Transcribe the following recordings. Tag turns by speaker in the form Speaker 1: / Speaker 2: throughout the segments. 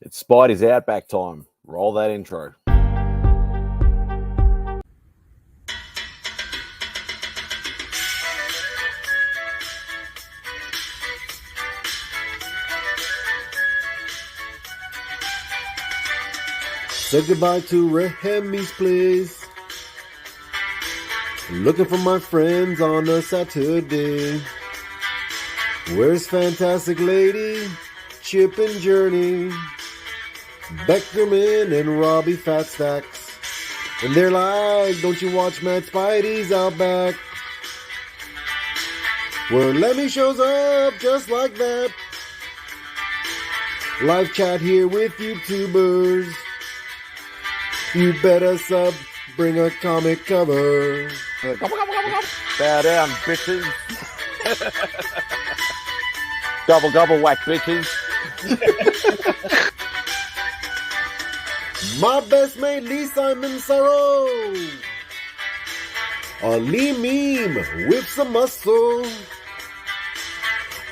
Speaker 1: It's Spidey's Outback time. Roll that intro.
Speaker 2: Say goodbye to Remy's place. Looking for my friends on a Saturday. Where's Fantastic Lady, Chip and Journey, Beckerman and Robbie Fat Stacks? And they're like, don't you watch MadSpidey'S Outback? Where Lemmy shows up just like that. Live chat here with YouTubers. You better sub, bring a comic cover.
Speaker 1: Bow down, bitches. Gobble, gobble, whack, bitches.
Speaker 2: My best mate, Lee Simon Sorrow. A Lee meme with some muscle.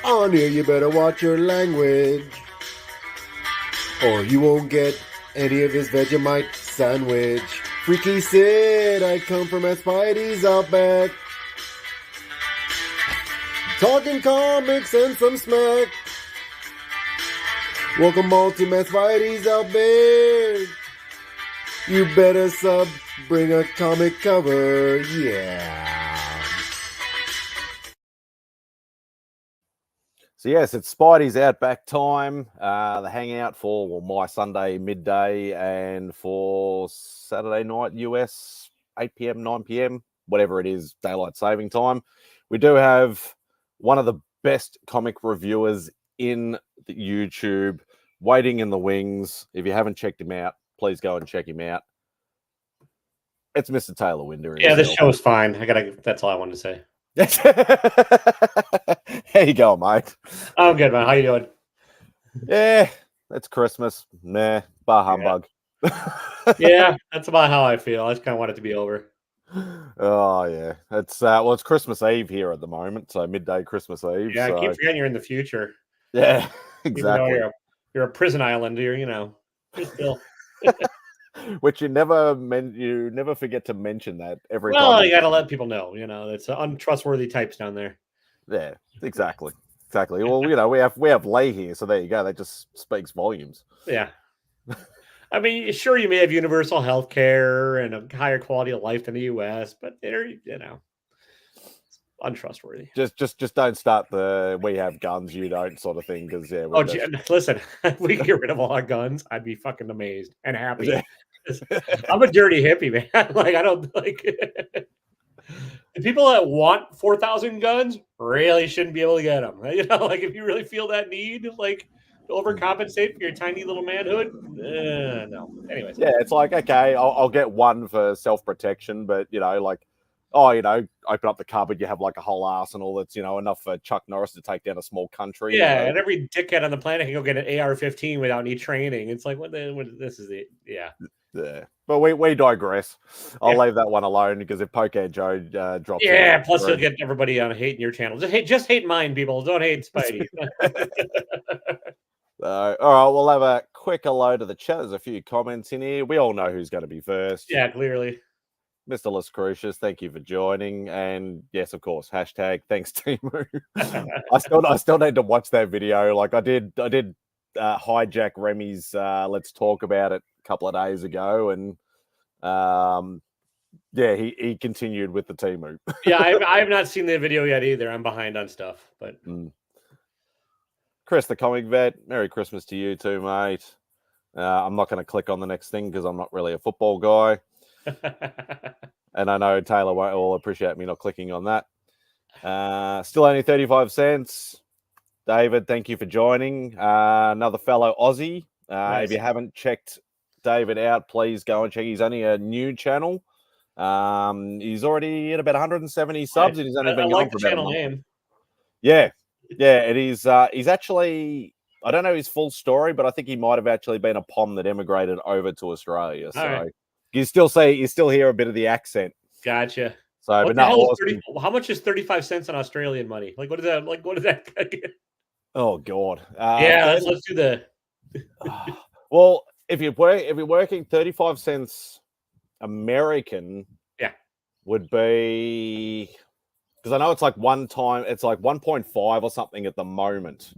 Speaker 2: On here, you better watch your language, or you won't get any of his Vegemite sandwich. Freaky Sid, I come from MadSpidey'S Outback. Talking comics and some smack. Welcome all to MadSpidey'S Outback. You better sub, bring a comic cover, yeah.
Speaker 1: So yes, it's Spidey's Outback time. The Hangout for my Sunday midday and for Saturday night US 8 p.m, 9 p.m, whatever it is, daylight saving time. We do have one of the best comic reviewers in the YouTube waiting in the wings. If you haven't checked him out, please go and check him out. It's Mr. Taylor Winder.
Speaker 3: Yeah, this show is fine. That's all I wanted to say.
Speaker 1: How you going, mate?
Speaker 3: I'm good, man. How you doing?
Speaker 1: Yeah, it's Christmas. Nah, bar humbug.
Speaker 3: Yeah, that's about how I feel. I just kind of want it to be over.
Speaker 1: Oh yeah, it's Christmas Eve here at the moment, so midday Christmas Eve.
Speaker 3: Yeah,
Speaker 1: so...
Speaker 3: I keep forgetting you're in the future.
Speaker 1: Yeah, exactly.
Speaker 3: Even though you're a prison island. You're still.
Speaker 1: Which you never forget to mention that every time.
Speaker 3: Well, you got to let people know. It's untrustworthy types down there.
Speaker 1: Yeah, exactly. Well, we have Lay here, so there you go. That just speaks volumes.
Speaker 3: Yeah. I mean, sure, you may have universal health care and a higher quality of life than the U.S., but they're, untrustworthy.
Speaker 1: Just don't start the "we have guns, you don't" sort of thing, because yeah.
Speaker 3: Listen, if we get rid of all our guns, I'd be fucking amazed and happy. I'm a dirty hippie, man. I don't like. The people that want 4,000 guns really shouldn't be able to get them. If you really feel that need, to overcompensate for your tiny little manhood, no. Anyways,
Speaker 1: yeah, it's like, okay, I'll get one for self-protection, but open up the cupboard, you have a whole arsenal that's enough for Chuck Norris to take down a small country.
Speaker 3: Yeah, and every dickhead on the planet can go get an AR-15 without any training. It's like, this is it. Yeah.
Speaker 1: Yeah, but we digress. I'll leave that one alone, because if Poke Joe drops,
Speaker 3: yeah. Plus, you'll get everybody on hating your channel. Just hate mine, people. Don't hate Spidey.
Speaker 1: All right, we'll have a quick hello to the chat. There's a few comments in here. We all know who's going to be first.
Speaker 3: Yeah, clearly.
Speaker 1: Mr. Las Crucius, thank you for joining, and yes, of course, hashtag thanks Timu. I still need to watch that video. I did hijack Remy's Let's Talk About It a couple of days ago, and he continued with the Timu.
Speaker 3: Yeah, I have not seen the video yet either. I'm behind on stuff, but
Speaker 1: Chris the Comic Vet, Merry Christmas to you too, mate. I'm not going to click on the next thing because I'm not really a football guy. And I know Taylor will appreciate me not clicking on that. Still only 35 cents. David, thank you for joining. Another fellow Aussie.
Speaker 3: Nice.
Speaker 1: If you haven't checked David out, please go and check. He's only a new channel. He's already at about 170 subs, and he's only been going for about a month. Name. Yeah, and he's actually, I don't know his full story, but I think he might have actually been a POM that immigrated over to Australia. So
Speaker 3: right.
Speaker 1: you still hear a bit of the accent.
Speaker 3: Gotcha.
Speaker 1: So,
Speaker 3: what but how much is 35 cents in Australian money? What is that? What is that?
Speaker 1: Oh God.
Speaker 3: Yeah, let's do the.
Speaker 1: Well, Well, if you're working 35 cents American,
Speaker 3: Yeah.
Speaker 1: would be, because I know it's like it's like 1.5 or something at the moment.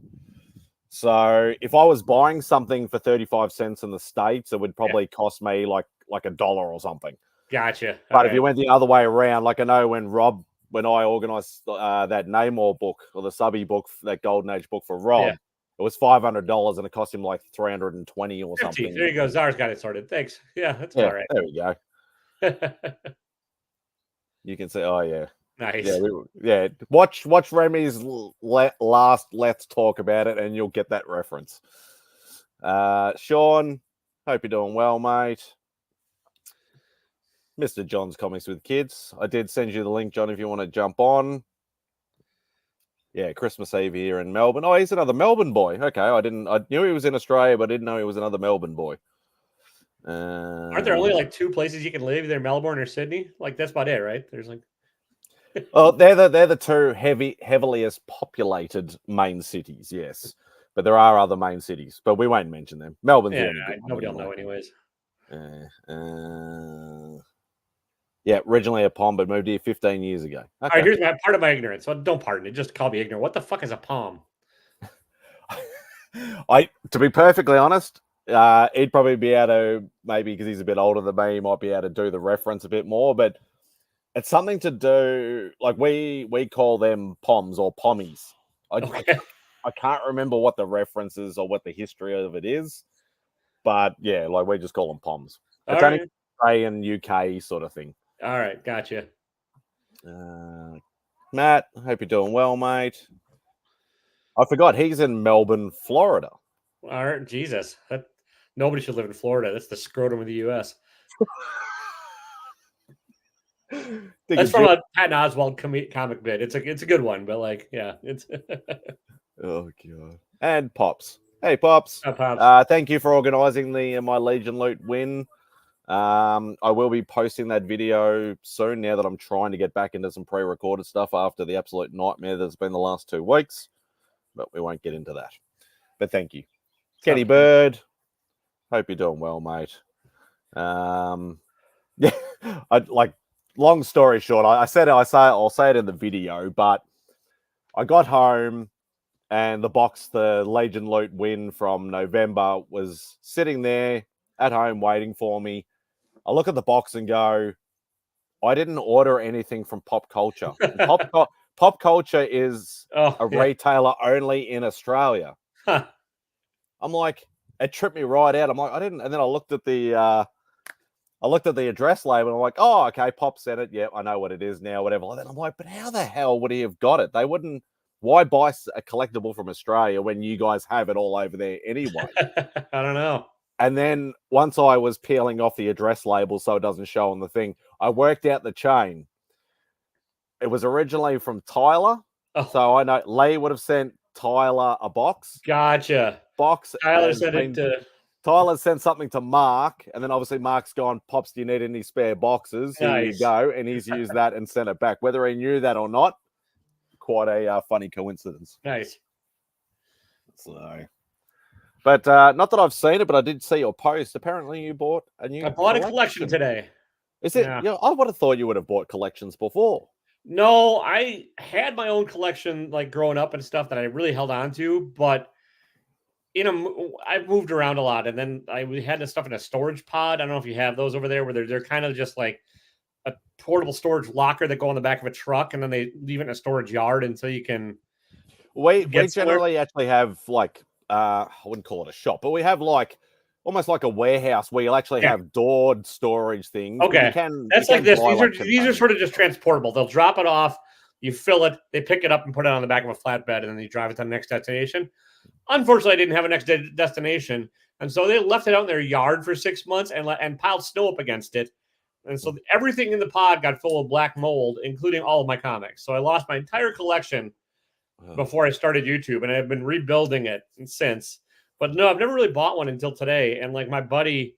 Speaker 1: So if I was buying something for 35 cents in the States, it would probably cost me like $1 or something.
Speaker 3: Gotcha.
Speaker 1: But if you went the other way around, like I know when I organized that Namor book or the subby book, that Golden Age book for Rob, it was $500 and it cost him like 320 or
Speaker 3: 50.
Speaker 1: something.
Speaker 3: There you go. Czar's got it sorted. Thanks. Yeah, that's
Speaker 1: Yeah,
Speaker 3: all right.
Speaker 1: there we go. You can say, oh yeah.
Speaker 3: Nice.
Speaker 1: Yeah, watch Remy's last Let's Talk About It, and you'll get that reference. Sean, hope you're doing well, mate. Mr. John's Comics with Kids. I did send you the link, John, if you want to jump on. Yeah, Christmas Eve here in Melbourne. Oh, he's another Melbourne boy. Okay, I knew he was in Australia, but I didn't know he was another Melbourne boy.
Speaker 3: Aren't there only like 2 places you can live, either Melbourne or Sydney? Like that's about it, right? There's like.
Speaker 1: Well, they're the two heaviest populated main cities, yes. But there are other main cities, but we won't mention them. Melbourne's the only good one.
Speaker 3: Nobody will know anyways.
Speaker 1: Yeah, originally a palm, but moved here 15 years ago. Okay.
Speaker 3: All right, here's part of my ignorance. So don't pardon it. Just call me ignorant. What the fuck is a palm?
Speaker 1: To be perfectly honest, he'd probably be able to, maybe because he's a bit older than me, he might be able to do the reference a bit more, but it's something to do, like we call them poms or pommies. I can't remember what the reference is or what the history of it is, but yeah, like we just call them poms. It's only Australian, UK sort of thing.
Speaker 3: All right, gotcha.
Speaker 1: Matt, hope you're doing well, mate. I forgot he's in Melbourne, Florida.
Speaker 3: All right, Jesus. Nobody should live in Florida. That's the scrotum of the U.S. That's from a Patton Oswalt comic bit. It's a good one, but like, yeah, it's.
Speaker 1: Oh god. And Pops. Hey, Pops.
Speaker 3: Oh, Pops.
Speaker 1: Thank you for organising my Legion Loot win. I will be posting that video soon now that I'm trying to get back into some pre-recorded stuff after the absolute nightmare that's been the last 2 weeks. But we won't get into that. But thank you. Kenny Bird. Hope you're doing well, mate. Yeah, long story short, I'll say it in the video, but I got home and the Legion Loot win from November was sitting there at home waiting for me. I look at the box and go, I didn't order anything from Pop Culture. Pop Culture is a retailer only in Australia.
Speaker 3: Huh.
Speaker 1: I'm like, it tripped me right out. I'm like, I didn't. And then I looked at the address label and I'm like, oh, okay, Pop sent it. Yeah, I know what it is now, whatever. And then I'm like, but how the hell would he have got it? They wouldn't. Why buy a collectible from Australia when you guys have it all over there anyway?
Speaker 3: I don't know.
Speaker 1: And then once I was peeling off the address label so it doesn't show on the thing, I worked out the chain. It was originally from Tyler. Oh. So I know Lee would have sent Tyler a box.
Speaker 3: Gotcha. Tyler
Speaker 1: sent something to Mark, and then obviously Mark's gone, Pops, do you need any spare boxes? Here you go. And he's used that and sent it back. Whether he knew that or not, quite a funny coincidence.
Speaker 3: Nice.
Speaker 1: So, but not that I've seen it, but I did see your post. Apparently you bought a new
Speaker 3: I bought a collection today.
Speaker 1: Is it? Yeah. I would have thought you would have bought collections before.
Speaker 3: No, I had my own collection like growing up and stuff that I really held on to, but I moved around a lot, and then we had this stuff in a storage pod. I don't know if you have those over there, where they're kind of just like a portable storage locker that go on the back of a truck, and then they leave it in a storage yard until you can.
Speaker 1: We generally actually have like I wouldn't call it a shop, but we have like almost like a warehouse where you'll actually have doored storage things.
Speaker 3: Okay, that's like this. These are sort of just transportable. They'll drop it off, you fill it, they pick it up and put it on the back of a flatbed, and then you drive it to the next destination. Unfortunately, I didn't have a next destination, and so they left it out in their yard for 6 months and piled snow up against it. And so everything in the pod got full of black mold, including all of my comics. So I lost my entire collection before I started YouTube, and I've been rebuilding it since. But no, I've never really bought one until today. And like my buddy,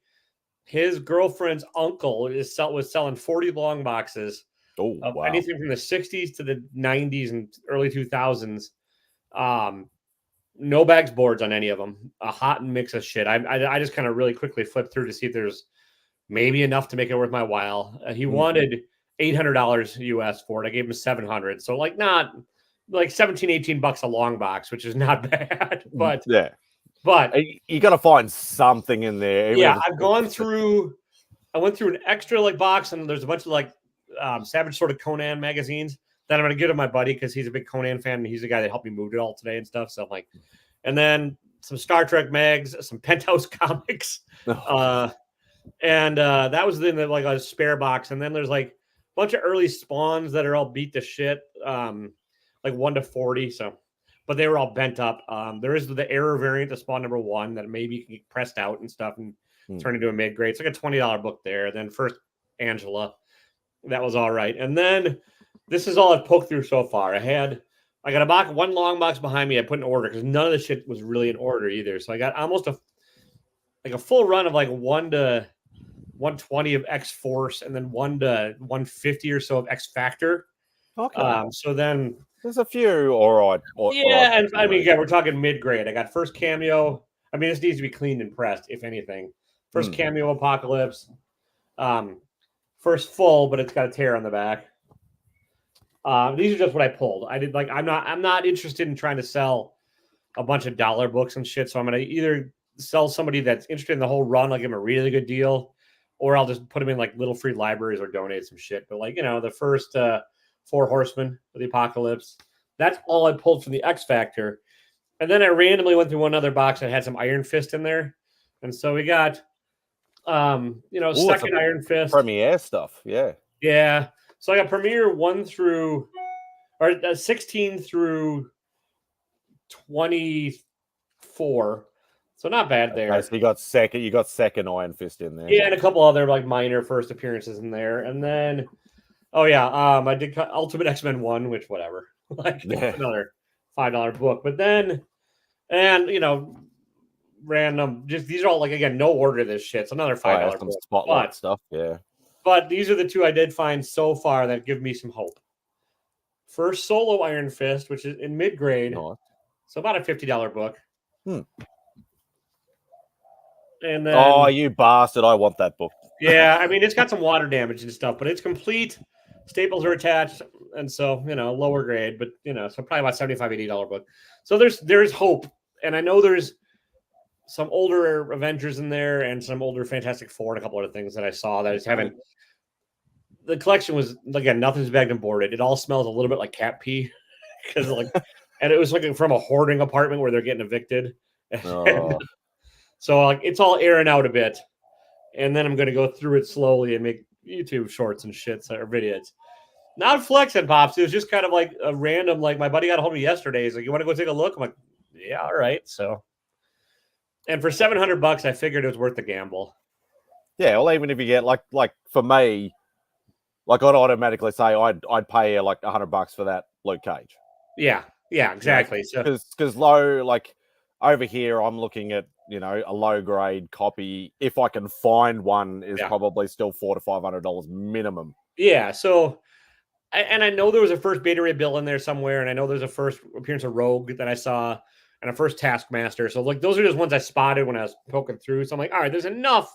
Speaker 3: his girlfriend's uncle was selling 40 long boxes of anything from the 60s to the 90s and early 2000s. No bags boards on any of them. A hot mix of shit. I just kind of really quickly flipped through to see if there's maybe enough to make it worth my while. He wanted $800 US for it. I gave him 700. So like not like 17, 18 bucks a long box, which is not bad. But
Speaker 1: yeah,
Speaker 3: but
Speaker 1: you got to find something in there.
Speaker 3: yeah, I've gone through. I went through an extra like box, and there's a bunch of like Savage Sword of Conan magazines that I'm going to give to my buddy because he's a big Conan fan, and he's the guy that helped me move it all today and stuff. So I'm like, and then some Star Trek mags, some Penthouse comics, and that was in the, like a spare box. And then there's like a bunch of early spawns that are all beat to shit, like 1 to 40. So, but they were all bent up. There is the error variant of spawn number 1 that maybe you can get pressed out and stuff and turn into a mid grade. It's like a $20 book there. Then first Angela, that was all right. And then this is all I've poked through so far. I got one long box behind me. I put in order because none of the shit was really in order either. So I got almost a full run of like 1 to 120 of X Force and then 1 to 150 or so of X Factor.
Speaker 1: Okay.
Speaker 3: So then
Speaker 1: there's a few all right.
Speaker 3: Yeah, and I mean, yeah, we're talking mid grade. I got first cameo. I mean, this needs to be cleaned and pressed, if anything. First cameo Apocalypse. First full, but it's got a tear on the back. These are just what I pulled. I did I'm not interested in trying to sell a bunch of dollar books and shit. So I'm gonna either sell somebody that's interested in the whole run, I'll give them a really good deal, or I'll just put them in like little free libraries or donate some shit. But like, the first 4 Horsemen of the Apocalypse, that's all I pulled from the X Factor. And then I randomly went through one other box that had some Iron Fist in there. And so we got second Iron Fist.
Speaker 1: Premiere stuff, yeah.
Speaker 3: Yeah. So I got Premiere 16 through 24. So not bad there.
Speaker 1: Okay, so you got second Iron Fist in there.
Speaker 3: Yeah, and a couple other like minor first appearances in there. And then I did Ultimate X-Men 1, which whatever. Another $5 book. But then random, just these are all like, again, no order this shit. It's another $5 book.
Speaker 1: Spotlight stuff, yeah.
Speaker 3: But these are the 2 I did find so far that give me some hope. First solo Iron Fist, which is in mid grade, so about a $50 book. And then,
Speaker 1: you bastard! I want that book.
Speaker 3: Yeah, I mean it's got some water damage and stuff, but it's complete. Staples are attached, and so lower grade, but so probably about $75, $80 book. So there's hope, and I know there's some older Avengers in there and some older Fantastic Four and a couple other things that I saw that I just haven't. The collection was, again, nothing's bagged and boarded. It all smells a little bit like cat pee because and it was like from a hoarding apartment where they're getting evicted. So it's all airing out a bit, and then I'm going to go through it slowly and make YouTube shorts and shit or videos. Not flexing, Pops. It was just kind of like a random. Like my buddy got a hold of me yesterday. He's like, "You want to go take a look?" I'm like, "Yeah, all right." So, and for $700, I figured it was worth the gamble.
Speaker 1: Yeah, well, even if you get like for me, like I'd automatically say I'd pay you like $100 for that Luke Cage.
Speaker 3: Yeah, exactly. So
Speaker 1: because low, like over here, I'm looking at a low grade copy. If I can find one, is probably still $400 to $500 minimum.
Speaker 3: Yeah. So, and I know there was a first Beta Ray Bill in there somewhere, and I know there's a first appearance of Rogue that I saw, and a first Taskmaster. So like those are just ones I spotted when I was poking through. So I'm like, all right, there's enough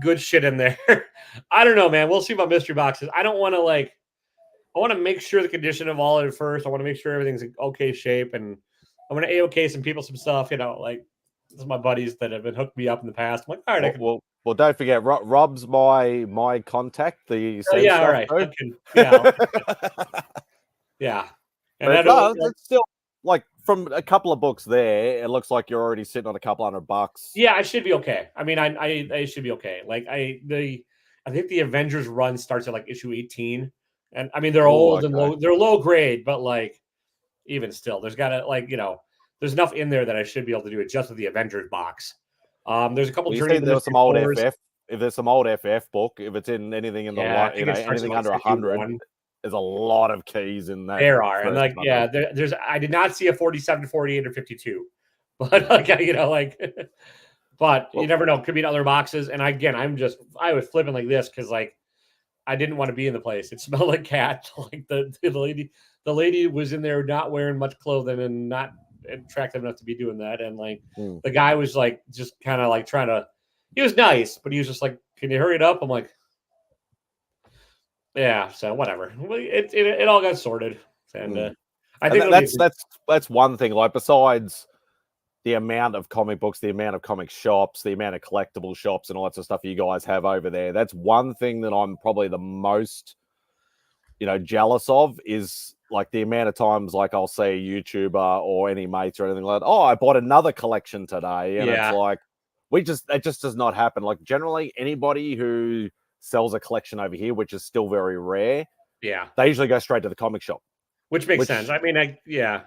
Speaker 3: good shit in there. I don't know, man. We'll see about mystery boxes. I don't want to I want to make sure the condition of all of it first. I want to make sure everything's in okay shape, and I'm going to A-OK some people some stuff. This is my buddies that have been hooked me up in the past. I'm like, all right.
Speaker 1: Well, don't forget, Rob's my contact. All
Speaker 3: right. Yeah. And
Speaker 1: it's still like from a couple of books there. It looks like you're already sitting on a couple $100.
Speaker 3: Yeah, I should be okay. I mean, I should be okay. Like I think the Avengers run starts at like issue 18, and I mean they're old and low. They're low grade, but like even still, there's got to there's enough in there that I should be able to do it just with the Avengers box. There's a couple.
Speaker 1: There's some old FF. If there's some old FF book, if it's in anything in the anything under 100, there's a lot of keys in that.
Speaker 3: There are, and there's. I did not see a 47, 48, or 52, but but you never know. Could be in other boxes. And again, I was flipping like this because I didn't want to be in the place. It smelled like cat. Like the lady was in there not wearing much clothing and not attractive enough to be doing that. And like the guy was like just kind of like trying to. He was nice, but he was just like, "Can you hurry it up?" I'm like, "Yeah." So whatever. It all got sorted, and I think
Speaker 1: that's one thing. Like besides the amount of comic books, the amount of comic shops, the amount of collectible shops, and all that sort of stuff you guys have over there. That's one thing that I'm probably the most, jealous of is like the amount of times like I'll see a YouTuber or any mates or anything like that. Oh, I bought another collection today, and it's like it just does not happen. Like generally, anybody who sells a collection over here, which is still very rare, they usually go straight to the comic shop,
Speaker 3: which makes sense. I mean, it
Speaker 1: They're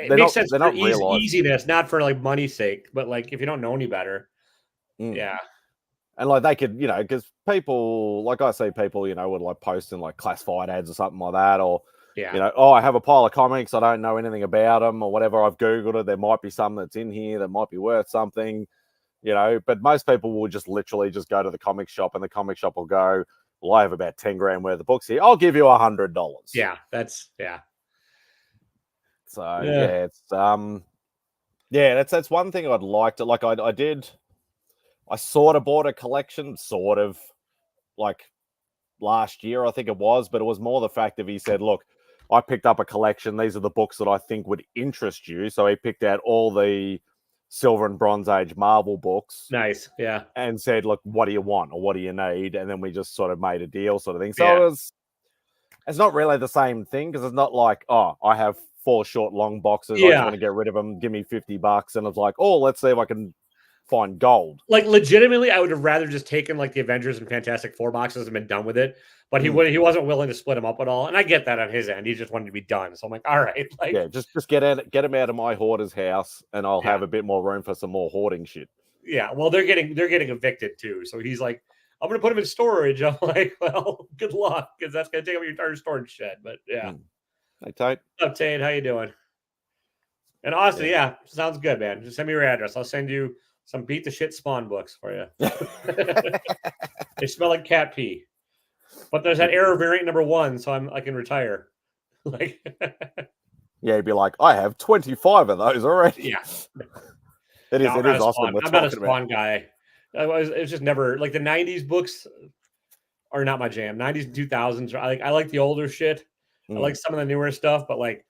Speaker 3: makes
Speaker 1: not-
Speaker 3: sense
Speaker 1: they're
Speaker 3: for
Speaker 1: not realized.
Speaker 3: easiness, not for like money's sake, but like if you don't know any better, yeah.
Speaker 1: And like they could, because people, like I see people, would like post in like classified ads or something like that, or oh, I have a pile of comics, I don't know anything about them or whatever. I've Googled it. There might be some that's in here that might be worth something, But most people will just literally just go to the comic shop, and the comic shop will go, well, I have about 10 grand worth of books here. I'll give you $100.
Speaker 3: Yeah,
Speaker 1: So it's that's one thing I'd like to like. I sort of bought a collection, sort of like last year, I think it was, but it was more the fact that he said, look, I picked up a collection. These are the books that I think would interest you. So he picked out all the Silver and Bronze Age Marvel books.
Speaker 3: Nice. Yeah.
Speaker 1: And said, look, what do you want or what do you need? And then we just sort of made a deal sort of thing. So it's not really the same thing, because it's not like, oh, I have 4 short, long boxes. I just want to get rid of them. Give me $50. And it's like, oh, let's see if I can find gold.
Speaker 3: Like legitimately, I would have rather just taken like the Avengers and Fantastic Four boxes and been done with it. But he wasn't willing to split them up at all, and I get that on his end. He just wanted to be done. So I'm like, all right, like
Speaker 1: just get him out of my hoarder's house, and I'll have a bit more room for some more hoarding shit.
Speaker 3: Yeah, well, they're getting evicted too. So he's like, I'm gonna put them in storage. I'm like, well, good luck, because that's gonna take up your entire storage shed. But yeah.
Speaker 1: Hey Tate.
Speaker 3: What's up, Tate? How you doing? And Austin, sounds good, man. Just send me your address. I'll send you some beat the shit Spawn books for you. They smell like cat pee. But there's that error variant number 1, so I can retire. Like
Speaker 1: you'd be like, I have 25 of those already.
Speaker 3: Yeah.
Speaker 1: It is awesome.
Speaker 3: I'm not a Spawn guy. It's just never like the 90s books are not my jam. 90s and 2000s. I like the older shit. I like some of the newer stuff, but like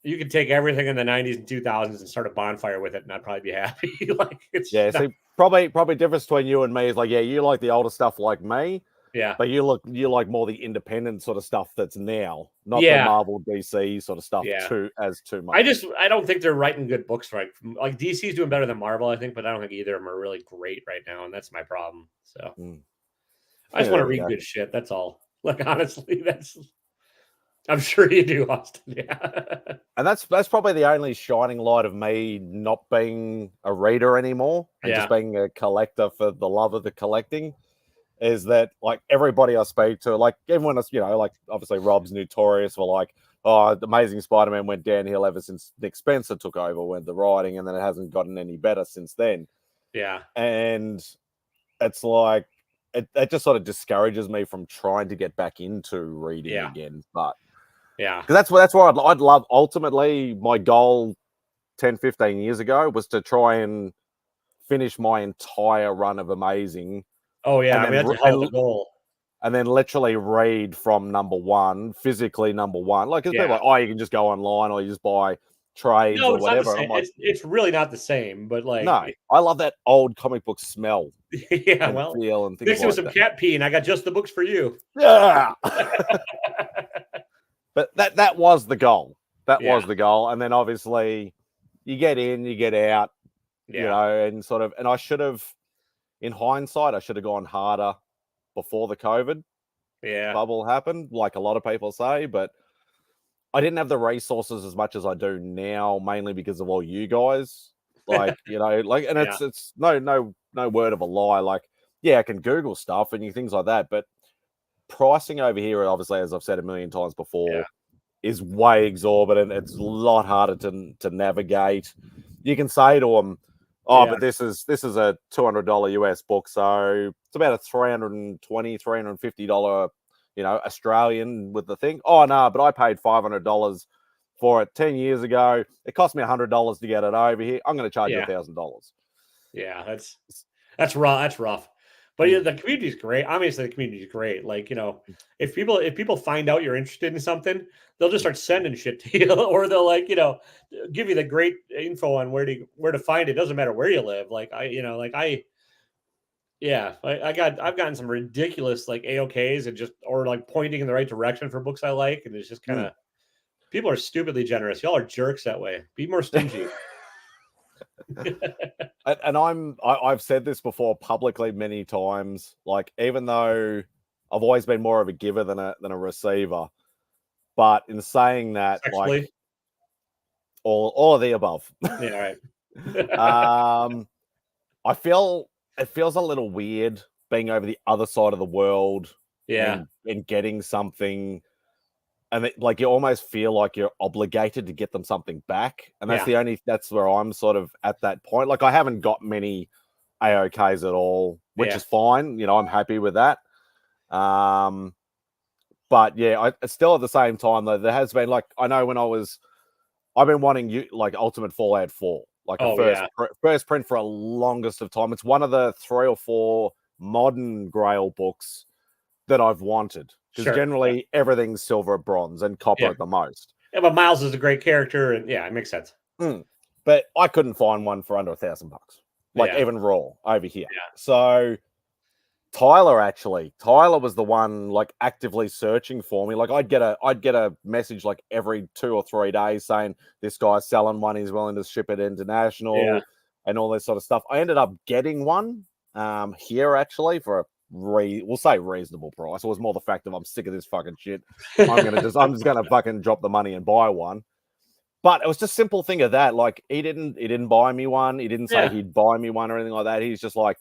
Speaker 3: you could take everything in the 90s and 2000s and start a bonfire with it, and I'd probably be happy. Like it's
Speaker 1: see, probably difference between you and me is like, you like the older stuff like me.
Speaker 3: Yeah.
Speaker 1: But you like more the independent sort of stuff that's now, not the Marvel DC sort of stuff too much.
Speaker 3: I don't think they're writing good books right. Like DC's doing better than Marvel, I think, but I don't think either of them are really great right now, and that's my problem. So I just want to read good shit. That's all. Like honestly, I'm sure you do, Austin. Yeah.
Speaker 1: And that's probably the only shining light of me not being a reader anymore and just being a collector for the love of the collecting. Is that like everybody I speak to, like everyone else, like obviously Rob's notorious for like, oh, the Amazing Spider-Man went downhill ever since Nick Spencer took over with the writing, and then it hasn't gotten any better since then.
Speaker 3: Yeah.
Speaker 1: And it's like, it just sort of discourages me from trying to get back into reading again. But because that's where I'd love, ultimately, my goal 10, 15 years ago was to try and finish my entire run of Amazing.
Speaker 3: Oh yeah, that's a hell of a goal.
Speaker 1: And then literally read from number 1, physically number 1. Like, it's like, oh, you can just go online or you just buy trades or whatever.
Speaker 3: Like, it's really not the same, but like,
Speaker 1: no, I love that old comic book smell.
Speaker 3: And
Speaker 1: feel and things
Speaker 3: mix it with some cat pee, and I got just the books for you.
Speaker 1: Yeah. But that was the goal. That was the goal. And then obviously you get in, you get out, and sort of, and I should have, in hindsight, I should have gone harder before the COVID bubble happened, like a lot of people say, but I didn't have the resources as much as I do now, mainly because of all you guys. Like, and it's no word of a lie. Like, I can Google stuff and things like that, but pricing over here, obviously, as I've said a million times before, is way exorbitant. It's a lot harder to navigate. You can say to them, but this is a $200 US book, so it's about a $320, $350, Australian with the thing. Oh no, but I paid $500 for it 10 years ago. It cost me $100 to get it over here. I'm going to charge you $1,000.
Speaker 3: Yeah, that's rough. That's rough. But yeah, the community's great. Obviously, the community's great. Like, you know, if people find out you're interested in something, they'll just start sending shit to you, or they'll, like, you know, give you the great info on where to find it. Doesn't matter where you live. Like, I've gotten some ridiculous, like, AOKs and just, or like pointing in the right direction for books I like, and it's just kind of, people are stupidly generous. Y'all are jerks that way. Be more stingy.
Speaker 1: And I've said this before publicly many times. Like, even though I've always been more of a giver than a receiver, but in saying that,
Speaker 3: Sexually?
Speaker 1: like, all of the above.
Speaker 3: Yeah, right.
Speaker 1: I feel it feels a little weird being over the other side of the world, and getting something. And like, you almost feel like you're obligated to get them something back. And that's where I'm sort of at that point. Like, I haven't got many AOKs at all, which is fine. You know, I'm happy with that. But yeah, it's still at the same time, though, there has been, like, I know when I've been wanting like Ultimate Fallout 4, like first print for a longest of time. It's one of the 3 or 4 modern Grail books that I've wanted. Because generally everything's silver, bronze, and copper at the most.
Speaker 3: Yeah, but Miles is a great character, and it makes sense.
Speaker 1: But I couldn't find one for under $1,000, like even raw over here. So Tyler was the one, like, actively searching for me. Like, I'd get a message like every 2 or 3 days saying this guy's selling one, he's willing to ship it international, and all this sort of stuff. I ended up getting one here actually for a we'll say reasonable price. It was more the fact that I'm sick of this fucking shit. I'm just gonna fucking drop the money and buy one. But it was just a simple thing of that. Like, he didn't buy me one. He didn't say he'd buy me one or anything like that. He's just like,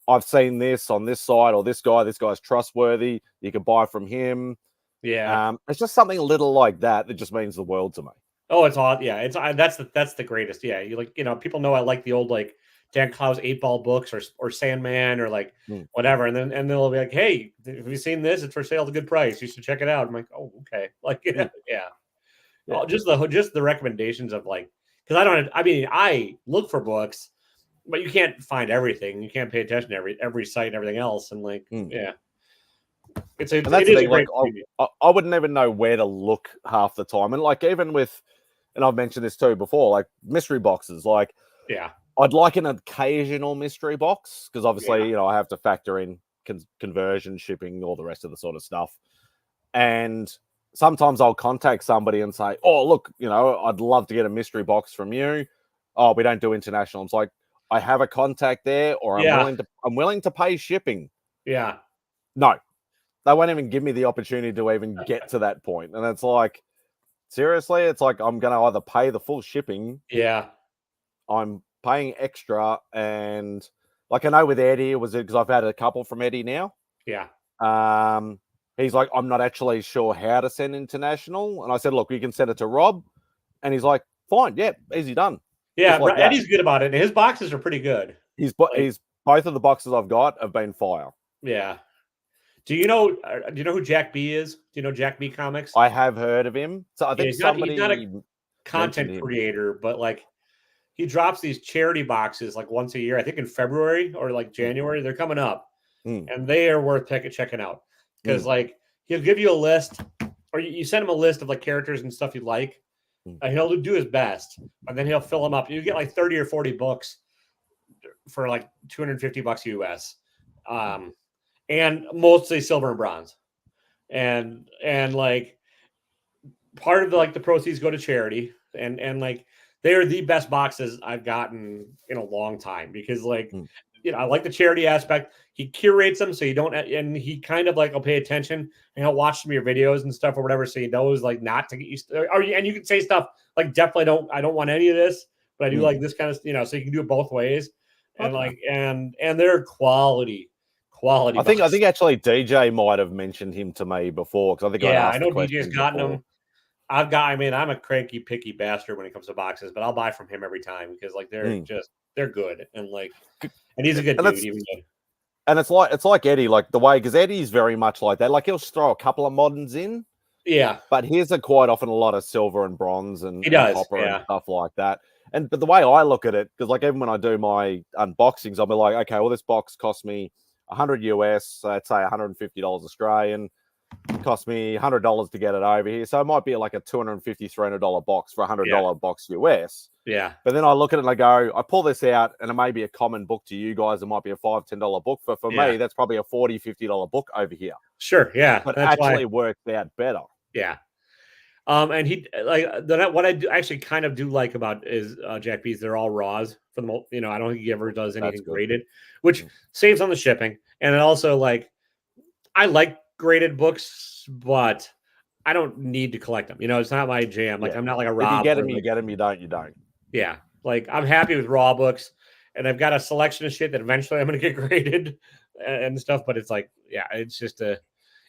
Speaker 1: I've seen this on this site, or this guy's trustworthy. You can buy from him.
Speaker 3: Yeah.
Speaker 1: It's just something a little like that just means the world to me.
Speaker 3: Oh, it's odd. Yeah, that's the greatest. Yeah, you, like, you know, people know I like the old, like, Dan Clow's 8-Ball books, or Sandman, or like whatever, and they'll be like, "Hey, have you seen this? It's for sale at a good price. You should check it out." I'm like, "Oh, okay." Like, just the recommendations of, like, because I look for books, but you can't find everything. You can't pay attention to every site and everything else, and like, it is a great.
Speaker 1: I wouldn't even know where to look half the time, and like, even with, and I've mentioned this too before, like mystery boxes, like I'd like an occasional mystery box, because obviously, you know, I have to factor in conversion, shipping, all the rest of the sort of stuff. And sometimes I'll contact somebody and say, "Oh, look, you know, I'd love to get a mystery box from you." "Oh, we don't do international." It's like, I have a contact there, or I'm willing to pay shipping.
Speaker 3: Yeah.
Speaker 1: No, they won't even give me the opportunity to even get to that point. And it's like, seriously, it's like, I'm going to either pay the full shipping. I'm paying extra, and like, I know with Eddie, it was because I've had a couple from Eddie now. He's like, "I'm not actually sure how to send international," and I said, "Look, you can send it to Rob," and he's like, "Fine, yeah, easy done."
Speaker 3: Like Eddie's good about it, and his boxes are pretty good.
Speaker 1: He's both of the boxes I've got have been fire.
Speaker 3: Do you know who Jack B is? Do you know Jack B Comics?
Speaker 1: I have heard of him. So I think
Speaker 3: he's not a content creator, but like, he drops these charity boxes like once a year. I think in February or like January. They're coming up, and they are worth checking out, because like, he'll give you a list, or you send him a list of like characters and stuff you like. He'll do his best, and then he'll fill them up. You get like 30 or 40 books for like $250 US, and mostly silver and bronze, and like, part of the proceeds go to charity, and like, they are the best boxes I've gotten in a long time, because like, you know, I like the charity aspect. He curates them so you don't, and he kind of like will pay attention, and he'll watch some of your videos and stuff or whatever, so he knows like not to get you. And you can say stuff like, "Definitely I don't want any of this, but I do like this kind of," you know. So you can do it both ways, and like, and they're quality.
Speaker 1: I think actually DJ might have mentioned him to me before, because I think
Speaker 3: I know DJ's gotten them. I'm a cranky, picky bastard when it comes to boxes, but I'll buy from him every time, because like, they're good, and like, and he's a good dude.
Speaker 1: And it's like Eddie, like the way, because Eddie's very much like that. Like, he'll just throw a couple of moderns in,
Speaker 3: Yeah,
Speaker 1: But his are quite often a lot of silver and bronze and,
Speaker 3: he does.
Speaker 1: copper
Speaker 3: Yeah,
Speaker 1: and stuff like that. But the way I look at it, because like even when I do my unboxings, I'll be like, okay, well this box cost me 100 US, so let's say $150 Australian. It cost me $100 to get it over here, so it might be like a $250, $300 box for a $100 box US.
Speaker 3: yeah,
Speaker 1: But then I look at it and I go, I pull this out, and it may be a common book to you guys. It might be a $5, $10 book. For me, that's probably a $40, $50 book over here.
Speaker 3: sure, yeah.
Speaker 1: But
Speaker 3: That's
Speaker 1: actually
Speaker 3: why,
Speaker 1: worked out better.
Speaker 3: yeah. And he like what I do actually kind of do like about is Jack B's. They're all raws for the most. You know, I don't think he ever does anything graded, which saves on the shipping. And it also like I like graded books, but I don't need to collect them. You know, it's not my jam. Like I'm not like a raw.
Speaker 1: If you get them, you get them. You don't, you don't.
Speaker 3: Yeah, like I'm happy with raw books, and I've got a selection of shit that eventually I'm going to get graded and stuff. But it's like, yeah, it's just if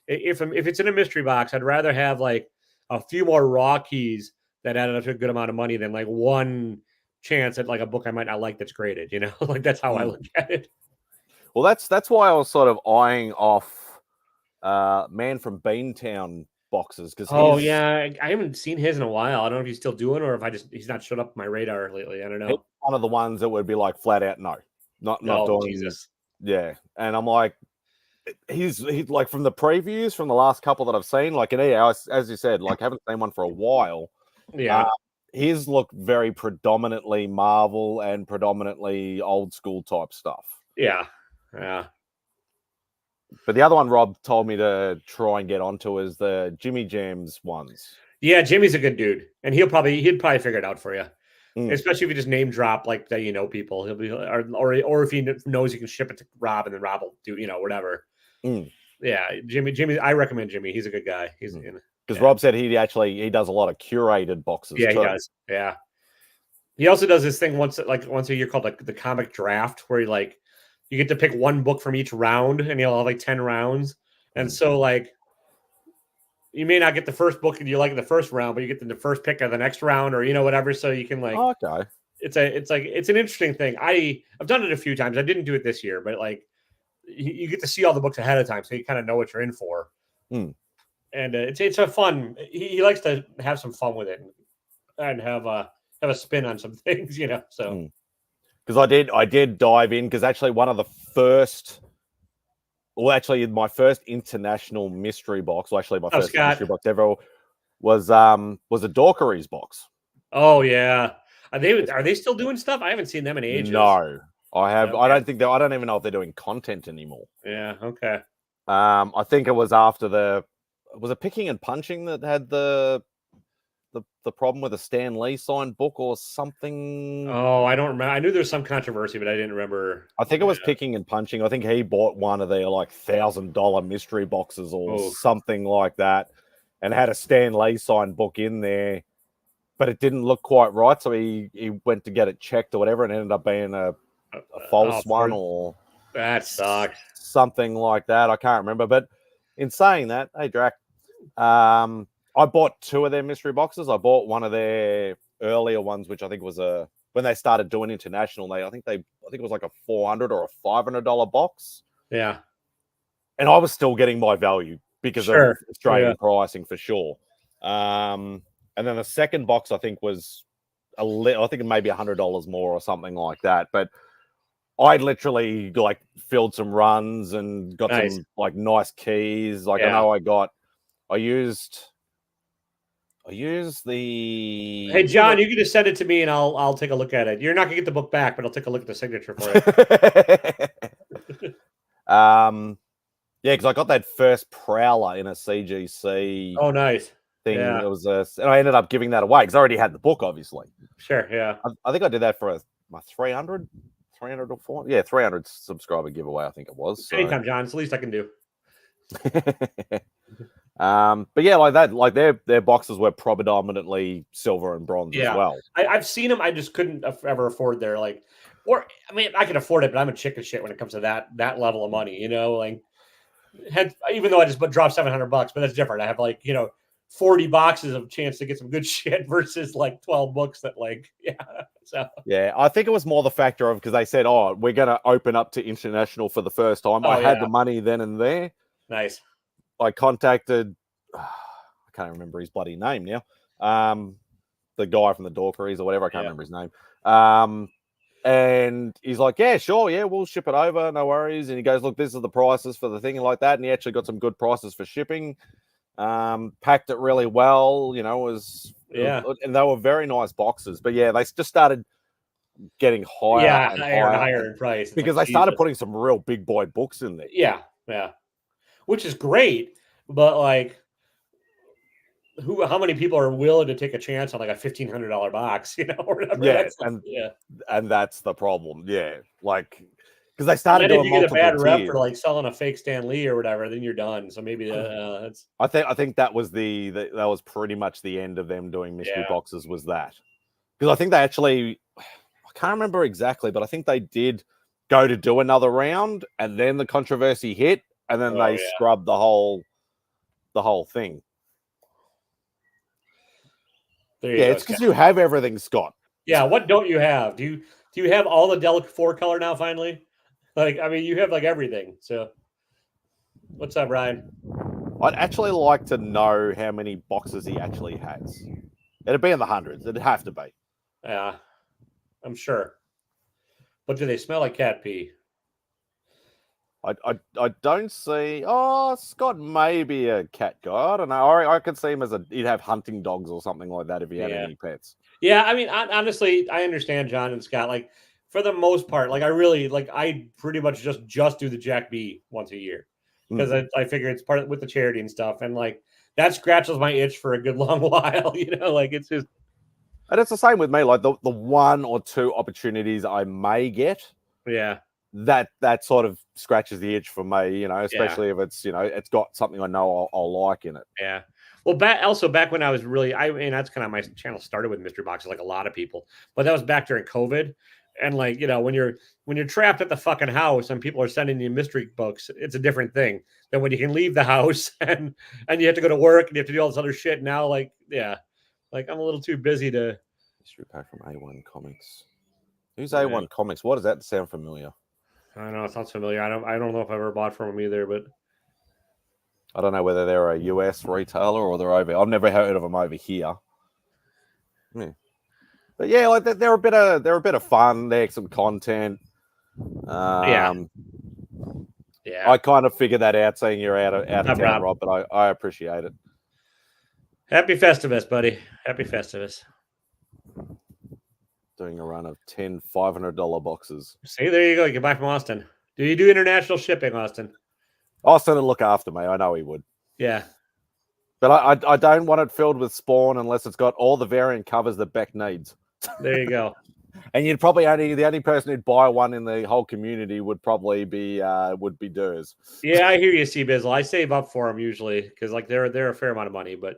Speaker 3: it's in a mystery box, I'd rather have like a few more raw keys that added up to a good amount of money than like one chance at like a book I might not like that's graded. You know, like that's how I look at it.
Speaker 1: Well, that's why I was sort of eyeing off Man from Beantown boxes because
Speaker 3: I haven't seen his in a while. I don't know if he's still doing or if he's not showed up on my radar lately. I don't know.
Speaker 1: He's one of the ones that would be like flat out not doing
Speaker 3: Jesus.
Speaker 1: Yeah, and I'm like, he's like from the previews from the last couple that I've seen, like as you said, like haven't seen one for a while.
Speaker 3: Yeah,
Speaker 1: his look very predominantly Marvel and predominantly old school type stuff.
Speaker 3: Yeah.
Speaker 1: But the other one Rob told me to try and get onto is the Jimmy Jams ones.
Speaker 3: Yeah, Jimmy's a good dude, and he'd probably figure it out for you. Especially if you just name drop like that, you know, people. He'll be or if he knows you can ship it to Rob, and then Rob will do, you know, whatever. Yeah, Jimmy. I recommend Jimmy. He's a good guy. He's
Speaker 1: because Rob said he does a lot of curated boxes.
Speaker 3: Yeah,
Speaker 1: too.
Speaker 3: he does. Yeah, he also does this thing once a year called like the comic draft, where you get to pick one book from each round, and he'll have like 10 rounds, and so like. You may not get the first book and you like in the first round, but you get the first pick of the next round, or you know whatever. So you can like,
Speaker 1: okay.
Speaker 3: It's an interesting thing. I've done it a few times. I didn't do it this year, but like you get to see all the books ahead of time, so you kind of know what you're in for. And it's a fun. He likes to have some fun with it and have a spin on some things, you know. So
Speaker 1: because I did dive in because actually one of the first. Well, actually, my first international mystery box, mystery box ever, was a Dorkeries box.
Speaker 3: Oh yeah, are they still doing stuff? I haven't seen them in ages.
Speaker 1: No, I have.
Speaker 3: Okay.
Speaker 1: I don't even know if they're doing content anymore.
Speaker 3: Yeah. Okay.
Speaker 1: I think it was after was it Picking and Punching that had the problem with a Stan Lee signed book or something.
Speaker 3: Oh, I don't remember. I knew there was some controversy, but I didn't remember.
Speaker 1: I think it was Picking and Punching. I think he bought one of their like $1,000 mystery boxes or something like that, and had a Stan Lee signed book in there, but it didn't look quite right. So he went to get it checked or whatever, and it ended up being a false one or
Speaker 3: that sucks.
Speaker 1: Something like that. I can't remember. But in saying that, hey Drac, I bought 2 of their mystery boxes. I bought one of their earlier ones, which I think was when they started doing international. I think it was like a $400 or a $500 box.
Speaker 3: Yeah,
Speaker 1: and I was still getting my value because of Australian pricing for sure. And then the second box I think was I think maybe $100 more or something like that. But I literally like filled some runs and got some like nice keys. Like I know I used the.
Speaker 3: Hey John, you can just send it to me and I'll take a look at it. You're not gonna get the book back, but I'll take a look at the signature for
Speaker 1: it. Yeah, because I got that first Prowler in a CGC.
Speaker 3: Oh, nice
Speaker 1: thing. Yeah. It was and I ended up giving that away because I already had the book, obviously.
Speaker 3: Sure, yeah.
Speaker 1: I think I did that for my 300 or 400. Yeah, 300 subscriber giveaway. I think it was. So.
Speaker 3: Anytime, John. It's the least I can do.
Speaker 1: But yeah, like that, like their boxes were predominantly silver and bronze as well.
Speaker 3: I've seen them. I just couldn't ever afford their I mean, I can afford it, but I'm a chicken shit when it comes to that level of money. You know, like even though I just dropped $700, but that's different. I have 40 boxes of chance to get some good shit versus 12 books that So
Speaker 1: yeah, I think it was more the factor of because they said, "Oh, we're going to open up to international for the first time." I had the money then and there.
Speaker 3: Nice.
Speaker 1: I contacted, I I can't remember his bloody name now. The guy from the Dorkeries or whatever. I can't remember his name. And he's like, yeah, sure. Yeah, we'll ship it over. No worries. And he goes, look, this is the prices for the thing and like that. And he actually got some good prices for shipping. Packed it really well, you know, and they were very nice boxes. But yeah, they just started getting higher and higher
Speaker 3: in price
Speaker 1: because they started putting some real big boy books in there.
Speaker 3: Yeah, which is great, but like, how many people are willing to take a chance on like a $1,500 box, you know, or whatever?
Speaker 1: Yeah, and that's the problem. Yeah, like because they started doing
Speaker 3: multiple tiers. If you get a bad rep for like selling a fake Stan Lee or whatever, then you're done. So maybe that's.
Speaker 1: I think that was that was pretty much the end of them doing mystery boxes. Was that because I think they actually. I can't remember exactly, but I think they did go to do another round, and then the controversy hit, and then they scrubbed the whole thing. It's because you have everything, Scott.
Speaker 3: Yeah, what don't you have? Do you have all the Delic 4 color now? Finally, like I mean, you have like everything. So, what's up, Ryan?
Speaker 1: I'd actually like to know how many boxes he actually has. It'd be in the hundreds. It'd have to be.
Speaker 3: Yeah. I'm sure. But do they smell like cat pee?
Speaker 1: I don't see. Oh, Scott may be a cat guy. I don't know. I could see him as he'd have hunting dogs or something like that if he had any pets.
Speaker 3: Yeah, I mean, honestly, I understand John and Scott. Like for the most part, like I pretty much just do the Jack B once a year because I figure it's part of with the charity and stuff, and like that scratches my itch for a good long while. You know, like it's just.
Speaker 1: And it's the same with me. Like the one or two opportunities I may get, that sort of scratches the itch for me. You know, especially if it's it's got something I know I'll like in it.
Speaker 3: Yeah. Well, back when I was really, I mean, that's kind of my channel started with mystery boxes, like a lot of people, but that was back during COVID, and like when you're trapped at the fucking house and people are sending you mystery books, it's a different thing than when you can leave the house and you have to go to work and you have to do all this other shit. Now, like I'm a little too busy to.
Speaker 1: Mystery pack from A1 Comics. Who's A1 Comics? What does that sound familiar?
Speaker 3: I don't know. It sounds familiar. I don't know if I've ever bought from them either, but
Speaker 1: I don't know whether they're a US retailer or they're over. I've never heard of them over here. Yeah. But yeah, like they're a bit of fun. They're some content.
Speaker 3: Yeah.
Speaker 1: I kind of figured that out, seeing you're out of town, Rob, but I appreciate it.
Speaker 3: Happy Festivus, buddy. Happy Festivus.
Speaker 1: Doing a run of 10 $500 boxes.
Speaker 3: See, there you go. You can buy from Austin. Do you do international shipping, Austin?
Speaker 1: Austin will look after me. I know he would.
Speaker 3: Yeah.
Speaker 1: But I don't want it filled with Spawn unless it's got all the variant covers that Beck needs.
Speaker 3: There you go.
Speaker 1: And you'd probably the only person who'd buy one in the whole community would probably be Durs.
Speaker 3: Yeah, I hear you, C-Bizzle. I save up for them usually because like they're a fair amount of money, but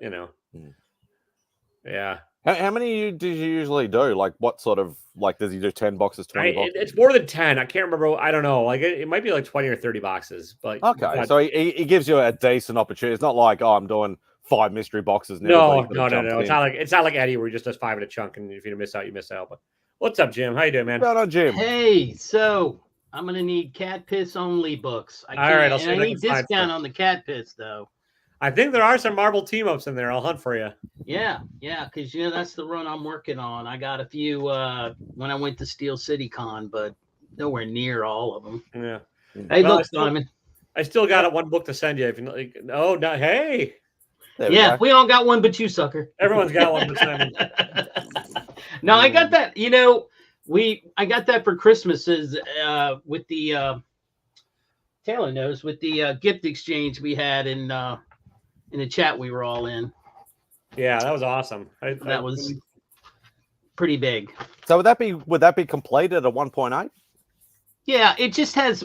Speaker 3: yeah.
Speaker 1: How many did you usually do? Like what sort of does he do 10 boxes, 20 boxes?
Speaker 3: It's more than 10. I can't remember. I don't know. Like it might be like 20 or 30 boxes. But
Speaker 1: okay, so he gives you a decent opportunity. It's not like I'm doing 5 mystery boxes.
Speaker 3: No. It's not like Eddie where he just does 5 in a chunk, and if you miss out, you miss out. But what's up, Jim? How you doing, man?
Speaker 1: What's going on, Jim?
Speaker 4: Hey, so I'm gonna need cat piss only books. I need discount on the cat piss though.
Speaker 3: I think there are some Marvel team ups in there. I'll hunt for you.
Speaker 4: Yeah, because that's the run I'm working on. I got a few when I went to Steel City Con, but nowhere near all of them.
Speaker 3: Yeah.
Speaker 4: Hey, look, Simon.
Speaker 3: I still got one book to send you. If you like, no, hey.
Speaker 4: We all got one, but you, sucker.
Speaker 3: Everyone's got one, but Simon.
Speaker 4: No, I got that. I got that for Christmases with the Taylor knows with the gift exchange we had in the chat we were all in.
Speaker 3: Yeah, that was awesome.
Speaker 4: That was pretty big.
Speaker 1: So would that be completed at 1.8?
Speaker 4: Yeah, it just has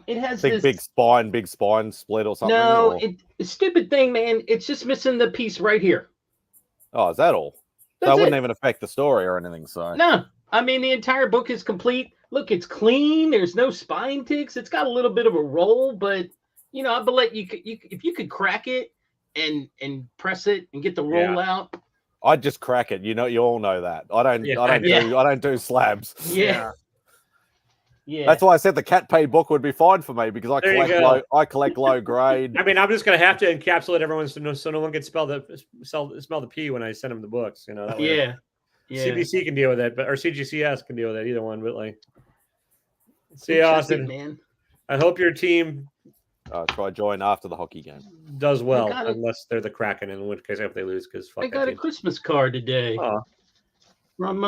Speaker 1: big spine split or something.
Speaker 4: No, it's stupid thing, man. It's just missing the piece right here.
Speaker 1: Oh, is that all? So it wouldn't even affect the story or anything. So
Speaker 4: no, I mean the entire book is complete. Look, it's clean. There's no spine ticks. It's got a little bit of a roll, but I bet you if you could crack it and press it and get the roll out.
Speaker 1: I'd just crack it. You all know that. I don't do slabs.
Speaker 4: Yeah. Yeah.
Speaker 1: That's why I said the cat paid book would be fine for me because
Speaker 3: There you go.
Speaker 1: I collect low grade.
Speaker 3: I mean, I'm just gonna have to encapsulate everyone so no one can smell the P when I send them the books. You know that way.
Speaker 4: Yeah.
Speaker 3: CBC can deal with it, but or CGCS can deal with it. Either one, but like, see,
Speaker 4: Interesting,
Speaker 3: Austin.
Speaker 4: man.
Speaker 3: I hope your team
Speaker 1: Try join after the hockey game.
Speaker 3: does well, unless they're the Kraken, in which case I hope they lose because
Speaker 4: I got a Christmas card today from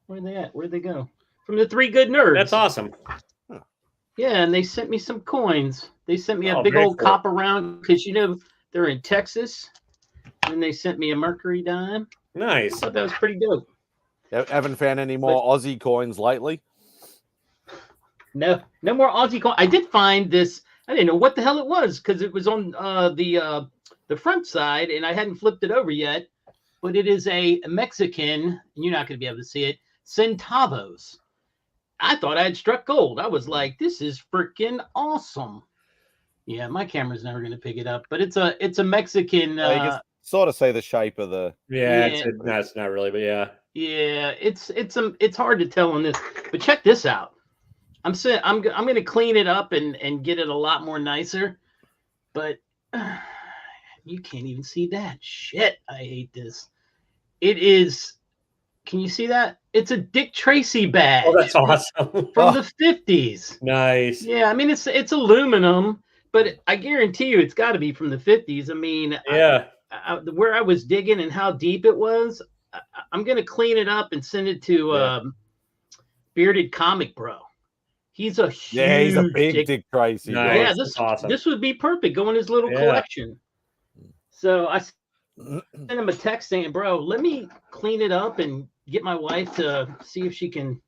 Speaker 4: where they at? Where'd they go? From the Three Good Nerds.
Speaker 3: That's awesome.
Speaker 4: Yeah, and they sent me some coins. They sent me a big
Speaker 3: very
Speaker 4: old
Speaker 3: cool.
Speaker 4: copper round because they're in Texas, and they sent me a Mercury dime.
Speaker 3: Nice.
Speaker 4: I thought that was pretty dope.
Speaker 1: Haven't found any more Aussie coins lately.
Speaker 4: No more Aussie coin. I did find this. I didn't know what the hell it was because it was on the front side, and I hadn't flipped it over yet. But it is a Mexican, and you're not going to be able to see it, centavos. I thought I had struck gold. I was like, this is freaking awesome. Yeah, my camera's never going to pick it up, but it's a Mexican.
Speaker 1: You can sort of see the shape of the.
Speaker 3: Yeah, it's not really, but yeah.
Speaker 4: Yeah, it's hard to tell on this, but check this out. I'm going to clean it up and get it a lot more nicer, but you can't even see that. Shit, I hate this. It is. Can you see that? It's a Dick Tracy badge.
Speaker 3: Oh, that's awesome.
Speaker 4: From the 50s.
Speaker 3: Nice.
Speaker 4: Yeah, I mean it's aluminum, but I guarantee you it's got to be from the 50s. I mean,
Speaker 3: yeah.
Speaker 4: Where I was digging and how deep it was, I'm gonna clean it up and send it to Bearded Comic Bro. He's a huge
Speaker 1: he's a big Dick Tracy.
Speaker 3: Nice.
Speaker 4: Yeah,
Speaker 3: That's awesome.
Speaker 4: This would be perfect. Go in his little collection. So I sent him a text saying, "Bro, let me clean it up and get my wife to see if she can."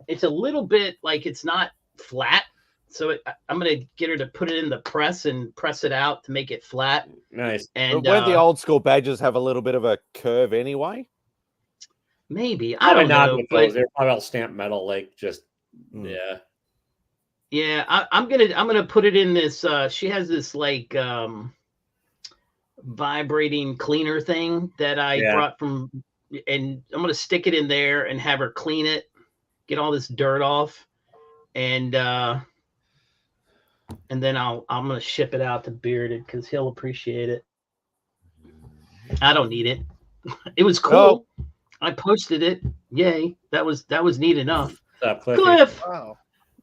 Speaker 4: It's a little bit like it's not flat, so I'm gonna get her to put it in the press and press it out to make it flat.
Speaker 3: Nice.
Speaker 1: And won't the old school badges have a little bit of a curve anyway?
Speaker 4: Maybe I don't know.
Speaker 3: But they're probably all stamped metal, like just yeah.
Speaker 4: Yeah, I'm gonna put it in this. She has this like vibrating cleaner thing that I brought from, and I'm gonna stick it in there and have her clean it, get all this dirt off, and then I'm gonna ship it out to Bearded because he'll appreciate it. I don't need it. It was cool. Oh. I posted it. Yay! That was neat enough.
Speaker 3: What's up,
Speaker 4: Cliff?
Speaker 5: Wow.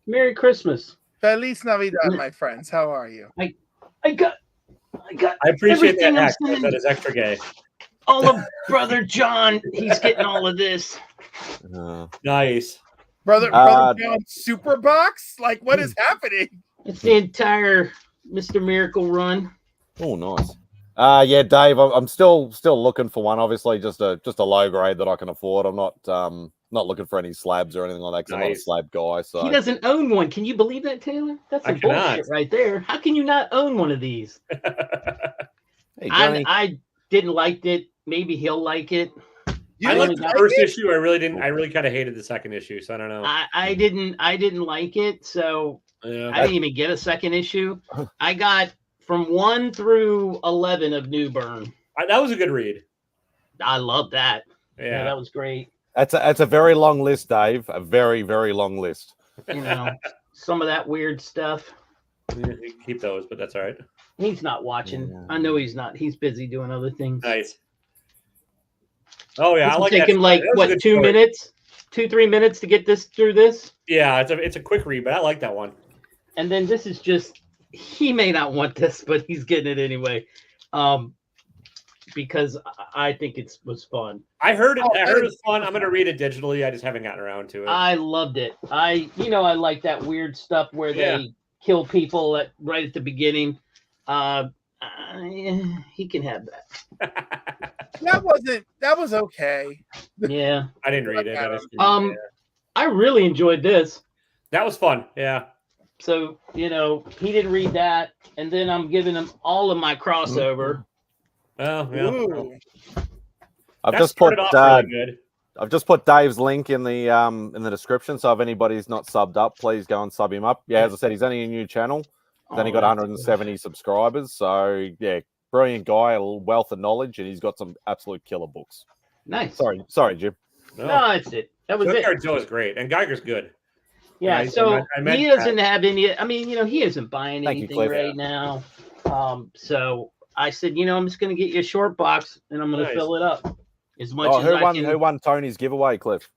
Speaker 4: Merry Christmas.
Speaker 5: Feliz Navidad, my friends. How are you?
Speaker 4: I
Speaker 3: appreciate that hack. That is extra gay.
Speaker 4: All of Brother John, he's getting all of this.
Speaker 3: Nice.
Speaker 5: Brother John Super Box? Like, what is happening?
Speaker 4: It's the entire Mr. Miracle run.
Speaker 1: Oh, nice. Yeah, Dave, I'm still looking for one. Obviously, just a low grade that I can afford. I'm not looking for any slabs or anything like that because I'm not a slab guy. So
Speaker 4: he doesn't own one. Can you believe that, Taylor? That's some bullshit right there. How can you not own one of these?
Speaker 1: Hey,
Speaker 4: I didn't like it. Maybe he'll like it.
Speaker 3: I liked the first issue. I really didn't. I really kind of hated the second issue. So I don't know.
Speaker 4: I didn't like it. So I didn't even get a second issue. I got from 1 through 11 of New Burn.
Speaker 3: That was a good read.
Speaker 4: I love that.
Speaker 3: Yeah,
Speaker 4: that was great.
Speaker 1: That's a very long list, Dave. A very, very long list.
Speaker 4: You know, some of that weird stuff.
Speaker 3: Keep those, but that's all right.
Speaker 4: He's not watching. Yeah. I know he's not. He's busy doing other things.
Speaker 3: Nice. Oh yeah, I like
Speaker 4: take him like what 2 minutes, 2-3 minutes to get this through this.
Speaker 3: Yeah, it's a quick read, but I like that one.
Speaker 4: And then this is just he may not want this, but he's getting it anyway. Because I think it was fun.
Speaker 3: I heard it was fun. I'm going to read it digitally. I just haven't gotten around to it.
Speaker 4: I loved it. I like that weird stuff where they kill people right at the beginning. He can have that.
Speaker 5: That was okay.
Speaker 4: Yeah.
Speaker 3: I didn't read it.
Speaker 4: I really enjoyed this.
Speaker 3: That was fun. Yeah.
Speaker 4: So, he didn't read that. And then I'm giving him all of my crossover.
Speaker 3: Oh, yeah.
Speaker 1: I've just put Dave's link in the description. So if anybody's not subbed up, please go and sub him up. Yeah, as I said, he's only a new channel. He's only got 170 subscribers. So yeah, brilliant guy, a wealth of knowledge, and he's got some absolute killer books.
Speaker 4: Nice.
Speaker 1: Sorry, Jim.
Speaker 4: No, that's it. That was it.
Speaker 3: Joe is great, and Geiger's good.
Speaker 4: Yeah,
Speaker 3: Right?
Speaker 4: so
Speaker 3: I meant
Speaker 4: he doesn't have any. I mean, he isn't buying
Speaker 1: Thank you,
Speaker 4: anything
Speaker 1: Cliff.
Speaker 4: right now. So I said, I'm just going to get you a short box and I'm going to
Speaker 3: Nice.
Speaker 4: fill it up as much
Speaker 1: Oh,
Speaker 4: as
Speaker 1: who
Speaker 4: I
Speaker 1: won?
Speaker 4: can.
Speaker 1: Who won Tony's giveaway, Cliff?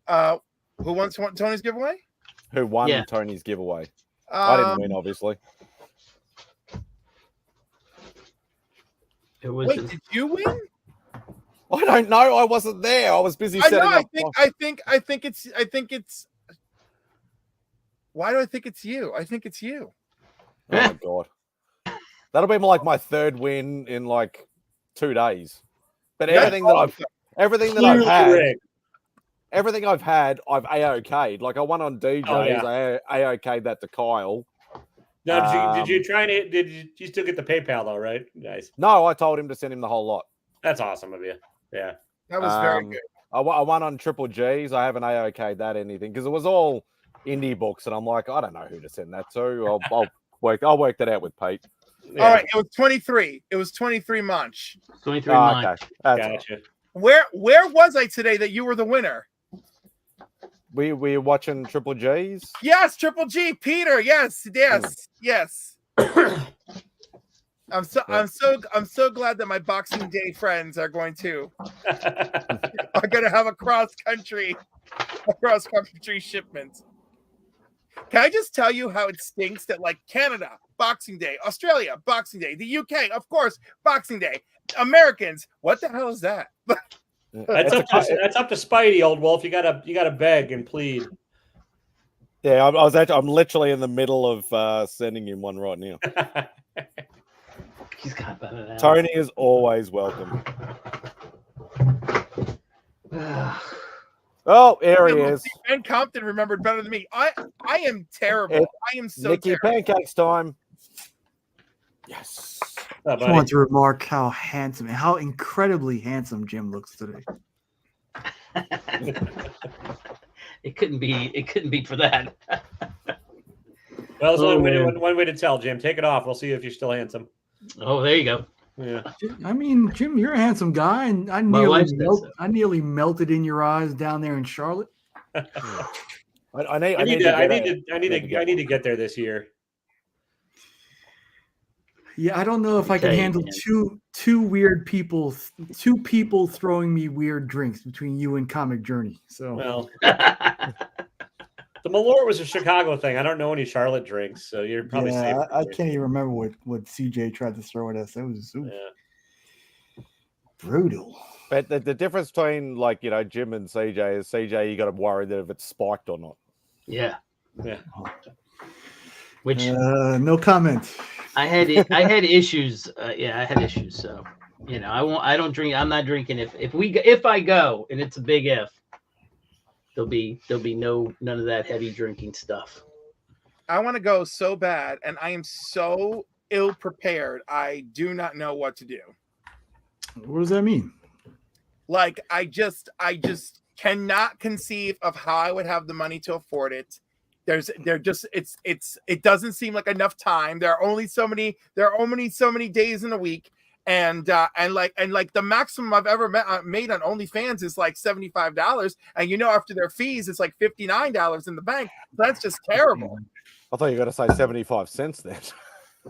Speaker 5: Who wants Tony's giveaway?
Speaker 1: Who won
Speaker 4: Yeah.
Speaker 1: Tony's giveaway? I didn't win, obviously.
Speaker 4: It was.
Speaker 5: Wait, did you win?
Speaker 1: I don't know. I wasn't there. I was busy
Speaker 5: I
Speaker 1: setting
Speaker 5: know.
Speaker 1: up.
Speaker 5: I think it's. Why do I think it's you? I think it's you.
Speaker 1: Oh my god, that'll be like my third win in like 2 days. But
Speaker 5: That's
Speaker 1: everything that
Speaker 5: awesome.
Speaker 1: everything I've had, I've AOK'd. Like I won on DJs.
Speaker 3: Oh, yeah.
Speaker 1: I AOK'd that to Kyle.
Speaker 3: Now, did you try and did you still get the PayPal though? Right, nice.
Speaker 1: No, I told him to send him the whole lot.
Speaker 3: That's awesome of you. Yeah,
Speaker 5: That was very good.
Speaker 1: I won on Triple G's. I haven't AOK'd that anything because it was all indie books, and I'm like, I don't know who to send that to. I'll work that out with Pete.
Speaker 3: Yeah.
Speaker 5: All right, it was 23. It was 23 Munch.
Speaker 4: 23
Speaker 1: Oh,
Speaker 4: months.
Speaker 1: okay. That's all.
Speaker 3: Gotcha.
Speaker 5: Where was I today that you were the winner?
Speaker 1: We were watching Triple G's.
Speaker 5: Yes, Triple G, Peter. Yes. I'm so glad that my Boxing Day friends are going to have a cross country shipment. Can I just tell you how it stinks that like Canada, Boxing Day, Australia, Boxing Day, the UK, of course, Boxing Day, Americans, what the hell is that?
Speaker 3: That's up to Spidey, old wolf. You gotta beg and plead.
Speaker 1: Yeah, I'm literally in the middle of sending him one right now.
Speaker 4: He's got better now.
Speaker 1: Tony is always welcome. Oh, here he is.
Speaker 5: Ben Compton remembered better than me. I am terrible. I am so
Speaker 1: Nicky
Speaker 5: terrible.
Speaker 1: Pancakes time. Yes.
Speaker 3: Oh,
Speaker 6: I just want to remark how handsome, how incredibly handsome Jim looks today.
Speaker 4: It couldn't be for that.
Speaker 3: Well, there's one way to tell, Jim. Take it off. We'll see if you're still handsome.
Speaker 4: Oh, there you go.
Speaker 3: Yeah.
Speaker 6: I mean, Jim, you're a handsome guy, and I nearly melted in your eyes down there in Charlotte.
Speaker 1: I need
Speaker 3: to get there this year.
Speaker 6: Yeah, I don't know if I can handle two weird people, two people throwing me weird drinks between you and Comic Journey. So
Speaker 3: well, the Malort was a Chicago thing. I don't know any Charlotte drinks, so you're probably safe.
Speaker 6: I can't even remember what CJ tried to throw at us. That was brutal.
Speaker 1: But the difference between Jim and CJ is CJ you got to worry that if it's spiked or not.
Speaker 4: Yeah. Which
Speaker 6: no comment.
Speaker 4: I had issues. I had issues. So I don't drink. I'm not drinking. If I go and it's a big if, there'll be none of that heavy drinking stuff.
Speaker 5: I want to go so bad, and I am so ill prepared. I do not know what to do.
Speaker 6: What does that mean?
Speaker 5: Like I just cannot conceive of how I would have the money to afford it. It doesn't seem like enough time. There are only so many days in a week, and the maximum I've ever made on OnlyFans is like $75, and after their fees it's like $59 in the bank. That's just terrible.
Speaker 1: I thought you were going to say 75 cents then.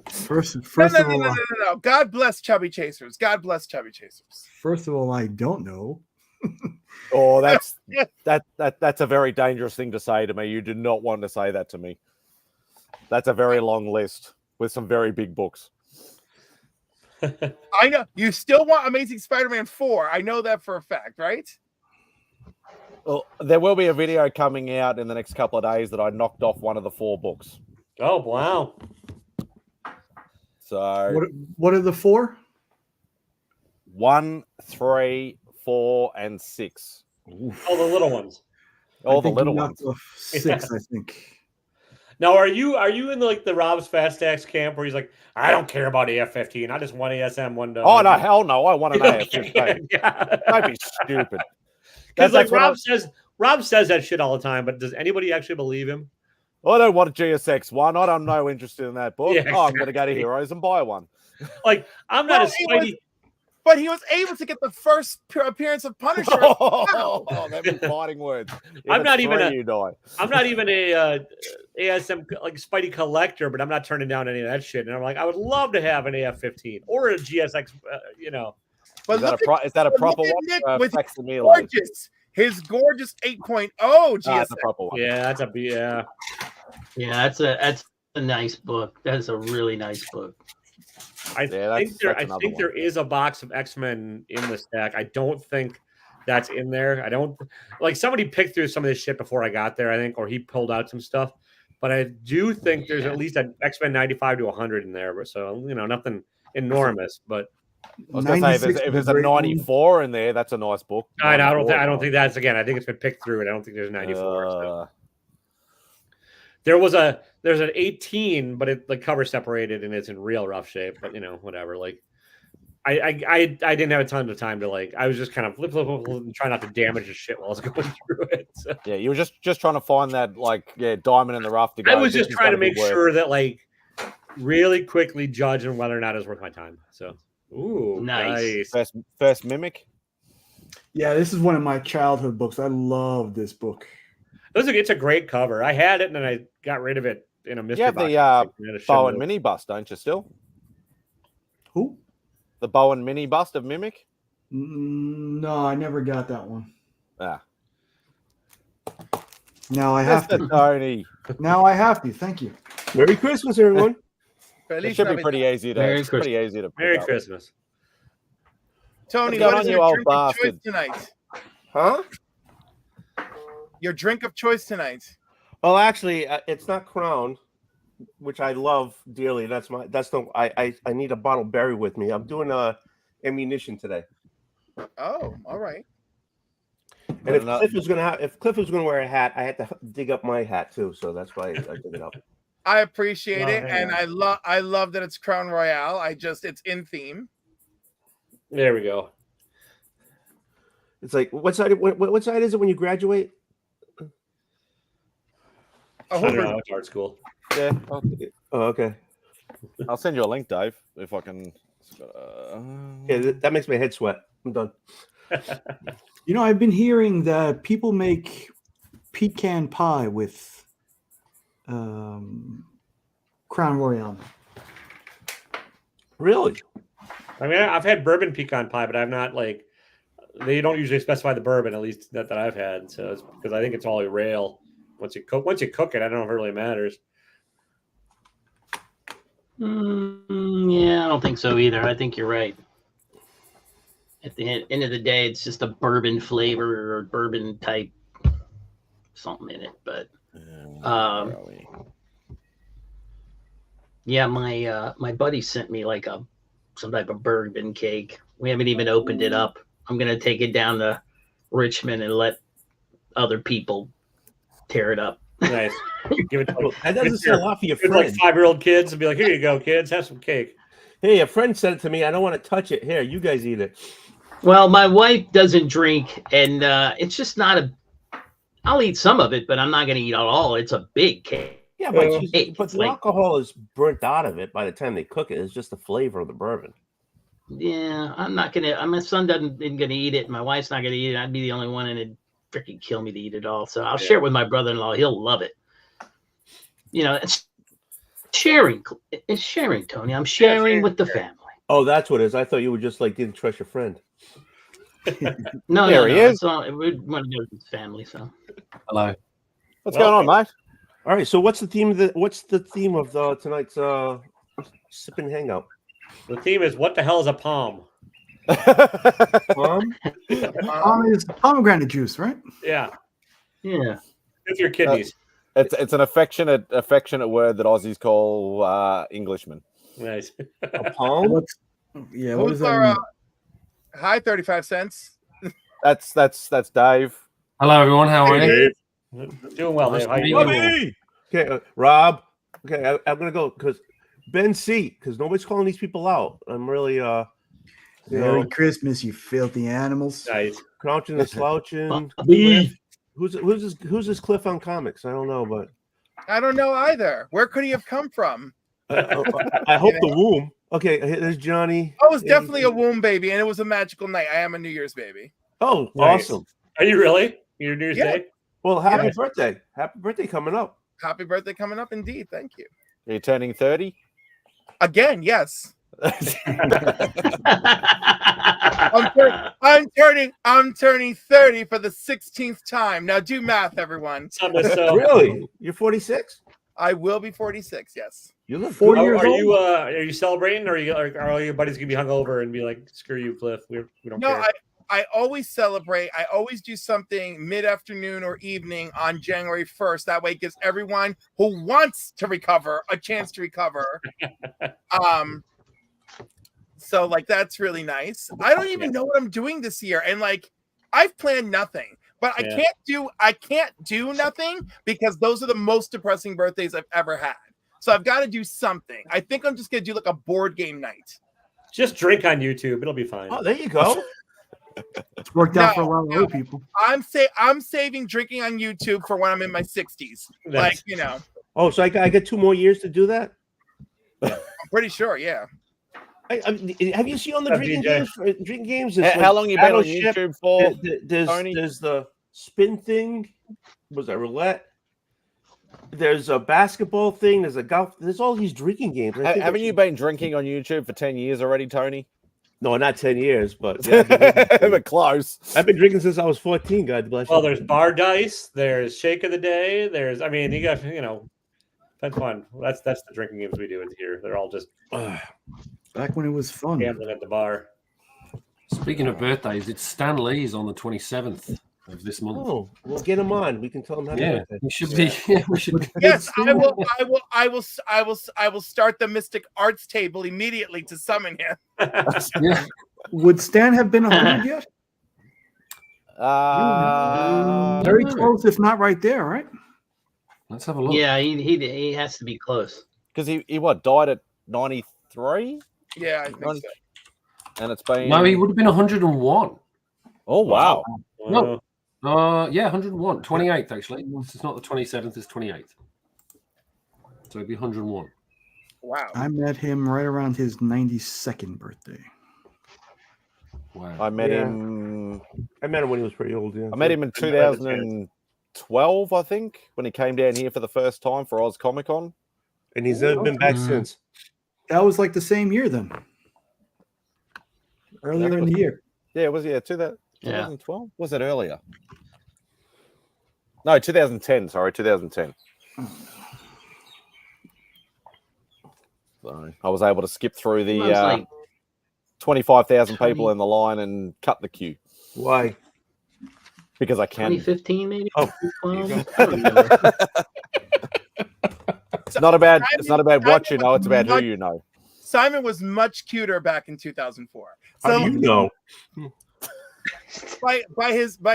Speaker 6: First
Speaker 5: No. God bless Chubby Chasers. God bless Chubby Chasers.
Speaker 6: First of all, I don't know.
Speaker 1: Oh, that's a very dangerous thing to say to me. You do not want to say that to me. That's a very long list with some very big books.
Speaker 5: I know you still want Amazing Spider-Man 4. I know that for a fact, right?
Speaker 1: Well, there will be a video coming out in the next couple of days that I knocked off one of the 4 books.
Speaker 3: Oh wow!
Speaker 1: So
Speaker 6: what are the 4?
Speaker 1: 1, 3, 4, and 6.
Speaker 6: Oof.
Speaker 3: All the little ones.
Speaker 1: All the little ones.
Speaker 6: 6, I think.
Speaker 3: Now, are you in the Rob's Fast Stacks camp where he's like, I don't care about AF-15. I just want ASM 1.
Speaker 1: Oh no, hell no! I want an AF-15.
Speaker 3: Yeah.
Speaker 1: Don't be stupid.
Speaker 3: Because Rob says that shit all the time, but does anybody actually believe him?
Speaker 1: I don't want a GSX one. I'm no interested in that book.
Speaker 3: Yeah,
Speaker 1: I'm going to go to Heroes and buy one.
Speaker 3: Like, I'm not a Spidey.
Speaker 5: but he was able to get the first appearance of Punisher.
Speaker 1: Oh, that'd be fighting words.
Speaker 3: I'm not even
Speaker 1: you die.
Speaker 3: I'm not even a ASM like Spidey collector, but I'm not turning down any of that shit. And I'm like, I would love to have an AF-15 or a GSX.
Speaker 5: But
Speaker 1: is that a proper
Speaker 5: Nick
Speaker 1: one?
Speaker 5: with
Speaker 1: Facsimile.
Speaker 5: his gorgeous 8.0 GSX.
Speaker 1: That's a proper one.
Speaker 3: Yeah, that's a
Speaker 4: Yeah, that's a nice book. That's a really nice book.
Speaker 3: I think there is a box of X-Men in the stack. I don't think that's in there. I don't like somebody picked through some of this shit before I got there, I think, or he pulled out some stuff. But I do think there's at least an X-Men 95 to 100 in there. So, nothing enormous, but
Speaker 1: I was gonna say if there's a 94 in there, that's a nice book.
Speaker 3: I don't think that's again. I think it's been picked through, and I don't think there's 94. So. There's an 18, but the cover separated and it's in real rough shape. But whatever. Like, I didn't have a ton of time to I was just kind of flip and try not to damage the shit while I was going through it. So.
Speaker 1: Yeah, you were just trying to find that diamond in the rough to go.
Speaker 3: I was just trying to make sure that really quickly judging whether or not it was worth my time. So, ooh, nice.
Speaker 1: First Mimic.
Speaker 6: Yeah, this is one of my childhood books. I love this book.
Speaker 3: It's a great cover. I had it and then I got rid of it in a mystery box.
Speaker 1: You have the Bowen mini bust, don't you? Still,
Speaker 6: who?
Speaker 1: The Bowen mini bust of Mimic?
Speaker 6: No, I never got that one.
Speaker 1: Ah.
Speaker 6: Now I have to.
Speaker 1: Tony.
Speaker 6: Now I have to. Thank you.
Speaker 2: Merry Christmas, everyone.
Speaker 1: It should be pretty easy to.
Speaker 3: Merry Christmas.
Speaker 5: Tony, what is your drink of choice tonight?
Speaker 2: Huh?
Speaker 5: Your drink of choice tonight?
Speaker 2: Well, actually, it's not Crown, which I love dearly. I need a bottle of berry with me. I'm doing ammunition today.
Speaker 5: Oh, all right.
Speaker 2: And if Cliff was gonna wear a hat, I had to dig up my hat too. So that's why I dig it up.
Speaker 5: I appreciate it, and I love that it's Crown Royale. It's in theme.
Speaker 3: There we go.
Speaker 2: It's like what side is it when you graduate?
Speaker 3: It's art school.
Speaker 1: Yeah.
Speaker 2: Oh, okay.
Speaker 1: I'll send you a link, Dave, if I can.
Speaker 2: Yeah, that makes my head sweat. I'm done.
Speaker 6: I've been hearing that people make pecan pie with Crown Royale.
Speaker 2: Really?
Speaker 3: I mean, I've had bourbon pecan pie, but I've not they don't usually specify the bourbon, at least that I've had. So it's because I think it's all rail. Once you cook it, I don't know if it really matters.
Speaker 4: Yeah, I don't think so either. I think you're right. At the end of the day, it's just a bourbon flavor or bourbon type something in it. But yeah, my buddy sent me some type of bourbon cake. We haven't even opened it up. I'm gonna take it down to Richmond and let other people tear it up.
Speaker 3: Nice. Give it
Speaker 2: that doesn't say a lot for your friend.
Speaker 3: 5-year-old kids and be like, here you go, kids, have some cake.
Speaker 2: Hey, a friend sent it to me. I don't want to touch it. Here, you guys eat it.
Speaker 4: Well, my wife doesn't drink, and it's just not I'll eat some of it, but I'm not going to eat it all. It's a big cake.
Speaker 2: Yeah, but the alcohol is burnt out of it by the time they cook it. It's just the flavor of the bourbon.
Speaker 4: Yeah, I'm not going to. My son isn't going to eat it. My wife's not going to eat it. I'd be the only one, and it'd freaking kill me to eat it all. So I'll share it with my brother-in-law. He'll love it. It's sharing. It's sharing, Tony. I'm sharing with the family.
Speaker 2: Oh, that's what it is. I thought you were just didn't trust your friend.
Speaker 4: No,
Speaker 1: there he is.
Speaker 4: We want to go with family. So,
Speaker 7: hello.
Speaker 1: What's going on, mate?
Speaker 2: All right. So, what's the theme of tonight's Sipping Hangout?
Speaker 3: The theme is what the hell is a palm?
Speaker 2: Palm?
Speaker 6: Palm is pomegranate juice, right?
Speaker 3: Yeah.
Speaker 4: Yeah.
Speaker 3: It's your kidneys.
Speaker 1: It's an affectionate word that Aussies call Englishmen.
Speaker 3: Nice.
Speaker 2: A palm?
Speaker 6: What does that mean?
Speaker 5: Hi, 35 cents.
Speaker 1: That's Dave.
Speaker 7: Hello, everyone. How are you?
Speaker 3: Doing well, Dave. How you doing?
Speaker 2: Okay, Rob. Okay, I'm gonna go because Ben C. Because nobody's calling these people out. I'm really
Speaker 6: Merry Christmas, you filthy animals.
Speaker 3: Nice.
Speaker 2: Crouching and slouching. Who's this Cliff on comics? I don't know, but
Speaker 5: I don't know either. Where could he have come from?
Speaker 2: I hope the womb. Okay, there's Johnny.
Speaker 5: I was definitely a womb baby, and it was a magical night. I am a New Year's baby.
Speaker 2: Oh,
Speaker 3: Nice.
Speaker 2: awesome.
Speaker 3: Are you really? Your New Year's
Speaker 5: Yeah.
Speaker 3: Day?
Speaker 2: Well, happy
Speaker 3: Yes.
Speaker 2: birthday. Happy birthday coming up.
Speaker 5: Happy birthday coming up, indeed. Thank you.
Speaker 1: Are you turning 30?
Speaker 5: Again, yes. I'm turning 30 for the 16th time. Now do math, everyone.
Speaker 2: Really? You're 46?
Speaker 5: I will be 46. Yes.
Speaker 2: You look
Speaker 6: 4
Speaker 2: good.
Speaker 6: years
Speaker 3: Are
Speaker 6: old.
Speaker 3: you celebrating, or are all your buddies gonna be hungover and be like, "Screw you, Cliff. We don't
Speaker 5: No,
Speaker 3: care."
Speaker 5: I always celebrate. I always do something mid-afternoon or evening on January 1st. That way it gives everyone who wants to recover a chance to recover. So like that's really nice. I don't even know what I'm doing this year, and like I've planned nothing. But I can't do nothing because those are the most depressing birthdays I've ever had. So I've got to do something. I think I'm just gonna do like a board game night.
Speaker 3: Just drink on YouTube. It'll be fine.
Speaker 2: Oh, there you go.
Speaker 6: It's worked out for a lot of other people.
Speaker 5: I'm saving drinking on YouTube for when I'm in my 60s. Like, you know.
Speaker 2: Oh, so I get 2 more years to do that?
Speaker 5: I'm pretty sure, yeah.
Speaker 2: Have you seen on the drinking games?
Speaker 1: How long you been on YouTube for?
Speaker 2: There's the spin thing. Was that roulette? There's a basketball thing. There's a golf. There's all these drinking games.
Speaker 1: Haven't you been drinking on YouTube for 10 years already, Tony?
Speaker 2: No, not 10 years, but
Speaker 1: but close.
Speaker 2: I've been drinking since I was 14. God bless you.
Speaker 3: Well, there's bar dice. There's shake of the day. There's, I mean, you got, that's fun. That's the drinking games we do in here. They're all just
Speaker 6: back when it was fun.
Speaker 3: Gambling at the bar.
Speaker 7: Speaking of birthdays, it's Stan Lee's on the 27th of this month.
Speaker 2: Oh, we'll get him on. We can tell him how to
Speaker 7: Yeah, we should be. Yeah, we should.
Speaker 5: Yes, I will start the Mystic Arts table immediately to summon him.
Speaker 7: Yeah.
Speaker 6: Would Stan have been 100 yet? Very close, if not right there, right?
Speaker 7: Let's have a look.
Speaker 4: Yeah, he has to be close.
Speaker 1: Because he died at 93?
Speaker 5: Yeah, I think so.
Speaker 1: And it's been...
Speaker 7: No, he would have been 101.
Speaker 1: Oh, wow.
Speaker 7: No. Yeah, 101. 28th, actually. It's not the 27th, it's 28th. So it'd be 101.
Speaker 5: Wow.
Speaker 6: I met him right around his 92nd birthday.
Speaker 7: Wow.
Speaker 1: I met him
Speaker 2: when he was pretty old. Yeah.
Speaker 1: I met him in 2012, I think, when he came down here for the first time for Oz Comic Con.
Speaker 2: And he's never been back since.
Speaker 6: That was like the same year then. Earlier in the year.
Speaker 1: Yeah, it was 2012? Was it earlier? No, 2010. Sorry, 2010. So I was able to skip through the 25,000 people in the line and cut the queue.
Speaker 2: Why?
Speaker 4: Because I can. 2015, maybe.
Speaker 2: Oh,
Speaker 1: it's not about what you know; it's about who you know.
Speaker 5: Simon was much cuter back in 2004.
Speaker 2: So how do you know?
Speaker 5: by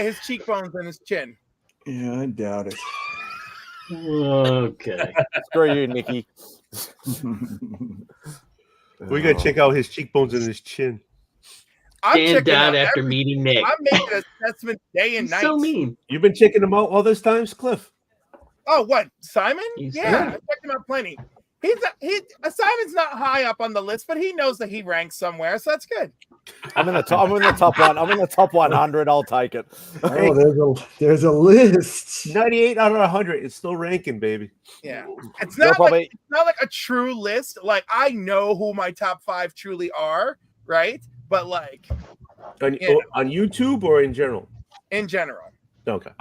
Speaker 5: his cheekbones and his chin.
Speaker 6: Yeah, I doubt it.
Speaker 4: Okay.
Speaker 1: Screw you, Nikki.
Speaker 2: We gotta check out his cheekbones and his chin.
Speaker 4: Stand out after meeting Nick.
Speaker 5: I'm making assessments day and night.
Speaker 4: So mean.
Speaker 2: You've been checking him out all those times, Cliff?
Speaker 5: Oh, what, Simon?
Speaker 4: I
Speaker 5: checked him out plenty. Simon's not high up on the list, but he knows that he ranks somewhere, so that's good.
Speaker 1: I'm in the top one. I'm in the top 100. I'll take it.
Speaker 6: Oh, there's a list.
Speaker 2: 98 out of 100. It's still ranking, baby.
Speaker 5: Yeah, it's not like a true list. Like I know who my top 5 truly are, right? But like
Speaker 2: on YouTube or in general?
Speaker 5: In general.
Speaker 2: Okay.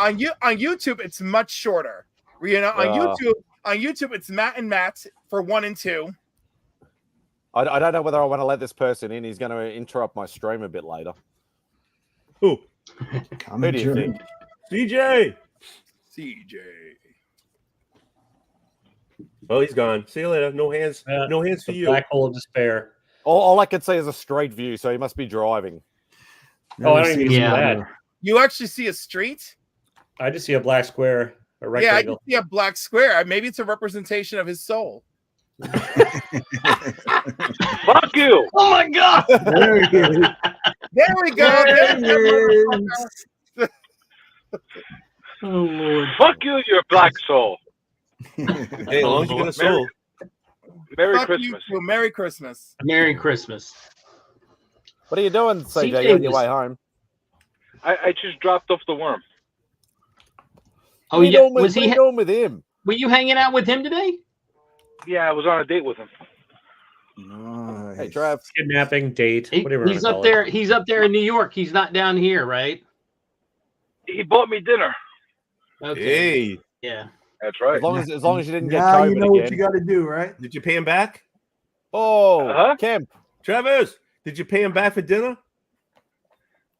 Speaker 5: On YouTube, it's much shorter. On YouTube, it's Matt and Matt for 1 and 2.
Speaker 1: I don't know whether I want to let this person in. He's going to interrupt my stream a bit later.
Speaker 2: Who?
Speaker 1: Who do you think?
Speaker 2: CJ. Oh, he's gone. See you later. No hands. No hands for you.
Speaker 3: Black hole of despair.
Speaker 1: All I can see is a straight view, so he must be driving.
Speaker 3: Oh, I don't even see that.
Speaker 5: You actually see a street?
Speaker 3: I just see a black square, a rectangle.
Speaker 5: Yeah, I can see a black square. Maybe it's a representation of his soul.
Speaker 8: Fuck you!
Speaker 4: Oh my god!
Speaker 5: There we go.
Speaker 4: Oh Lord!
Speaker 8: Fuck you, your black soul.
Speaker 2: Hey, as long as you got a soul.
Speaker 8: Merry
Speaker 5: Fuck
Speaker 8: Christmas.
Speaker 5: You too. Merry Christmas.
Speaker 4: Merry Christmas.
Speaker 1: What are you doing, CJ?
Speaker 4: CJ
Speaker 1: You on your
Speaker 4: was-
Speaker 1: way home?
Speaker 8: I just dropped off the worm.
Speaker 4: Oh
Speaker 1: What are you
Speaker 4: yeah,
Speaker 1: doing with,
Speaker 4: was
Speaker 1: what are
Speaker 4: he?
Speaker 1: you doing with him?
Speaker 4: Were you hanging out with him today?
Speaker 8: Yeah, I was on a date with him.
Speaker 2: Nice.
Speaker 1: Hey, Trav.
Speaker 3: Kidnapping, date, whatever.
Speaker 4: He's up there. He's up there in New York. He's not down here, right?
Speaker 8: He bought me dinner.
Speaker 4: Okay.
Speaker 2: Hey,
Speaker 4: Yeah.
Speaker 8: That's right.
Speaker 1: As long as you didn't get
Speaker 6: Now
Speaker 1: COVID
Speaker 6: you know what
Speaker 1: again.
Speaker 6: you got to do, right?
Speaker 2: did you pay him back?
Speaker 1: Oh,
Speaker 8: Uh-huh.
Speaker 1: Kemp.
Speaker 2: Travis, did you pay him back for dinner?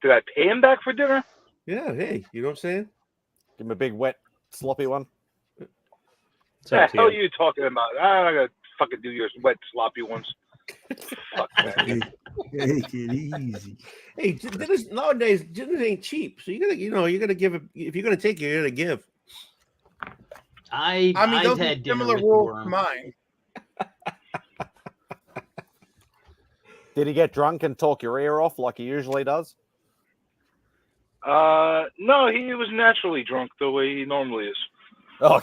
Speaker 8: Did I pay him back for dinner?
Speaker 2: Yeah, hey, you know what I'm saying?
Speaker 1: Give him a big, wet, sloppy one.
Speaker 3: It's
Speaker 8: What
Speaker 3: up
Speaker 8: the
Speaker 3: to
Speaker 8: hell are
Speaker 3: you.
Speaker 8: you talking about? I gotta fucking do your wet, sloppy ones. Fuck, man.
Speaker 6: Take it easy.
Speaker 2: Hey, dinner's, nowadays dinner ain't cheap, so you gotta give it. If you're gonna take it, you're gonna give.
Speaker 4: I
Speaker 5: mean,
Speaker 4: I've
Speaker 5: those are
Speaker 4: had dinner
Speaker 5: similar
Speaker 4: with the
Speaker 5: rules to
Speaker 4: worm.
Speaker 5: mine.
Speaker 1: Did he get drunk and talk your ear off like he usually does?
Speaker 8: No, he was naturally drunk the way he normally is.
Speaker 1: Oh,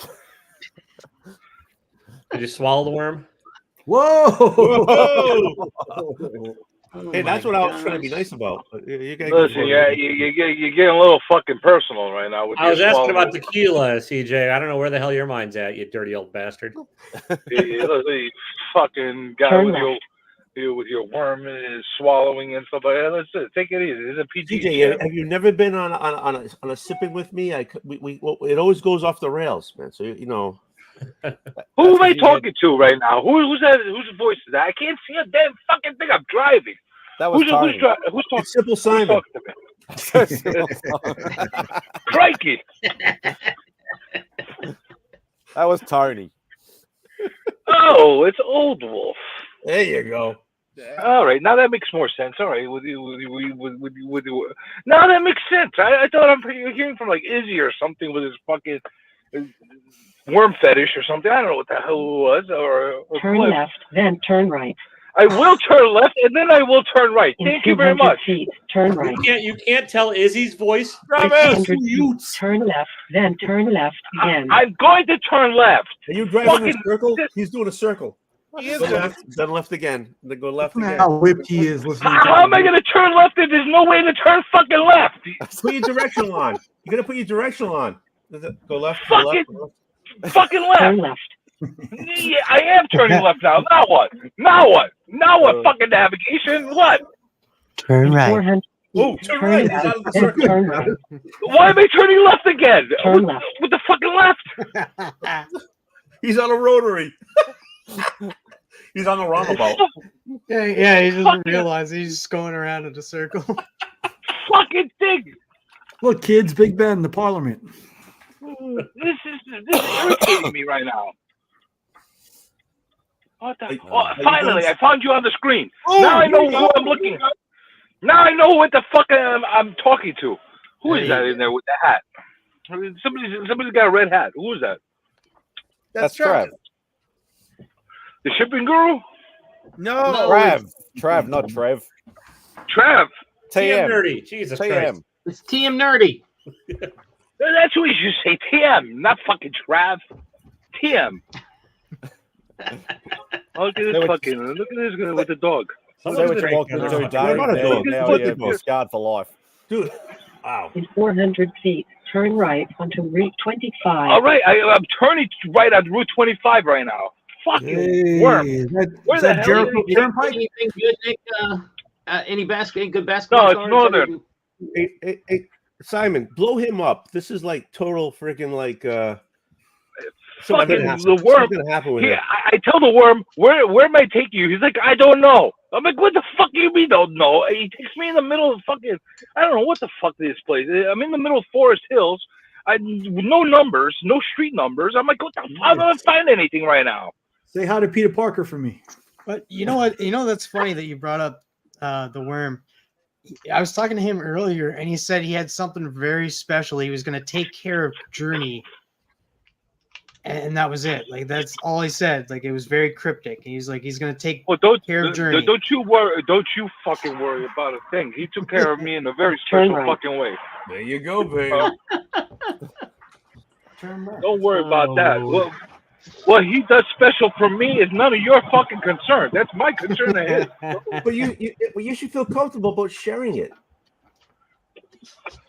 Speaker 3: Did you swallow the worm?
Speaker 6: Whoa!
Speaker 4: Oh
Speaker 2: Hey, that's
Speaker 4: my
Speaker 2: what I was trying to be
Speaker 4: gosh.
Speaker 2: nice about. You gotta
Speaker 8: Listen, yeah, you're getting a little fucking personal right now. With
Speaker 3: I was
Speaker 8: your
Speaker 3: asking
Speaker 8: swallow.
Speaker 3: about tequila, CJ. I don't know where the hell your mind's at, you dirty old bastard.
Speaker 8: You fucking guy
Speaker 9: Turn
Speaker 8: with your worm and swallowing and stuff like that. Let's take it easy. It's a PG.
Speaker 2: CJ, have you never been on a sipping with me? It always goes off the rails, man. So you know.
Speaker 8: Who am I talking to right now? Who's that? Whose voice is that? I can't see a damn fucking thing. I'm driving.
Speaker 1: that was Tony.
Speaker 8: Who's talking?
Speaker 2: It's Simple
Speaker 8: Who's
Speaker 2: Simon.
Speaker 8: talking to me? Crikey!
Speaker 1: That was Tony.
Speaker 8: Oh, it's Old Wolf.
Speaker 2: There you go.
Speaker 8: All right, now that makes more sense. All right, now that makes sense. I thought I'm hearing from like Izzy or something with his fucking worm fetish or something. I don't know what the hell it was. Or
Speaker 9: Turn
Speaker 8: Cliff.
Speaker 9: left, then turn right.
Speaker 8: I will turn left and then I will turn right.
Speaker 9: In
Speaker 8: Thank you very
Speaker 9: 200
Speaker 8: much.
Speaker 9: feet, turn right.
Speaker 3: You can't tell Izzy's voice.
Speaker 9: 600 feet, turn left, then turn left again.
Speaker 8: I'm going to turn left.
Speaker 2: Are you driving in a
Speaker 8: Fucking-
Speaker 2: circle? He's doing a circle.
Speaker 5: He is
Speaker 2: Go
Speaker 5: doing
Speaker 2: left, then left again. Then go left again.
Speaker 6: How whipped he is listening.
Speaker 8: How am I going to turn left if there's no way to turn fucking left?
Speaker 2: Put your directional on. You gotta put your directional on. Go left. Go
Speaker 8: Fucking-
Speaker 2: left. Go left.
Speaker 8: Fucking
Speaker 9: Turn
Speaker 8: left.
Speaker 9: left.
Speaker 8: Yeah, I am turning left now. Now what? Now what? Now what? Fucking navigation? What?
Speaker 9: Turn right. 400
Speaker 2: Oh,
Speaker 9: feet,
Speaker 2: turn
Speaker 9: turn
Speaker 2: right. He's
Speaker 9: left,
Speaker 2: out of the
Speaker 9: then
Speaker 2: circle.
Speaker 9: turn right.
Speaker 8: Why am I turning left again?
Speaker 9: Turn
Speaker 8: With,
Speaker 9: left.
Speaker 8: with the fucking left?
Speaker 2: He's on a rotary. He's on the roundabout.
Speaker 10: Yeah, he doesn't
Speaker 8: Fucking-
Speaker 10: realize he's just going around in a circle.
Speaker 8: Fucking thing.
Speaker 6: Look, kids, Big Ben, the Parliament.
Speaker 8: This is irritating me right now. What the? Oh, finally, I found you on the screen. Now I know who I'm looking at. Now I know what the fuck I'm talking to. Who is that in there with the hat? Somebody's got a red hat. Who is that?
Speaker 1: That's Trav.
Speaker 8: The shipping guru?
Speaker 5: No.
Speaker 1: Trav, not Trev.
Speaker 8: Trav.
Speaker 3: TM
Speaker 1: TM.
Speaker 3: nerdy. Jesus Christ.
Speaker 1: TM.
Speaker 4: It's TM Nerdy.
Speaker 8: That's what you should say. TM, not fucking Trav. TM. Look at this fucking. Look at this guy with the dog.
Speaker 1: Say what you
Speaker 3: Someone's
Speaker 1: want to do,
Speaker 3: drinking.
Speaker 1: Dave.
Speaker 2: What about a dog?
Speaker 1: Now
Speaker 2: What the
Speaker 1: you're
Speaker 2: dog?
Speaker 1: scarred for life.
Speaker 2: Dude. Wow.
Speaker 9: In 400 feet, turn right onto Route 25.
Speaker 8: All right, I'm turning right on Route 25 right now. Fucking
Speaker 6: Hey,
Speaker 8: worm.
Speaker 6: is that,
Speaker 8: Where
Speaker 6: is
Speaker 8: the
Speaker 6: that
Speaker 8: hell
Speaker 6: Jericho
Speaker 8: is he?
Speaker 6: Turnpike?
Speaker 4: Anything good, Nick? Any good basketball?
Speaker 8: No, it's
Speaker 4: cards?
Speaker 8: Northern.
Speaker 2: Hey, Simon, blow him up. This is like total freaking like
Speaker 8: Fucking
Speaker 2: gonna happen.
Speaker 8: the worm.
Speaker 2: Something's gonna happen with
Speaker 8: He,
Speaker 2: him.
Speaker 8: I tell the worm, where am I taking you? He's like, I don't know. I'm like, what the fuck do you mean don't know? He takes me in the middle of fucking, I don't know what the fuck this place is. I'm in the middle of Forest Hills. No numbers, no street numbers. I'm like, what the fuck? I don't find anything right now.
Speaker 6: Say hi to Peter Parker for me.
Speaker 10: But you know what? You know that's funny that you brought up the worm. I was talking to him earlier, and he said he had something very special. He was going to take care of Journey, and that was it. Like that's all he said. Like it was very cryptic. And he's like, he's going to take
Speaker 8: Well, don't
Speaker 10: care of Journey.
Speaker 8: don't you worry. Don't you fucking worry about a thing. He took care of me in a very
Speaker 9: Turn
Speaker 8: special
Speaker 9: right.
Speaker 8: fucking way.
Speaker 2: There you go, babe.
Speaker 8: Don't worry about that. Well, What he does special for me is none of your fucking concern. That's my concern to his.
Speaker 2: But you should feel comfortable about sharing it.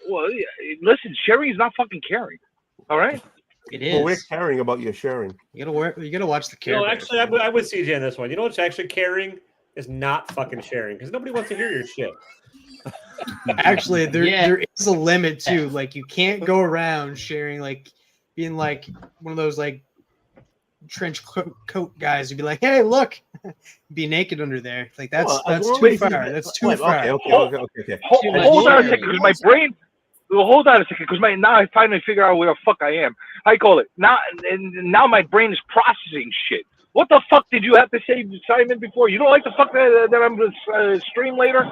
Speaker 8: Well, yeah, listen, sharing is not fucking caring. All right.
Speaker 10: It
Speaker 2: Well, we're
Speaker 10: is.
Speaker 2: caring about your sharing.
Speaker 10: You gotta watch the
Speaker 3: You know,
Speaker 10: Care
Speaker 3: actually, I would CJ on this one. You know what's actually caring is not fucking sharing because nobody wants to hear your shit.
Speaker 10: Actually, there
Speaker 4: Yeah.
Speaker 10: there is a limit too. Like you can't go around sharing, like being like one of those like trench coat guys who'd be like, "Hey, look, be naked under there." Like that's
Speaker 2: Well, as
Speaker 10: that's
Speaker 2: long
Speaker 10: too
Speaker 2: as
Speaker 10: far.
Speaker 2: you-
Speaker 10: That's too
Speaker 2: Wait,
Speaker 10: far.
Speaker 2: Okay.
Speaker 8: Hold on a second, because my brain. Hold on a second, because now I finally figure out where the fuck I am. I call it now, and now my brain is processing shit. What the fuck did you have to say, Simon? Before you don't like the fuck that I'm gonna stream later?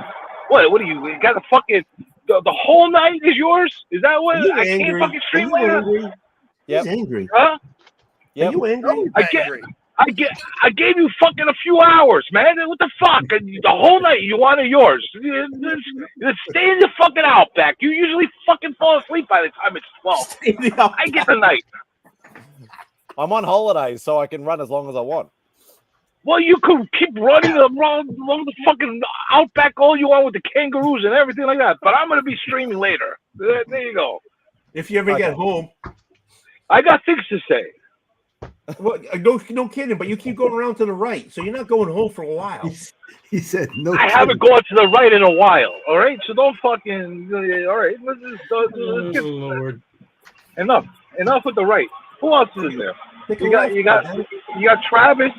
Speaker 8: What do you got? The fucking the whole night is yours? Is that what
Speaker 2: Are you
Speaker 8: I
Speaker 2: angry?
Speaker 8: can't fucking
Speaker 2: Are
Speaker 8: stream
Speaker 2: you
Speaker 8: later?
Speaker 2: angry?
Speaker 1: Yep.
Speaker 2: He's angry.
Speaker 8: Huh?
Speaker 1: Yep.
Speaker 2: Are you angry?
Speaker 8: I gave you fucking a few hours, man. What the fuck? The whole night you wanted yours. Let's stay in the fucking Outback. You usually fucking fall asleep by the time it's 12. I get the night.
Speaker 1: I'm on holidays, so I can run as long as I want.
Speaker 8: Well, you could keep running along the fucking Outback all you want with the kangaroos and everything like that. But I'm gonna be streaming later. There you go.
Speaker 2: If you ever get home.
Speaker 8: I got things to say.
Speaker 2: Well, no kidding, but you keep going around to the right, so you're not going home for a while.
Speaker 6: He said no.
Speaker 8: I haven't gone to the right in a while. All right, so don't fucking. All right, let's get
Speaker 3: Lord.
Speaker 8: enough with the right. Who else is in there? You got Travis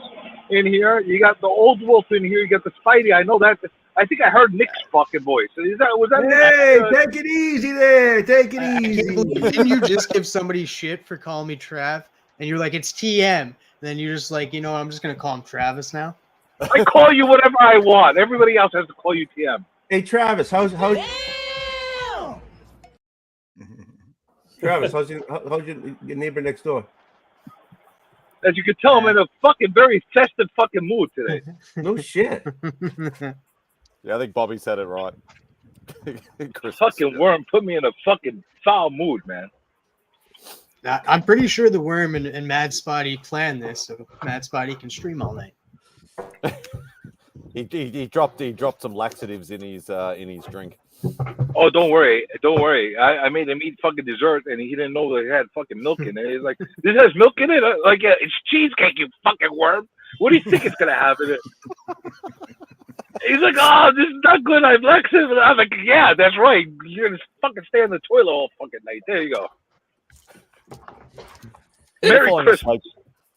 Speaker 8: in here. You got the old wolf in here. You got the Spidey. I know that. I think I heard Nick's fucking voice. Was that?
Speaker 6: Hey, take it easy there. Take it
Speaker 10: I
Speaker 6: easy.
Speaker 10: can't believe- Didn't you just give somebody shit for calling me Trav? And you're like, it's TM. And then you're just like, you know what? I'm just gonna call him Travis now.
Speaker 8: I call you whatever I want. Everybody else has to call you TM.
Speaker 2: Hey, Travis, how's Travis? How's your neighbor next door?
Speaker 8: As you can tell, I'm in a fucking very festive fucking mood today.
Speaker 2: No shit.
Speaker 1: Yeah, I think Bobby said it right.
Speaker 8: Fucking worm put me in a fucking foul mood, man.
Speaker 10: I'm pretty sure the worm and MadSpidey planned this, so MadSpidey can stream all night.
Speaker 1: He dropped some laxatives in his drink.
Speaker 8: Oh, don't worry. I made him eat fucking dessert, and he didn't know that it had fucking milk in it. He's like, "This has milk in it?" Like, yeah, it's cheesecake, you fucking worm. What do you think it's gonna have in it? He's like, "Oh, this is not good. I'm laxative." And I'm like, "Yeah, that's right. You're gonna fucking stay in the toilet all fucking night." There you go. Merry Christmas.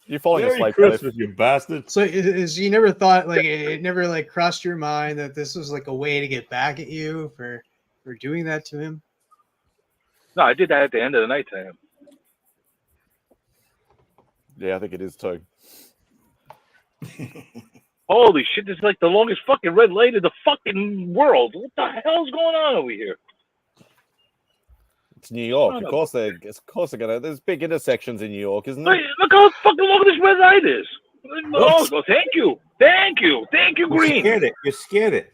Speaker 1: You're falling
Speaker 2: Merry
Speaker 1: asleep.
Speaker 2: Christmas, you bastard.
Speaker 10: So is you never thought, like, it never like crossed your mind that this was like a way to get back at you for doing that to him?
Speaker 8: No, I did that at the end of the night to him.
Speaker 1: Yeah, I think it is too.
Speaker 8: Holy shit, this is like the longest fucking red light in the fucking world. What the hell's going on over here?
Speaker 1: It's New York. Of course they're gonna. There's big intersections in New York, isn't there?
Speaker 8: Hey, look how fucking long this red light is. Oh, well, thank you, Green.
Speaker 2: You scared it.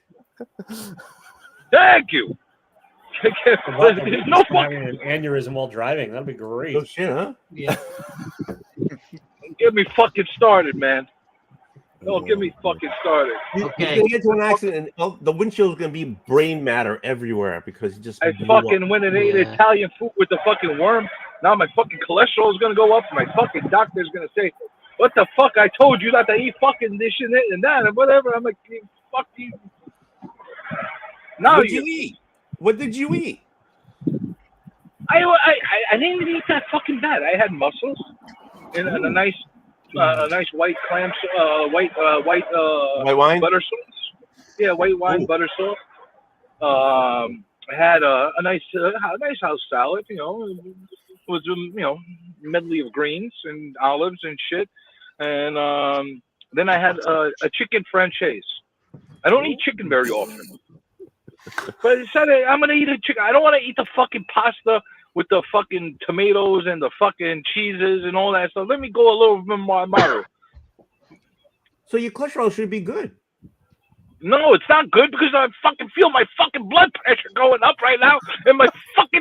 Speaker 8: Thank you. There's no
Speaker 3: having an aneurysm while driving. That'd be great.
Speaker 2: No shit, huh?
Speaker 10: Yeah.
Speaker 8: Get me fucking started, man. Don't get me fucking started.
Speaker 2: You're gonna get into an accident, and the windshield's gonna be brain matter everywhere because you just.
Speaker 8: I fucking went and ate Italian food with the fucking worm. Now my fucking cholesterol is gonna go up. My fucking doctor's gonna say, "What the fuck? I told you not to eat fucking this and that and whatever." I'm like, "Fuck you." Now
Speaker 2: what did you eat? What did you eat?
Speaker 8: I didn't even eat that fucking bad. I had mussels and a nice white clam, white
Speaker 2: wine,
Speaker 8: butter sauce. Yeah, white wine, butter sauce. I had a nice house salad. You know, it was medley of greens and olives and shit. And then I had a chicken franchise. I don't eat chicken very often, but I said I'm gonna eat a chicken. I don't want to eat the fucking pasta with the fucking tomatoes and the fucking cheeses and all that stuff. Let me go a little bit more moderate.
Speaker 2: So your cholesterol should be good.
Speaker 8: No, it's not good because I fucking feel my fucking blood pressure going up right now, and my fucking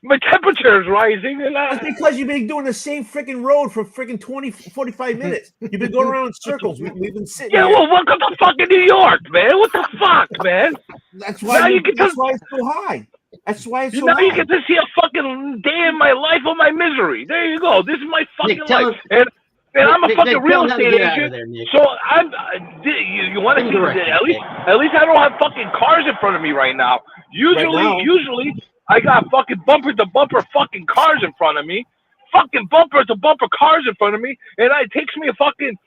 Speaker 8: my temperature is rising. And
Speaker 11: That's because you've been doing the same freaking road for freaking 45 minutes. You've been going around in circles. We've been sitting
Speaker 8: yeah,
Speaker 11: here.
Speaker 8: well, welcome to fucking New York, man. What the fuck, man?
Speaker 11: That's why that's why it's so high. That's why it's so high.
Speaker 8: You get to see a fucking day in my life of my misery. There you go. This is my fucking life. And I'm a fucking real estate agent, so I'm. You want to see at least I don't have fucking cars in front of me right now. Usually I got fucking bumper to bumper fucking cars in front of me, fucking bumper to bumper cars in front of me, and it takes me a fucking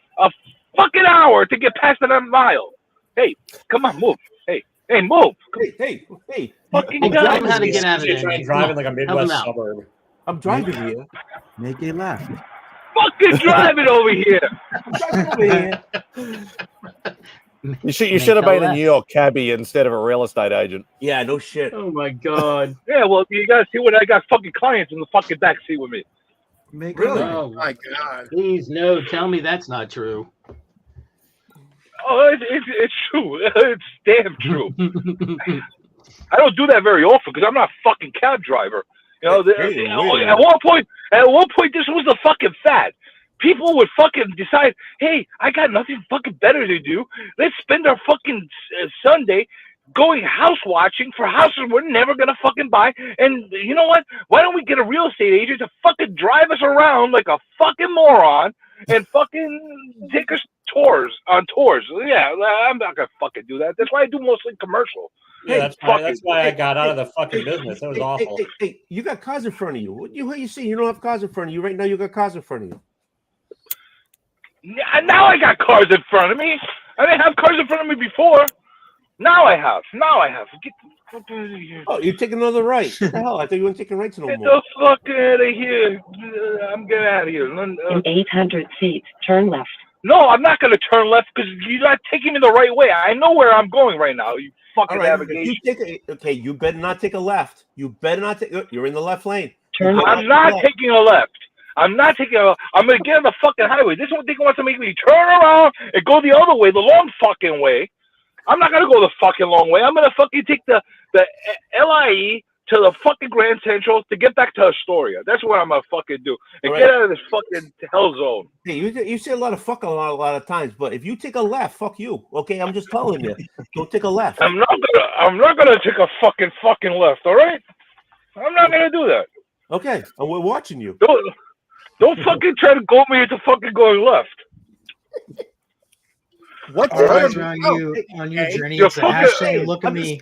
Speaker 8: hour to get past that mile. Hey, come on, move. Hey, move.
Speaker 11: Hey.
Speaker 8: Fucking
Speaker 4: I'm how to get out of there.
Speaker 3: Trying driving like a Midwest suburb.
Speaker 11: I'm driving here. Make a left.
Speaker 8: Fucking driving over here.
Speaker 1: You should have been a New York cabbie instead of a real estate agent.
Speaker 11: Yeah, no shit.
Speaker 4: Oh my god.
Speaker 8: Yeah, well, you gotta see what I got fucking clients in the fucking backseat with me.
Speaker 11: Really?
Speaker 5: Oh my god.
Speaker 4: Please no, tell me that's not true.
Speaker 8: Oh, it's true. It's damn true. I don't do that very often because I'm not a fucking cab driver. You know, at one point, this was the fucking fad. People would fucking decide, hey, I got nothing fucking better to do. Let's spend our fucking Sunday going house watching for houses we're never gonna fucking buy. And you know what? Why don't we get a real estate agent to fucking drive us around like a fucking moron and fucking take us on tours? Yeah, I'm not gonna fucking do that. That's why I do mostly commercial.
Speaker 3: Yeah, that's why I got out of the fucking business. That was awful.
Speaker 11: Hey, you got cars in front of you. What you see? You don't have cars in front of you right now. You got cars in front of you.
Speaker 8: Now I got cars in front of me. I didn't have cars in front of me before. Now I have. Get the fuck out of here.
Speaker 11: Oh, you're taking another right. What the hell? I thought you weren't taking rights no more.
Speaker 8: Get the fuck out of here. I'm getting out of here.
Speaker 9: In 800 feet, turn left.
Speaker 8: No, I'm not going to turn left because you're not taking me the right way. I know where I'm going right now. You fucking navigation.
Speaker 11: You better not take a left. You better not take. You're in the left lane.
Speaker 8: I'm not taking a left. I'm not taking a. I'm going to get on the fucking highway. This one thing wants to make me turn around and go the other way, the long fucking way. I'm not going to go the fucking long way. I'm going to fucking take the LIE to the fucking Grand Central to get back to Astoria. That's what I'm going to fucking do. And get out of this fucking hell zone.
Speaker 11: Hey, you say a lot of fucking a lot of times, but if you take a left, fuck you. Okay, I'm just telling you. Don't take a left.
Speaker 8: I'm not gonna take a fucking left, all right? I'm not gonna do that.
Speaker 11: Okay, and we're watching you.
Speaker 8: Don't fucking try to goad me into fucking going left.
Speaker 10: What's on your journey? It's a hashtag. Look at me.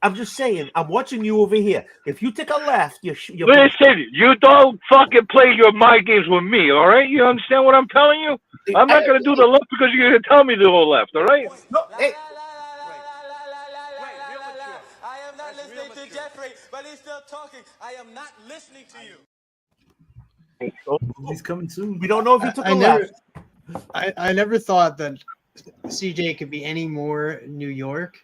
Speaker 11: I'm just saying. I'm watching you over here. If you take a left, you're
Speaker 8: listen. You don't fucking play your mind games with me. All right? You understand what I'm telling you? I'm not gonna do the left because you're gonna tell me to go left. All right?
Speaker 11: No. Hey.
Speaker 12: I am not listening to Jeffrey, but he's still talking. I am not listening to you.
Speaker 6: He's coming soon.
Speaker 11: We don't know if he took a left.
Speaker 10: I never thought that CJ could be any more New York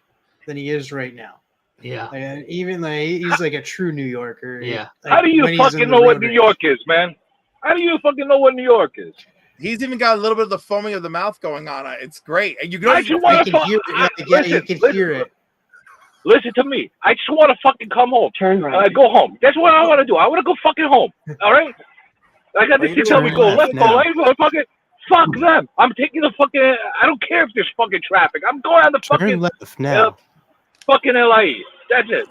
Speaker 10: than he is right now.
Speaker 4: Yeah.
Speaker 10: He's like a true New Yorker.
Speaker 4: Yeah.
Speaker 8: How do you fucking know what New York is, man? How do you fucking know what New York is?
Speaker 5: He's even got a little bit of the foaming of the mouth going on. It's great. And you can
Speaker 10: hear it.
Speaker 8: Listen to me. I just want to fucking come home.
Speaker 9: Turn right.
Speaker 8: Go home. That's what I want to do. I want to go fucking home. All right? I got this to tell me go left, go right, fucking. Fuck them. I'm taking the fucking. I don't care if there's fucking traffic. I'm going on the fucking.
Speaker 10: Turn left now.
Speaker 8: Fucking LIE. That's it.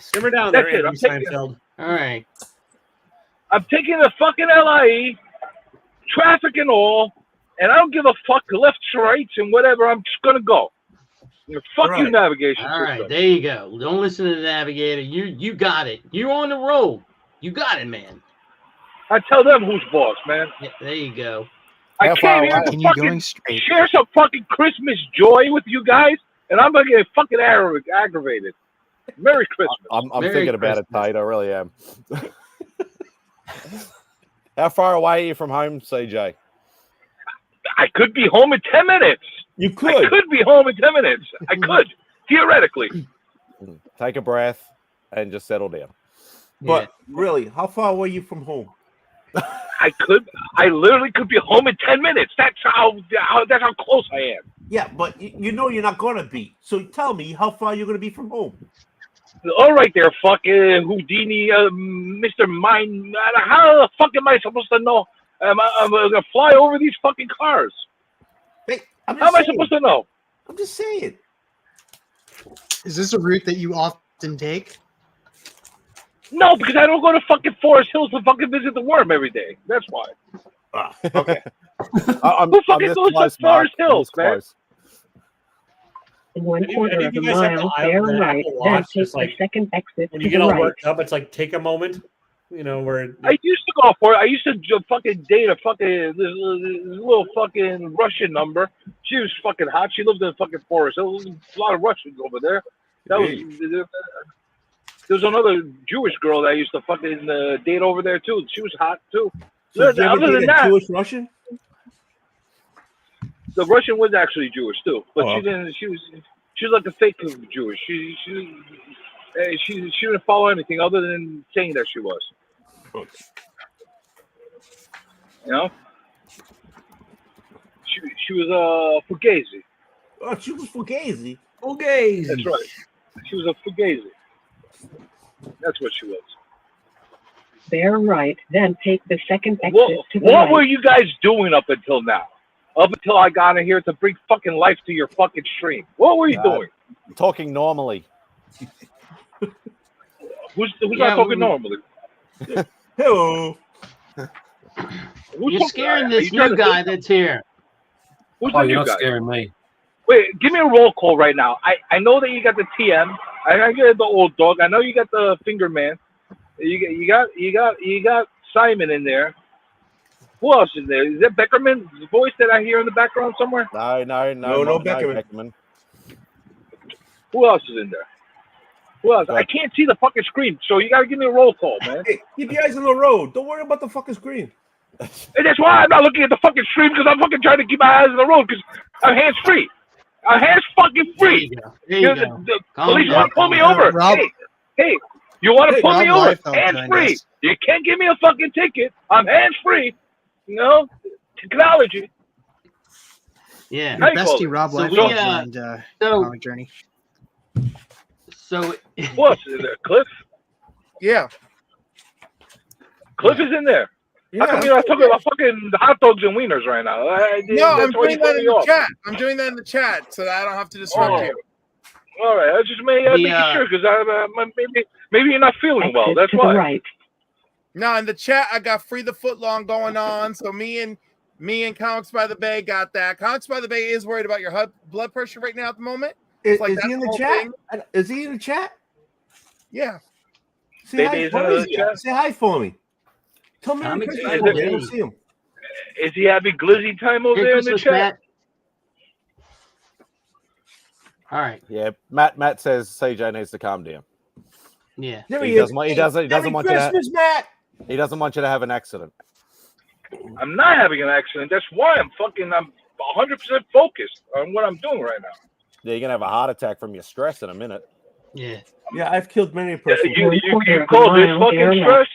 Speaker 3: Simmer down there,
Speaker 8: Andrew
Speaker 3: Seinfeld.
Speaker 4: All right.
Speaker 8: I'm taking the fucking LIE, traffic and all, and I don't give a fuck lefts, rights, and whatever. I'm just gonna go. Fuck you, navigation.
Speaker 4: All right, there you go. Don't listen to the navigator. You got it. You're on the road. You got it, man.
Speaker 8: I tell them who's boss, man.
Speaker 4: Yeah, there you go.
Speaker 8: I came here to fucking share some fucking Christmas joy with you guys, and I'm gonna get fucking aggravated. Merry Christmas.
Speaker 1: I'm thinking about it, Tate. I really am. How far away are you from home, CJ?
Speaker 8: I could be home in 10 minutes.
Speaker 11: You could.
Speaker 8: I could be home in 10 minutes. I could, theoretically.
Speaker 1: Take a breath and just settle down.
Speaker 11: But really, how far away are you from home?
Speaker 8: I literally could be home in 10 minutes. That's how close I am.
Speaker 11: Yeah, but you know you're not gonna be. So tell me how far you're gonna be from home.
Speaker 8: All right, there, fucking Houdini, Mr. Mind. How the fuck am I supposed to know? I'm gonna fly over these fucking cars.
Speaker 11: Hey,
Speaker 8: how am I supposed to know?
Speaker 11: I'm just saying.
Speaker 10: Is this a route that you often take?
Speaker 8: No, because I don't go to fucking Forest Hills to fucking visit the worm every day. That's why.
Speaker 11: Okay.
Speaker 8: Who fucking goes to Forest Hills, man?
Speaker 9: In 1/4 of a
Speaker 3: guys have the
Speaker 9: mile, bear
Speaker 3: Apple
Speaker 9: right, then
Speaker 3: Watch,
Speaker 9: take
Speaker 3: just
Speaker 9: the
Speaker 3: like
Speaker 9: second exit
Speaker 3: when
Speaker 9: to
Speaker 3: you
Speaker 9: the
Speaker 3: get all
Speaker 9: right.
Speaker 3: worked up, it's like take a moment, where
Speaker 8: I used to go for it. I used to fucking date a fucking this little fucking Russian number. She was fucking hot. She lived in fucking Forest. There was a lot of Russians over there. That was there was another Jewish girl that I used to fucking date over there too. She was hot too.
Speaker 11: So did you ever
Speaker 8: Other
Speaker 11: date
Speaker 8: than
Speaker 11: a
Speaker 8: that,
Speaker 11: Jewish Russian?
Speaker 8: the Russian was actually Jewish too, but
Speaker 11: Oh,
Speaker 8: she didn't. She was like a fake Jewish. She didn't follow anything other than saying that she was.
Speaker 11: Okay.
Speaker 8: You know, she was a Fugazi.
Speaker 11: Oh, she was Fugazi.
Speaker 7: Fugazi.
Speaker 8: That's right. She was a Fugazi. That's what she was.
Speaker 9: Bear right, then take the second exit to the
Speaker 8: What
Speaker 9: right.
Speaker 8: were you guys doing up until now? Up until I got in here to bring fucking life to your fucking stream. What were you doing?
Speaker 1: Talking normally.
Speaker 8: Who's not talking normally?
Speaker 11: Hello.
Speaker 4: You're scaring this new guy that's here.
Speaker 8: Who's
Speaker 7: Oh,
Speaker 8: the
Speaker 7: you're
Speaker 8: new
Speaker 7: not
Speaker 8: guy?
Speaker 7: scaring me.
Speaker 8: Wait, give me a roll call right now. I know that you got the TM. I got the old dog. I know you got the finger man. You got Simon in there. Who else is there? Is that Beckerman's voice that I hear in the background somewhere?
Speaker 1: No, Beckerman.
Speaker 8: Who else is in there? Who else? I can't see the fucking screen, so you gotta give me a roll call, man.
Speaker 11: Hey, keep your eyes on the road. Don't worry about the fucking screen.
Speaker 8: And that's why I'm not looking at the fucking screen, because I'm fucking trying to keep my eyes on the road, because I'm hands free. I'm hands fucking free.
Speaker 4: There you go.
Speaker 8: The police want to pull me over.
Speaker 10: Rob,
Speaker 8: Hey, you want to pull me over?
Speaker 10: Liefeld
Speaker 8: Hands
Speaker 10: joined
Speaker 8: free.
Speaker 10: us.
Speaker 8: You can't give me a fucking ticket. I'm hands free. You know, technology.
Speaker 4: Yeah.
Speaker 10: Your
Speaker 8: Hey,
Speaker 10: bestie
Speaker 8: Chloe.
Speaker 10: Rob
Speaker 4: So
Speaker 10: Liefeld
Speaker 4: we,
Speaker 10: joined
Speaker 4: so-
Speaker 10: Comic Journey.
Speaker 4: So
Speaker 8: Who else is there? Cliff?
Speaker 5: Yeah.
Speaker 8: Cliff is in there. How come you're not talking about fucking hot dogs and wieners right now?
Speaker 5: No, I'm
Speaker 8: That's why you
Speaker 5: doing that
Speaker 8: put
Speaker 5: in
Speaker 8: me
Speaker 5: the
Speaker 8: off.
Speaker 5: chat. I'm doing that in the chat so that I don't have to disrupt
Speaker 8: Oh.
Speaker 5: you.
Speaker 8: All right, I just making sure because maybe you're not feeling well.
Speaker 9: Exit
Speaker 8: That's
Speaker 9: to the
Speaker 8: why.
Speaker 9: right.
Speaker 5: No, in the chat I got Free the Footlong going on. So me and Comics by the Bay got that. Comics by the Bay is worried about your blood pressure right now at the moment.
Speaker 11: Is,
Speaker 5: Like,
Speaker 11: is he
Speaker 5: that's
Speaker 11: in
Speaker 5: the
Speaker 11: the
Speaker 5: whole
Speaker 11: chat?
Speaker 5: thing.
Speaker 11: Is he in the chat?
Speaker 5: Yeah.
Speaker 11: Say
Speaker 8: Baby
Speaker 11: hi
Speaker 8: is
Speaker 11: for
Speaker 8: in
Speaker 11: me.
Speaker 8: the chat?
Speaker 11: Say hi for me. Tell me
Speaker 4: Comics
Speaker 11: Merry
Speaker 4: by
Speaker 11: Christmas.
Speaker 4: the
Speaker 11: I don't
Speaker 4: Bay.
Speaker 11: see him.
Speaker 8: Is he having glizzy time over
Speaker 4: Merry
Speaker 8: there in the
Speaker 4: Christmas,
Speaker 8: chat?
Speaker 4: Matt. All right.
Speaker 1: Yeah, Matt says CJ needs to calm down.
Speaker 4: Yeah.
Speaker 11: There
Speaker 1: He
Speaker 11: is.
Speaker 1: doesn't want you to
Speaker 11: Christmas, Matt.
Speaker 1: he doesn't want you to have an accident.
Speaker 8: I'm not having an accident. That's why I'm 100% focused on what I'm doing right now.
Speaker 1: Yeah, you're gonna have a heart attack from your stress in a minute.
Speaker 4: Yeah.
Speaker 11: Yeah, I've killed many a person.
Speaker 8: You
Speaker 9: Quarter of a
Speaker 8: call this
Speaker 9: mile,
Speaker 8: fucking
Speaker 9: bear
Speaker 8: stress?
Speaker 9: left.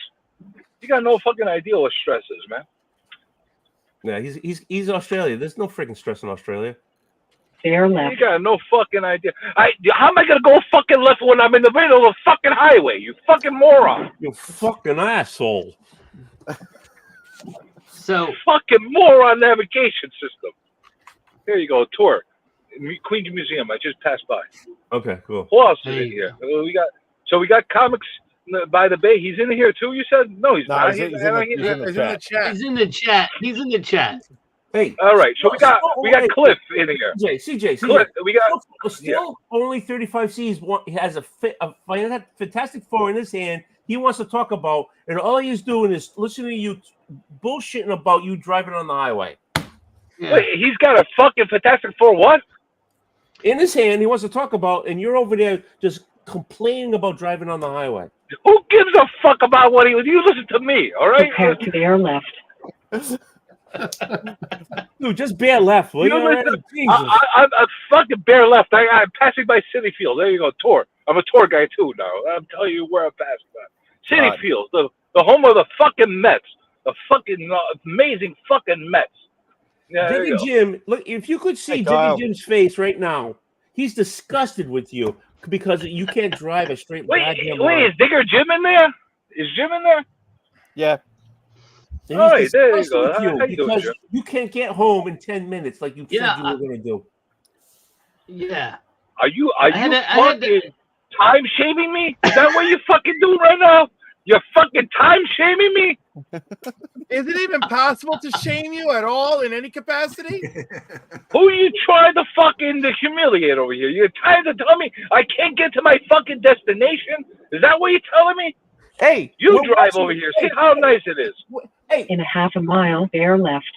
Speaker 8: You got no fucking idea what stress is, man.
Speaker 11: Yeah, he's Australia. There's no freaking stress in Australia.
Speaker 9: Bear
Speaker 8: You
Speaker 9: left.
Speaker 8: got no fucking idea. How am I gonna go fucking left when I'm in the middle of a fucking highway? You fucking moron.
Speaker 11: You fucking asshole.
Speaker 4: So
Speaker 8: Fucking moron navigation system. There you go, tour. Queens Museum. I just passed by.
Speaker 11: Okay, cool.
Speaker 8: Who else is
Speaker 4: There
Speaker 8: in
Speaker 4: you
Speaker 8: here? We got Comics by the Bay. He's in here too. You said no. He's
Speaker 1: No,
Speaker 8: not.
Speaker 1: he's in
Speaker 8: He's
Speaker 1: the
Speaker 8: not
Speaker 5: He's
Speaker 8: here.
Speaker 5: in the chat.
Speaker 4: he's in the chat. He's in the chat.
Speaker 11: Hey.
Speaker 8: All right. So we got Cliff in here.
Speaker 11: CJ.
Speaker 8: Cliff. We got
Speaker 11: Still only 35 C's. He has a Fantastic Four in his hand. He wants to talk about, and all he's doing is listening to you bullshitting about you driving on the highway.
Speaker 4: Yeah.
Speaker 8: Wait, he's got a fucking Fantastic Four what?
Speaker 11: In his hand, he wants to talk about, and you're over there just complaining about driving on the highway.
Speaker 8: Who gives a fuck about what he was? You listen to me, all right?
Speaker 9: Prepare to bear left.
Speaker 11: Dude, just bear left, will you?
Speaker 8: You listen-
Speaker 11: Already? Jesus.
Speaker 8: I'm fucking bare left. I'm passing by City Field. There you go, tour. I'm a tour guy too now. I'm telling you where I'm passing by. City Field, the home of the fucking Mets. The fucking amazing fucking Mets. Yeah, there
Speaker 11: Digger
Speaker 8: you go.
Speaker 11: Jim, look, if you could see
Speaker 1: Hey,
Speaker 11: Digger
Speaker 1: Kyle.
Speaker 11: Jim's face right now, he's disgusted with you because you can't drive a straight goddamn
Speaker 8: Wait,
Speaker 11: line.
Speaker 8: is Digger Jim in there? Is Jim in there?
Speaker 1: Yeah.
Speaker 11: And
Speaker 8: All
Speaker 11: he's
Speaker 8: right, there you
Speaker 11: disgusted
Speaker 8: go.
Speaker 11: with you
Speaker 8: How you doing,
Speaker 11: because
Speaker 8: Jim?
Speaker 11: you can't get home in 10 minutes like you
Speaker 4: Yeah,
Speaker 11: said you were going to do.
Speaker 4: Yeah.
Speaker 8: Are you
Speaker 4: I had
Speaker 8: fucking time shaming me? Is that what you're fucking doing right now? You're fucking time shaming me?
Speaker 5: Is it even possible to shame you at all in any capacity?
Speaker 8: Who are you trying to fucking humiliate over here? You're trying to tell me I can't get to my fucking destination? Is that what you're telling me?
Speaker 11: Hey,
Speaker 8: You
Speaker 11: we're
Speaker 8: drive
Speaker 11: watching-
Speaker 8: over here.
Speaker 11: hey,
Speaker 8: See how nice it is.
Speaker 11: Hey,
Speaker 9: In a half a mile, bear left.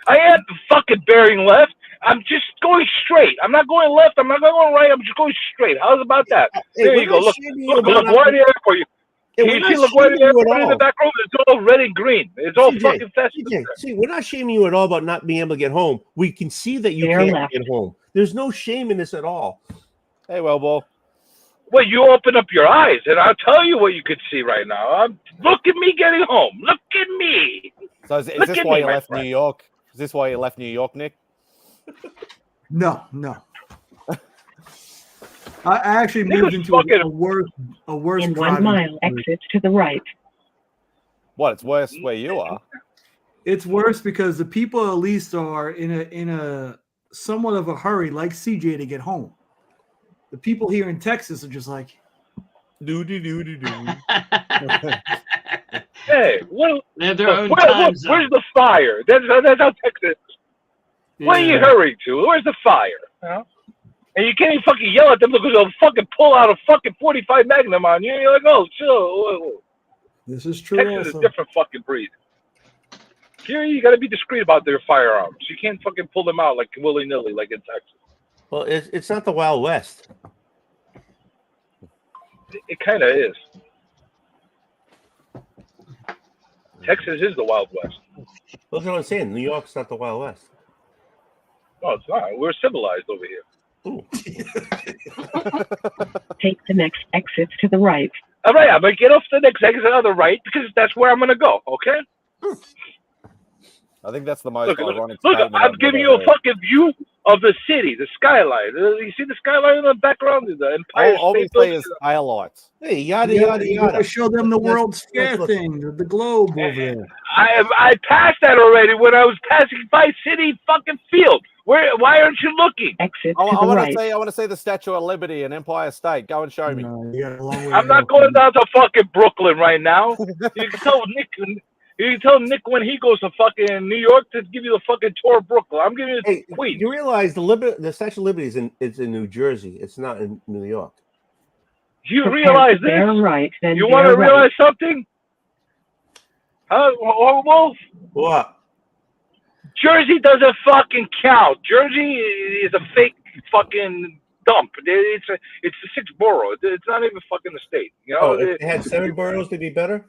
Speaker 8: I am fucking bearing left. I'm just going straight. I'm not going left. I'm not going right. I'm just going straight. How's about that?
Speaker 11: hey,
Speaker 8: There
Speaker 11: we're
Speaker 8: you go.
Speaker 11: not
Speaker 8: Look,
Speaker 11: shaming you
Speaker 8: look,
Speaker 11: about not-
Speaker 8: LaGuardia Airport.
Speaker 11: Hey,
Speaker 8: Can
Speaker 11: we're
Speaker 8: you see
Speaker 11: not
Speaker 8: LaGuardia
Speaker 11: shaming you at
Speaker 8: Airport in the
Speaker 11: all.
Speaker 8: back room? It's all red and green. It's all
Speaker 11: CJ,
Speaker 8: fucking festive.
Speaker 11: CJ, see, we're not shaming you at all about not being able to get home. We can see that you
Speaker 9: Bear
Speaker 11: can't
Speaker 9: left.
Speaker 11: get home. There's no shame in this at all.
Speaker 1: Hey, well, ball.
Speaker 8: Well, you open up your eyes, and I'll tell you what you could see right now. Look at me getting home. Look at me.
Speaker 1: So is
Speaker 8: Look
Speaker 1: this
Speaker 8: at
Speaker 1: why
Speaker 8: me,
Speaker 1: you
Speaker 8: my
Speaker 1: left
Speaker 8: friend.
Speaker 1: New York? Is this why you left New York, Nick?
Speaker 6: No. I actually
Speaker 8: Nick
Speaker 6: moved
Speaker 8: was
Speaker 6: into
Speaker 8: fucking-
Speaker 6: a worse
Speaker 9: In 1
Speaker 6: driving
Speaker 9: mile,
Speaker 6: situation.
Speaker 9: exit to the right.
Speaker 1: What? It's worse where you are.
Speaker 6: It's worse because the people at least are in a somewhat of a hurry, like CJ, to get home. The people here in Texas are just like,
Speaker 11: Do.
Speaker 8: Hey, what?
Speaker 4: They have their own
Speaker 8: Look,
Speaker 4: time zone.
Speaker 8: where's the fire? That's how Texas. Where are you
Speaker 6: Yeah.
Speaker 8: hurrying to? Where's the fire? And you can't even fucking yell at them because they'll fucking pull out a fucking 45 Magnum on you. And you're like, oh, chill.
Speaker 6: this is true.
Speaker 8: Texas is
Speaker 6: Also.
Speaker 8: a different fucking breed. Here, you got to be discreet about their firearms. You can't fucking pull them out like willy-nilly like in Texas.
Speaker 11: Well, it's not the Wild West.
Speaker 8: It kind of is. Texas is the Wild West.
Speaker 11: That's what I'm saying. New York's not the Wild West.
Speaker 8: No, it's not. We're civilized over here.
Speaker 9: Take the next exit to the right.
Speaker 8: All right, I'm going to get off the next exit on the right because that's where I'm going to go, okay?
Speaker 1: I think that's the most
Speaker 8: Look,
Speaker 1: ironic
Speaker 8: look,
Speaker 1: statement
Speaker 8: I'm
Speaker 1: I've
Speaker 8: giving
Speaker 1: ever
Speaker 8: you a
Speaker 1: heard.
Speaker 8: fucking view of the city, the skyline. You see the skyline in the background? The Empire
Speaker 1: All we
Speaker 8: State
Speaker 1: see
Speaker 8: Building?
Speaker 1: is taillights.
Speaker 11: Hey, yada
Speaker 6: You
Speaker 11: yada
Speaker 6: gotta
Speaker 11: yada.
Speaker 6: show them the
Speaker 11: Let's-
Speaker 6: World's Fair
Speaker 11: let's-
Speaker 6: thing, the globe over there.
Speaker 8: I passed that already when I was passing by City fucking Field. Why aren't you looking?
Speaker 9: Exit
Speaker 1: I
Speaker 9: to the
Speaker 1: want
Speaker 9: right.
Speaker 1: to see. I want to see the Statue of Liberty and Empire State. Go and show me.
Speaker 6: No, you got a long way
Speaker 8: I'm
Speaker 6: to
Speaker 8: not
Speaker 6: go.
Speaker 8: going down to fucking Brooklyn right now. You can tell Nick. You can tell Nick when he goes to fucking New York to give you the fucking tour of Brooklyn. I'm giving you the
Speaker 11: Hey,
Speaker 8: Queens.
Speaker 11: you realize the Statue of Liberty is in New Jersey. It's not in New York.
Speaker 8: You
Speaker 9: Prepare
Speaker 8: realize
Speaker 9: to bear
Speaker 8: this?
Speaker 9: right, then
Speaker 8: You
Speaker 9: bear
Speaker 8: want to
Speaker 9: right.
Speaker 8: realize something? Wolf?
Speaker 11: What?
Speaker 8: Jersey doesn't fucking count. Jersey is a fake fucking dump. It's a 6 borough. It's not even fucking a state. You know?
Speaker 11: Oh, if they had 7 boroughs, they'd be better.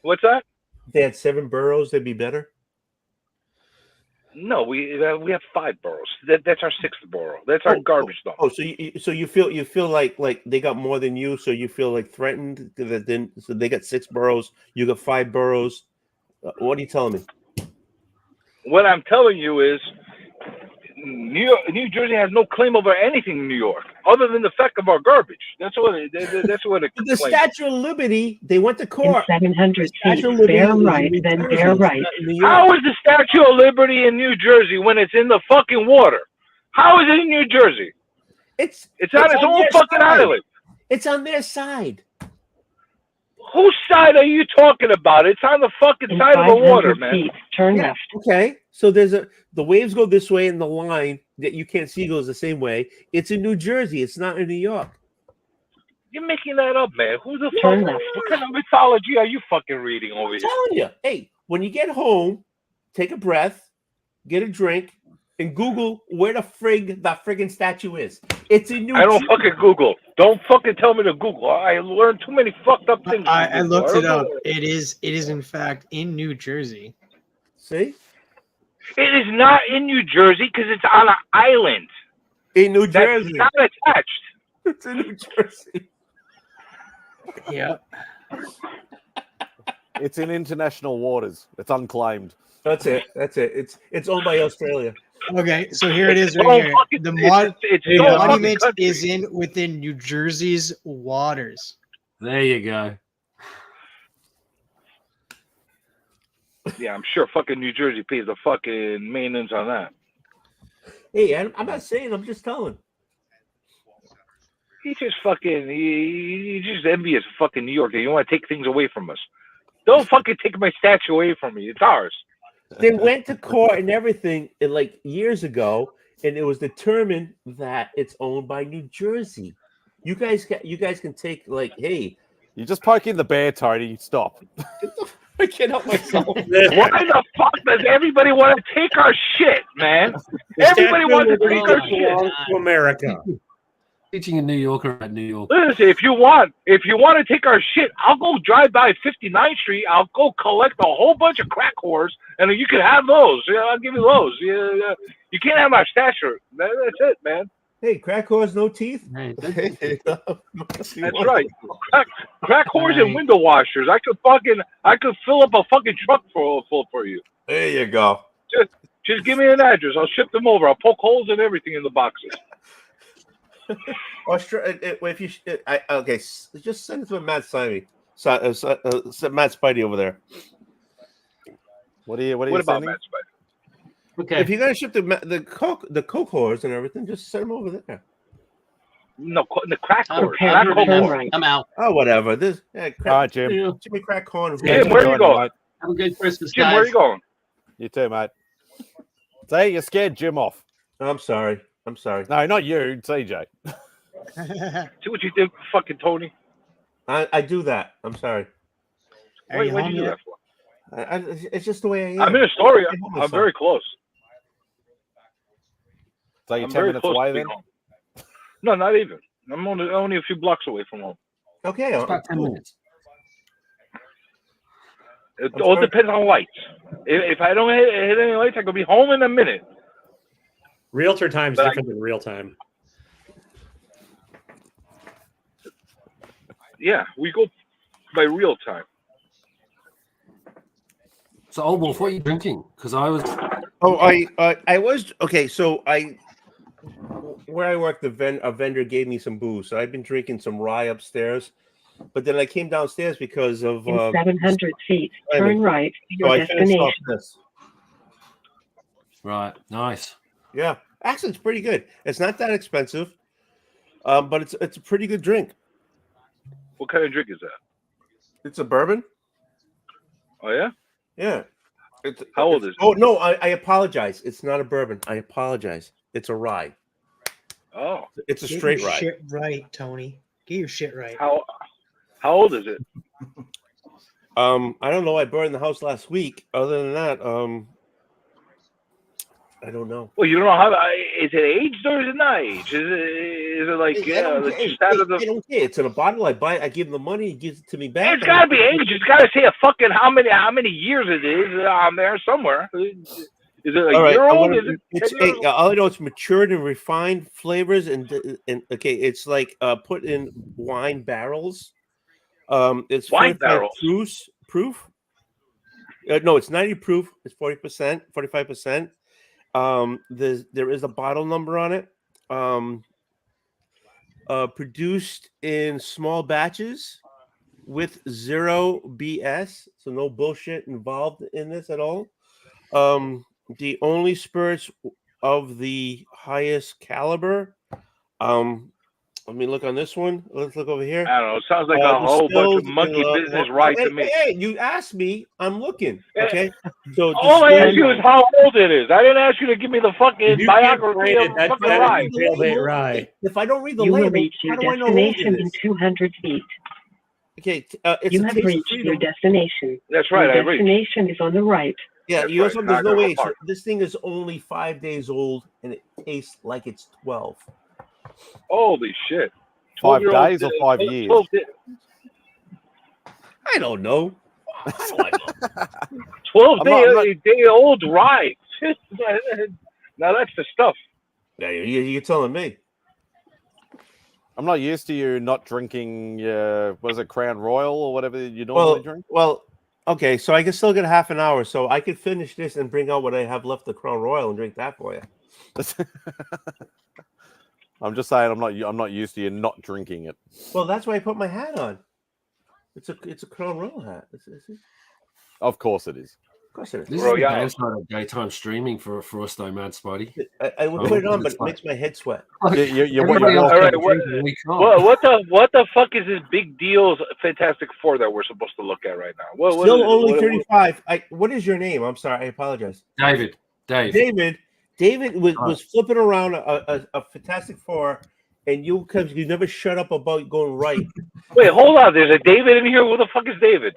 Speaker 8: What's that?
Speaker 11: If they had 7 boroughs, they'd be better.
Speaker 8: No, we have 5 boroughs. That's our 6th borough. That's our garbage dump.
Speaker 11: Oh, so you feel like they got more than you, so you feel like threatened that then so they got 6 boroughs, you got 5 boroughs. What are you telling me?
Speaker 8: What I'm telling you is, New Jersey has no claim over anything in New York, other than the fact of our garbage. That's what it
Speaker 11: The
Speaker 8: claims.
Speaker 11: Statue of Liberty, they went to
Speaker 9: In
Speaker 11: court.
Speaker 9: 700
Speaker 11: Statue
Speaker 9: feet,
Speaker 11: of Liberty
Speaker 9: bear
Speaker 11: is in
Speaker 9: right,
Speaker 11: New
Speaker 9: then
Speaker 11: Jersey.
Speaker 9: bear
Speaker 11: It's
Speaker 9: right.
Speaker 11: not in New York.
Speaker 8: How is the Statue of Liberty in New Jersey when it's in the fucking water? How is it in New Jersey?
Speaker 11: It's
Speaker 8: on its own
Speaker 11: their
Speaker 8: fucking
Speaker 11: side.
Speaker 8: island.
Speaker 11: It's on their side.
Speaker 8: Whose side are you talking about? It's on the fucking
Speaker 9: In
Speaker 8: side of the
Speaker 9: 500
Speaker 8: water, man.
Speaker 9: feet, turn
Speaker 11: Yeah,
Speaker 9: left.
Speaker 11: okay. So the waves go this way, and the line that you can't see goes the same way. It's in New Jersey. It's not in New York.
Speaker 8: You're making that up, man. Who the fuck?
Speaker 9: Turn left.
Speaker 8: What kind of mythology are you fucking reading over
Speaker 11: I'm
Speaker 8: here?
Speaker 11: telling you. Hey, when you get home, take a breath, get a drink, and Google where the friggin' statue is. It's in New
Speaker 8: I don't
Speaker 11: Jersey.
Speaker 8: fucking Google. Don't fucking tell me to Google. I learned too many fucked up things.
Speaker 10: I
Speaker 8: from
Speaker 10: looked
Speaker 8: Google.
Speaker 10: it
Speaker 8: I don't
Speaker 10: up.
Speaker 8: know.
Speaker 10: It is in fact in New Jersey.
Speaker 11: See?
Speaker 8: It is not in New Jersey because it's on an island.
Speaker 11: In New
Speaker 8: That's
Speaker 11: Jersey.
Speaker 8: not attached.
Speaker 11: It's in New Jersey.
Speaker 10: Yeah.
Speaker 1: It's in international waters. It's unclaimed.
Speaker 11: That's it. It's owned by Australia.
Speaker 10: Okay, so here it is
Speaker 8: It's
Speaker 10: right here.
Speaker 8: fucking-
Speaker 10: The mod
Speaker 8: it's
Speaker 10: the
Speaker 8: so fucking
Speaker 10: monument
Speaker 8: country.
Speaker 10: is within New Jersey's waters.
Speaker 7: There you go.
Speaker 8: Yeah, I'm sure fucking New Jersey pays the fucking maintenance on that.
Speaker 11: Hey, I'm not saying. I'm just telling.
Speaker 8: He's just fucking. He's just envious of fucking New York. You want to take things away from us? Don't fucking take my statue away from me. It's ours.
Speaker 11: They went to court and everything like years ago, and it was determined that it's owned by New Jersey. You guys can take like, hey,
Speaker 1: You're just poking the bear, Tony. Stop.
Speaker 11: I can't help myself.
Speaker 8: Why the fuck does everybody want to take our shit, man? Everybody wants to take our shit.
Speaker 3: To America.
Speaker 7: Teaching a New Yorker about New York.
Speaker 8: Listen, if you want to take our shit, I'll go drive by 59th Street. I'll go collect a whole bunch of crack whores, and you can have those. Yeah, I'll give you those. Yeah. You can't have my stature. That's it, man.
Speaker 11: Hey, crack whores, no teeth.
Speaker 8: That's right. Crack whores and window washers. I could fill up a fucking truck full for you.
Speaker 11: There you go.
Speaker 8: Just give me an address. I'll ship them over. I'll poke holes and everything in the boxes.
Speaker 11: If you okay, just send it to MadSpidey. MadSpidey over there.
Speaker 1: What are you
Speaker 8: What about
Speaker 1: sending?
Speaker 8: MadSpidey?
Speaker 4: Okay.
Speaker 11: If you're gonna ship the coke whores and everything, just send them over there.
Speaker 8: No, the crack whores.
Speaker 9: Prepare
Speaker 8: Crack
Speaker 9: to
Speaker 8: whores.
Speaker 9: turn right.
Speaker 4: I'm out.
Speaker 11: Oh, whatever. This
Speaker 1: All right, Jim.
Speaker 11: Jimmy Crack Corn.
Speaker 8: Jim, where are you going?
Speaker 4: Have a good Christmas,
Speaker 8: Jim,
Speaker 4: guys.
Speaker 8: where are you going?
Speaker 1: You too, mate. Say you scared Jim off.
Speaker 11: I'm sorry.
Speaker 1: No, not you, TJ.
Speaker 8: See what you did, fucking Tony?
Speaker 11: I do that. I'm sorry.
Speaker 10: Are you
Speaker 8: What'd
Speaker 10: home
Speaker 8: you do
Speaker 10: yet?
Speaker 8: that for?
Speaker 11: It's just the way I am.
Speaker 8: I'm in Astoria.
Speaker 11: I home
Speaker 8: I'm
Speaker 11: myself.
Speaker 8: very close.
Speaker 1: So you're
Speaker 8: I'm
Speaker 1: 10
Speaker 8: very
Speaker 1: minutes
Speaker 8: close
Speaker 1: away
Speaker 8: to being
Speaker 1: then?
Speaker 8: home. No, not even. I'm only a few blocks away from home.
Speaker 11: Okay.
Speaker 7: It's about 10 minutes.
Speaker 8: It all depends on lights. If I don't hit any lights, I could be home in a minute.
Speaker 3: Realtor time is
Speaker 8: But
Speaker 3: different than real time.
Speaker 8: Yeah, we go by real time.
Speaker 7: So, Old Wolf, what are you drinking? Because I was.
Speaker 11: Oh, I was okay. So where I work, a vendor gave me some booze. So I've been drinking some rye upstairs, but then I came downstairs because of
Speaker 9: In 700 feet, turn right to
Speaker 11: so
Speaker 9: your
Speaker 11: I finished off
Speaker 9: destination.
Speaker 11: this.
Speaker 7: Right. Nice.
Speaker 11: Yeah, actually, it's pretty good. It's not that expensive, but it's a pretty good drink.
Speaker 8: What kind of drink is that?
Speaker 11: It's a bourbon.
Speaker 8: Oh yeah.
Speaker 11: Yeah.
Speaker 8: How old is it?
Speaker 11: Oh no, I apologize. It's not a bourbon. I apologize. It's a rye.
Speaker 8: Oh.
Speaker 11: It's a
Speaker 10: Get
Speaker 11: straight
Speaker 10: your
Speaker 11: rye.
Speaker 10: shit right, Tony. Get your shit right.
Speaker 8: How old is it?
Speaker 11: I don't know. I burned the house last week. Other than that, I don't know.
Speaker 8: Well, you don't know how. Is it aged or is it not aged? Is it like
Speaker 11: I don't care.
Speaker 8: just out of
Speaker 11: I
Speaker 8: the?
Speaker 11: don't care. It's in a bottle. I buy it. I give him the money. He gives it to me back.
Speaker 8: It's got to be aged. It's got to say a fucking how many years it is on there somewhere. Is it a
Speaker 11: All right,
Speaker 8: year
Speaker 11: I
Speaker 8: old?
Speaker 11: wanna-
Speaker 8: Is it
Speaker 11: it's
Speaker 8: 10 years old?
Speaker 11: all I know. It's matured and refined flavors, and okay, it's like put in wine barrels. It's
Speaker 8: Wine
Speaker 11: 45
Speaker 8: barrels?
Speaker 11: proof. No, it's 90 proof. It's 40%, 45%. There is a bottle number on it. Produced in small batches with zero BS, so no bullshit involved in this at all. The only spirits of the highest caliber. Let me look on this one. Let's look over here.
Speaker 8: I don't know. It sounds like a whole bunch of monkey business, right to me.
Speaker 11: Hey, you asked me. I'm looking. Okay. So
Speaker 8: All I asked you is how old it is. I didn't ask you to give me the fucking
Speaker 3: You can't
Speaker 8: biography
Speaker 3: rate
Speaker 8: of
Speaker 3: it. That's
Speaker 8: fucking
Speaker 3: better
Speaker 8: rye.
Speaker 3: than jailbait rye.
Speaker 11: If I don't read the
Speaker 9: You will
Speaker 11: label,
Speaker 9: reach
Speaker 11: how
Speaker 9: your
Speaker 11: do I know how old
Speaker 9: destination
Speaker 11: it
Speaker 9: in
Speaker 11: is?
Speaker 9: 200 feet.
Speaker 11: Okay. It's
Speaker 9: You
Speaker 11: a
Speaker 9: have
Speaker 11: taste of
Speaker 9: reached your
Speaker 11: freedom.
Speaker 9: destination.
Speaker 8: That's right. I
Speaker 9: Your
Speaker 8: reached.
Speaker 9: destination is on the right.
Speaker 11: Yeah,
Speaker 8: That's
Speaker 11: you also
Speaker 8: right.
Speaker 11: there's no
Speaker 8: Niagara
Speaker 11: age.
Speaker 8: Park.
Speaker 11: This thing is only 5 days old, and it tastes like it's 12.
Speaker 8: Holy shit.
Speaker 1: 5
Speaker 8: 12-year-old
Speaker 1: days or 5 years?
Speaker 8: 12
Speaker 11: I don't know. How do I know?
Speaker 8: 12
Speaker 1: I'm not-
Speaker 8: day old rye. Now that's the stuff.
Speaker 11: Yeah, you're telling me.
Speaker 1: I'm not used to you not drinking, was it Crown Royal or whatever you normally drink?
Speaker 11: Well, Okay, so I can still get a half an hour, so I could finish this and bring out what I have left, the Crown Royal, and drink that for you.
Speaker 1: I'm just saying I'm not used to you not drinking it.
Speaker 11: Well, that's why I put my hat on. It's a Crown Royal hat.
Speaker 1: Of course it is.
Speaker 11: Of course it is.
Speaker 7: This is the downside of daytime streaming for us, though, Mad Spidey.
Speaker 11: I would put it on, but it makes my head sweat.
Speaker 8: All right, what the fuck is this big deal's Fantastic Four that we're supposed to look at right now? What
Speaker 11: Still only 35. What is your name? I'm sorry, I apologize. David was flipping around a Fantastic Four, and you never shut up about going right.
Speaker 8: Wait, hold on. There's a David in here. Who the fuck is David?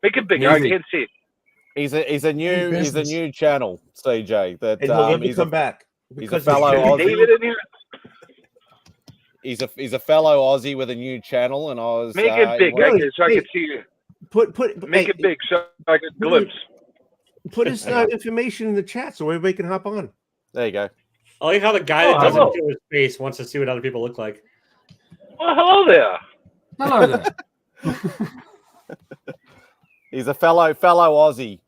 Speaker 8: Make it bigger. I can't see it.
Speaker 1: He's a new channel, CJ. That
Speaker 11: and he'll never come back.
Speaker 1: He's a fellow Aussie.
Speaker 8: David in here.
Speaker 1: He's a fellow Aussie with a new channel, and I was
Speaker 8: make it big, so I can see you. Make it big so I can glimpse.
Speaker 11: Put his information in the chat so everybody can hop on.
Speaker 1: There you go.
Speaker 3: I like how the guy that doesn't show his face wants to see what other people look like.
Speaker 8: Well, hello there.
Speaker 7: Hello there.
Speaker 1: He's a fellow Aussie.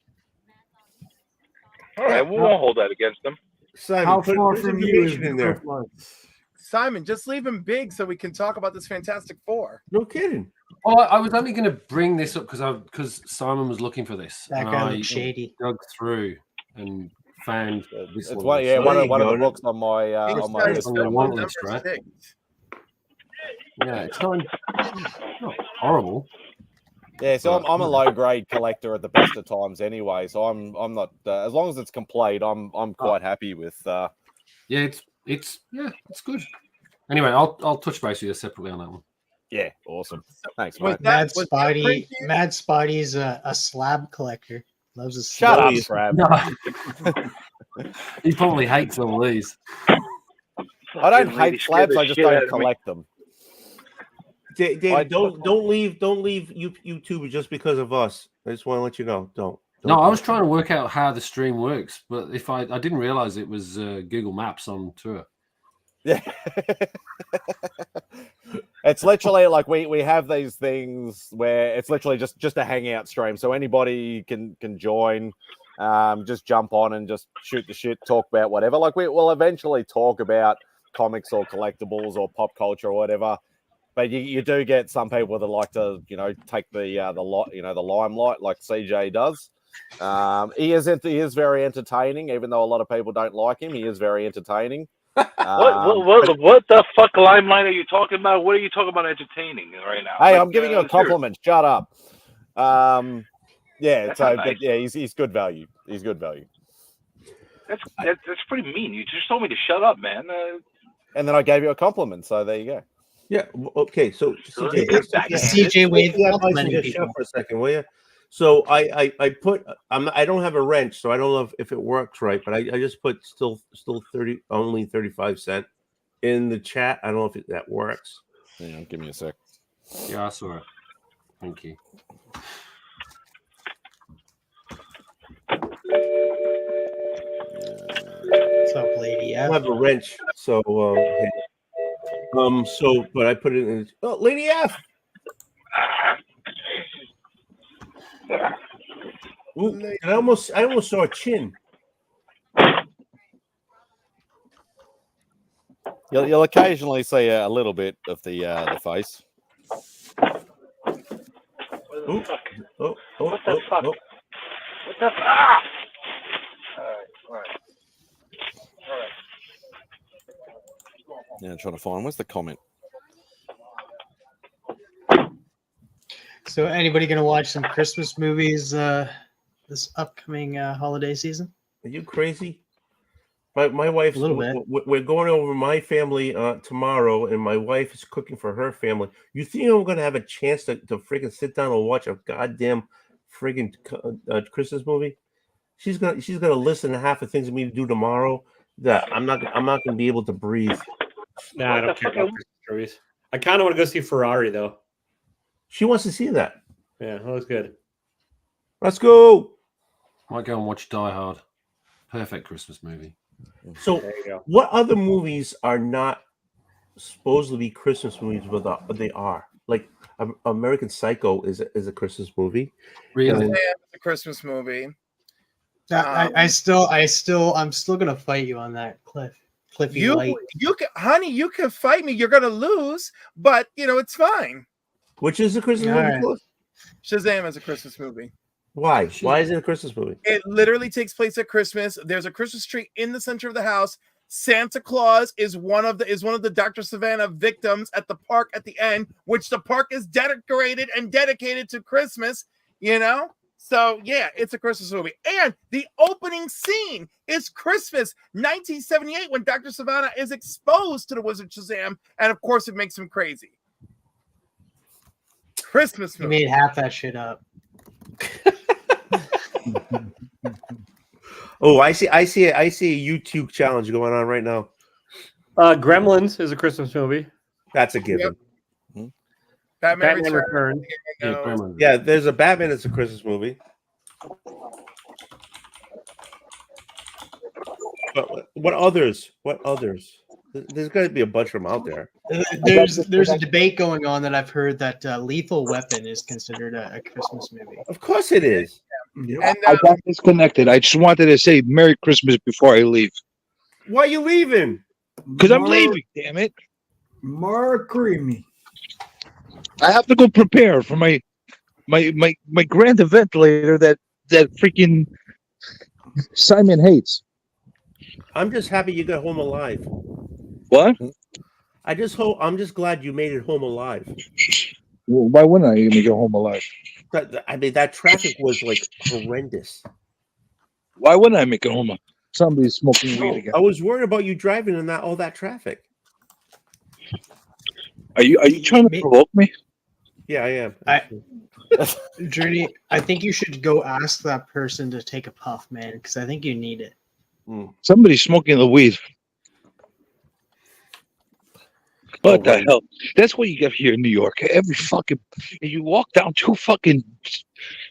Speaker 8: All right, we won't hold that against him.
Speaker 11: Simon,
Speaker 6: How
Speaker 11: put
Speaker 6: far
Speaker 11: his
Speaker 6: from
Speaker 11: information
Speaker 6: you?
Speaker 11: in there.
Speaker 5: Simon, just leave him big so we can talk about this Fantastic Four.
Speaker 11: No kidding.
Speaker 7: Well, I was only going to bring this up because Simon was looking for this.
Speaker 10: That
Speaker 7: and
Speaker 10: guy
Speaker 7: I
Speaker 10: looks shady.
Speaker 7: dug through and found this.
Speaker 1: It's one of the books on my
Speaker 7: on the want list, right? Yeah, it's not horrible.
Speaker 1: Yeah, so I'm a low grade collector at the best of times anyway. So I'm not as long as it's complete, I'm quite happy with.
Speaker 7: Yeah, it's good. Anyway, I'll touch base with you separately on that one.
Speaker 1: Yeah, awesome. Thanks, mate.
Speaker 10: Mad Spidey's a slab collector. Loves a
Speaker 1: Shut
Speaker 10: slab.
Speaker 1: up, Crab.
Speaker 7: No. He probably hates all these.
Speaker 1: I don't hate slabs. I just don't collect them.
Speaker 11: Dave, don't leave YouTube just because of us. I just want to let you know. Don't.
Speaker 7: No, I was trying to work out how the stream works, but if I didn't realize it was Google Maps on tour.
Speaker 1: Yeah. It's literally like we have these things where it's literally just a hangout stream, so anybody can join, just jump on and just shoot the shit, talk about whatever. Like we will eventually talk about comics or collectibles or pop culture or whatever. But you do get some people that like to, take the limelight like CJ does. He is very entertaining, even though a lot of people don't like him. He is very entertaining.
Speaker 8: What the fuck limelight are you talking about? What are you talking about entertaining right now?
Speaker 1: Hey, I'm giving you a compliment. Shut up.
Speaker 8: That's
Speaker 1: so
Speaker 8: nice.
Speaker 1: yeah, he's good value. He's good value.
Speaker 8: That's pretty mean. You just told me to shut up, man.
Speaker 1: And then I gave you a compliment, so there you go.
Speaker 11: Yeah. Okay. So
Speaker 10: CJ Wade complimenting
Speaker 11: shut for a second, will you? So I don't have a wrench, so I don't know if it works right, but I just put still 35 cents in the chat. I don't know if that works.
Speaker 1: Hang on, give me a sec.
Speaker 7: Yeah, I saw it. Thank you.
Speaker 10: What's up, Lady
Speaker 11: I
Speaker 10: F?
Speaker 11: don't have a wrench, so but I put it in. Oh, Lady F. Ooh, and I almost saw a chin.
Speaker 1: You'll occasionally see a little bit of the face.
Speaker 11: Ooh. Oh,
Speaker 8: what the fuck?
Speaker 11: Oh.
Speaker 8: What the fuck? Ah! All right.
Speaker 1: Yeah, I'm trying to find. Where's the comment?
Speaker 10: So, anybody gonna watch some Christmas movies this upcoming holiday season?
Speaker 11: Are you crazy? My wife's
Speaker 10: A little bit.
Speaker 11: We're going over my family tomorrow, and my wife is cooking for her family. You think I'm going to have a chance to freaking sit down and watch a goddamn freaking Christmas movie? She's gonna listen to half the things for me to do tomorrow. That I'm not gonna be able to breathe.
Speaker 3: Nah, I don't care about Christmas movies. I kind of want to go see Ferrari though.
Speaker 11: She wants to see that.
Speaker 3: Yeah, that was good.
Speaker 11: Let's go.
Speaker 7: Might go and watch Die Hard. Perfect Christmas movie.
Speaker 11: So,
Speaker 3: There you go.
Speaker 11: what other movies are not supposed to be Christmas movies, but they are? like American Psycho is a Christmas movie.
Speaker 7: Really?
Speaker 5: Shazam is a Christmas movie.
Speaker 10: I'm still gonna fight you on that, Cliff. Cliffy White.
Speaker 5: You can, honey, you can fight me. You're gonna lose, but it's fine.
Speaker 11: Which is a Christmas movie?
Speaker 5: Right. Shazam is a Christmas movie.
Speaker 11: Why? Why is it a Christmas movie?
Speaker 5: It literally takes place at Christmas. There's a Christmas tree in the center of the house. Santa Claus is one of the Dr. Savannah victims at the park at the end, which the park is decorated and dedicated to Christmas. So yeah, it's a Christmas movie. And the opening scene is Christmas 1978 when Dr. Savannah is exposed to the Wizard Shazam, and of course it makes him crazy. Christmas movie.
Speaker 10: You made half that shit up.
Speaker 11: Oh, I see a YouTube challenge going on right now.
Speaker 3: Gremlins is a Christmas movie.
Speaker 11: That's a given.
Speaker 5: Yep.
Speaker 3: Batman Returns.
Speaker 11: Yeah, there's a Batman that's a Christmas movie. But what others? What others? There's got to be a bunch of them out there.
Speaker 10: There's a debate going on that I've heard that Lethal Weapon is considered a Christmas movie.
Speaker 11: Of course it is.
Speaker 5: And,
Speaker 13: I got disconnected. I just wanted to say Merry Christmas before I leave.
Speaker 11: Why are you leaving?
Speaker 13: Because I'm leaving, damn it.
Speaker 6: More creamy.
Speaker 13: I have to go prepare for my grand event later that freaking Simon hates.
Speaker 11: I'm just happy you got home alive.
Speaker 13: What?
Speaker 11: I'm just glad you made it home alive.
Speaker 13: Well, why wouldn't I even go home alive?
Speaker 11: I mean, that traffic was like horrendous.
Speaker 13: Why wouldn't I make it home? Somebody's smoking weed again.
Speaker 11: I was worried about you driving in all that traffic.
Speaker 13: Are you trying to provoke me?
Speaker 11: Yeah, I am.
Speaker 10: Journey, I think you should go ask that person to take a puff, man, because I think you need it.
Speaker 13: Somebody's smoking the weed. What the hell? That's what you get here in New York. Every fucking you walk down 2 fucking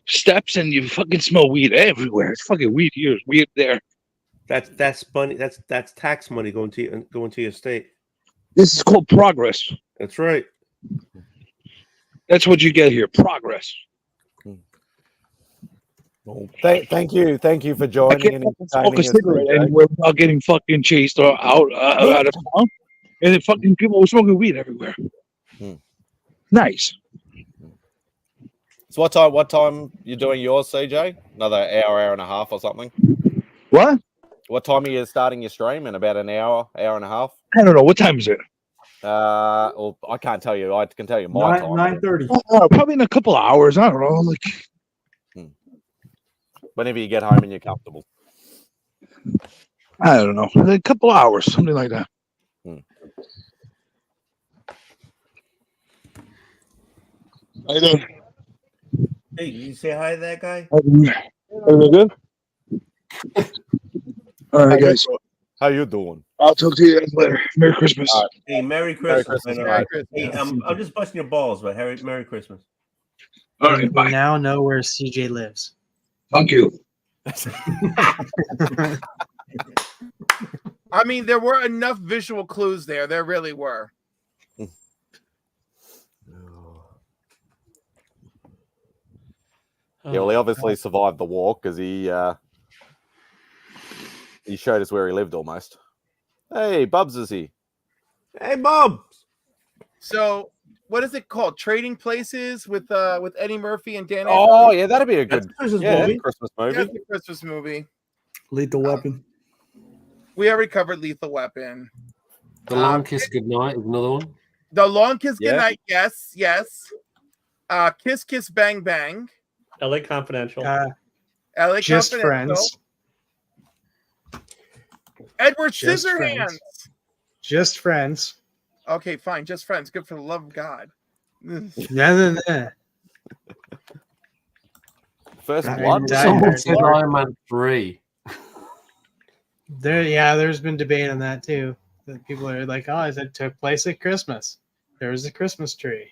Speaker 13: steps and you fucking smell weed everywhere. It's fucking weed here, weed there.
Speaker 11: That's money. That's tax money going to your state.
Speaker 13: This is called progress.
Speaker 11: That's right.
Speaker 13: That's what you get here. Progress.
Speaker 1: Well, thank you for
Speaker 13: I
Speaker 1: joining
Speaker 13: can't
Speaker 1: and
Speaker 13: fucking smoke a
Speaker 1: entertaining us
Speaker 13: cigarette
Speaker 1: today.
Speaker 13: anywhere without getting fucking chased or out of town. And then fucking people were smoking weed everywhere. Nice.
Speaker 1: So what time you doing yours, CJ? Another hour and a half or something?
Speaker 13: What?
Speaker 1: What time are you starting your stream? In about an hour and a half?
Speaker 13: I don't know. What time is it?
Speaker 1: Well, I can't tell you. I can tell you my time.
Speaker 6: 9:30.
Speaker 13: Probably in a couple of hours. I don't know. Like
Speaker 1: Whenever you get home and you're comfortable.
Speaker 13: I don't know. A couple of hours, something like that. I don't.
Speaker 11: Hey, you say hi to that guy?
Speaker 13: Everything good? All right, guys.
Speaker 1: How you doing?
Speaker 13: I'll talk to you guys later. Merry Christmas.
Speaker 11: Hey, Merry Christmas.
Speaker 1: Merry Christmas.
Speaker 11: Hey, I'm just busting your balls, but Merry Christmas.
Speaker 13: All right,
Speaker 10: We
Speaker 13: bye.
Speaker 10: now know where CJ lives.
Speaker 13: Thank you.
Speaker 5: I mean, there were enough visual clues there. There really were.
Speaker 1: Yeah, well, he obviously survived the walk because he showed us where he lived almost. Hey, Bubs is he?
Speaker 11: Hey, Bubs.
Speaker 5: So, what is it called? Trading Places with Eddie Murphy and Dan.
Speaker 1: Oh, yeah, that'd be a good
Speaker 11: Christmas
Speaker 1: movie.
Speaker 5: That's a Christmas movie.
Speaker 6: Lethal Weapon.
Speaker 5: We already covered Lethal Weapon.
Speaker 7: The Long Kiss Goodnight is another one.
Speaker 5: The Long Kiss
Speaker 1: Yeah.
Speaker 5: Goodnight, yes. Kiss Kiss Bang Bang.
Speaker 3: LA Confidential.
Speaker 5: LA
Speaker 10: Just
Speaker 5: Confidential.
Speaker 10: Friends.
Speaker 5: Edward
Speaker 10: Just
Speaker 5: Scissorhands.
Speaker 10: Friends. Just Friends.
Speaker 5: Okay, fine. Just Friends. Good for the love of God.
Speaker 10: Yeah.
Speaker 1: First
Speaker 10: Not
Speaker 1: Blood.
Speaker 10: even
Speaker 7: Someone said Iron Man 3.
Speaker 10: There's been debate on that too. That people are like, oh, it took place at Christmas. There was a Christmas tree.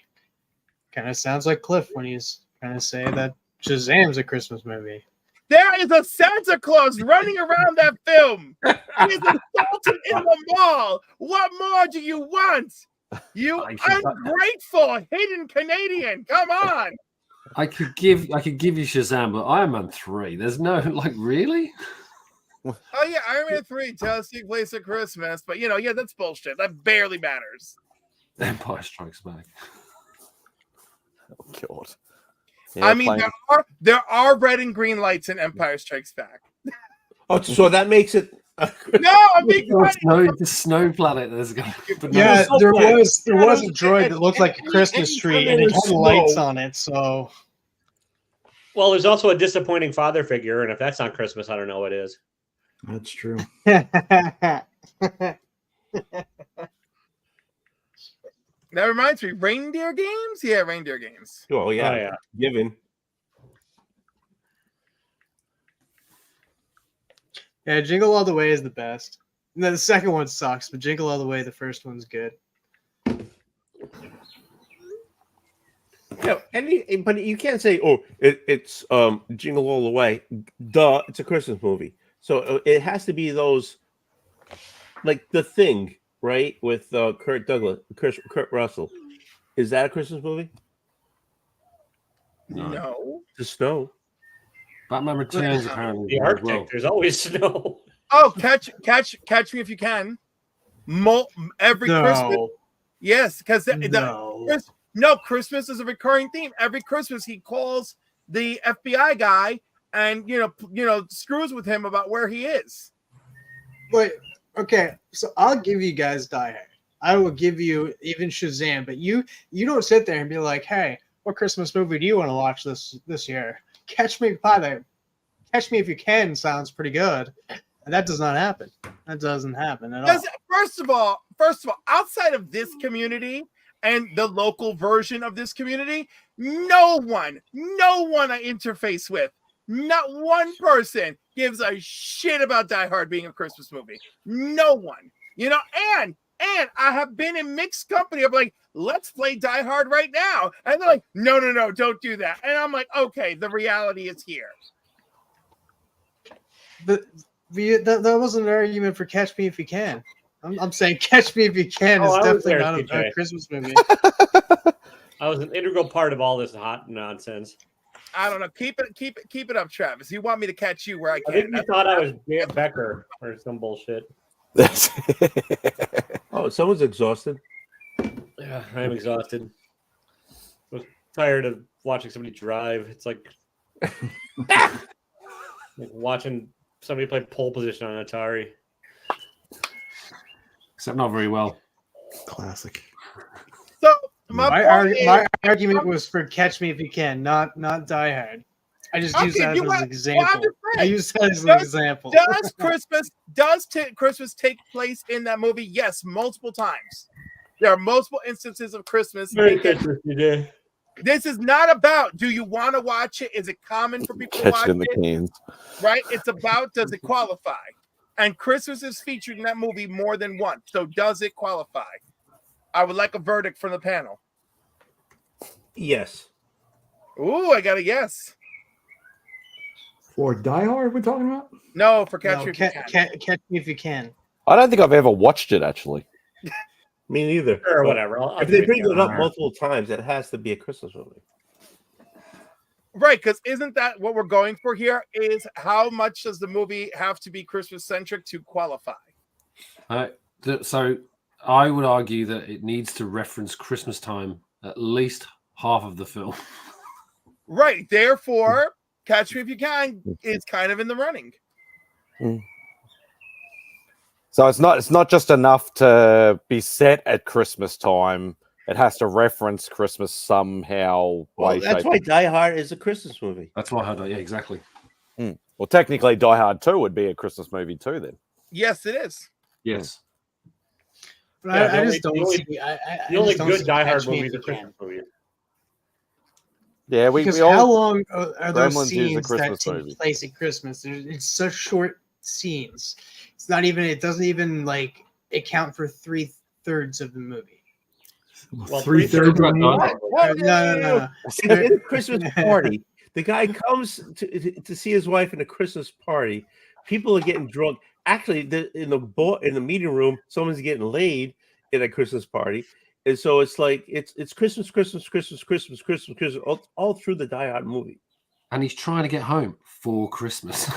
Speaker 10: Kind of sounds like Cliff when he's trying to say that Shazam's a Christmas movie.
Speaker 5: There is a Santa Claus running around that film. He's assaulted in the mall. What more do you want? You ungrateful hidden Canadian. Come on.
Speaker 7: I could give you Shazam, but Iron Man 3. There's no really.
Speaker 5: Oh yeah, Iron Man 3 does take place at Christmas, but that's bullshit. That barely matters.
Speaker 7: Empire Strikes Back.
Speaker 1: Oh God.
Speaker 5: I mean, there are red and green lights in Empire Strikes Back.
Speaker 11: Oh, so that makes it.
Speaker 5: No, I'm being funny.
Speaker 7: The snow planet. There's going.
Speaker 10: Yeah, there was a droid that looked like a Christmas tree, and it had lights on it. So,
Speaker 3: well, there's also a disappointing father figure, and if that's not Christmas, I don't know what is.
Speaker 6: That's true.
Speaker 5: That reminds me, reindeer games? Yeah, reindeer games.
Speaker 11: Oh yeah, given.
Speaker 10: Yeah, Jingle All the Way is the best. And then the second one sucks, but Jingle All the Way, the first one's good.
Speaker 11: Yeah, but you can't say, "Oh, it's Jingle All the Way." Duh, it's a Christmas movie, so it has to be those, like The Thing, right? With Kurt Russell. Is that a Christmas movie?
Speaker 5: No.
Speaker 11: The snow.
Speaker 7: Batman Returns apparently.
Speaker 3: The Arctic. There's always snow.
Speaker 5: Oh, catch me if you can. Every Christmas. Yes, because Christmas is a recurring theme. Every Christmas he calls the FBI guy and screws with him about where he is.
Speaker 10: Wait, okay, so I'll give you guys Die Hard. I will give you even Shazam, but you don't sit there and be like, "Hey, what Christmas movie do you want to watch this year?" Catch Me If You Can sounds pretty good. And that does not happen. That doesn't happen at all.
Speaker 5: First of all, outside of this community and the local version of this community, no one I interface with, not one person gives a shit about Die Hard being a Christmas movie. No one. And I have been in mixed company of like, let's play Die Hard right now. And they're like, no, don't do that. And I'm like, okay, the reality is here.
Speaker 10: That wasn't an argument for Catch Me If You Can. I'm saying Catch Me If You Can is definitely not a Christmas movie.
Speaker 3: I was an integral part of all this hot nonsense.
Speaker 5: I don't know. Keep it up, Travis. You want me to catch you where I can.
Speaker 3: I think you thought I was Becker or some bullshit.
Speaker 11: Oh, someone's exhausted.
Speaker 3: Yeah, I am exhausted. I was tired of watching somebody drive. It's like watching somebody play pole position on Atari.
Speaker 7: Except not very well.
Speaker 6: Classic.
Speaker 5: So
Speaker 10: my argument was for Catch Me If You Can, not Die Hard. I just use that as an example. I use that as an example.
Speaker 5: Does Christmas take place in that movie? Yes, multiple times. There are multiple instances of Christmas. This is not about, do you want to watch it? Is it common for people to watch it? Right? It's about, does it qualify? And Christmas is featured in that movie more than once. So does it qualify? I would like a verdict from the panel.
Speaker 11: Yes.
Speaker 5: Ooh, I got a yes.
Speaker 6: For Die Hard, we're talking about?
Speaker 5: No, for Catch Me If You Can.
Speaker 10: Catch Me If You Can.
Speaker 1: I don't think I've ever watched it, actually.
Speaker 11: Me neither.
Speaker 3: Or whatever.
Speaker 11: If they bring it up multiple times, it has to be a Christmas movie.
Speaker 5: Right, because isn't that what we're going for here? Is how much does the movie have to be Christmas-centric to qualify?
Speaker 7: So I would argue that it needs to reference Christmas time at least half of the film.
Speaker 5: Right, therefore, Catch Me If You Can is kind of in the running.
Speaker 1: So it's not just enough to be set at Christmas time. It has to reference Christmas somehow.
Speaker 11: Well, that's why Die Hard is a Christmas movie.
Speaker 7: That's why yeah, exactly.
Speaker 1: Well, technically, Die Hard 2 would be a Christmas movie too, then.
Speaker 5: Yes, it is.
Speaker 7: Yes.
Speaker 10: But I just don't see.
Speaker 3: The only good Die Hard movie is a Christmas movie.
Speaker 1: Yeah,
Speaker 10: because
Speaker 1: we all,
Speaker 10: how long are those
Speaker 1: Gremlins is a
Speaker 10: scenes that
Speaker 1: Christmas
Speaker 10: take
Speaker 1: movie.
Speaker 10: place at Christmas? It's such short scenes. It's not even. It doesn't even like account for 3/3 of the movie.
Speaker 6: Well, 3/3.
Speaker 10: No.
Speaker 11: In a Christmas party, the guy comes to see his wife in a Christmas party. People are getting drunk. Actually, in the meeting room, someone's getting laid in a Christmas party. And so it's like it's Christmas, all through the Die Hard movie.
Speaker 7: And he's trying to get home for Christmas.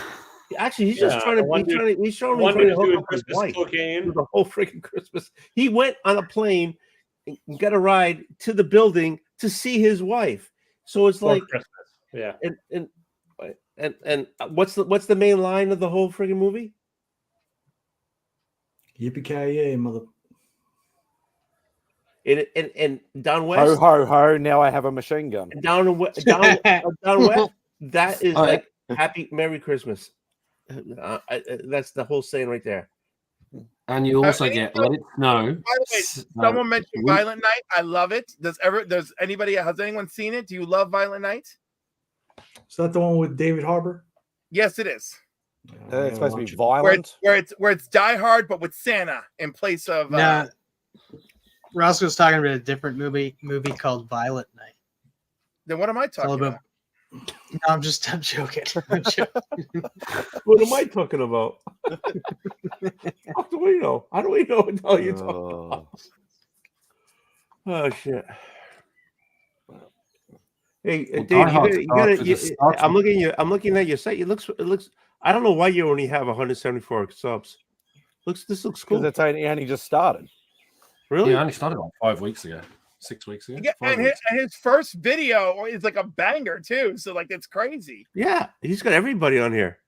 Speaker 11: Actually, he's just trying to. He's trying
Speaker 3: one
Speaker 11: to
Speaker 3: dude's
Speaker 11: hook
Speaker 3: doing
Speaker 11: up his
Speaker 3: Christmas
Speaker 11: wife
Speaker 3: cooking.
Speaker 11: through the whole freaking Christmas. He went on a plane and got a ride to the building to see his wife. So it's
Speaker 3: For
Speaker 11: like
Speaker 3: Christmas. Yeah.
Speaker 11: And what's the main line of the whole freaking movie?
Speaker 6: Yippee-ki-yay, mother.
Speaker 11: And down
Speaker 1: Ho
Speaker 11: west,
Speaker 1: ho ho! Now I have a machine gun.
Speaker 11: down west, that is like Happy Merry Christmas. That's the whole saying right there.
Speaker 7: And you also get Let It Snow.
Speaker 5: By the way, someone mentioned Violent Night. I love it. Has anyone seen it? Do you love Violent Night?
Speaker 6: Is that the one with David Harbour?
Speaker 5: Yes, it is.
Speaker 1: It's supposed to be violent.
Speaker 5: Where it's Die Hard, but with Santa in place of.
Speaker 10: Nah, Roscoe's talking about a different movie called Violent Night.
Speaker 5: Then what am I talking about?
Speaker 10: No, I'm joking. I'm joking.
Speaker 11: What am I talking about? How do we know? How do we know what the hell you're talking about? Oh shit! Hey, Dave, you gotta. I'm looking at your site. It looks. I don't know why you only have 174 subs. This looks cool.
Speaker 1: Because it's only just started.
Speaker 11: Really?
Speaker 7: Yeah, I only started like 5 weeks ago. 6 weeks ago.
Speaker 5: Yeah, and his first video is like a banger too. So like it's crazy.
Speaker 11: Yeah, he's got everybody on here.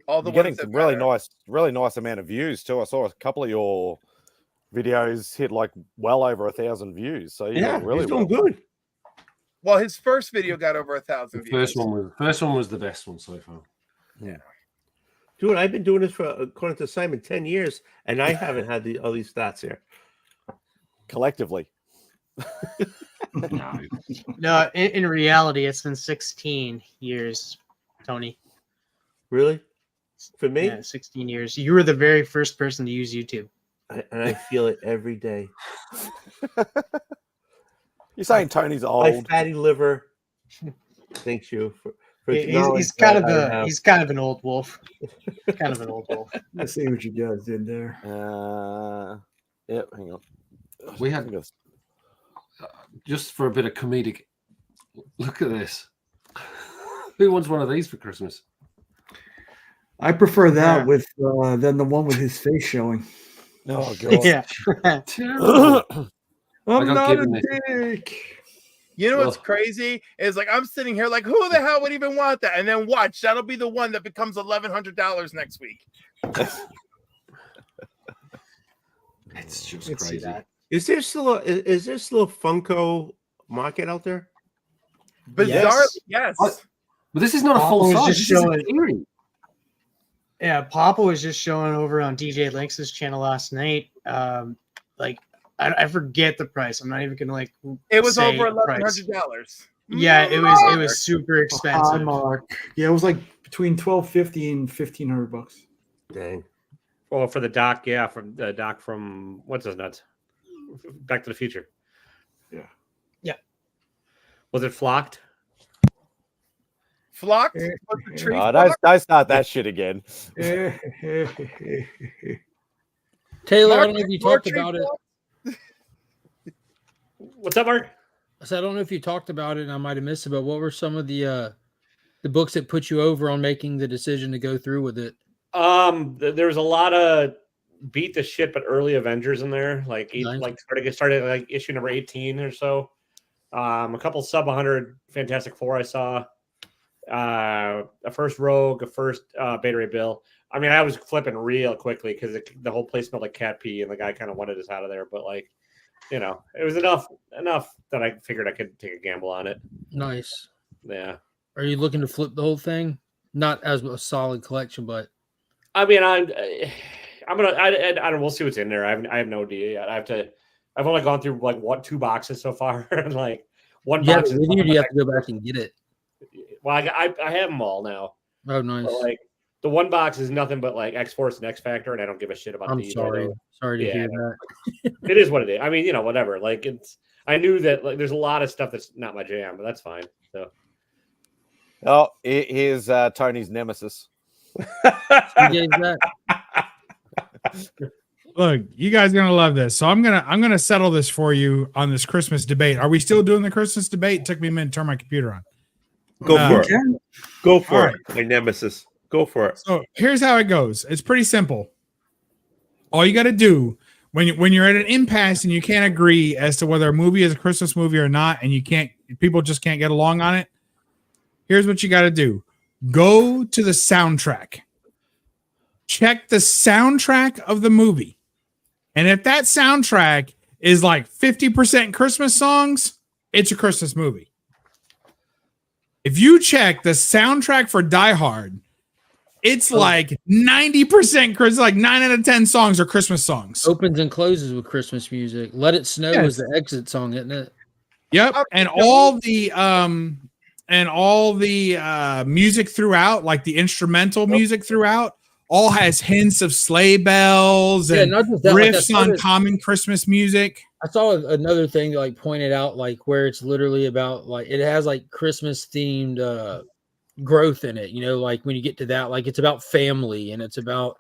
Speaker 5: All the
Speaker 1: You're
Speaker 5: ones
Speaker 1: getting
Speaker 5: that
Speaker 1: really nice amount of views too. I saw a couple of your videos hit like well over 1,000 views. So
Speaker 11: yeah,
Speaker 1: really
Speaker 11: he's doing good.
Speaker 5: Well, his first video got over 1,000 views.
Speaker 7: First one was the best one so far.
Speaker 11: Yeah. Dude, I've been doing this for, according to Simon, 10 years, and I haven't had all these stats here.
Speaker 1: Collectively.
Speaker 10: No, in reality, it's been 16 years, Tony.
Speaker 11: Really? For me?
Speaker 10: Yeah, 16 years. You were the very first person to use YouTube.
Speaker 11: And I feel it every day.
Speaker 1: You're saying Tony's old.
Speaker 11: My fatty liver thanks you for
Speaker 10: he's kind of an old wolf. Kind of an old wolf.
Speaker 6: Let's see what you guys did there.
Speaker 1: Yep, hang on.
Speaker 7: We had just for a bit of comedic. Look at this. Who wants one of these for Christmas?
Speaker 6: I prefer that with than the one with his face showing.
Speaker 1: Oh god.
Speaker 10: Yeah.
Speaker 6: I'm not a dick.
Speaker 5: You know what's crazy is like I'm sitting here like who the hell would even want that? And then watch that'll be the one that becomes $1,100 next week.
Speaker 7: It's just crazy.
Speaker 11: Is there still a Funko market out there?
Speaker 5: Bizarrely, yes.
Speaker 7: But this is not a full size.
Speaker 10: Just showing. Yeah, Papa was just showing over on DJ Lynx's channel last night. Like I forget the price. I'm not even gonna like.
Speaker 5: It was
Speaker 10: say
Speaker 5: over
Speaker 10: $1,100. Yeah, it was super expensive.
Speaker 6: Yeah, it was like between $1,250 and $1,500.
Speaker 11: Dang.
Speaker 3: Well, for the doc, yeah, from the doc from what's his nuts? Back to the Future.
Speaker 6: Yeah.
Speaker 10: Yeah.
Speaker 3: Was it flocked?
Speaker 5: Flocked?
Speaker 1: Don't start that shit again.
Speaker 14: Taylor, I don't know if you talked about it.
Speaker 3: What's up, Mark?
Speaker 14: I said I don't know if you talked about it, and I might have missed it. But what were some of the books that put you over on making the decision to go through with it?
Speaker 3: There was a lot of beat the shit but early Avengers in there, like started like issue number 18 or so. A couple sub 100 Fantastic Four I saw. A first Rogue, a first Beta Ray Bill. I mean, I was flipping real quickly because the whole place smelled like cat pee, and the guy kind of wanted us out of there. But like, you know, it was enough that I figured I could take a gamble on it.
Speaker 14: Nice.
Speaker 3: Yeah.
Speaker 14: Are you looking to flip the whole thing? Not as a solid collection, but
Speaker 3: I mean, I don't. We'll see what's in there. I have no idea yet. I've only gone through like 2 boxes so far, and like one box.
Speaker 14: With you, you have to go back and get it.
Speaker 3: Well, I have them all now.
Speaker 14: Oh, nice.
Speaker 3: But, like the one box is nothing but like X-Force and X-Factor, and I don't give a shit about
Speaker 14: I'm
Speaker 3: these.
Speaker 14: sorry. Sorry to hear that.
Speaker 3: It is what it is. I mean, you know, whatever. Like I knew that like there's a lot of stuff that's not my jam, but that's fine. So.
Speaker 1: Oh, here's Tony's nemesis.
Speaker 14: Who gave that?
Speaker 15: Look, you guys are gonna love this. So I'm gonna settle this for you on this Christmas debate. Are we still doing the Christmas debate? It took me a minute to turn my computer on.
Speaker 11: Go for it.
Speaker 15: Okay.
Speaker 11: Go for
Speaker 15: All
Speaker 11: it. My nemesis. Go for it.
Speaker 15: So here's how it goes. It's pretty simple. All you got to do when you're at an impasse and you can't agree as to whether a movie is a Christmas movie or not, and people just can't get along on it. Here's what you got to do. Go to the soundtrack. Check the soundtrack of the movie. And if that soundtrack is like 50% Christmas songs, it's a Christmas movie. If you check the soundtrack for Die Hard, it's like 90% Christmas, like 9 out of 10 songs are Christmas songs.
Speaker 14: Opens and closes with Christmas music. Let It Snow is the exit song, isn't it?
Speaker 15: Yep. And all the music throughout, like the instrumental music throughout, all has hints of sleigh bells and
Speaker 14: not just that,
Speaker 15: riffs on common Christmas music.
Speaker 14: I saw another thing that like pointed out like where it's literally about like it has like Christmas themed growth in it, you know, like when you get to that, like it's about family and it's about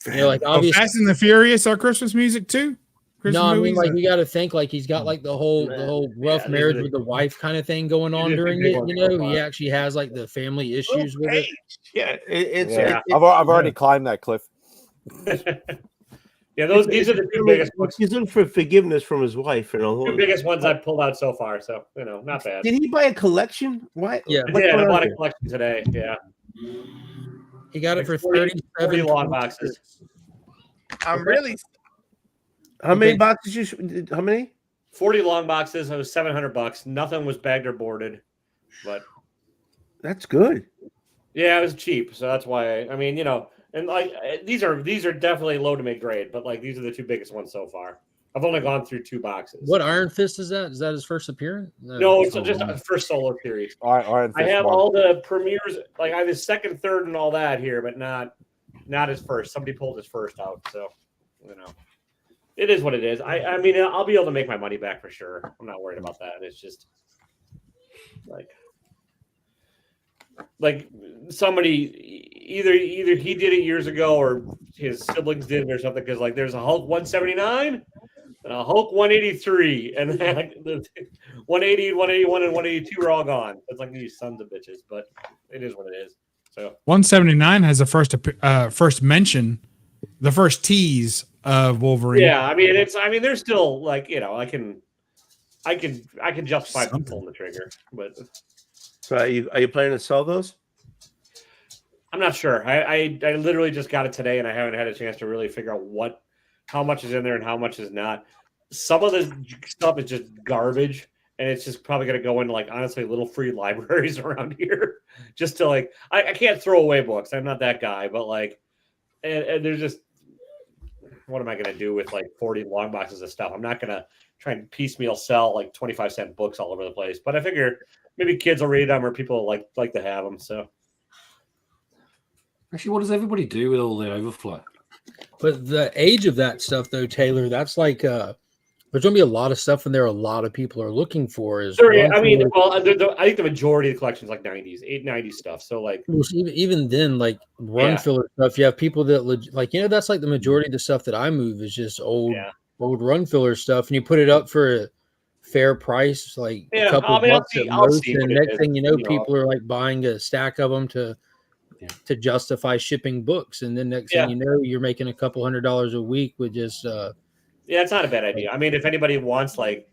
Speaker 14: like obviously
Speaker 15: Fast and the Furious are Christmas music too. Christmas
Speaker 14: I mean
Speaker 15: movies?
Speaker 14: like you got to think like he's got like the whole rough marriage with the wife kind of thing going on during it, you know. He actually has like the family issues with it.
Speaker 11: Yeah,
Speaker 1: I've already climbed that cliff.
Speaker 3: Yeah, these are the two biggest ones.
Speaker 11: He's looking for forgiveness from his wife.
Speaker 3: Two biggest ones I've pulled out so far, so not bad.
Speaker 11: Did he buy a collection? Why?
Speaker 14: Yeah,
Speaker 3: I did. I bought a collection today. Yeah,
Speaker 14: he got it for
Speaker 3: 40
Speaker 14: 37
Speaker 3: long boxes.
Speaker 5: I'm really.
Speaker 11: How many boxes? How many?
Speaker 3: 40 long boxes. It was $700. Nothing was bagged or boarded, but
Speaker 11: that's good.
Speaker 3: Yeah, it was cheap, so that's why. I mean, and like these are definitely low to mid grade, but like these are the two biggest ones so far. I've only gone through 2 boxes.
Speaker 14: What Iron Fist is that? Is that his first appearance?
Speaker 3: No, it's just a first solo series.
Speaker 1: Iron
Speaker 3: I
Speaker 1: Fist
Speaker 3: have
Speaker 1: one.
Speaker 3: all the premieres, like I have his second, third, and all that here, but not his first. Somebody pulled his first out, so it is what it is. I mean, I'll be able to make my money back for sure. I'm not worried about that. It's just like somebody either he did it years ago or his siblings did it or something, because like there's a Hulk 179 and a Hulk 183 and the 180, 181, and 182 are all gone. It's like these sons of bitches, but it is what it is. So
Speaker 15: 179 has the first mention, the first tease of Wolverine.
Speaker 3: Yeah, I mean there's still like I can justify pulling the trigger, but
Speaker 11: So are you planning to sell those?
Speaker 3: I'm not sure. I literally just got it today, and I haven't had a chance to really figure out how much is in there and how much is not. Some of the stuff is just garbage, and it's just probably going to go into like honestly little free libraries around here, just to like I can't throw away books. I'm not that guy, but like, and there's just what am I going to do with like 40 long boxes of stuff? I'm not going to try and piecemeal sell like 25-cent books all over the place, but I figure maybe kids will read them or people like to have them. So,
Speaker 7: actually, what does everybody do with all the overflow?
Speaker 14: But the age of that stuff, though, Taylor, that's like there's going to be a lot of stuff in there. A lot of people are looking for is.
Speaker 3: I mean, I think the majority of the collection is like 90s stuff. So like,
Speaker 14: even then, like run filler stuff, you have people that that's like the majority of the stuff that I move is just old run filler stuff, and you put it up for a fair price, like a couple bucks at most, and next thing you know, people are like buying a stack of them to justify shipping books, and then next thing you know, you're making a couple $100 a week with just
Speaker 3: it's not a bad idea. I mean, if anybody wants like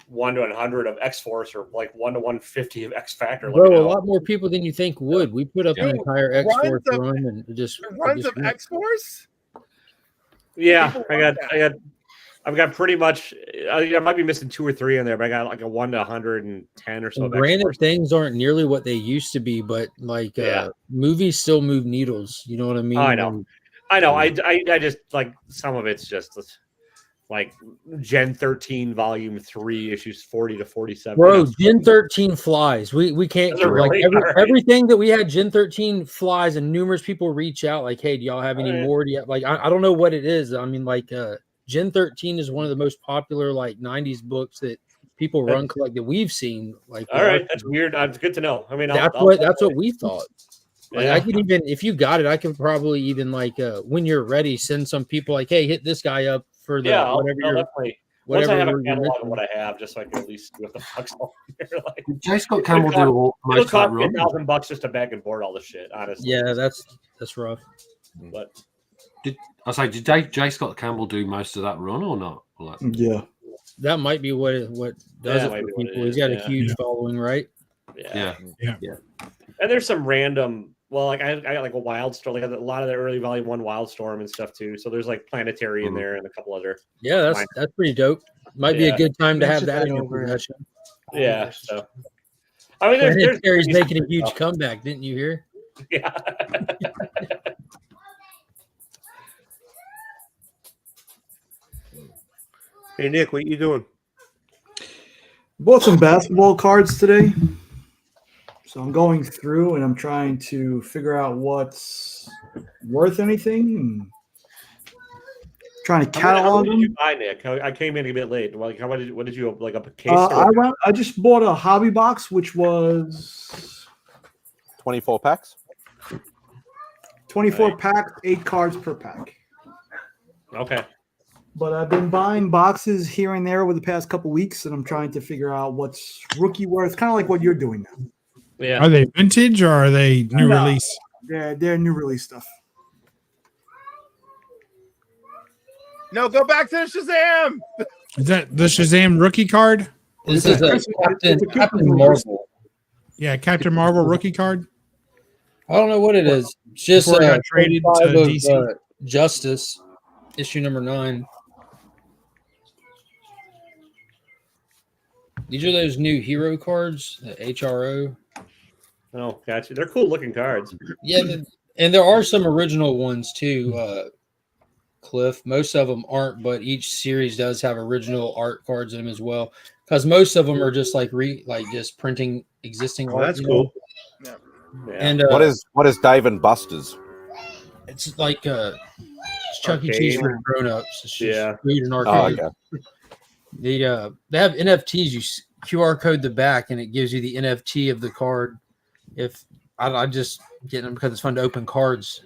Speaker 3: 1 to 100 of X-Force or like 1 to 150 of X Factor,
Speaker 14: a lot more people than you think would. We put up an entire X-Force run and just
Speaker 5: runs of X-Force.
Speaker 3: Yeah, I've got pretty much. I might be missing 2 or 3 in there, but I got like a 1 to 110 or so.
Speaker 14: Granted, things aren't nearly what they used to be, but like movies still move needles. You know what I mean?
Speaker 3: Oh, I know. I just like some of it's just like Gen 13 Volume 3 issues 40 to 47.
Speaker 14: Bro, Gen 13 flies. We can't
Speaker 3: really?
Speaker 14: Everything that we had Gen 13 flies, and numerous people reach out like, hey, do y'all have any more? Like I don't know what it is. I mean, like Gen 13 is one of the most popular like 90s books that people run collect that we've seen. Like,
Speaker 3: all right, that's weird. It's good to know. I mean,
Speaker 14: that's what we thought. Like I could even, if you got it, I could probably even like when you're ready, send some people like, hey, hit this guy up for the whatever
Speaker 3: I'll
Speaker 14: you're.
Speaker 3: definitely. Once
Speaker 14: Whatever
Speaker 3: I have a
Speaker 14: you're
Speaker 3: catalog of
Speaker 14: missing.
Speaker 3: what I have, just so I can at least see what the fuck's on here. Like,
Speaker 7: J. Scott Campbell do
Speaker 3: it'll
Speaker 7: most of that
Speaker 3: cost me
Speaker 7: run.
Speaker 3: $1,000 just to bag and board all this shit. Honestly,
Speaker 14: Yeah, that's rough.
Speaker 3: But
Speaker 7: Did J. Scott Campbell do most of that run or not? Or like-
Speaker 6: Yeah,
Speaker 14: that might be what does it for people. He's got a huge following, right?
Speaker 3: Yeah.
Speaker 7: Yeah.
Speaker 3: And there's some random. Well, like I got like a Wildstorm. Like a lot of the early Volume 1 Wildstorm and stuff too. So there's like Planetary in there and a couple other.
Speaker 14: Yeah, that's pretty dope. Might be a good time to have that in your
Speaker 10: over.
Speaker 14: possession.
Speaker 3: Yeah. So I mean, there's
Speaker 14: Planetary's making a huge comeback. Didn't you hear?
Speaker 3: Yeah.
Speaker 11: Hey Nick, what you doing?
Speaker 6: bought some basketball cards today. So I'm going through and I'm trying to figure out what's worth anything. And trying to catalog
Speaker 3: How
Speaker 6: them.
Speaker 3: did you buy, Nick? I came in a bit late. Like, what did you like up a case?
Speaker 6: I just bought a hobby box, which was
Speaker 1: 24 packs.
Speaker 6: 24 packs, 8 cards per pack.
Speaker 3: Okay.
Speaker 6: But I've been buying boxes here and there over the past couple weeks, and I'm trying to figure out what's rookie worth. Kind of like what you're doing now.
Speaker 3: Yeah.
Speaker 15: Are they vintage or are they new release?
Speaker 6: They're new release stuff.
Speaker 5: No, go back to the Shazam.
Speaker 15: Is that the Shazam rookie card?
Speaker 14: This is a Captain Marvel.
Speaker 15: Yeah, Captain Marvel rookie card.
Speaker 14: I don't know what it is. It's just
Speaker 15: Before it got traded to
Speaker 14: 25 of,
Speaker 15: DC.
Speaker 14: Justice, issue number 9. These are those new hero cards, the HRO.
Speaker 3: Oh, gotcha. They're cool looking cards.
Speaker 14: Yeah, and there are some original ones too, Cliff. Most of them aren't, but each series does have original art cards in them as well. Because most of them are just like just printing existing art.
Speaker 11: That's cool.
Speaker 5: Yeah.
Speaker 14: And
Speaker 1: what is Dave and Buster's?
Speaker 14: It's like it's Chuck E. Cheese for grown-ups. It's just food and
Speaker 1: Oh,
Speaker 14: arcade.
Speaker 1: okay.
Speaker 14: They have NFTs. You QR code the back, and it gives you the NFT of the card. If I just get them because it's fun to open cards.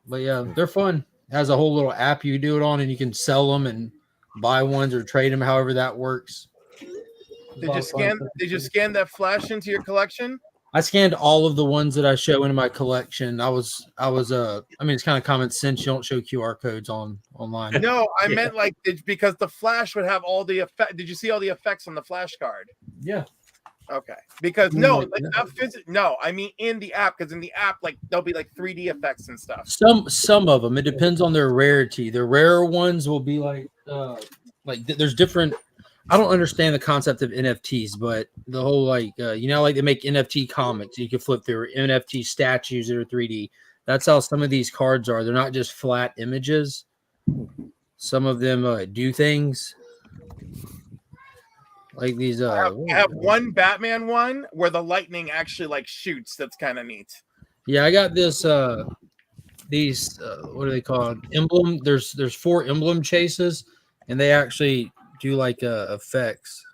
Speaker 14: But yeah, they're fun. It has a whole little app you do it on, and you can sell them and buy ones or trade them. However that works.
Speaker 5: Did you scan that flash into your collection?
Speaker 14: I scanned all of the ones that I show in my collection. I mean, it's kind of common sense. You don't show QR codes online.
Speaker 5: No, I meant like because the flash would have all the effect. Did you see all the effects on the flash card?
Speaker 14: Yeah.
Speaker 5: Okay. Because no, like not no, I mean in the app, because in the app, like there'll be like 3D effects and stuff.
Speaker 14: Some of them. It depends on their rarity. The rarer ones will be like there's different. I don't understand the concept of NFTs, but the whole like they make NFT comics. You can flip through NFT statues that are 3D. That's how some of these cards are. They're not just flat images. Some of them do things. Like these.
Speaker 5: I have one Batman one where the lightning actually like shoots. That's kind of neat.
Speaker 14: Yeah, I got this. These what are they called? Emblem. There's 4 emblem chases, and they actually do like effects.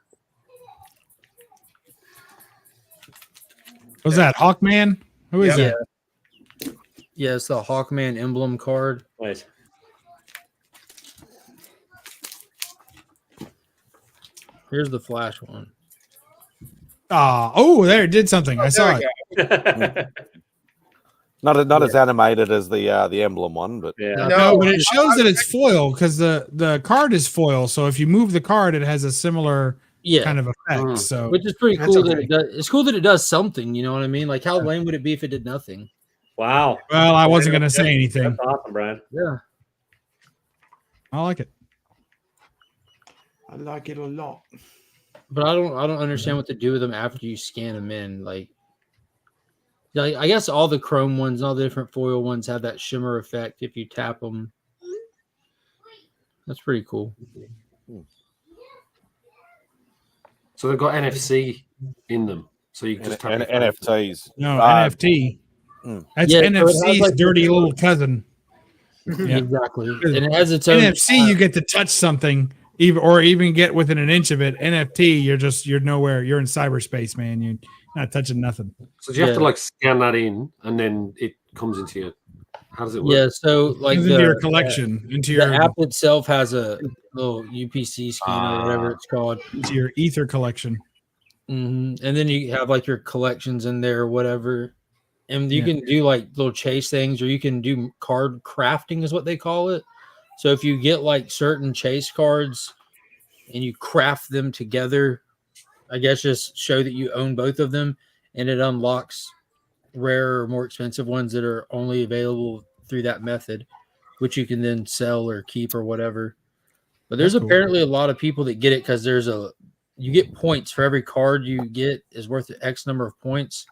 Speaker 15: Was that Hawkman? Who is that?
Speaker 14: Yeah, it's the Hawkman emblem card.
Speaker 3: Nice.
Speaker 14: Here's the Flash one.
Speaker 15: There it did something. I saw it.
Speaker 1: Not as animated as the emblem one, but
Speaker 15: No, but it shows that it's foil because the card is foil. So if you move the card, it has a similar kind of effect. So
Speaker 14: which is pretty cool that it does. It's cool that it does something. You know what I mean? Like how lame would it be if it did nothing?
Speaker 3: Wow.
Speaker 15: Well, I wasn't gonna say anything.
Speaker 3: That's awesome, Brian.
Speaker 14: Yeah,
Speaker 15: I like it.
Speaker 6: I like it a lot.
Speaker 14: But I don't understand what to do with them after you scan them in. Like I guess all the chrome ones, all the different foil ones have that shimmer effect if you tap them. That's pretty cool.
Speaker 7: So they've got NFC in them, so you can just tap
Speaker 1: NFTs.
Speaker 15: No, NFT. That's NFC's
Speaker 14: like
Speaker 15: dirty little cousin.
Speaker 14: Yeah. Exactly. And it has its own
Speaker 15: NFC. You get to touch something, even get within an inch of it. NFT, you're nowhere. You're in cyberspace, man. Not touching nothing.
Speaker 7: So do you have to like scan that in, and then it comes into your? How does it work?
Speaker 14: Yeah, so like
Speaker 15: into your collection, into
Speaker 14: the
Speaker 15: your
Speaker 14: app itself has a little UPC scanner, whatever it's called,
Speaker 15: into your ether collection.
Speaker 14: And then you have like your collections in there or whatever, and you can do like little chase things, or you can do card crafting is what they call it. So if you get like certain chase cards and you craft them together, I guess just show that you own both of them, and it unlocks rare or more expensive ones that are only available through that method, which you can then sell or keep or whatever. But there's apparently a lot of people that get it because you get points for every card you get is worth X number of points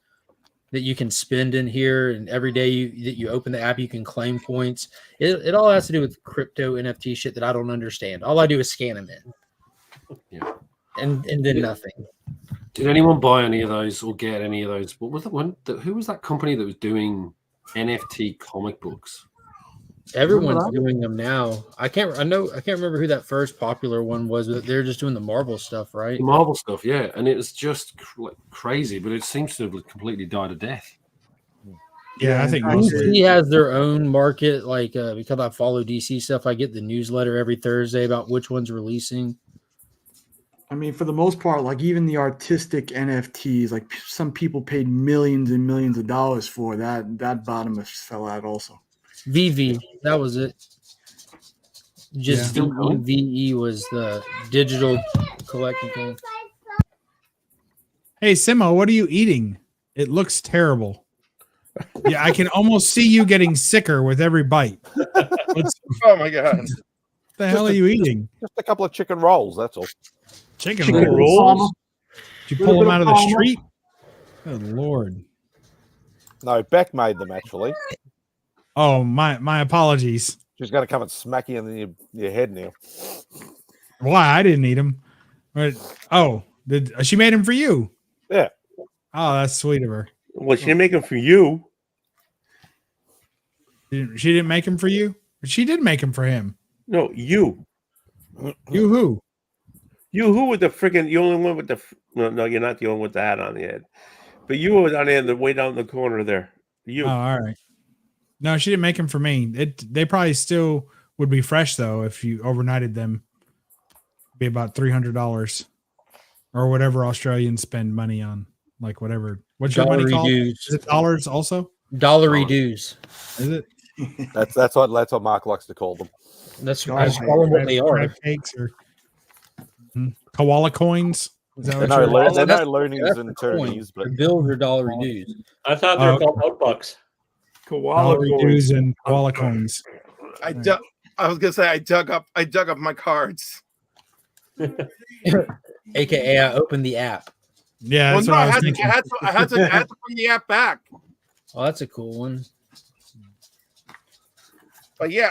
Speaker 14: that you can spend in here, and every day that you open the app you can claim points. It all has to do with crypto NFT shit that I don't understand. All I do is scan them in.
Speaker 7: Yeah.
Speaker 14: And then nothing.
Speaker 7: Did anyone buy any of those or get any of those? What was the one? Who was that company that was doing NFT comic books?
Speaker 14: Everyone's doing them now. I can't remember who that first popular one was, but they're just doing the Marvel stuff, right?
Speaker 7: The Marvel stuff, yeah. And it was just crazy, but it seems to have completely died a death.
Speaker 15: Yeah, I think
Speaker 14: DC has their own market. Like because I follow DC stuff, I get the newsletter every Thursday about which one's releasing.
Speaker 6: I mean, for the most part, like even the artistic NFTs, like some people paid millions and millions of dollars for that bottom fell out also.
Speaker 14: VV, that was it. Just VE was the digital collecting thing.
Speaker 15: Hey, Simo, what are you eating? It looks terrible. Yeah, I can almost see you getting sicker with every bite.
Speaker 5: Oh my god!
Speaker 15: What the hell are you eating?
Speaker 1: Just a couple of chicken rolls, that's all.
Speaker 15: Chicken rolls? Did you pull them out of the street? Good Lord.
Speaker 1: No, Beck made them actually.
Speaker 15: Oh, my apologies.
Speaker 1: She's going to come and smack you in your head now.
Speaker 15: Why? I didn't eat them. But, she made them for you?
Speaker 1: Yeah.
Speaker 15: Oh, that's sweet of her.
Speaker 11: Well, she didn't make them for you.
Speaker 15: She didn't make them for you? She did make them for him.
Speaker 11: No, you.
Speaker 15: You who?
Speaker 11: You who with the freaking, you only one with the, no, you're not the only one with the hat on the head. But you were down there, way down in the corner there. You.
Speaker 15: Oh, all right. No, she didn't make them for me. They probably still would be fresh, though, if you overnighted them. It'd be about $300 or whatever Australians spend money on. Like whatever. What's your money called? Is it dollars also?
Speaker 14: Dollary dues.
Speaker 15: Is it?
Speaker 1: That's what Mark likes to call them.
Speaker 14: That's call them what they are.
Speaker 15: Crab cakes or koala coins.
Speaker 1: They're no loonies and turnies, but
Speaker 14: bills are dollary dues.
Speaker 3: I thought they were called outbucks.
Speaker 11: Koala
Speaker 15: dues and koala coins.
Speaker 5: I was gonna say I dug up my cards.
Speaker 14: AKA I opened the app.
Speaker 15: Yeah,
Speaker 5: well, no, I had to bring the app back.
Speaker 14: Oh, that's a cool one.
Speaker 5: But yeah,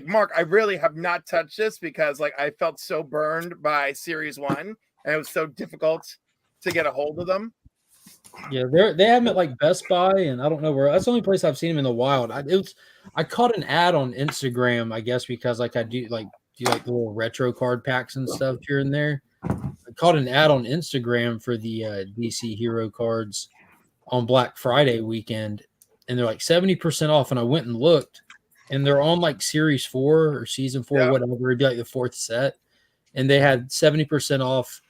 Speaker 5: Mark, I really have not touched this because I felt so burned by Series 1 and it was so difficult to get a hold of them.
Speaker 14: Yeah, they have them at like Best Buy, and I don't know where. That's the only place I've seen them in the wild. I caught an ad on Instagram, I guess, because I do little retro card packs and stuff here and there. I caught an ad on Instagram for the DC Hero cards on Black Friday weekend, and they're like 70% off. And I went and looked, and they're on like Series 4 or Season 4, whatever. It'd be like the fourth set, and they had 70% off.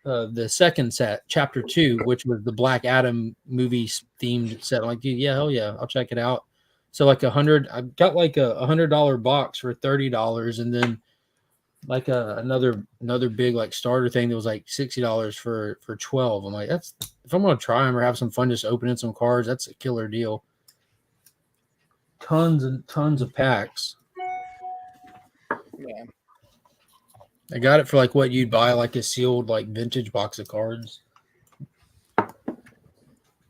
Speaker 14: The second set, Chapter 2, which was the Black Adam movie themed set. I'm like, dude, yeah, hell yeah, I'll check it out. So like I got like a $100 box for $30, and then like another big like starter thing that was like $60 for 12. I'm like, that's if I'm gonna try them or have some fun just opening some cards, that's a killer deal. Tons and tons of packs.
Speaker 5: Yeah.
Speaker 14: I got it for like what you'd buy like a sealed like vintage box of cards.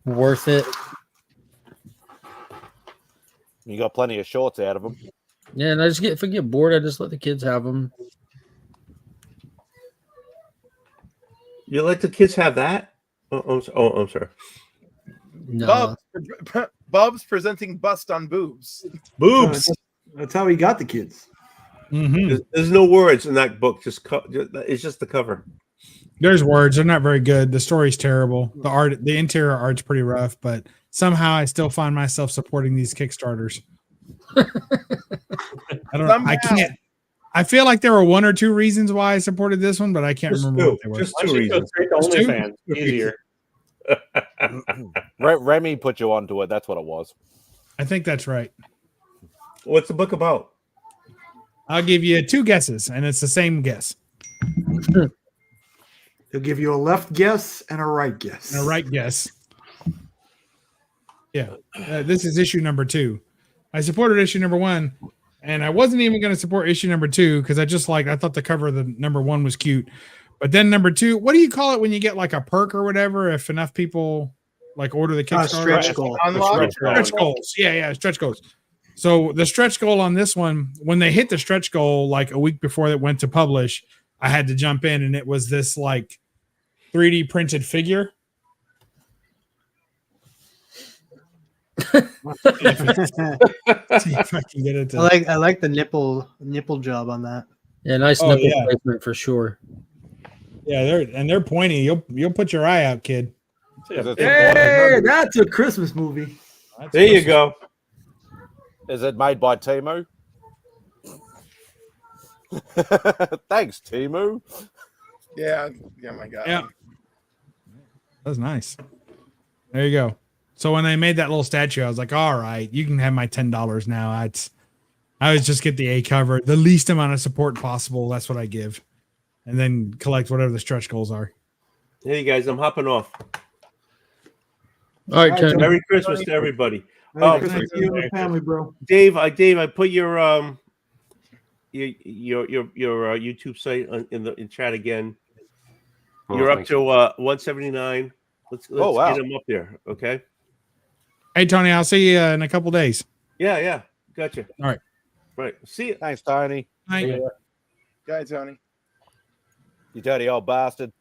Speaker 14: Worth it.
Speaker 1: You got plenty of shorts out of them.
Speaker 14: Yeah, and if I get bored, I just let the kids have them.
Speaker 11: You let the kids have that? I'm sorry.
Speaker 14: No.
Speaker 5: Bubs presenting bust on boobs.
Speaker 11: Boobs.
Speaker 6: That's how he got the kids.
Speaker 15: Mm-hmm.
Speaker 11: There's no words in that book. It's just the cover.
Speaker 15: There's words. They're not very good. The story's terrible. The interior art's pretty rough, but somehow I still find myself supporting these Kickstarters. I can't. I feel like there were one or two reasons why I supported this one, but I can't remember what they were.
Speaker 11: Just two reasons.
Speaker 3: OnlyFans, easier.
Speaker 1: Remy put you onto it. That's what it was.
Speaker 15: I think that's right.
Speaker 11: What's the book about?
Speaker 15: I'll give you two guesses, and it's the same guess.
Speaker 6: They'll give you a left guess and a right guess.
Speaker 15: And a right guess. Yeah. This is issue number 2. I supported issue number 1, and I wasn't even going to support issue number 2 because I thought the cover of the number 1 was cute. But then number 2, what do you call it when you get like a perk or whatever if enough people like order the Kickstarter?
Speaker 6: Stretch goal.
Speaker 15: Stretch goals. Yeah, stretch goals. So the stretch goal on this one, when they hit the stretch goal like a week before it went to publish, I had to jump in, and it was this like 3D printed figure. See if I can get it to...
Speaker 10: I like the nipple job on that.
Speaker 14: Yeah, nice nipple placement for sure.
Speaker 15: Yeah, they're pointy. You'll put your eye out, kid.
Speaker 6: Hey, that's a Christmas movie.
Speaker 11: There you go.
Speaker 1: Is it made by Temu? Thanks, Temu.
Speaker 5: Yeah, my God.
Speaker 15: Yeah. That was nice. There you go. So when they made that little statue, I was like, all right, you can have my $10 now. I always just get the A cover, the least amount of support possible. That's what I give. And then collect whatever the stretch goals are.
Speaker 11: Hey, guys, I'm hopping off.
Speaker 14: All right, Tony.
Speaker 11: Merry Christmas to everybody.
Speaker 6: Merry Christmas to you and the family, bro.
Speaker 11: Dave, I put your YouTube site in chat again. You're up to 179. Let's get them up there, okay?
Speaker 15: Hey, Tony, I'll see you in a couple days.
Speaker 11: Yeah, gotcha.
Speaker 15: All
Speaker 11: right. See you.
Speaker 1: Thanks, Tony.
Speaker 15: Bye.
Speaker 5: Guy, Tony.
Speaker 1: You dirty old bastard.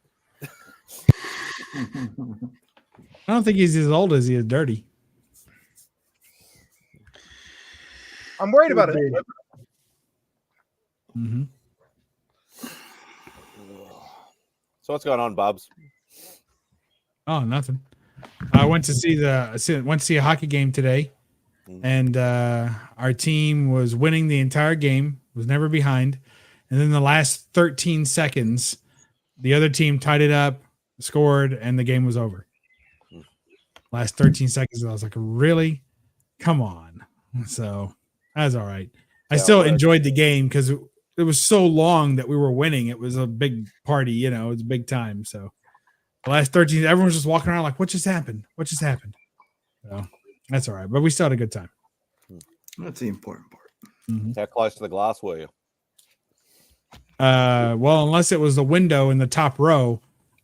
Speaker 15: I don't think he's as old as he is dirty.
Speaker 5: I'm worried about it.
Speaker 15: Mm-hmm.
Speaker 1: So what's going on, Bubs?
Speaker 15: Oh, nothing. I went to see a hockey game today, and our team was winning the entire game, was never behind, and then the last 13 seconds, the other team tied it up, scored, and the game was over. Last 13 seconds, I was like, really? Come on. So that's all right. I still enjoyed the game because it was so long that we were winning. It was a big party, it was a big time. So the last 13, everyone was just walking around like, what just happened? What just happened? So that's all right. But we still had a good time.
Speaker 6: That's the important part.
Speaker 15: Mm-hmm.
Speaker 1: How close to the glass were you?
Speaker 15: Well, unless it was the window in the top row,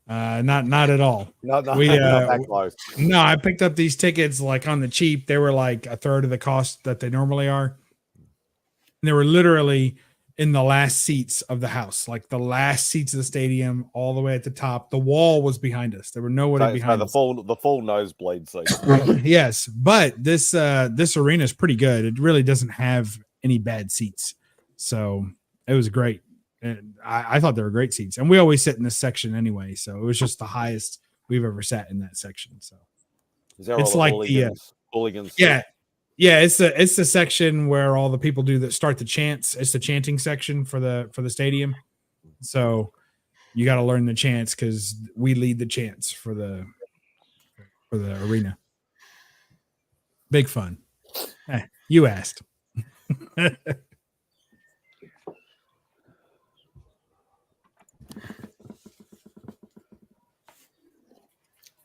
Speaker 15: not at all.
Speaker 1: Not that close.
Speaker 15: No, I picked up these tickets like on the cheap. They were like a third of the cost that they normally are. And they were literally in the last seats of the house, like the last seats of the stadium, all the way at the top. The wall was behind us. There were nobody behind us.
Speaker 1: The full nosebleed seat.
Speaker 15: Yes, but this arena is pretty good. It really doesn't have any bad seats, so it was great. And I thought they were great seats, and we always sit in this section anyway, so it was just the highest we've ever sat in that section. So
Speaker 1: it's like hooligans.
Speaker 15: Yeah, it's the section where all the people do that start the chants. It's the chanting section for the stadium. So you got to learn the chants because we lead the chants for the arena. Big fun. You asked.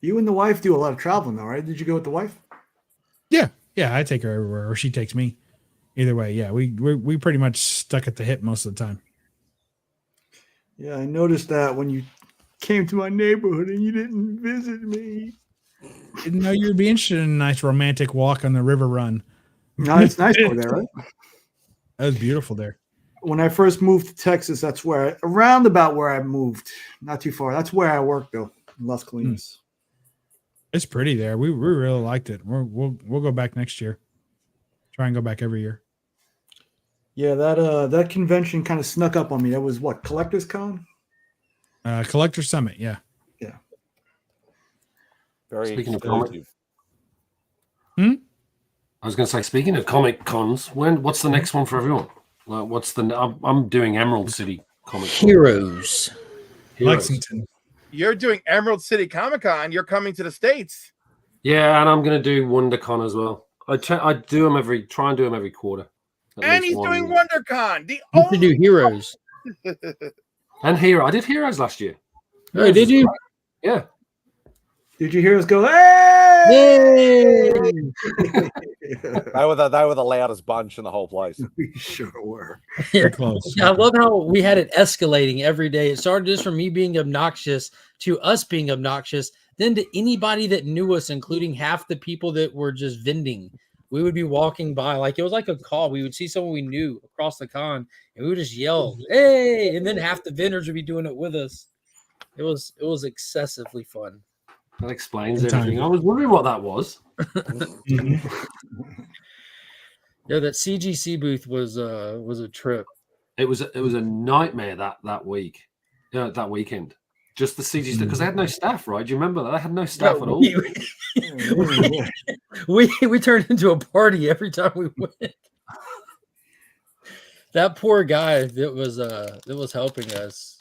Speaker 6: You and the wife do a lot of traveling, though, right? Did you go with the wife?
Speaker 15: Yeah, I take her everywhere, or she takes me. Either way, yeah, we pretty much stuck at the hip most of the time.
Speaker 6: Yeah, I noticed that when you came to my neighborhood and you didn't visit me.
Speaker 15: Didn't know you'd be interested in a nice romantic walk on the river run.
Speaker 6: No, it's nice over there, right?
Speaker 15: That was beautiful there.
Speaker 6: When I first moved to Texas, that's around about where I moved. Not too far. That's where I worked, though, in Las Colinas.
Speaker 15: It's pretty there. We really liked it. We'll go back next year. Try and go back every year.
Speaker 6: Yeah, that convention kind of snuck up on me. That was what, Collectors Con?
Speaker 15: Collector Summit, yeah.
Speaker 1: Very
Speaker 7: Speaking of comic,
Speaker 1: exclusive.
Speaker 15: Hmm?
Speaker 7: I was going to say, speaking of comic cons, what's the next one for everyone? Like, what's the? I'm doing Emerald City Comic Con.
Speaker 14: Heroes.
Speaker 15: Lexington.
Speaker 5: You're doing Emerald City Comic Con. You're coming to the States.
Speaker 7: Yeah, and I'm going to do WonderCon as well. I do them try and do them every quarter.
Speaker 5: And he's doing WonderCon. The
Speaker 14: You should do Heroes.
Speaker 7: And Hero. I did Heroes last year.
Speaker 14: Oh, did you?
Speaker 7: Yeah.
Speaker 6: Did you hear us go, hey?
Speaker 1: They were the loudest bunch in the whole place.
Speaker 6: We sure were.
Speaker 14: Yeah, I love how we had it escalating every day. It started just from me being obnoxious to us being obnoxious, then to anybody that knew us, including half the people that were just vending. We would be walking by, like it was like a call. We would see someone we knew across the con, and we would just yell, "Hey!" And then half the vendors would be doing it with us. It was excessively fun.
Speaker 7: That explains everything. I was wondering what that was.
Speaker 14: Yeah, that CGC booth was a trip.
Speaker 7: It was a nightmare that week. Yeah, that weekend. Just the CG stuff because they had no staff, right? Do you remember that? They had no staff at all.
Speaker 14: We turned into a party every time we went. That poor guy that was helping us.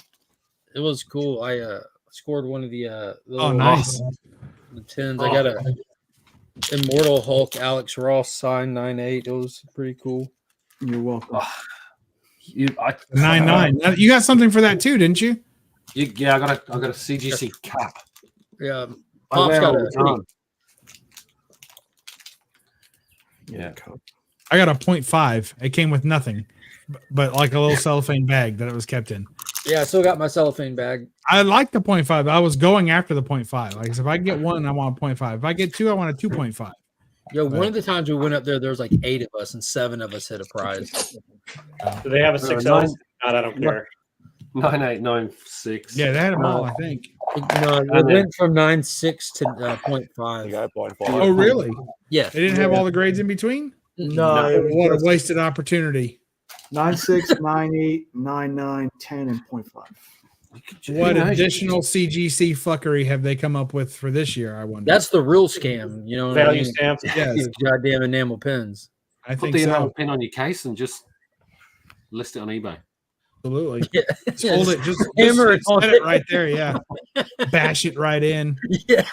Speaker 14: It was cool. I scored one of the
Speaker 15: nice.
Speaker 14: The tins. I got a Immortal Hulk Alex Ross signed 9.8. It was pretty cool.
Speaker 6: You're welcome.
Speaker 15: 9.9. You got something for that too, didn't you?
Speaker 7: Yeah, I got a CGC cap.
Speaker 14: Yeah,
Speaker 7: Pop's got a
Speaker 1: Yeah.
Speaker 15: I got a 0.5. It came with nothing, but like a little cellophane bag that it was kept in.
Speaker 14: Yeah, I still got my cellophane bag.
Speaker 15: I like the 0.5. I was going after the 0.5. Like, if I get one, I want a 0.5. If I get two, I want a 2.5.
Speaker 14: Yo, one of the times we went up there was like 8 of us, and 7 of us hit a prize.
Speaker 3: Do they have a 6 ounce? God, I don't care.
Speaker 7: 9.896.
Speaker 15: Yeah, they had them all, I think.
Speaker 14: No, it went from 9.6 to 0.5.
Speaker 15: Oh, really?
Speaker 14: Yeah.
Speaker 15: They didn't have all the grades in between?
Speaker 6: No.
Speaker 15: What a wasted opportunity.
Speaker 6: 9.6, 9.8, 9.9, 10, and 0.5.
Speaker 15: What additional CGC fuckery have they come up with for this year? I wonder.
Speaker 14: That's the real scam, you know.
Speaker 3: Value stamps.
Speaker 15: Yes.
Speaker 14: These goddamn enamel pins.
Speaker 15: I
Speaker 7: Put
Speaker 15: think
Speaker 7: the
Speaker 15: so.
Speaker 7: enamel pin on your case and just list it on eBay.
Speaker 15: Absolutely.
Speaker 14: Yeah.
Speaker 15: Just hold it. Just
Speaker 14: Hammer it on
Speaker 15: set it right there. Yeah. Bash it right in.
Speaker 14: Yeah.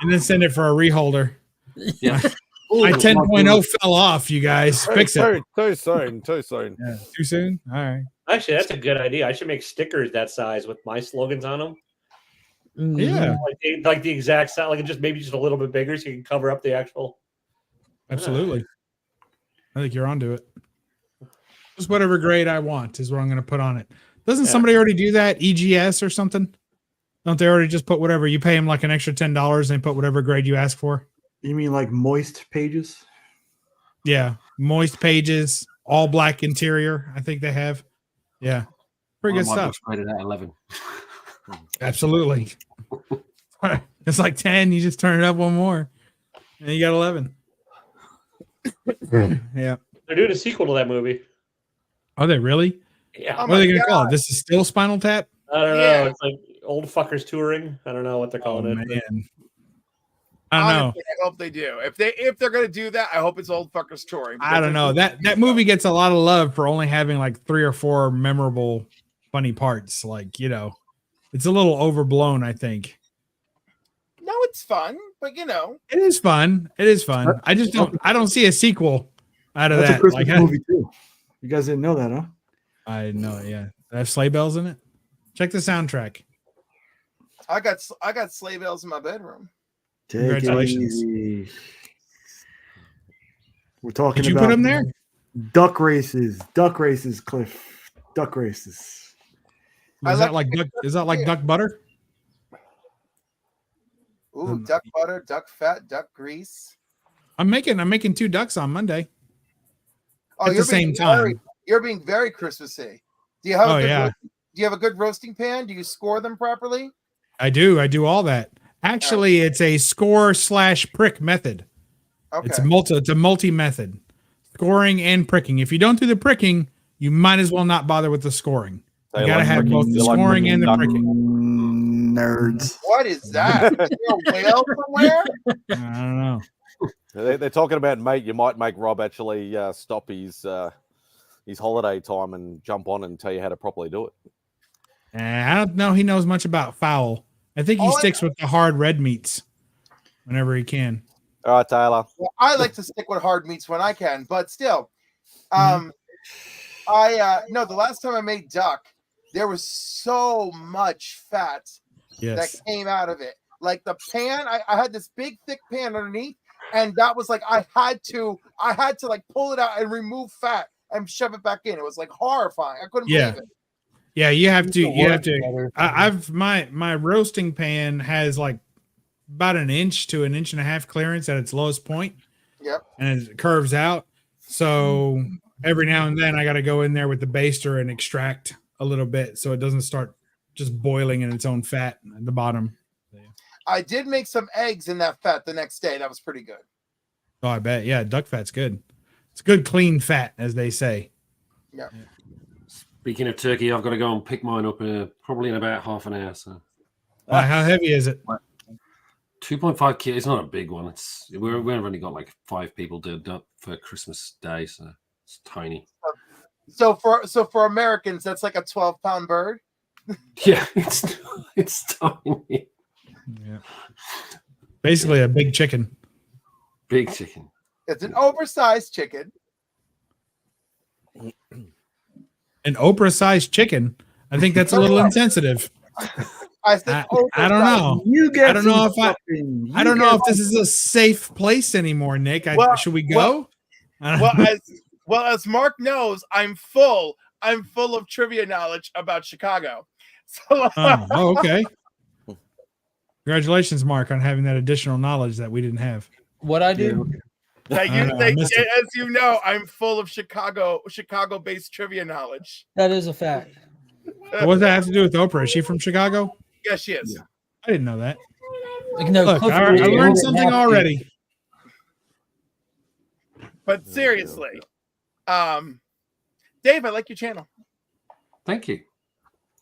Speaker 15: And then send it for a reholder.
Speaker 7: Yeah.
Speaker 15: My 10.0 fell off, you guys. Fix it.
Speaker 1: Too soon.
Speaker 15: Yeah. Too soon? All right.
Speaker 3: Actually, that's a good idea. I should make stickers that size with my slogans on them.
Speaker 15: Yeah.
Speaker 3: Like the exact size, like just maybe just a little bit bigger so you can cover up the actual.
Speaker 15: Absolutely. I think you're onto it. Just whatever grade I want is what I'm going to put on it. Doesn't somebody already do that? EGS or something? Don't they already just put whatever? You pay them like an extra $10 and put whatever grade you ask for?
Speaker 6: You mean like moist pages?
Speaker 15: Yeah. Moist pages, all black interior. I think they have. Yeah. Pretty good stuff.
Speaker 7: Rated at 11.
Speaker 15: Absolutely. It's like 10. You just turn it up one more. And you got 11. Yeah.
Speaker 3: They're doing a sequel to that movie.
Speaker 15: Are they really?
Speaker 3: Yeah.
Speaker 15: What are they going to call it? This is still Spinal Tap?
Speaker 3: I don't know. It's like old fuckers touring. I don't know what they're calling it.
Speaker 15: Man. I don't know.
Speaker 5: Honestly, I hope they do. If they're gonna do that, I hope it's old fuckers touring.
Speaker 15: I don't know. That movie gets a lot of love for only having like 3 or 4 memorable, funny parts. Like, you know, it's a little overblown, I think.
Speaker 5: No, it's fun, but you know,
Speaker 15: it is fun. It is fun. I just don't see a sequel out of
Speaker 6: That's
Speaker 15: that.
Speaker 6: a Christmas
Speaker 15: Like,
Speaker 6: movie too. You guys didn't know that, huh?
Speaker 15: I know it. Yeah, they have sleigh bells in it. Check the soundtrack.
Speaker 5: I got sleigh bells in my bedroom.
Speaker 15: Congratulations.
Speaker 6: We're talking
Speaker 15: Did you
Speaker 6: about
Speaker 15: put them there?
Speaker 6: Duck races, Cliff. Duck races.
Speaker 15: Is that like duck butter?
Speaker 5: Ooh, duck butter, duck fat, duck grease.
Speaker 15: I'm making 2 ducks on Monday.
Speaker 5: Oh,
Speaker 15: at the same time.
Speaker 5: You're being very Christmassy. Do you have
Speaker 15: do
Speaker 5: you have a good roasting pan? Do you score them properly?
Speaker 15: I do all that. Actually, it's a score/prick method.
Speaker 5: Okay.
Speaker 15: It's a multi method, scoring and pricking. If you don't do the pricking, you might as well not bother with the scoring. You gotta have both the scoring and the pricking.
Speaker 6: Nerds.
Speaker 5: What is that? Is there a whale somewhere?
Speaker 15: I don't know.
Speaker 1: They're talking about, mate, you might make Rob actually stop his holiday time and jump on and tell you how to properly do it.
Speaker 15: I don't know he knows much about fowl. I think he sticks with the hard red meats whenever he can.
Speaker 1: All right, Taylor.
Speaker 5: Well, I like to stick with hard meats when I can, but still.
Speaker 15: Mm-hmm.
Speaker 5: The last time I made duck, there was so much fat that came out of it. Like the pan, I had this big thick pan underneath, and that was like I had to like pull it out and remove fat and shove it back in. It was like horrifying. I couldn't believe it.
Speaker 15: Yeah, you have to. I've my roasting pan has like about an inch to an inch and a half clearance at its lowest point.
Speaker 5: Yep.
Speaker 15: And it curves out. So every now and then I got to go in there with the baster and extract a little bit so it doesn't start just boiling in its own fat at the bottom.
Speaker 5: I did make some eggs in that fat the next day. That was pretty good.
Speaker 15: Oh, I bet. Yeah, duck fat's good. It's good, clean fat, as they say.
Speaker 5: Yeah.
Speaker 7: Speaking of turkey, I've got to go and pick mine up probably in about half an hour. So,
Speaker 15: how heavy is it?
Speaker 7: 2.5 kilos. It's not a big one. We've only got like 5 people doing up for Christmas Day, so it's tiny.
Speaker 5: So for Americans, that's like a 12-pound bird.
Speaker 7: Yeah, it's tiny.
Speaker 15: Yeah. Basically a big chicken.
Speaker 7: Big chicken.
Speaker 5: It's an oversized chicken.
Speaker 15: An Oprah-sized chicken. I think that's a little insensitive.
Speaker 5: I said
Speaker 15: I don't know.
Speaker 6: I
Speaker 15: don't know if this is a safe place anymore, Nick. Should we go?
Speaker 5: As Mark knows, I'm full of trivia knowledge about Chicago. So
Speaker 15: okay. Congratulations, Mark, on having that additional knowledge that we didn't have.
Speaker 14: What I do?
Speaker 5: As you know, I'm full of Chicago-based trivia knowledge.
Speaker 14: That is a fact.
Speaker 15: What does that have to do with Oprah? Is she from Chicago?
Speaker 5: Yes, she is.
Speaker 15: Yeah. I didn't know that.
Speaker 14: No,
Speaker 15: Look, I learned something already.
Speaker 5: But seriously, Dave, I like your channel.
Speaker 7: Thank you.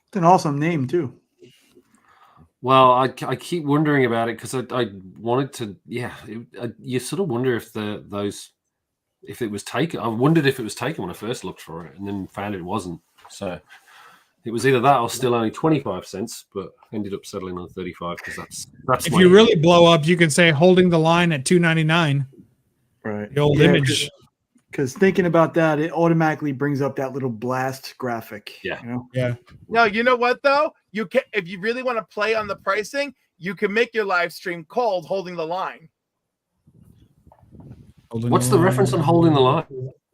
Speaker 6: It's an awesome name too.
Speaker 7: Well, I keep wondering about it because I wanted to. Yeah, you sort of wonder if if it was taken. I wondered if it was taken when I first looked for it, and then found it wasn't. So it was either that or still only 25 cents, but ended up settling on 35 because that's.
Speaker 15: If you really blow up, you can say holding the line at $2.99.
Speaker 6: Right.
Speaker 15: The old image.
Speaker 6: Because thinking about that, it automatically brings up that little blast graphic.
Speaker 7: Yeah.
Speaker 6: You know?
Speaker 15: Yeah.
Speaker 5: No, you know what though? You can, if you really want to play on the pricing, you can make your live stream called "Holding the Line."
Speaker 7: What's the reference on holding the line?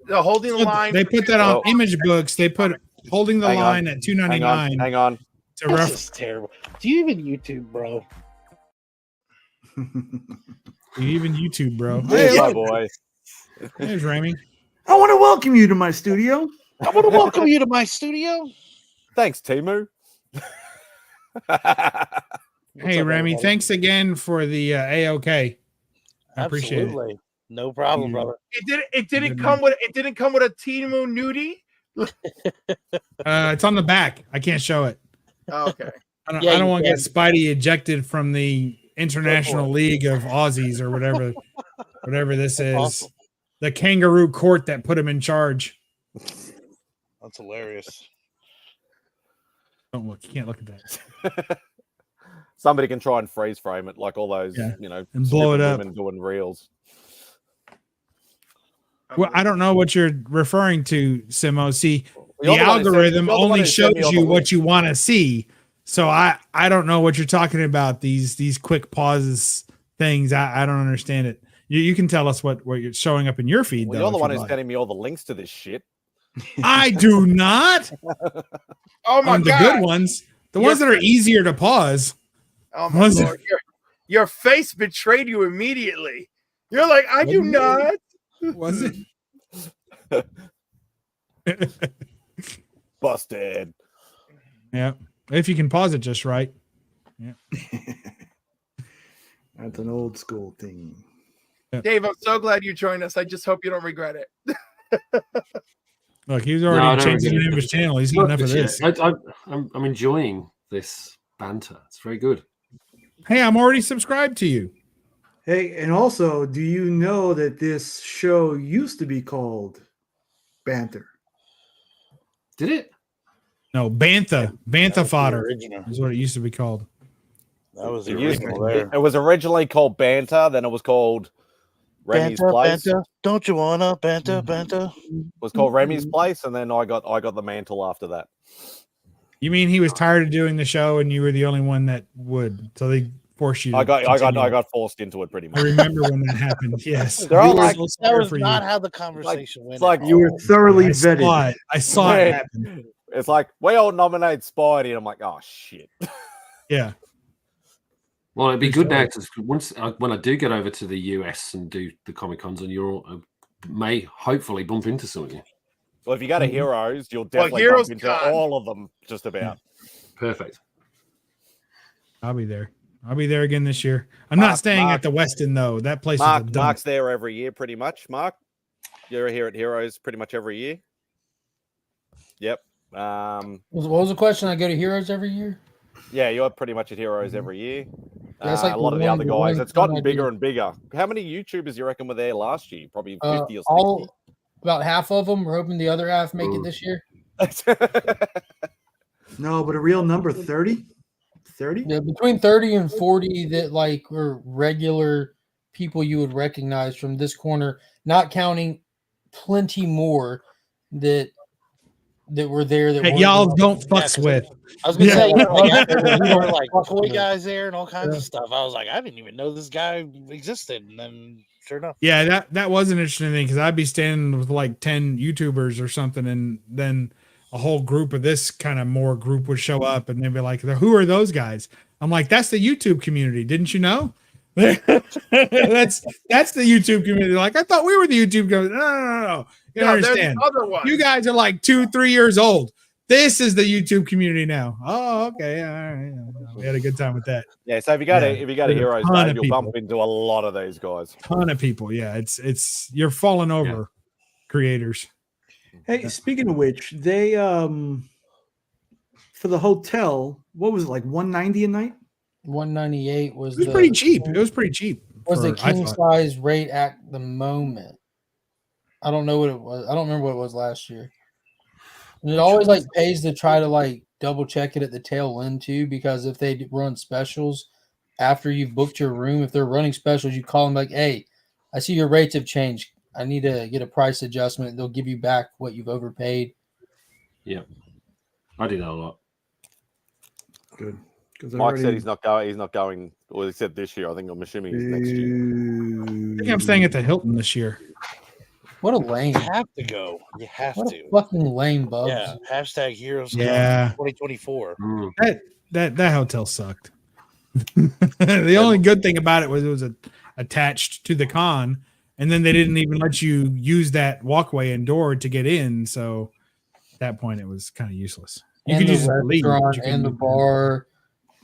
Speaker 5: The holding the line.
Speaker 15: They put that on image books. They put holding the line at $2.99.
Speaker 1: Hang on.
Speaker 16: This is terrible. Do you even YouTube, bro?
Speaker 15: You even YouTube, bro.
Speaker 1: Hey, my boy.
Speaker 15: There's Remy.
Speaker 6: I want to welcome you to my studio.
Speaker 16: I want to welcome you to my studio.
Speaker 1: Thanks, Timu.
Speaker 15: Hey, Remy, thanks again for the AOK. I appreciate it.
Speaker 16: No problem, brother.
Speaker 5: It didn't come with a Timu nudie.
Speaker 15: It's on the back. I can't show it.
Speaker 5: Oh, okay.
Speaker 15: I don't want to get Spidey ejected from the International League of Aussies or whatever this is.
Speaker 16: Awesome.
Speaker 15: The kangaroo court that put him in charge.
Speaker 16: That's hilarious.
Speaker 15: Don't look. You can't look at that.
Speaker 1: Somebody can try and freeze frame it like all those,
Speaker 15: and blow it up.
Speaker 1: Women doing reels.
Speaker 15: Well, I don't know what you're referring to, Simo. See, the algorithm only shows you what you want to see. So I don't know what you're talking about. These quick pauses things. I don't understand it. You can tell us what you're showing up in your feed.
Speaker 1: Well, you're the one who's sending me all the links to this shit.
Speaker 15: I do not.
Speaker 5: Oh my
Speaker 15: God! The good ones, the ones that are easier to pause.
Speaker 5: Oh my Lord! Your face betrayed you immediately. You're like, I do not.
Speaker 15: Was it?
Speaker 1: Busted.
Speaker 15: Yeah. If you can pause it just right. Yeah.
Speaker 6: That's an old school thing.
Speaker 5: Dave, I'm so glad you joined us. I just hope you don't regret it.
Speaker 15: Look, he's already changing the name of his channel. He's got enough of this.
Speaker 7: I'm enjoying this banter. It's very good.
Speaker 15: Hey, I'm already subscribed to you.
Speaker 6: Hey, and also, do you know that this show used to be called Banter?
Speaker 7: Did it?
Speaker 15: No, Bantha fodder
Speaker 16: original.
Speaker 15: is what it used to be called.
Speaker 16: That was the
Speaker 1: It, used,
Speaker 16: original there.
Speaker 1: it was originally called Banter, then it was called Remy's Place.
Speaker 16: Banta, don't you wanna Banta?
Speaker 1: It was called Remy's Place, and then I got the mantle after that.
Speaker 15: You mean he was tired of doing the show, and you were the only one that would, so they forced you.
Speaker 1: I
Speaker 15: continue.
Speaker 1: got forced into it pretty much.
Speaker 15: I remember when that happened. Yes,
Speaker 1: They're all like,
Speaker 16: That was not how the conversation went.
Speaker 1: it's like
Speaker 6: You were thoroughly vetted.
Speaker 15: I saw it happen.
Speaker 1: It's like we all nominate Spidey, and I'm like, oh shit.
Speaker 15: Yeah.
Speaker 7: Well, it'd be good now because once when I do get over to the US and do the Comic Cons, and you're may hopefully bump into some of you.
Speaker 1: Well, if you go to Heroes, you'll definitely
Speaker 5: Heroes
Speaker 1: bump into
Speaker 5: Con.
Speaker 1: all of them, just about.
Speaker 7: Perfect.
Speaker 15: I'll be there. I'll be there again this year. I'm not staying at the Westin though. That place is a dump.
Speaker 1: Mark's there every year, pretty much. Mark, you're here at Heroes pretty much every year. Yep.
Speaker 14: What was the question? I go to Heroes every year.
Speaker 1: Yeah, you're pretty much at Heroes every year.
Speaker 14: That's like
Speaker 1: a lot of the
Speaker 14: one-
Speaker 1: other
Speaker 14: the
Speaker 1: guys.
Speaker 14: one
Speaker 1: It's gotten
Speaker 14: I
Speaker 1: bigger
Speaker 14: do.
Speaker 1: and bigger. How many YouTubers you reckon were there last year? Probably 50 or 60.
Speaker 14: About half of them. We're hoping the other half make it this year.
Speaker 6: No, but a real number, 30? 30?
Speaker 14: Yeah, between 30 and 40 that like were regular people you would recognize from this corner, not counting plenty more that were there. That
Speaker 15: Hey,
Speaker 14: weren't
Speaker 15: y'all
Speaker 14: there.
Speaker 15: don't fucks with.
Speaker 16: I was gonna say,
Speaker 15: Yeah.
Speaker 16: there were like toy guys there and all kinds of stuff. I was like, I didn't even know this guy existed, and then sure enough,
Speaker 15: Yeah, that was an interesting thing because I'd be standing with like 10 YouTubers or something, and then a whole group of this kind of more group would show up, and they'd be like, "Who are those guys?" I'm like, "That's the YouTube community. Didn't you know?" that's the YouTube community. Like, I thought we were the YouTube community. No. You don't understand.
Speaker 5: Other one.
Speaker 15: You guys are like 2-3 years old. This is the YouTube community now. Oh, okay. All right. We had a good time with that.
Speaker 1: Yeah, so if you go to
Speaker 15: There's a
Speaker 1: Heroes,
Speaker 15: ton
Speaker 1: Dave,
Speaker 15: of
Speaker 1: you'll
Speaker 15: people.
Speaker 1: bump into a lot of these guys.
Speaker 15: Ton of people. Yeah, it's you're falling over creators.
Speaker 6: Hey, speaking of which, they for the hotel, what was it, like 190 a night?
Speaker 14: 198 was
Speaker 15: It was pretty cheap. It was pretty cheap.
Speaker 14: Was the
Speaker 15: I
Speaker 14: king
Speaker 15: thought.
Speaker 14: size rate at the moment? I don't know what it was. I don't remember what it was last year. And it always like pays to try to like double check it at the tail end too, because if they run specials after you've booked your room, if they're running specials, you call them like, "Hey, I see your rates have changed. I need to get a price adjustment." They'll give you back what you've overpaid.
Speaker 7: Yeah, I do that a lot.
Speaker 6: Good.
Speaker 1: Mike said he's not going. He's not going. Well, he said this year. I think I'm assuming he's next year.
Speaker 15: I think I'm staying at the Hilton this year.
Speaker 14: What a lame.
Speaker 16: you have to go. You have
Speaker 14: What
Speaker 16: to.
Speaker 14: a fucking lame bug.
Speaker 16: Yeah. Hashtag Heroes.
Speaker 15: Yeah.
Speaker 16: 2024.
Speaker 15: That hotel sucked. The only good thing about it was attached to the con, and then they didn't even let you use that walkway and door to get in. So at that point, it was kind of useless. You
Speaker 14: And
Speaker 15: could
Speaker 14: the
Speaker 15: use it to leave, but
Speaker 14: restaurant
Speaker 15: you
Speaker 14: and the
Speaker 15: couldn't-
Speaker 14: bar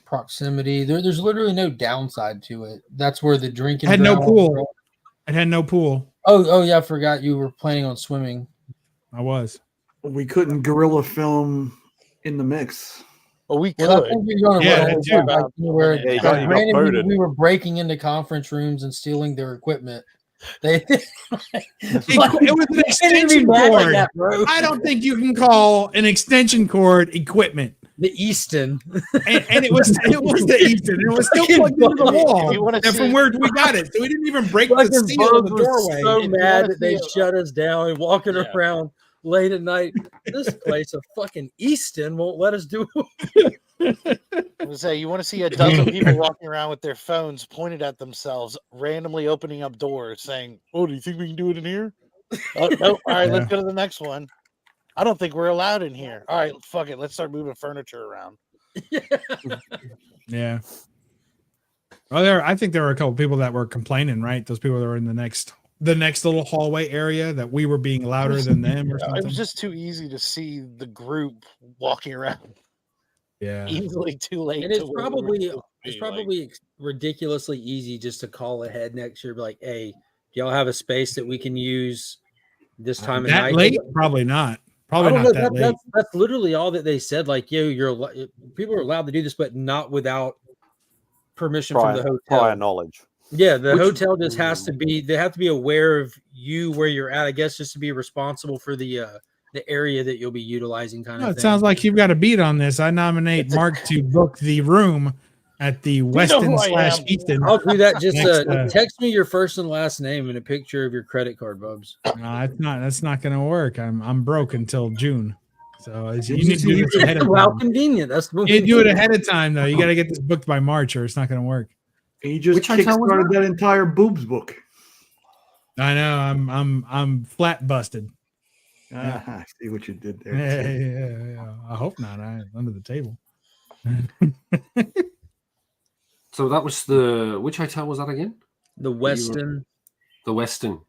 Speaker 14: proximity. There's literally no downside to it. That's where the drinking
Speaker 15: Had no
Speaker 14: grounds
Speaker 15: pool.
Speaker 14: are.
Speaker 15: It had no pool.
Speaker 14: Oh yeah, I forgot you were planning on swimming.
Speaker 15: I was.
Speaker 6: We couldn't guerrilla film in the mix.
Speaker 16: Well, we
Speaker 14: Well, I
Speaker 16: could.
Speaker 14: think you're going to
Speaker 15: Yeah,
Speaker 14: run
Speaker 15: that too.
Speaker 14: like, where
Speaker 1: Yeah, you got
Speaker 14: granted,
Speaker 1: booted.
Speaker 14: we were breaking into conference rooms and stealing their equipment. They
Speaker 15: It was an extension cord. I don't think you can call an extension cord equipment.
Speaker 14: The Easton.
Speaker 15: And it was the Easton. It was still plugged into the wall.
Speaker 16: You wanna
Speaker 15: And from
Speaker 16: see-
Speaker 15: where we got it, so we didn't even break the
Speaker 14: Fucking
Speaker 15: seal of the
Speaker 14: Bug was
Speaker 15: doorway.
Speaker 14: so
Speaker 16: you
Speaker 14: mad
Speaker 16: wanna
Speaker 14: that they
Speaker 16: see
Speaker 14: shut us down and walking
Speaker 16: Yeah.
Speaker 14: around late at night. This place, a fucking Easton, won't let us do
Speaker 16: I was say, you want to see a dozen people walking around with their phones pointed at themselves, randomly opening up doors, saying, "Oh, do you think we can do it in here?" Oh, nope. All right, let's go to the next one. I don't think we're allowed in here. All right, fuck it. Let's start moving furniture around.
Speaker 15: Yeah. Well, I think there were a couple people that were complaining, right? Those people that were in the next little hallway area that we were being louder than them or
Speaker 16: It
Speaker 15: something.
Speaker 16: was just too easy to see the group walking around.
Speaker 15: Yeah.
Speaker 16: Easily too late.
Speaker 14: And it's
Speaker 16: to where we were
Speaker 14: probably
Speaker 16: supposed to
Speaker 14: it's
Speaker 16: be, like-
Speaker 14: probably ridiculously easy just to call ahead next year, be like, "Hey, do y'all have a space that we can use this time of
Speaker 15: That
Speaker 14: night?"
Speaker 15: late? Probably not. Probably
Speaker 14: I don't
Speaker 15: not
Speaker 14: know.
Speaker 15: that late.
Speaker 14: That's literally all that they said. Like, people are allowed to do this, but not without permission from the hotel.
Speaker 1: Prior knowledge.
Speaker 14: Yeah, the hotel just has to be. They have to be aware of you where you're at. I guess just to be responsible for the area that you'll be utilizing, kind
Speaker 15: No,
Speaker 14: of
Speaker 15: it
Speaker 14: thing.
Speaker 15: sounds like you've got a beat on this. I nominate Mark to book the room at the Westin / Easton.
Speaker 14: I'll do that. Just
Speaker 15: next,
Speaker 14: text me your first and last name and a picture of your credit card, Bubs.
Speaker 15: No, that's not going to work. I'm broke until June, so you
Speaker 14: You
Speaker 15: need to do this ahead of
Speaker 14: Wow,
Speaker 15: time.
Speaker 14: convenient. That's the most
Speaker 15: You do it
Speaker 14: convenient.
Speaker 15: ahead of time though. You got to get this booked by March, or it's not going to work.
Speaker 6: He just kickstarted that entire boobs book.
Speaker 15: I know. I'm flat busted.
Speaker 6: I see what you did there.
Speaker 15: Yeah. I hope not. I'm under the table.
Speaker 7: So that was which hotel was that again?
Speaker 14: The Westin.
Speaker 7: The Westin.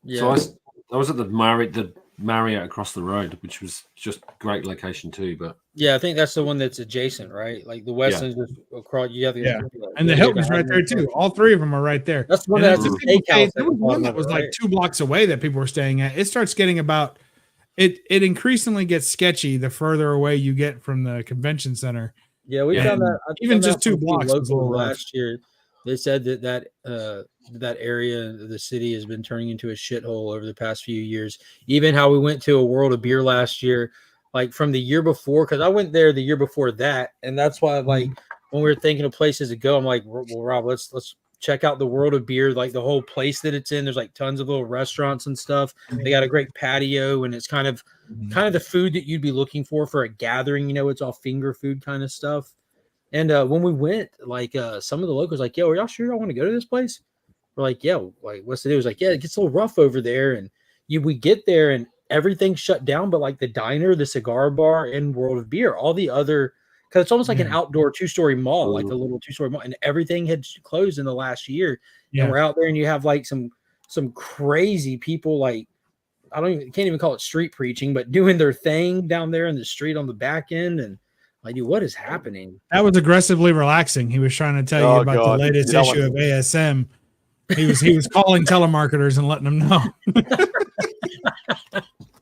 Speaker 14: Yeah.
Speaker 7: So I was at the Marriott across the road, which was just great location too. But
Speaker 14: Yeah, I think that's the one that's adjacent, right? Like the Westin's just across. You have to,
Speaker 15: Yeah, and the Hilton's right there too. All three of them are right there.
Speaker 14: That's the one
Speaker 15: And
Speaker 14: that has
Speaker 15: then
Speaker 14: the
Speaker 15: people say
Speaker 14: steakhouse
Speaker 15: there
Speaker 14: at
Speaker 15: was
Speaker 14: the
Speaker 15: one
Speaker 14: bottom
Speaker 15: that
Speaker 14: of
Speaker 15: was
Speaker 14: it,
Speaker 15: like
Speaker 14: right?
Speaker 15: 2 blocks away that people were staying at. It starts getting about it increasingly gets sketchy the further away you get from the convention center.
Speaker 14: Yeah, we found that. I
Speaker 15: Even
Speaker 14: found
Speaker 15: just
Speaker 14: out
Speaker 15: 2
Speaker 14: from
Speaker 15: blocks was a
Speaker 14: locals
Speaker 15: little rough.
Speaker 14: last year. They said that area of the city has been turning into a shithole over the past few years. Even how we went to a World of Beer last year, like from the year before, because I went there the year before that, and that's why like when we were thinking of places to go, I'm like, well, Rob, let's check out the World of Beer, like the whole place that it's in. There's like tons of little restaurants and stuff. They got a great patio, and it's kind of the food that you'd be looking for a gathering. It's all finger food kind of stuff. And when we went, like some of the locals, like, yo, are y'all sure y'all want to go to this place? We're like, yeah, like what's the deal? It was like, yeah, it gets a little rough over there. And we get there and everything's shut down, but like the diner, the cigar bar, and World of Beer, all the other, because it's almost like an outdoor 2-story mall, like a little 2-story mall, and everything had closed in the last year.
Speaker 15: Yeah.
Speaker 14: And we're out there, and you have like some crazy people, like can't even call it street preaching, but doing their thing down there in the street on the back end, and like, dude, what is happening?
Speaker 15: That was aggressively relaxing. He was trying to tell you about the latest issue of ASM. He was calling telemarketers and letting them know.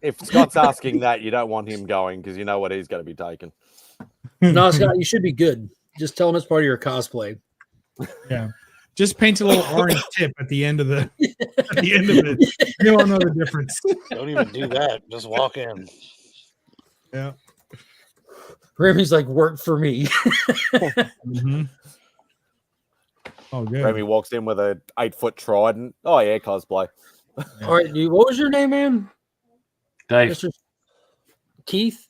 Speaker 1: If Scott's asking that, you don't want him going because you know what he's going to be taking.
Speaker 14: No, Scott, you should be good. Just tell him it's part of your cosplay.
Speaker 15: Yeah. Just paint a little orange tip at the end of it. You won't know the difference.
Speaker 16: Don't even do that. Just walk in.
Speaker 15: Yeah.
Speaker 14: Remy's like, work for me.
Speaker 15: Mm-hmm. Oh, good.
Speaker 1: Remy walks in with a 8-foot trident. Oh yeah, cosplay.
Speaker 14: All right, dude. What was your name, man?
Speaker 7: Dave.
Speaker 14: Mr. Keith?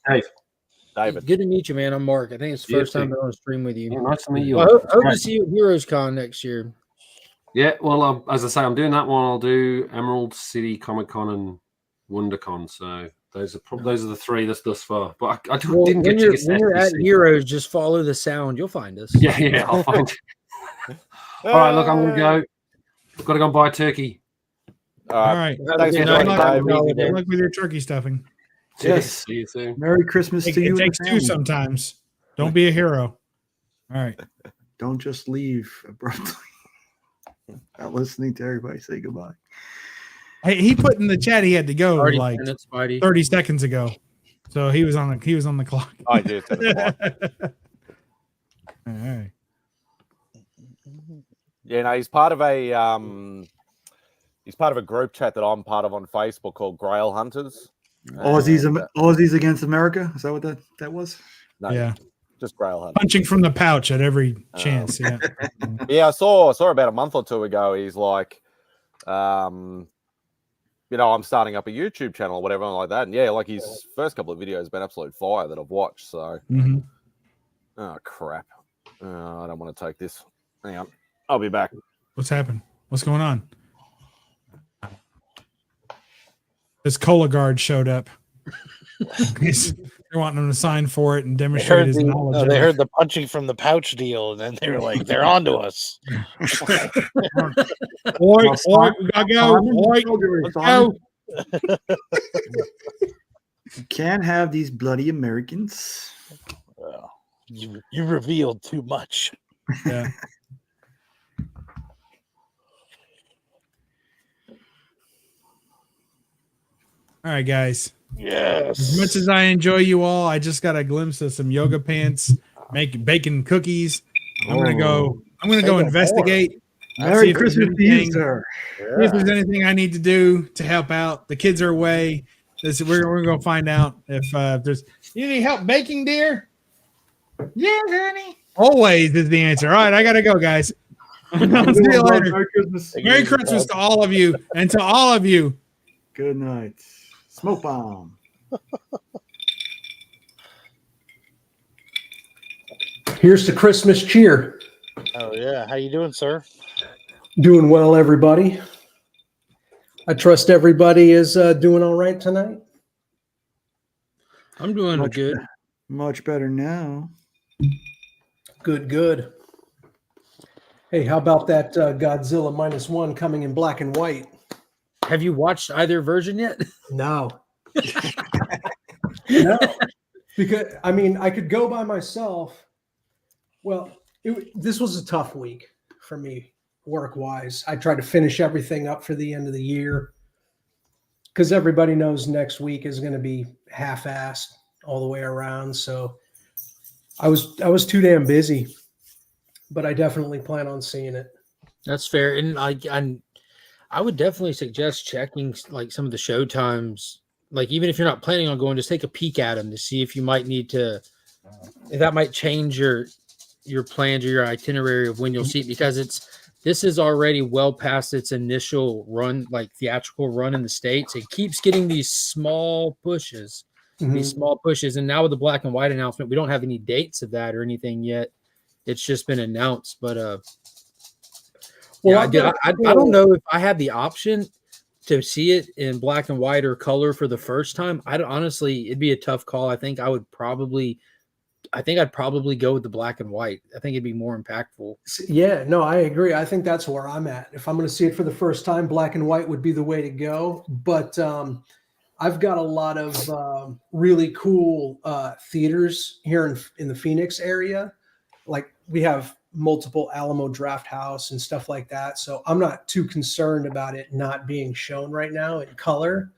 Speaker 1: David.
Speaker 14: Good to meet you, man. I'm Mark. I think it's the
Speaker 7: You
Speaker 14: first
Speaker 7: too.
Speaker 14: time I'm on a stream with you.
Speaker 7: Yeah, nice to meet you.
Speaker 14: Well, I hope to
Speaker 7: Great.
Speaker 14: see you at Heroes Con next year.
Speaker 7: Yeah, well, as I say, I'm doing that one. I'll do Emerald City Comic Con and WonderCon. So those are the 3 thus far. But I
Speaker 14: Well,
Speaker 7: didn't get to get
Speaker 14: when you're at
Speaker 7: SBC.
Speaker 14: Heroes, just follow the sound. You'll find us.
Speaker 7: Yeah, I'll find you. All right, look, I'm gonna go. I've got to go and buy a turkey.
Speaker 15: All right.
Speaker 1: Thanks for
Speaker 15: Good
Speaker 1: joining,
Speaker 15: luck,
Speaker 1: Dave.
Speaker 15: good luck with your turkey stuffing.
Speaker 6: Yes.
Speaker 7: See you soon.
Speaker 6: Merry Christmas to you.
Speaker 15: It takes
Speaker 6: and
Speaker 15: 2
Speaker 6: family.
Speaker 15: sometimes. Don't be a hero. All right.
Speaker 6: Don't just leave abruptly. Not listening to everybody say goodbye.
Speaker 15: Hey, he put in the chat he had to go
Speaker 14: 30
Speaker 15: like
Speaker 14: minutes, Spidey.
Speaker 15: 30 seconds ago. So he was on the clock.
Speaker 1: I did.
Speaker 15: All right.
Speaker 1: Yeah, no, he's part of a group chat that I'm part of on Facebook called Grail Hunters.
Speaker 6: Aussies against America. Is that what that was?
Speaker 1: No,
Speaker 15: Yeah.
Speaker 1: just Grail Hunters.
Speaker 15: Punching from the pouch at every chance. Yeah.
Speaker 1: Yeah, I saw about a month or 2 ago. He's like, I'm starting up a YouTube channel or whatever like that. And yeah, like his first couple of videos have been absolute fire that I've watched. So, Oh crap! I don't want to take this. Hang on, I'll be back.
Speaker 15: What's happened? What's going on? This Cola guard showed up. They're wanting him to sign for it and demonstrate his knowledge. of
Speaker 16: They
Speaker 15: it.
Speaker 16: heard the punching from the pouch deal, and then they were like, "They're on to us."
Speaker 15: Oi, we gotta go. Oi, let's go.
Speaker 6: You can't have these bloody Americans.
Speaker 16: You revealed too much.
Speaker 15: Yeah. All right, guys.
Speaker 16: Yes.
Speaker 15: As much as I enjoy you all, I just got a glimpse of some yoga pants baking cookies. I'm gonna go investigate.
Speaker 6: Merry Christmas to you, sir.
Speaker 15: See if there's anything I need to do to help out. The kids are away. We're gonna find out if there's. You need help baking, dear? Yeah, honey. Always is the answer. All right, I gotta go, guys. See you later.
Speaker 6: Merry Christmas.
Speaker 15: Merry Christmas to all of you, and to all of you.
Speaker 6: Good night. Smoke bomb.
Speaker 17: Here's the Christmas cheer.
Speaker 16: Oh yeah, how you doing, sir?
Speaker 17: Doing well, everybody. I trust everybody is doing all right tonight.
Speaker 14: I'm doing good.
Speaker 6: Much better now.
Speaker 17: Good. Hey, how about that Godzilla -1 coming in black and white?
Speaker 14: Have you watched either version yet?
Speaker 17: No. No. Because, I mean, I could go by myself. Well, this was a tough week for me, work-wise. I tried to finish everything up for the end of the year because everybody knows next week is going to be half-assed all the way around. So I was too damn busy, but I definitely plan on seeing it.
Speaker 14: That's fair. And I would definitely suggest checking like some of the show times. Like even if you're not planning on going, just take a peek at them to see if you might need to, if that might change your plans or your itinerary of when you'll see it, because this is already well past its initial run, like theatrical run in the States. It keeps getting these small pushes. And now with the black and white announcement, we don't have any dates of that or anything yet. It's just been announced, but I don't know if I had the option to see it in black and white or color for the first time. Honestly, it'd be a tough call. I think I'd probably go with the black and white. I think it'd be more impactful.
Speaker 17: Yeah, no, I agree. I think that's where I'm at. If I'm going to see it for the first time, black and white would be the way to go. But I've got a lot of really cool theaters here in the Phoenix area. Like we have multiple Alamo Draft House and stuff like that. So I'm not too concerned about it not being shown right now in color.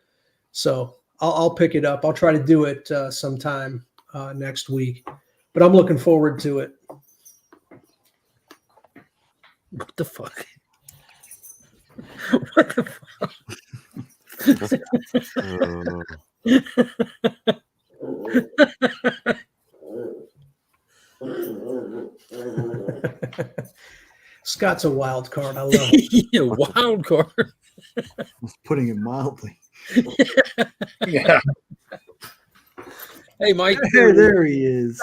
Speaker 17: So I'll pick it up. I'll try to do it sometime next week, but I'm looking forward to it.
Speaker 14: What the fuck? What the fuck?
Speaker 17: Scott's a wild card. I love it.
Speaker 14: Yeah, wild card.
Speaker 6: Putting it mildly.
Speaker 16: Yeah.
Speaker 14: Hey, Mike.
Speaker 6: Hey, there he is.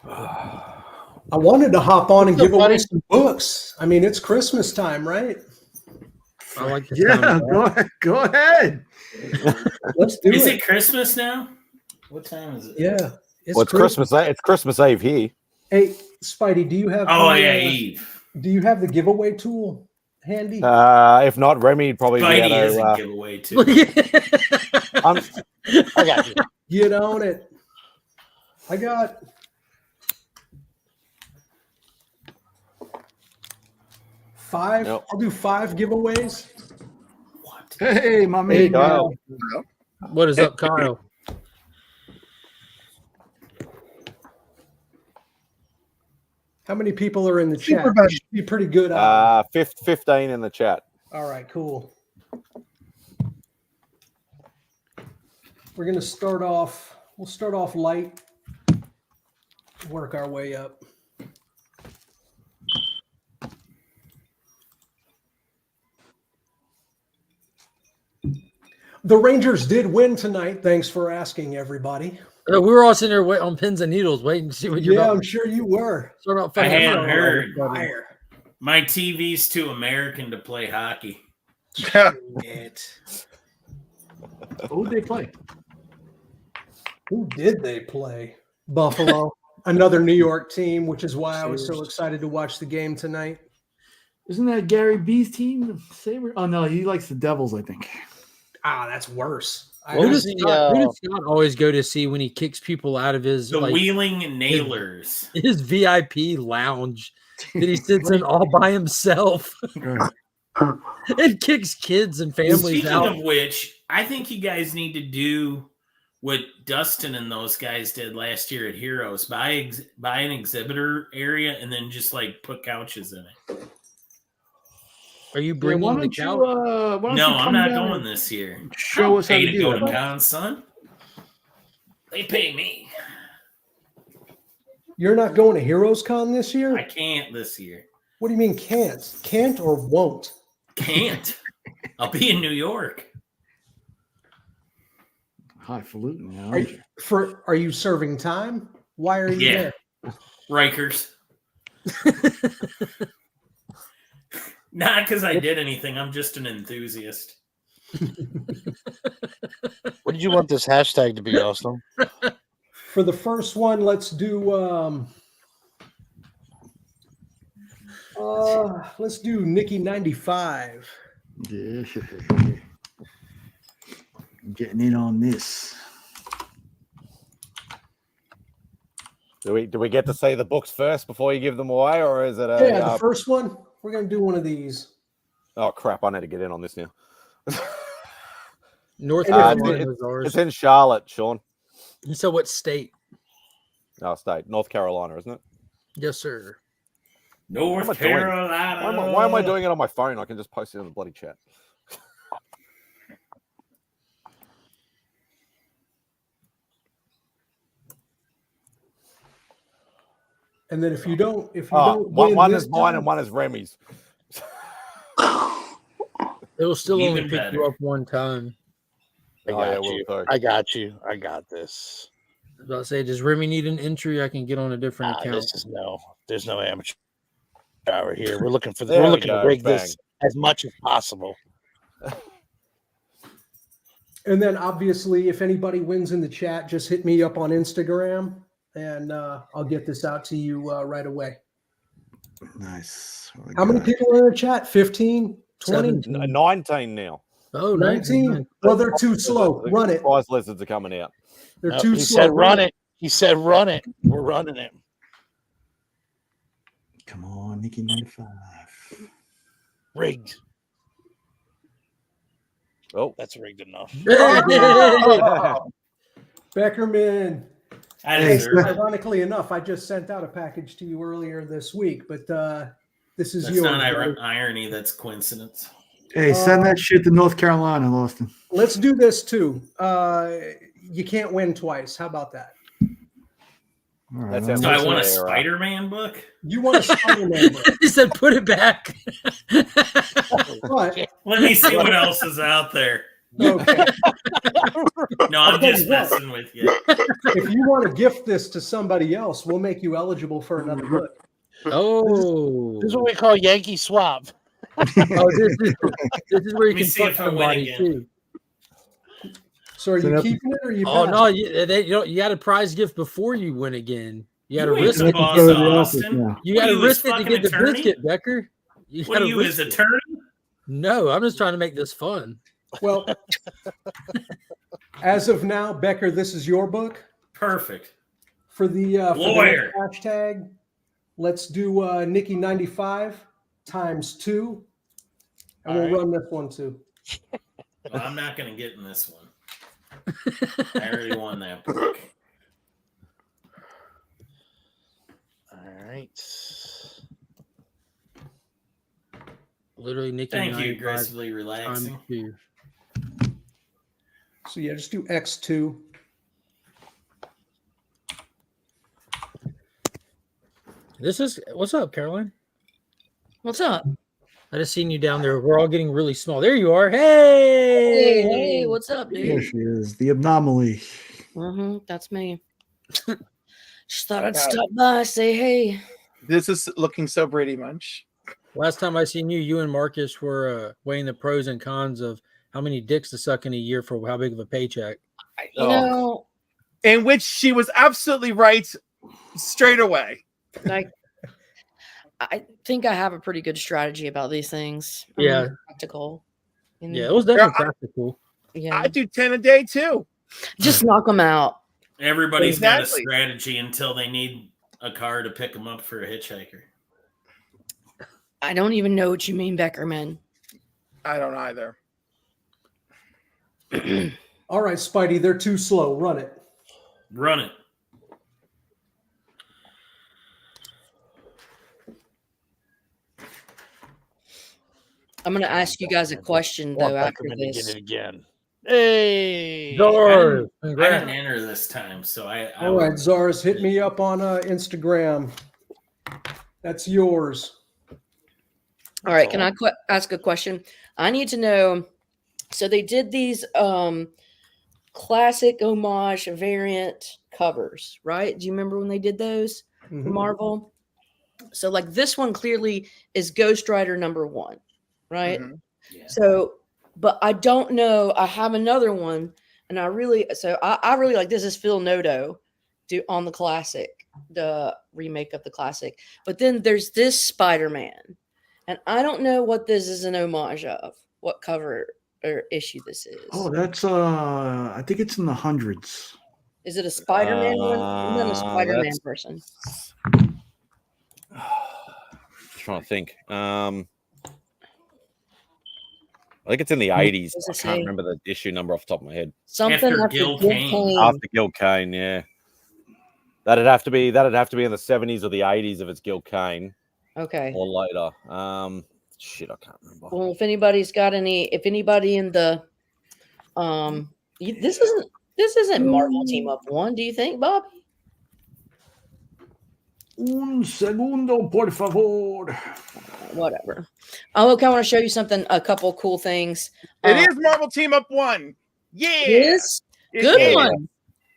Speaker 17: I wanted to hop on and give away some books. I mean, it's Christmas time, right?
Speaker 14: I like this.
Speaker 6: Yeah, go ahead.
Speaker 17: Let's do it.
Speaker 18: Is it Christmas now? What time is it?
Speaker 17: Yeah.
Speaker 1: It's Christmas. It's Christmas Eve here.
Speaker 17: Hey, Spidey, do you have?
Speaker 18: Eve.
Speaker 17: Do you have the giveaway tool handy?
Speaker 1: If not, Remy probably
Speaker 18: Spidey is a giveaway too.
Speaker 16: I got you.
Speaker 17: Get on it. I got. Five.
Speaker 1: Yep.
Speaker 17: I'll do 5 giveaways.
Speaker 6: What? Hey, my man.
Speaker 1: Kyle.
Speaker 14: What is up, Kyle?
Speaker 17: How many people are in the chat?
Speaker 5: Super
Speaker 17: You should be pretty good.
Speaker 1: 15 in the chat.
Speaker 17: All right, cool. We're gonna start off. We'll start off light. Work our way up. The Rangers did win tonight. Thanks for asking, everybody.
Speaker 14: We were all sitting there on pins and needles waiting to see what you're
Speaker 17: Yeah,
Speaker 14: about.
Speaker 17: I'm sure you were.
Speaker 18: I hadn't heard.
Speaker 17: Fire.
Speaker 18: My TV's too American to play hockey.
Speaker 6: Who did they play?
Speaker 17: Who did they play? Buffalo. Another New York team, which is why I was so excited to watch the game tonight.
Speaker 6: Isn't that Gary B's team? The Sabre? Oh no, he likes the Devils, I think.
Speaker 17: Ah, that's worse.
Speaker 14: Who does Scott always go to see when he kicks people out of his
Speaker 18: Wheeling Nailers?
Speaker 14: His VIP lounge that he sits in all by himself. It kicks kids and families
Speaker 18: Speaking
Speaker 14: out.
Speaker 18: of which, I think you guys need to do what Dustin and those guys did last year at Heroes. Buy an exhibitor area and then just like put couches in it.
Speaker 14: Are you
Speaker 6: Yeah,
Speaker 14: bringing
Speaker 6: why
Speaker 14: the
Speaker 6: don't you,
Speaker 14: couch?
Speaker 6: why don't
Speaker 18: No,
Speaker 6: you
Speaker 18: I'm
Speaker 6: come
Speaker 18: not
Speaker 6: down
Speaker 18: going
Speaker 6: and
Speaker 18: this year.
Speaker 6: show us how
Speaker 18: Pay
Speaker 6: to
Speaker 18: to
Speaker 6: do
Speaker 18: go
Speaker 6: it.
Speaker 18: to cons, son. They pay me.
Speaker 17: You're not going to Heroes Con this year?
Speaker 18: I can't this year.
Speaker 17: What do you mean can't? Can't or won't?
Speaker 18: Can't. I'll be in New York.
Speaker 6: Highfalutin, now.
Speaker 17: Are you serving time? Why are you
Speaker 18: Yeah.
Speaker 17: there?
Speaker 18: Rikers. Not because I did anything. I'm just an enthusiast.
Speaker 16: What did you want this hashtag to be, Austin?
Speaker 17: For the first one, let's do Nikki 95.
Speaker 6: Yeah. Getting in on this.
Speaker 1: Do we get to say the books first before you give them away, or is it a?
Speaker 17: Yeah, the first one. We're gonna do one of these.
Speaker 1: Oh crap! I need to get in on this now.
Speaker 14: North Carolina is ours.
Speaker 1: It's in Charlotte, Sean.
Speaker 14: So what state?
Speaker 1: Oh, state, North Carolina, isn't it?
Speaker 14: Yes, sir.
Speaker 18: North Carolina.
Speaker 1: Why am I doing it on my phone? I can just post it in the bloody chat.
Speaker 17: And then if you don't
Speaker 1: one
Speaker 17: win
Speaker 1: is
Speaker 17: this
Speaker 1: mine
Speaker 17: time-
Speaker 1: and one is Remy's.
Speaker 14: It'll still
Speaker 16: Even
Speaker 14: only pick
Speaker 16: better.
Speaker 14: you up one time.
Speaker 16: I got you. I got you. I got this.
Speaker 14: I was about to say, does Remy need an entry? I can get on a different account.
Speaker 16: There's no amateur hour here. We're looking for
Speaker 14: There
Speaker 16: we're
Speaker 14: we
Speaker 16: looking
Speaker 14: go.
Speaker 16: to rig
Speaker 14: Bang.
Speaker 16: this as much as possible.
Speaker 17: And then obviously, if anybody wins in the chat, just hit me up on Instagram, and I'll get this out to you right away.
Speaker 6: Nice.
Speaker 17: How many people are in the chat? 15, 20?
Speaker 1: 19 now.
Speaker 14: Oh,
Speaker 17: 19? Well, they're too slow. Run it.
Speaker 1: Prize lizards are coming out.
Speaker 17: They're
Speaker 16: No,
Speaker 17: too
Speaker 16: he
Speaker 17: slow.
Speaker 16: said run it. He said run it. We're running it.
Speaker 6: Come on, Nikki 95.
Speaker 16: Rigged.
Speaker 1: Oh,
Speaker 16: that's rigged enough.
Speaker 17: Beckerman.
Speaker 18: I
Speaker 17: Hey,
Speaker 18: deserve it.
Speaker 17: ironically enough, I just sent out a package to you earlier this week, but this is
Speaker 18: That's
Speaker 17: yours.
Speaker 18: not
Speaker 17: buddy.
Speaker 18: irony. That's coincidence.
Speaker 6: Hey, send that shit to North Carolina, Austin.
Speaker 17: Let's do this too. You can't win twice. How about that?
Speaker 6: All right,
Speaker 18: So I want a Spider-Man book.
Speaker 17: You want a Spider-Man book?
Speaker 14: He said, "Put it back."
Speaker 17: What?
Speaker 18: Let me see what else is out there.
Speaker 17: Okay.
Speaker 18: No, I'm just messing with you.
Speaker 17: If you want to gift this to somebody else, we'll make you eligible for another book.
Speaker 14: Oh,
Speaker 16: This is what we call Yankee swap.
Speaker 14: Oh, this is where you
Speaker 18: Let me
Speaker 14: can
Speaker 18: see
Speaker 14: fuck
Speaker 18: if I win
Speaker 14: somebody
Speaker 18: again.
Speaker 14: too.
Speaker 17: So are you
Speaker 6: that's-
Speaker 17: keeping it or are you?
Speaker 14: Oh
Speaker 17: passing?
Speaker 14: no, you got a prize gift before you win again. You got to
Speaker 18: You ain't
Speaker 14: risk
Speaker 18: the
Speaker 14: it.
Speaker 18: boss
Speaker 14: To
Speaker 18: of
Speaker 14: get the,
Speaker 18: Austin.
Speaker 14: you
Speaker 18: What
Speaker 14: got
Speaker 18: are
Speaker 14: to
Speaker 18: you,
Speaker 14: risk
Speaker 18: his
Speaker 14: it to
Speaker 18: fucking
Speaker 14: get the
Speaker 18: attorney?
Speaker 14: biscuit, Becker. You
Speaker 18: What are
Speaker 14: gotta
Speaker 18: you,
Speaker 14: risk
Speaker 18: his
Speaker 14: it.
Speaker 18: attorney?
Speaker 14: No, I'm just trying to make this fun.
Speaker 17: Well, as of now, Becker, this is your book
Speaker 18: Perfect.
Speaker 17: for the
Speaker 18: Lawyer.
Speaker 17: hashtag. Let's do Nikki 95 times 2, and
Speaker 18: All
Speaker 17: we'll
Speaker 18: right.
Speaker 17: run this one too.
Speaker 18: Well, I'm not going to get in this one. I already won that book.
Speaker 16: All right.
Speaker 14: Literally, Nikki.
Speaker 18: Thank you,
Speaker 14: 95
Speaker 18: aggressively
Speaker 14: times
Speaker 18: relaxing.
Speaker 14: 2.
Speaker 17: So yeah, just do X2.
Speaker 14: This is what's up, Caroline.
Speaker 19: What's up?
Speaker 14: I just seen you down there. We're all getting really small. There you are. Hey,
Speaker 19: Hey, what's up,
Speaker 6: There
Speaker 19: dude?
Speaker 6: she is, the anomaly.
Speaker 19: That's me. Just thought I'd stop by, say hey.
Speaker 5: This is looking so Brady Munch.
Speaker 14: Last time I seen you, you and Marcus were weighing the pros and cons of how many dicks to suck in a year for how big of a paycheck.
Speaker 19: You know,
Speaker 5: In which she was absolutely right straight away.
Speaker 19: like, I think I have a pretty good strategy about these things. I'm
Speaker 14: Yeah.
Speaker 19: practical.
Speaker 14: Yeah, it was definitely practical.
Speaker 19: Yeah,
Speaker 5: I do 10 a day too.
Speaker 19: just knock them out.
Speaker 18: Everybody's got a
Speaker 5: Exactly.
Speaker 18: strategy until they need a car to pick them up for a hitchhiker.
Speaker 19: I don't even know what you mean, Beckerman.
Speaker 5: I don't either.
Speaker 17: All right, Spidey, they're too slow. Run it.
Speaker 18: Run it.
Speaker 19: I'm going to ask you guys a question, though, after this.
Speaker 16: again. Hey,
Speaker 18: I didn't enter this time, so I
Speaker 17: All right, Zars, hit me up on Instagram. That's yours.
Speaker 19: All right, can I ask a question? I need to know. So they did these classic homage variant covers, right? Do you remember when they did those for
Speaker 17: Mhm.
Speaker 19: Marvel? So like this one clearly is Ghost Rider #1, right? So, but I don't know. I have another one, and I really like this is Phil Noto on the classic, the remake of the classic. But then there's this Spider-Man, and I don't know what this is an homage of, what cover or issue this is.
Speaker 6: Oh, that's I think it's in the hundreds.
Speaker 19: Is it a Spider-Man one? I'm not a Spider-Man person.
Speaker 1: Trying to think. I think it's in the 80s.
Speaker 19: Does
Speaker 1: I
Speaker 19: it
Speaker 1: can't
Speaker 19: say-
Speaker 1: remember the issue number off the top of my head.
Speaker 19: Something after Gil Kane.
Speaker 1: After Gil Kane, yeah. That'd have to be in the 70s or the 80s if it's Gil Kane.
Speaker 19: Okay.
Speaker 1: Or later. Shit, I can't remember.
Speaker 19: Well, if anybody in the this isn't Marvel Team Up 1, do you think, Bob?
Speaker 6: Un segundo, por favor.
Speaker 19: Whatever. Oh, okay, I want to show you something, a couple cool things.
Speaker 5: It is Marvel Team Up 1. Yeah.
Speaker 19: It is?
Speaker 5: It
Speaker 19: Good
Speaker 5: is.
Speaker 19: one.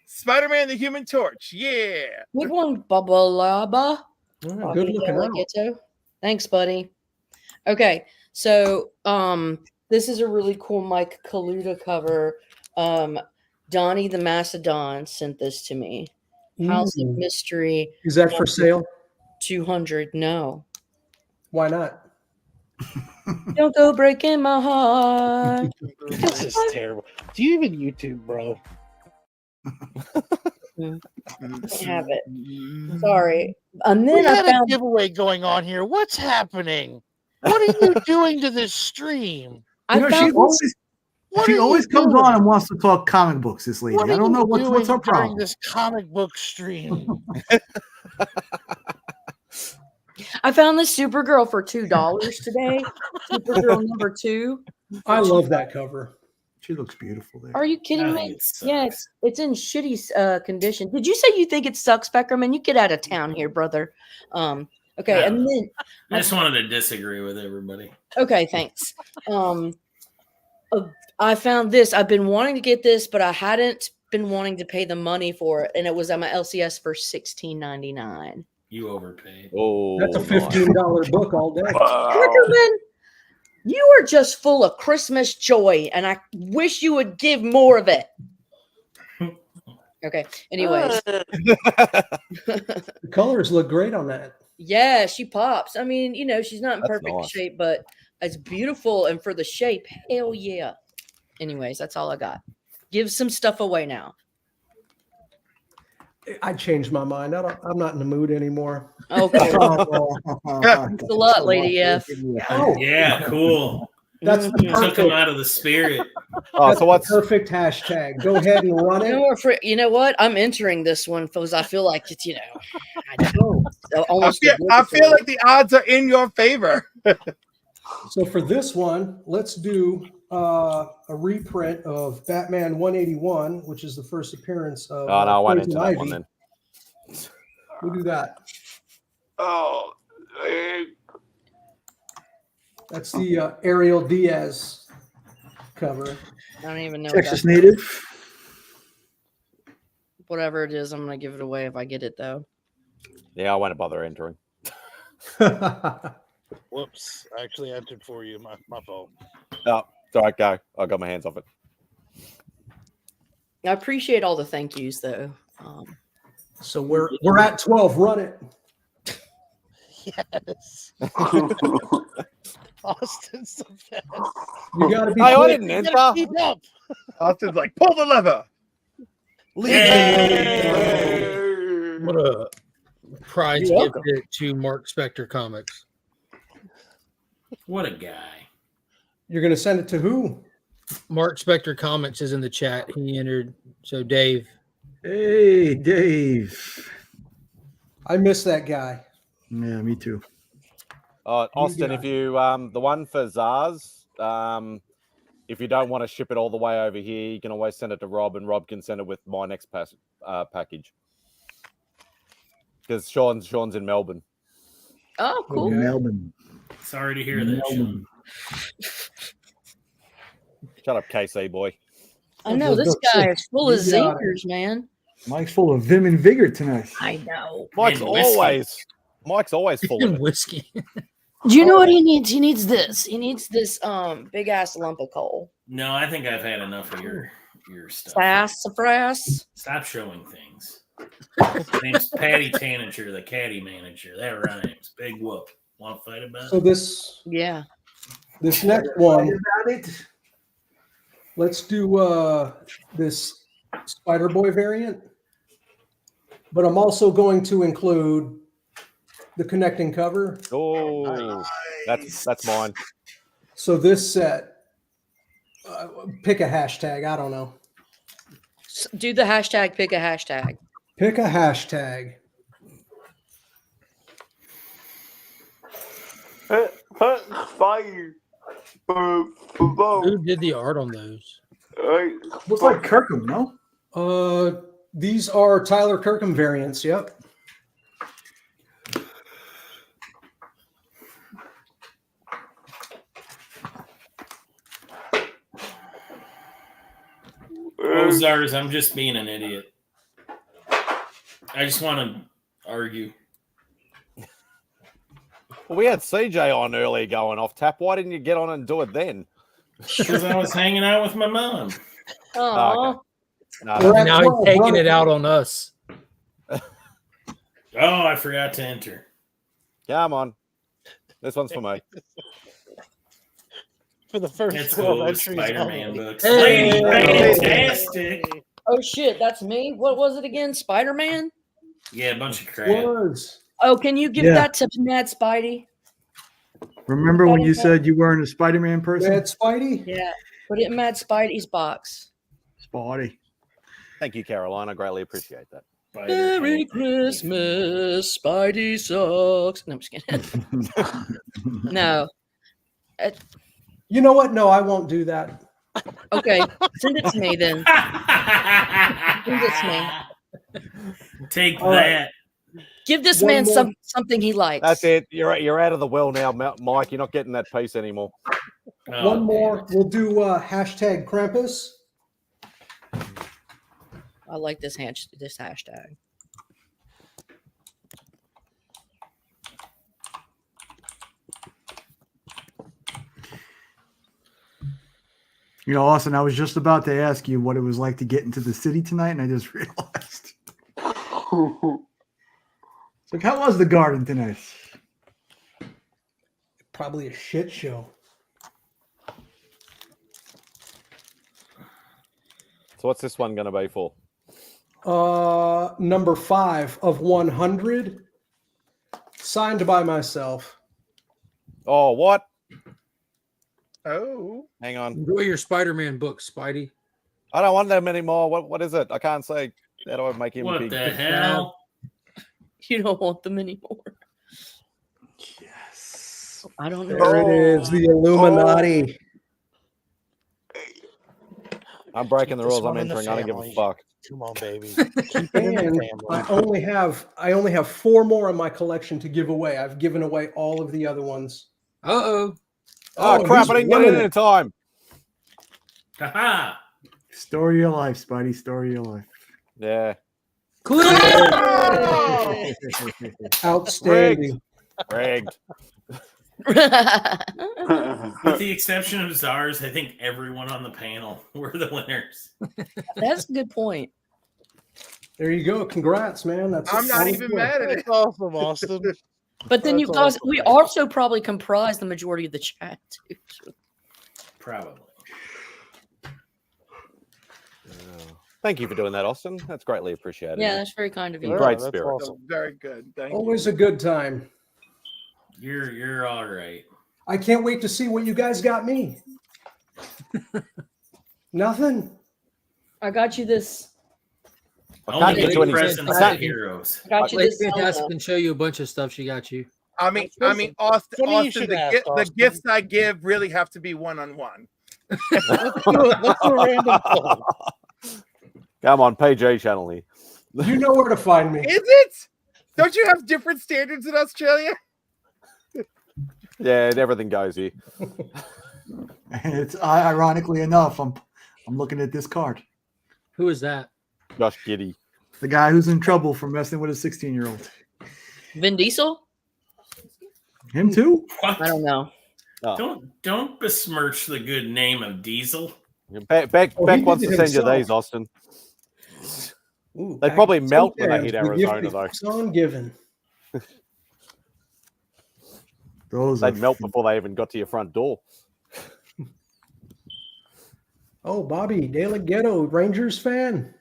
Speaker 5: Spider-Man the Human Torch. Yeah.
Speaker 19: Good one, Bubba Laba.
Speaker 17: Good looking out.
Speaker 19: Thanks, buddy. Okay, so this is a really cool Mike Kaluta cover. Donnie the Macedon sent this to me. House of Mystery.
Speaker 17: Is that for sale?
Speaker 19: 200. No.
Speaker 17: Why not?
Speaker 19: Don't go breaking my heart.
Speaker 16: This is terrible. Do you even YouTube, bro?
Speaker 19: Can't have it. Sorry. And
Speaker 16: We
Speaker 19: then I
Speaker 16: had
Speaker 19: found
Speaker 16: a giveaway going on here. What's happening? What are you doing to this stream?
Speaker 6: You know, she always comes on and wants to talk comic books. This lady,
Speaker 16: What
Speaker 6: I
Speaker 16: are
Speaker 6: don't know
Speaker 16: you
Speaker 6: what's her
Speaker 16: doing during
Speaker 6: problem.
Speaker 16: this comic book stream?
Speaker 19: I found this Supergirl for $2 today. Supergirl #2.
Speaker 17: I love that cover.
Speaker 6: She looks beautiful there.
Speaker 19: Are you kidding me? Yeah, it's in shitty condition. Did you say you think it sucks, Beckerman? You get out of town here, brother. Okay, and then
Speaker 18: I just wanted to disagree with everybody.
Speaker 19: okay, thanks. I found this. I've been wanting to get this, but I hadn't been wanting to pay the money for it, and it was at my LCS for $16.99.
Speaker 18: You overpaid.
Speaker 1: Oh,
Speaker 17: That's a $15 book all day.
Speaker 19: Beckerman, you are just full of Christmas joy, and I wish you would give more of it. Okay. Anyways,
Speaker 17: The colors look great on that.
Speaker 19: yeah, she pops. I mean, you know, she's not in
Speaker 17: That's
Speaker 19: perfect
Speaker 17: nice.
Speaker 19: shape, but it's beautiful, and for the shape, hell yeah. Anyways, that's all I got. Give some stuff away now.
Speaker 17: I changed my mind. I'm not in the mood anymore.
Speaker 19: Okay. Thanks a lot, Lady F.
Speaker 17: Oh.
Speaker 18: Yeah, cool.
Speaker 17: That's the
Speaker 18: You took
Speaker 17: perfect.
Speaker 18: him out of the spirit.
Speaker 17: That's the perfect hashtag. Go ahead and run it.
Speaker 19: You know what? I'm entering this one because I feel like it's, you know, I don't know. Almost
Speaker 5: I feel like the odds are in your favor.
Speaker 17: So for this one, let's do a reprint of Batman 181, which is the first appearance of
Speaker 1: Oh, no, I went
Speaker 17: Poison
Speaker 1: into that
Speaker 17: Ivy.
Speaker 1: one then.
Speaker 17: We'll do that.
Speaker 8: Oh,
Speaker 17: That's the Ariel Diaz cover.
Speaker 19: I don't even know.
Speaker 6: Texas
Speaker 19: what that-
Speaker 6: native.
Speaker 19: Whatever it is, I'm going to give it away if I get it, though.
Speaker 1: Yeah, I won't bother entering.
Speaker 16: Whoops. I actually entered for you. My fault.
Speaker 1: No, it's all right, go. I got my hands off it.
Speaker 19: I appreciate all the thank yous, though.
Speaker 17: So we're at 12. Run it.
Speaker 16: Yes. Austin's the best.
Speaker 17: You got to be.
Speaker 1: I
Speaker 17: quick.
Speaker 1: didn't
Speaker 16: You gotta
Speaker 1: enter.
Speaker 16: keep up.
Speaker 5: Austin's like, pull the lever.
Speaker 14: What a prize
Speaker 19: You're
Speaker 14: gift
Speaker 19: welcome.
Speaker 14: it to Mark Spector Comics.
Speaker 18: What a guy.
Speaker 17: You're going to send it to who?
Speaker 14: Mark Spector Comics is in the chat. He entered. So Dave.
Speaker 6: Hey, Dave.
Speaker 17: I miss that guy.
Speaker 6: Yeah, me too.
Speaker 1: Austin, if you the one for Zars, if you don't want to ship it all the way over here, you can always send it to Rob, and Rob can send it with my next package. Because Sean's in Melbourne.
Speaker 19: Oh, cool.
Speaker 6: Melbourne.
Speaker 18: Sorry to hear that, Sean.
Speaker 1: Shut up, KC boy.
Speaker 19: I know this guy is full of zingers, man.
Speaker 6: Mike's full of vim and vigor tonight.
Speaker 19: I know.
Speaker 1: Mike's always full of it.
Speaker 14: Whiskey.
Speaker 19: Do you know what he needs? He needs this. He needs this big ass lump of coal.
Speaker 18: No, I think I've had enough of your stuff.
Speaker 19: Sassafras.
Speaker 18: Stop showing things. His name's Patty Tanager, the caddy manager. That rhymes. Big whoop. Want to fight about it?
Speaker 17: So this next one. Let's do this Spider Boy variant. But I'm also going to include the connecting cover.
Speaker 1: Oh, that's mine.
Speaker 17: So this set, pick a hashtag. I don't know.
Speaker 19: Do the hashtag. Pick a hashtag.
Speaker 17: Pick a hashtag.
Speaker 14: Fire. Who did the art on those?
Speaker 6: Looks like Kirkham, no?
Speaker 17: These are Tyler Kirkham variants. Yep.
Speaker 18: Zars, I'm just being an idiot. I just want to argue.
Speaker 1: Well, we had CJ on earlier going off tap. Why didn't you get on and do it then?
Speaker 18: Because I was hanging out with my mom.
Speaker 19: Oh.
Speaker 1: Okay.
Speaker 14: Now he's taking it out on us.
Speaker 18: Oh, I forgot to enter.
Speaker 1: Come on. This one's for me.
Speaker 16: For the first
Speaker 18: It's
Speaker 16: 12
Speaker 18: cool.
Speaker 16: entries.
Speaker 18: Spider-Man
Speaker 16: only.
Speaker 18: books.
Speaker 19: Hey.
Speaker 18: Fantastic.
Speaker 19: Oh shit, that's me. What was it again? Spider-Man?
Speaker 18: Yeah, a bunch of crap.
Speaker 19: Oh, can you give that to Mad Spidey?
Speaker 6: Remember when you said you weren't a Spider-Man person?
Speaker 17: Mad Spidey?
Speaker 19: Yeah. Put it in Mad Spidey's box.
Speaker 6: Spidey.
Speaker 1: Thank you, Caroline. I greatly appreciate that.
Speaker 19: Merry Christmas, Spidey sucks. No, I'm just kidding. No.
Speaker 17: You know what? No, I won't do that.
Speaker 19: Okay, send it to me then. Send it to me.
Speaker 18: Take
Speaker 17: All
Speaker 18: that.
Speaker 19: Give this
Speaker 17: One
Speaker 19: man
Speaker 17: more.
Speaker 19: something he likes.
Speaker 1: That's it. You're out of the well now, Mike. You're not getting that piece anymore.
Speaker 18: Oh,
Speaker 17: One more. We'll do hashtag Krampus.
Speaker 19: I like this hashtag.
Speaker 6: You know, Austin, I was just about to ask you what it was like to get into the city tonight, and I just realized. It's like, how was the garden tonight?
Speaker 17: Probably a shit show.
Speaker 1: So what's this one going to be for?
Speaker 17: Number 5 of 100. Signed by myself.
Speaker 1: Oh, what?
Speaker 5: Oh.
Speaker 1: Hang on.
Speaker 14: Enjoy your Spider-Man books, Spidey.
Speaker 1: I don't want them anymore. What is it? I can't say. How do I make him
Speaker 18: What
Speaker 1: big?
Speaker 18: the hell?
Speaker 19: You don't want them anymore.
Speaker 6: Yes.
Speaker 19: I don't know.
Speaker 17: There it is. The Illuminati.
Speaker 1: I'm breaking the
Speaker 16: Keep this
Speaker 1: rules. I'm
Speaker 16: one in the
Speaker 1: entering. I don't give a
Speaker 16: family.
Speaker 1: fuck.
Speaker 16: Come on, baby. Keep it in the
Speaker 17: And
Speaker 16: family.
Speaker 17: I only have 4 more in my collection to give away. I've given away all of the other ones.
Speaker 14: Uh-oh.
Speaker 1: Oh, crap. I didn't get it in time.
Speaker 18: Ha
Speaker 6: Story of your life, Spidey. Story of your life.
Speaker 1: Yeah.
Speaker 17: Outstanding.
Speaker 1: Rigged.
Speaker 18: With the exception of Zars, I think everyone on the panel were the winners.
Speaker 19: That's a good point.
Speaker 17: There you go. Congrats, man. That's
Speaker 5: I'm not even mad at it.
Speaker 16: That's awesome, Austin.
Speaker 19: But then you
Speaker 16: That's
Speaker 19: guys,
Speaker 16: awesome.
Speaker 19: we also probably comprise the majority of the chat too.
Speaker 18: Probably.
Speaker 1: Thank you for doing that, Austin. That's greatly appreciated.
Speaker 19: Yeah, that's very kind of you.
Speaker 1: In great
Speaker 16: that's
Speaker 1: spirit.
Speaker 16: awesome.
Speaker 5: Very good. Thank you.
Speaker 17: always a good time.
Speaker 18: You're all right.
Speaker 17: I can't wait to see what you guys got me. Nothing.
Speaker 19: I got you this.
Speaker 18: Only
Speaker 1: get
Speaker 18: good
Speaker 1: you any-
Speaker 18: presents
Speaker 1: I can't-
Speaker 18: at Heroes.
Speaker 19: I got you
Speaker 14: Lady
Speaker 19: this.
Speaker 14: Fantastic
Speaker 19: Zelda.
Speaker 14: can show you a bunch of stuff she got you.
Speaker 5: I mean, Austin,
Speaker 16: Funny you
Speaker 5: Austin,
Speaker 16: should
Speaker 5: the,
Speaker 16: ask,
Speaker 5: the
Speaker 16: Austin.
Speaker 5: gifts I give really have to be one-on-one.
Speaker 16: Let's do a random poll.
Speaker 1: Come on, PJ channel here.
Speaker 17: You know where to find me.
Speaker 5: Is it? Don't you have different standards in Australia?
Speaker 1: Yeah, and everything goes here.
Speaker 6: It's ironically enough, I'm looking at this card.
Speaker 14: Who is that?
Speaker 1: Josh Giddy.
Speaker 6: The guy who's in trouble for messing with a 16-year-old.
Speaker 19: Vin Diesel?
Speaker 6: Him too?
Speaker 19: I don't know.
Speaker 18: Don't besmirch the good name of Diesel.
Speaker 1: Beck
Speaker 17: he
Speaker 1: wants
Speaker 17: did
Speaker 1: to
Speaker 17: it
Speaker 1: send you
Speaker 17: himself.
Speaker 1: these, Austin.
Speaker 17: Ooh,
Speaker 1: They probably melt when they hit
Speaker 17: sometimes the
Speaker 1: Arizona,
Speaker 17: gift
Speaker 1: though.
Speaker 17: keeps on giving.
Speaker 1: They'd melt before they even got to your front door.
Speaker 17: Oh, Bobby, De La Ghetto, Rangers fan.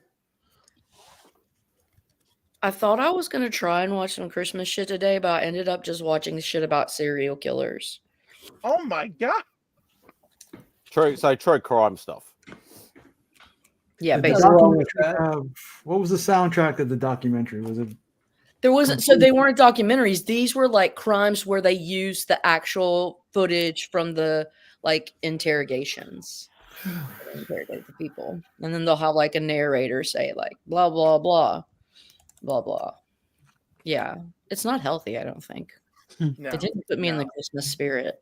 Speaker 19: I thought I was going to try and watch some Christmas shit today, but I ended up just watching shit about serial killers.
Speaker 5: Oh my god!
Speaker 1: True crime stuff.
Speaker 19: Yeah,
Speaker 6: The
Speaker 19: basically.
Speaker 6: documentary, what was the soundtrack of the documentary? Was it?
Speaker 19: There wasn't, so they weren't documentaries. These were like crimes where they used the actual footage from the like interrogations. Interrogate the people. And then they'll have like a narrator say like blah blah blah. Blah blah. Yeah. It's not healthy, I don't think.
Speaker 5: No,
Speaker 19: It didn't put me in the Christmas spirit.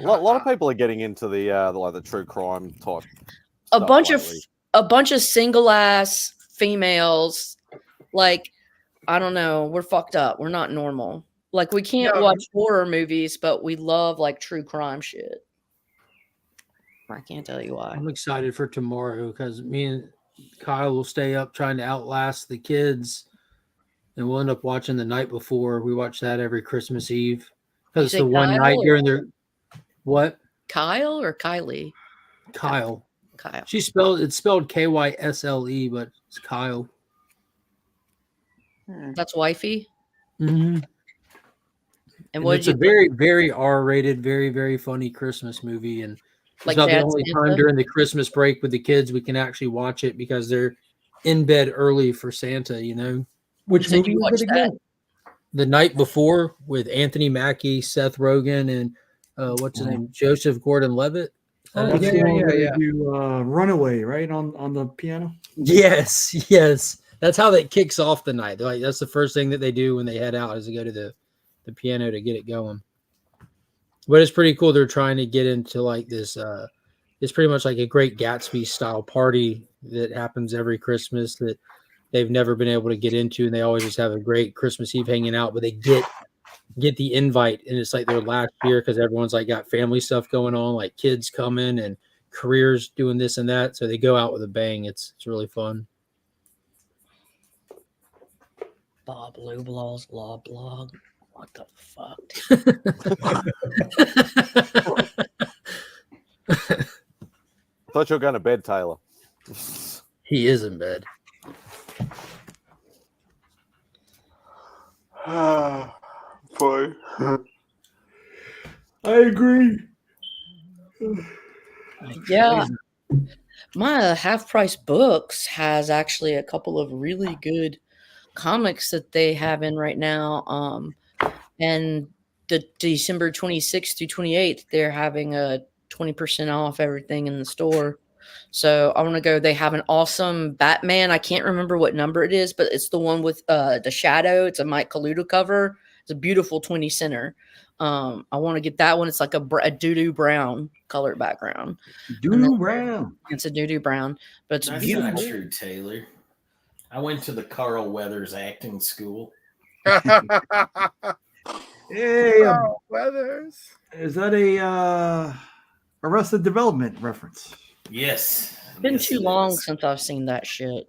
Speaker 1: A lot of people are getting into the true crime type.
Speaker 19: A
Speaker 1: stuff
Speaker 19: bunch
Speaker 1: lately.
Speaker 19: of single ass females, like, I don't know, we're fucked up. We're not normal. Like, we can't watch horror movies, but we love like true crime shit. I can't tell you why.
Speaker 14: I'm excited for tomorrow because me and Kyle will stay up trying to outlast the kids, and we'll end up watching The Night Before. We watch that every Christmas Eve because it's
Speaker 19: say
Speaker 14: the one
Speaker 19: Kyle
Speaker 14: night
Speaker 19: or-
Speaker 14: during the what?
Speaker 19: Kyle or Kylie?
Speaker 14: Kyle.
Speaker 19: Kyle.
Speaker 14: It's spelled Kysle, but it's Kyle.
Speaker 19: That's wifey.
Speaker 14: Mm-hmm.
Speaker 19: And what
Speaker 14: it's
Speaker 19: did
Speaker 14: a
Speaker 19: you
Speaker 14: very, very R-rated, very, very funny Christmas movie, and it's
Speaker 19: Like
Speaker 14: not the
Speaker 19: Bad
Speaker 14: only
Speaker 19: Santa?
Speaker 14: time during the Christmas break with the kids we can actually watch it because they're in bed early for Santa. You know,
Speaker 17: Which
Speaker 19: Did
Speaker 17: movie
Speaker 19: you
Speaker 17: was
Speaker 19: watch
Speaker 17: it again?
Speaker 14: The Night Before with Anthony Mackie, Seth Rogen, and what's his name, Joseph Gordon-Levitt.
Speaker 17: Oh,
Speaker 6: That's the one where they
Speaker 17: yeah.
Speaker 6: do Runaway, right? On the piano.
Speaker 14: Yes, yes. That's how that kicks off the night. Like that's the first thing that they do when they head out is to go to the piano to get it going. But it's pretty cool. They're trying to get into like this. It's pretty much like a Great Gatsby style party that happens every Christmas that they've never been able to get into, and they always just have a great Christmas Eve hanging out. But they get the invite, and it's like their last year because everyone's like got family stuff going on, like kids coming and careers doing this and that. So they go out with a bang. It's really fun.
Speaker 19: Bob Loblaw's Law Blog? What the fuck?
Speaker 1: Thought you were going to bed, Taylor.
Speaker 14: He is in bed.
Speaker 2: Boy.
Speaker 6: I agree.
Speaker 19: Yeah. My Half Price Books has actually a couple of really good comics that they have in right now. And the December 26th through 28th, they're having a 20% off everything in the store. So I want to go. They have an awesome Batman. I can't remember what number it is, but it's the one with the shadow. It's a Mike Kaluta cover. It's a beautiful 20 center. I want to get that one. It's like a doo-doo brown colored background.
Speaker 6: Doo-doo brown.
Speaker 19: It's a doo-doo brown, but it's
Speaker 18: That's
Speaker 19: beautiful.
Speaker 18: not true, Taylor. I went to the Carl Weathers acting school.
Speaker 6: Hey,
Speaker 5: Weathers.
Speaker 6: is that a Arrested Development reference?
Speaker 18: Yes.
Speaker 19: It's been too long since I've seen that shit.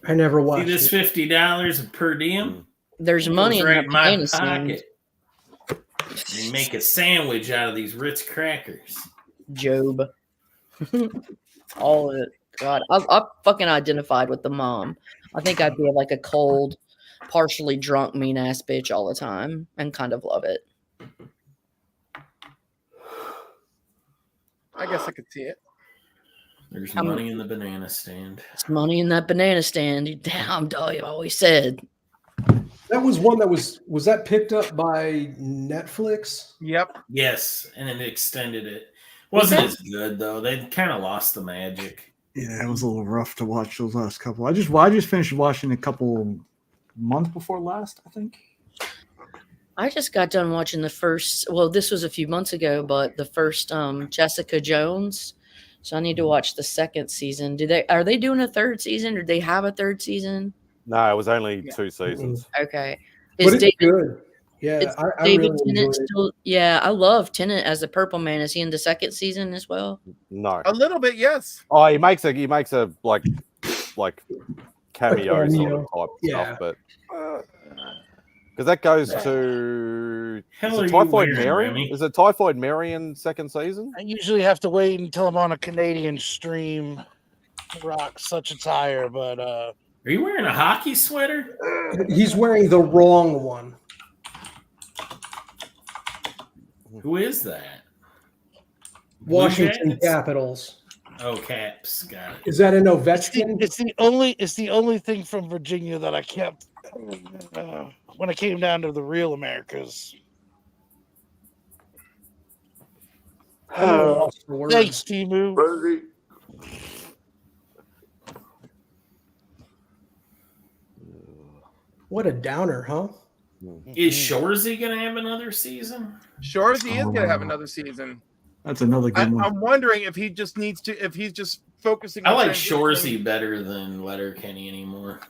Speaker 17: I never
Speaker 18: See
Speaker 17: watched
Speaker 18: this
Speaker 17: it.
Speaker 18: $50 per diem?
Speaker 19: There's
Speaker 18: It
Speaker 19: money
Speaker 18: goes
Speaker 19: in
Speaker 18: right
Speaker 19: that
Speaker 18: in my
Speaker 19: banana scene.
Speaker 18: pocket. You make a sandwich out of these Ritz crackers.
Speaker 19: Job. All of it. God, I've fucking identified with the mom. I think I'd be like a cold, partially drunk, mean ass bitch all the time and kind of love it.
Speaker 5: I guess I could see it.
Speaker 18: There's money in the banana stand.
Speaker 19: It's money in that banana stand. You damn dog, you always said.
Speaker 17: That was one that was that picked up by Netflix?
Speaker 5: Yep.
Speaker 18: Yes, and it extended it. Wasn't as good though. They kind of lost the magic.
Speaker 6: Yeah, it was a little rough to watch those last couple. I just finished watching a couple months before last, I think.
Speaker 19: I just got done watching the first. Well, this was a few months ago, but the first Jessica Jones. So I need to watch the second season. Are they doing a third season? Or do they have a third season?
Speaker 1: No, it was only 2 seasons.
Speaker 19: Okay.
Speaker 17: But it's good. Yeah, I
Speaker 19: David
Speaker 17: really
Speaker 19: Tennant
Speaker 17: enjoyed it.
Speaker 19: still? Yeah, I love Tennant as the Purple Man. Is he in the second season as well?
Speaker 1: No.
Speaker 5: A little bit, yes.
Speaker 1: Oh, he makes a like cameo sort of type stuff, but because that goes to
Speaker 18: Hell
Speaker 1: is
Speaker 18: are
Speaker 1: it
Speaker 18: you
Speaker 1: Typhoid
Speaker 18: wearing,
Speaker 1: Mary?
Speaker 18: Remy?
Speaker 1: Is it Typhoid Mary in second season?
Speaker 16: I usually have to wait until I'm on a Canadian stream to rock such attire, but
Speaker 18: Are you wearing a hockey sweater?
Speaker 17: He's wearing the wrong one.
Speaker 18: Who is that?
Speaker 17: Washington
Speaker 18: Jackets?
Speaker 17: Capitals.
Speaker 18: Oh, Caps. Got it.
Speaker 17: Is that an Ovechkin?
Speaker 16: it's the only thing from Virginia that I kept when it came down to the real Americas. Thanks, Timu.
Speaker 17: What a downer, huh?
Speaker 18: Is Shorzy gonna have another season?
Speaker 5: Shorzy is going to have another season.
Speaker 6: That's another good one.
Speaker 5: I'm wondering if he just needs to, if he's just focusing.
Speaker 18: I
Speaker 5: on
Speaker 18: like
Speaker 5: transitioning-
Speaker 18: Shorzy better than Letterkenny anymore.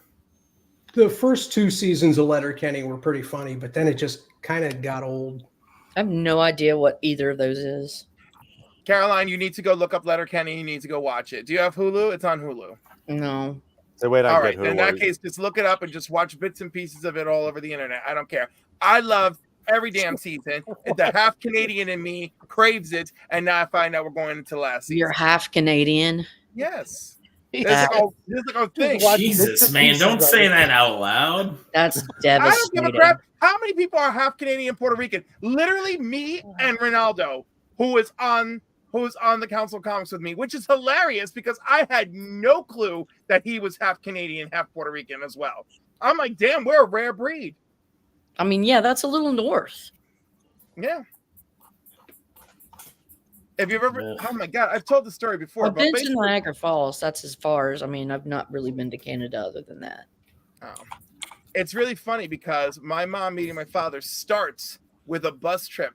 Speaker 17: The first 2 seasons of Letterkenny were pretty funny, but then it just kind of got old.
Speaker 19: I have no idea what either of those is.
Speaker 5: Caroline, you need to go look up Letterkenny. You need to go watch it. Do you have Hulu? It's on Hulu.
Speaker 19: No.
Speaker 1: So we don't
Speaker 5: All
Speaker 1: get
Speaker 5: right. In that
Speaker 1: Hulu.
Speaker 5: case, just look it up and just watch bits and pieces of it all over the internet. I don't care. I love every damn season. The half Canadian in me craves it, and now I find out we're going into last season.
Speaker 19: You're half Canadian.
Speaker 5: Yes.
Speaker 19: Yeah.
Speaker 5: This is a thing.
Speaker 18: Jesus, man, don't say that out loud.
Speaker 19: That's
Speaker 5: I don't
Speaker 19: devastating.
Speaker 5: give a crap. How many people are half Canadian Puerto Rican? Literally me and Ronaldo, who is on the Council of Comics with me, which is hilarious because I had no clue that he was half Canadian, half Puerto Rican as well. I'm like, damn, we're a rare breed.
Speaker 19: I mean, yeah, that's a little north.
Speaker 5: Yeah. If you've ever, oh my God, I've told the story before.
Speaker 19: I've
Speaker 5: But
Speaker 19: been to
Speaker 5: basically,
Speaker 19: Niagara Falls. That's as far as, I mean, I've not really been to Canada other than that.
Speaker 5: it's really funny because my mom meeting my father starts with a bus trip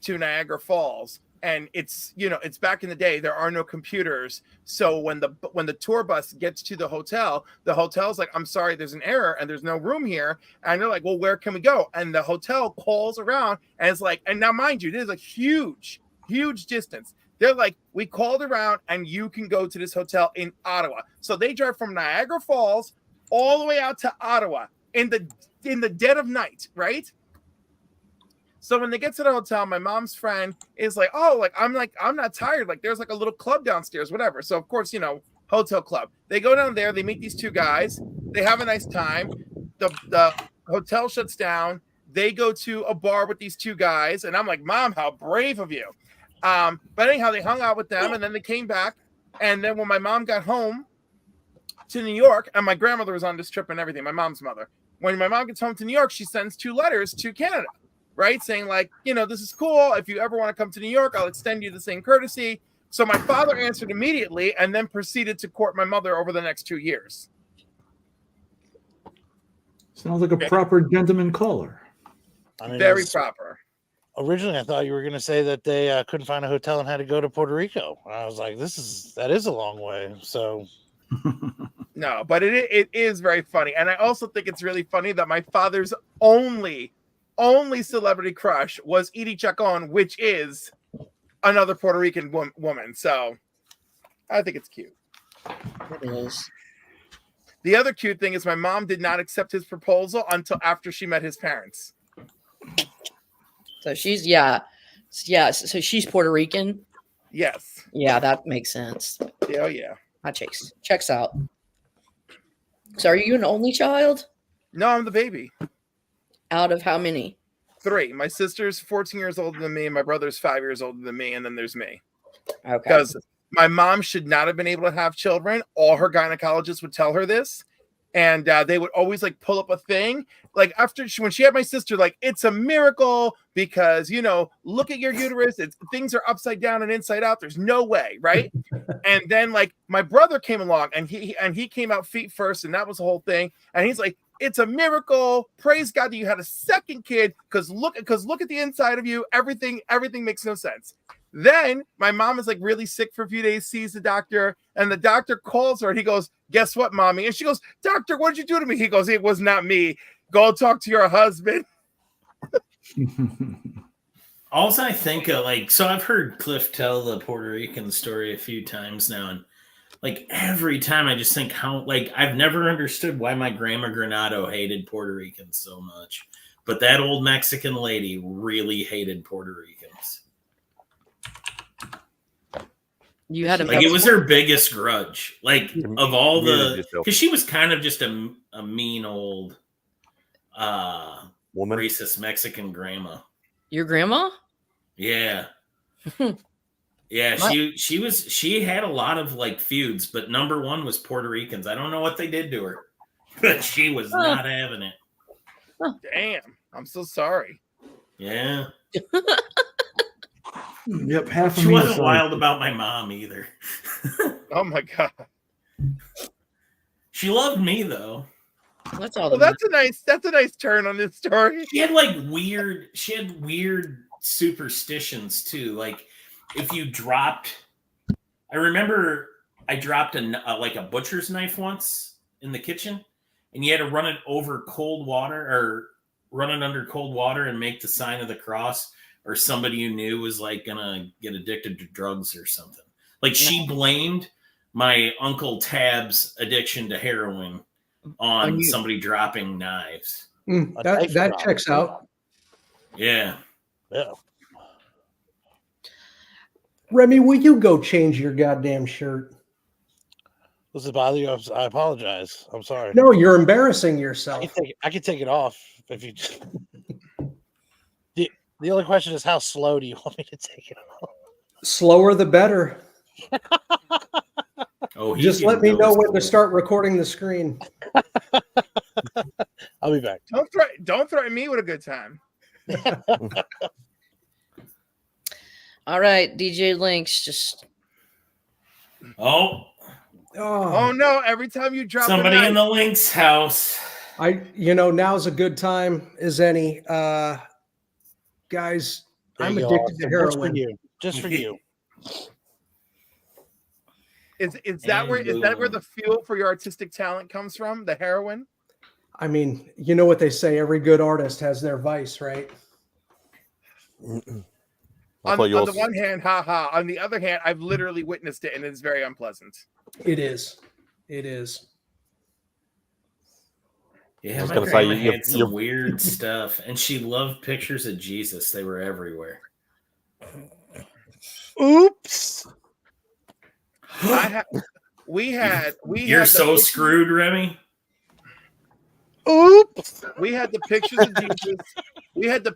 Speaker 5: to Niagara Falls. And it's, you know, it's back in the day, there are no computers. So when the tour bus gets to the hotel's like, I'm sorry, there's an error and there's no room here. And they're like, well, where can we go? And the hotel calls around and it's like, and now mind you, this is a huge distance. They're like, we called around and you can go to this hotel in Ottawa. So they drive from Niagara Falls all the way out to Ottawa in the dead of night, right? So when they get to the hotel, my mom's friend is like, oh, I'm not tired. Like, there's like a little club downstairs, whatever. So, of course, you know, hotel club. They go down there. They meet these two guys. They have a nice time. The hotel shuts down. They go to a bar with these two guys. And I'm like, Mom, how brave of you. But anyhow, they hung out with them. And then they came back. And then when my mom got home to New York, and my grandmother was on this trip and everything, my mom's mother. When my mom gets home to New York, she sends 2 letters to Canada. Right? Saying like, you know, this is cool. If you ever want to come to New York, I'll extend you the same courtesy. So my father answered immediately and then proceeded to court my mother over the next 2 years.
Speaker 6: Sounds like a proper gentleman caller.
Speaker 16: I mean,
Speaker 5: Very proper.
Speaker 16: Originally, I thought you were going to say that they couldn't find a hotel and had to go to Puerto Rico. And I was like, that is a long way. So
Speaker 5: No, but it is very funny. And I also think it's really funny that my father's only celebrity crush was Edie Chacon, which is another Puerto Rican woman. So I think it's cute.
Speaker 19: It is.
Speaker 5: The other cute thing is my mom did not accept his proposal until after she met his parents.
Speaker 19: So she's, so she's Puerto Rican.
Speaker 5: Yes.
Speaker 19: Yeah, that makes sense.
Speaker 5: Oh, yeah.
Speaker 19: That checks out. So are you an only child?
Speaker 5: No, I'm the baby.
Speaker 19: Out of how many?
Speaker 5: 3. My sister's 14 years older than me. My brother's 5 years older than me. And then there's me.
Speaker 19: Okay.
Speaker 5: Because my mom should not have been able to have children. All her gynecologists would tell her this. And they would always like pull up a thing. Like when she had my sister, like, it's a miracle because, you know, look at your uterus. Things are upside down and inside out. There's no way. Right. And then like my brother came along and he came out feet first. And that was the whole thing. And he's like, it's a miracle. Praise God that you had a second kid. Because look at the inside of you. Everything makes no sense. Then my mom is like really sick for a few days, sees the doctor, and the doctor calls her and he goes, guess what, mommy? And she goes, doctor, what did you do to me? He goes, it was not me. Go talk to your husband.
Speaker 18: All I think of, like, so I've heard Cliff tell the Puerto Rican story a few times now, and like every time I just think how, like, I've never understood why my grandma Granado hated Puerto Ricans so much, but that old Mexican lady really hated Puerto Ricans.
Speaker 19: You had
Speaker 18: like it was her biggest grudge, like of all the, because she was kind of just a mean old
Speaker 1: woman,
Speaker 18: racist Mexican grandma.
Speaker 19: Your grandma?
Speaker 18: Yeah. Yeah, she had a lot of like feuds, but number one was Puerto Ricans. I don't know what they did to her, but she was not having it.
Speaker 5: Damn, I'm so sorry.
Speaker 18: Yeah.
Speaker 6: Yep, half of
Speaker 18: she
Speaker 6: me
Speaker 18: wasn't
Speaker 6: is
Speaker 18: wild about my mom either.
Speaker 5: Oh my God.
Speaker 18: She loved me though.
Speaker 19: That's all.
Speaker 5: Well, that's a nice turn on this story.
Speaker 18: She had weird superstitions too. Like if you dropped, I remember I dropped a butcher's knife once in the kitchen, and you had to run it over cold water or run it under cold water and make the sign of the cross, or somebody you knew was like gonna get addicted to drugs or something. Like she blamed my Uncle Tab's addiction to heroin on somebody dropping knives.
Speaker 17: That checks out.
Speaker 18: Yeah.
Speaker 16: Yeah.
Speaker 17: Remy, will you go change your goddamn shirt?
Speaker 16: Does it bother you? I apologize. I'm sorry.
Speaker 17: No, you're embarrassing yourself.
Speaker 16: I can take it off if you. The only question is, how slow do you want me to take it off?
Speaker 17: Slower the better.
Speaker 18: Oh,
Speaker 17: just let me know when to start recording the screen.
Speaker 16: I'll be back.
Speaker 5: Don't threaten me with a good time.
Speaker 19: All right, DJ Links, just.
Speaker 18: Oh
Speaker 5: no! Every time you drop
Speaker 18: somebody in the Links house,
Speaker 17: now's a good time as any. Guys, I'm addicted to heroin.
Speaker 16: Just for you.
Speaker 5: Is that where the fuel for your artistic talent comes from? The heroin?
Speaker 17: I mean, you know what they say, every good artist has their vice, right?
Speaker 5: On the one hand, haha. On the other hand, I've literally witnessed it, and it's very unpleasant.
Speaker 17: It is. It is.
Speaker 18: Yeah, my grandma had some weird stuff, and she loved pictures of Jesus. They were everywhere.
Speaker 16: Oops.
Speaker 18: You're so screwed, Remy.
Speaker 16: Oops.
Speaker 5: We had the pictures of Jesus. We had the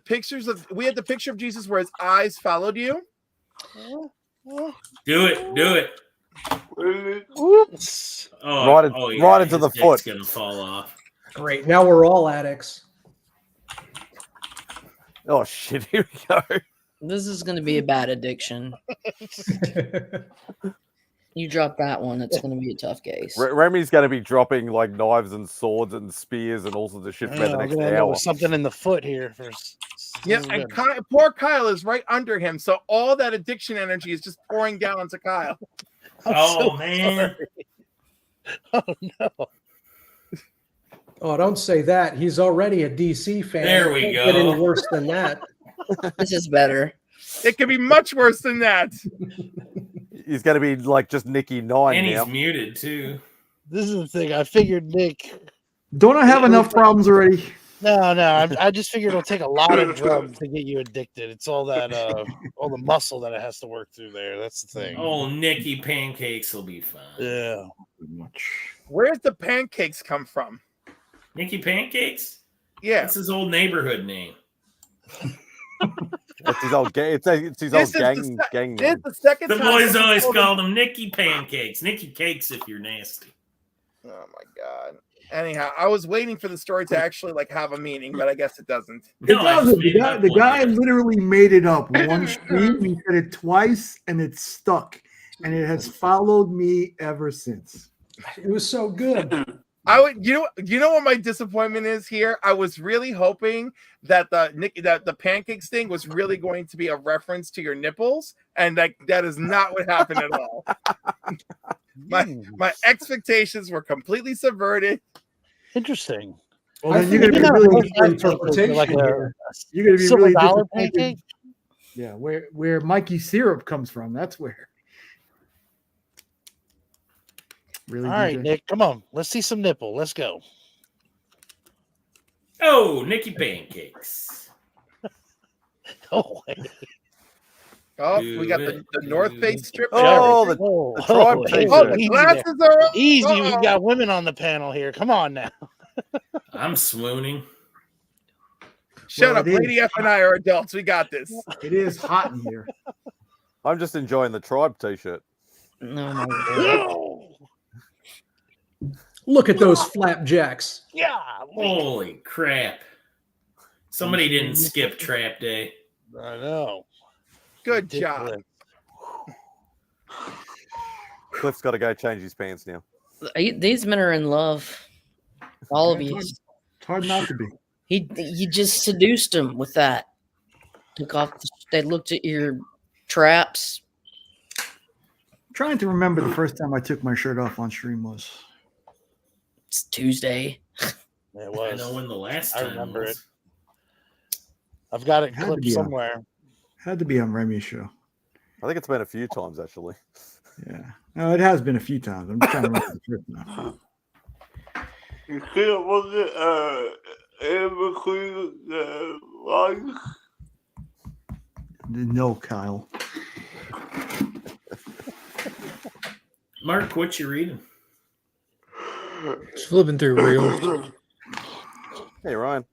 Speaker 5: picture of Jesus where his eyes followed you.
Speaker 18: Do it.
Speaker 16: Oops.
Speaker 1: Right into the foot.
Speaker 18: It's gonna fall off.
Speaker 17: Great. Now we're all addicts.
Speaker 1: Oh shit! Here we go.
Speaker 19: This is going to be a bad addiction. You drop that one, it's going to be a tough case.
Speaker 1: Remy's going to be dropping like knives and swords and spears and all sorts of shit for the next hour.
Speaker 16: Something in the foot here.
Speaker 5: Yeah, and poor Kyle is right under him, so all that addiction energy is just pouring down onto Kyle.
Speaker 18: Man!
Speaker 16: Oh no!
Speaker 17: Oh, don't say that. He's already a DC fan.
Speaker 18: There we go.
Speaker 17: Get any worse than that.
Speaker 19: This is better.
Speaker 5: It could be much worse than that.
Speaker 1: He's going to be like just Nicky 9
Speaker 18: and
Speaker 1: now.
Speaker 18: He's muted too.
Speaker 16: This is the thing. I figured Nick.
Speaker 6: Don't I have enough problems already?
Speaker 16: No. I just figured it'll take a lot of drugs to get you addicted. It's all that, all the muscle that it has to work through there. That's the thing.
Speaker 18: Oh, Nicky Pancakes will be fine.
Speaker 16: Yeah.
Speaker 5: Where's the pancakes come from?
Speaker 18: Nicky Pancakes?
Speaker 5: Yeah.
Speaker 18: That's his old neighborhood name.
Speaker 1: It's his old gang. It's his old gang. Gang
Speaker 5: This
Speaker 1: name.
Speaker 5: is the second
Speaker 18: The
Speaker 5: time
Speaker 18: boys
Speaker 5: someone
Speaker 18: always
Speaker 5: told him-
Speaker 18: call them Nicky Pancakes. Nicky Cakes if you're nasty.
Speaker 5: Oh my god. Anyhow, I was waiting for the story to actually like have a meaning, but I guess it doesn't.
Speaker 6: It doesn't. The guy literally made it up one stream. He said it twice, and it stuck, and it has followed me ever since.
Speaker 17: It was so good.
Speaker 5: I would, you know what my disappointment is here. I was really hoping that the pancakes thing was really going to be a reference to your nipples, and that is not what happened at all. My expectations were completely subverted.
Speaker 16: Interesting.
Speaker 6: Well, then you're gonna be really interpretation
Speaker 16: like
Speaker 6: here. You're gonna be
Speaker 16: silver
Speaker 6: really
Speaker 16: dollar
Speaker 6: disappointed.
Speaker 16: pancake?
Speaker 6: Yeah, where Mikey syrup comes from. That's where. Really.
Speaker 16: All right, Nick, come on. Let's see some nipple. Let's go.
Speaker 18: Oh, Nicky Pancakes.
Speaker 16: Oh,
Speaker 5: Oh, we got the North Face strip.
Speaker 1: Oh, the tribe
Speaker 5: hey,
Speaker 1: t-shirt.
Speaker 5: oh, the glasses are up.
Speaker 16: Easy.
Speaker 5: Uh-oh.
Speaker 16: We got women on the panel here. Come on now.
Speaker 18: I'm swooning.
Speaker 5: Shut
Speaker 6: Well,
Speaker 5: up.
Speaker 6: it is.
Speaker 5: Lady F and I are adults. We got this.
Speaker 6: It is hot in here.
Speaker 1: I'm just enjoying the tribe t-shirt.
Speaker 19: No, my God.
Speaker 17: Look at those flapjacks.
Speaker 16: Yeah.
Speaker 18: Holy crap. Somebody didn't skip trap day.
Speaker 16: I know.
Speaker 5: Good job.
Speaker 1: Cliff's got to go change his pants now.
Speaker 19: These men are in love. All of you.
Speaker 6: It's hard not to be.
Speaker 19: You just seduced him with that. Took off. They looked at your traps.
Speaker 6: I'm trying to remember the first time I took my shirt off on stream was.
Speaker 19: It's Tuesday.
Speaker 16: It was.
Speaker 18: I know when the last
Speaker 16: I
Speaker 18: time
Speaker 16: remember
Speaker 18: was.
Speaker 16: it. I've got it
Speaker 6: Had to
Speaker 16: clipped
Speaker 6: be on-
Speaker 16: somewhere.
Speaker 6: Had to be on Remy's show.
Speaker 1: I think it's been a few times actually.
Speaker 6: Yeah. No, it has been a few times. I'm trying to remember the first now.
Speaker 20: You can't look at in between the lines.
Speaker 6: No, Kyle.
Speaker 18: Mark, what you reading?
Speaker 14: Just flipping through reels.
Speaker 1: Hey, Ryan.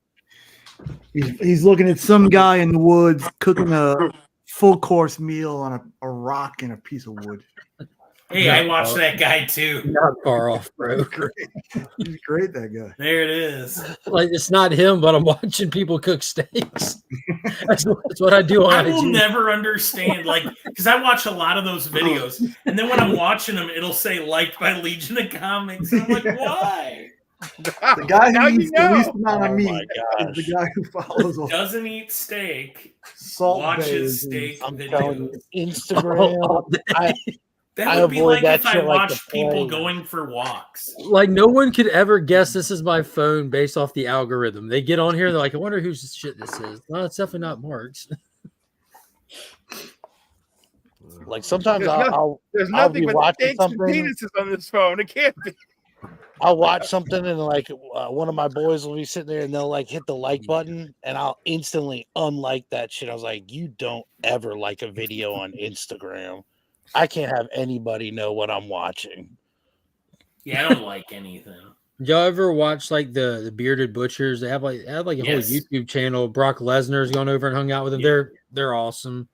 Speaker 6: He's looking at some guy in the woods cooking a full course meal on a rock and a piece of wood.
Speaker 18: Hey, I watched that guy too.
Speaker 14: Not far off, bro.
Speaker 6: He's great, that guy.
Speaker 18: There it is.
Speaker 14: Like it's not him, but I'm watching people cook steaks. That's what I do on
Speaker 18: I will
Speaker 14: IG.
Speaker 18: never understand, like, because I watch a lot of those videos, and then when I'm watching them, it'll say liked by Legion of Comics. I'm like, why?
Speaker 6: The guy
Speaker 5: Now
Speaker 6: who
Speaker 5: you
Speaker 6: eats the least
Speaker 5: know.
Speaker 6: amount of
Speaker 16: Oh
Speaker 6: meat
Speaker 16: my
Speaker 6: is the guy who follows all
Speaker 18: Doesn't eat steak,
Speaker 6: salt
Speaker 18: watches
Speaker 6: bays
Speaker 18: steak
Speaker 16: I'm telling
Speaker 18: videos.
Speaker 16: you, Instagram.
Speaker 18: That
Speaker 16: I
Speaker 18: would be
Speaker 16: avoid
Speaker 18: like
Speaker 16: that
Speaker 18: if I
Speaker 16: shit like the
Speaker 18: watched people
Speaker 16: plague.
Speaker 18: going for walks.
Speaker 14: Like no one could ever guess this is my phone based off the algorithm. They get on here, they're like, I wonder whose shit this is. Well, it's definitely not Mark's.
Speaker 16: Like sometimes
Speaker 5: There's
Speaker 16: I'll
Speaker 5: nothing
Speaker 16: be
Speaker 5: but
Speaker 16: watching
Speaker 5: steaks and
Speaker 16: something.
Speaker 5: penises on this phone. It can't be.
Speaker 16: I'll watch something and like one of my boys will be sitting there and they'll like hit the like button and I'll instantly unlike that shit. I was like, you don't ever like a video on Instagram. I can't have anybody know what I'm watching.
Speaker 18: Yeah, I don't like anything.
Speaker 14: Y'all ever watch like the bearded butchers? They have like a whole
Speaker 18: Yes.
Speaker 14: YouTube channel. Brock Lesnar's gone over and hung out with them.
Speaker 18: Yeah.
Speaker 14: They're awesome.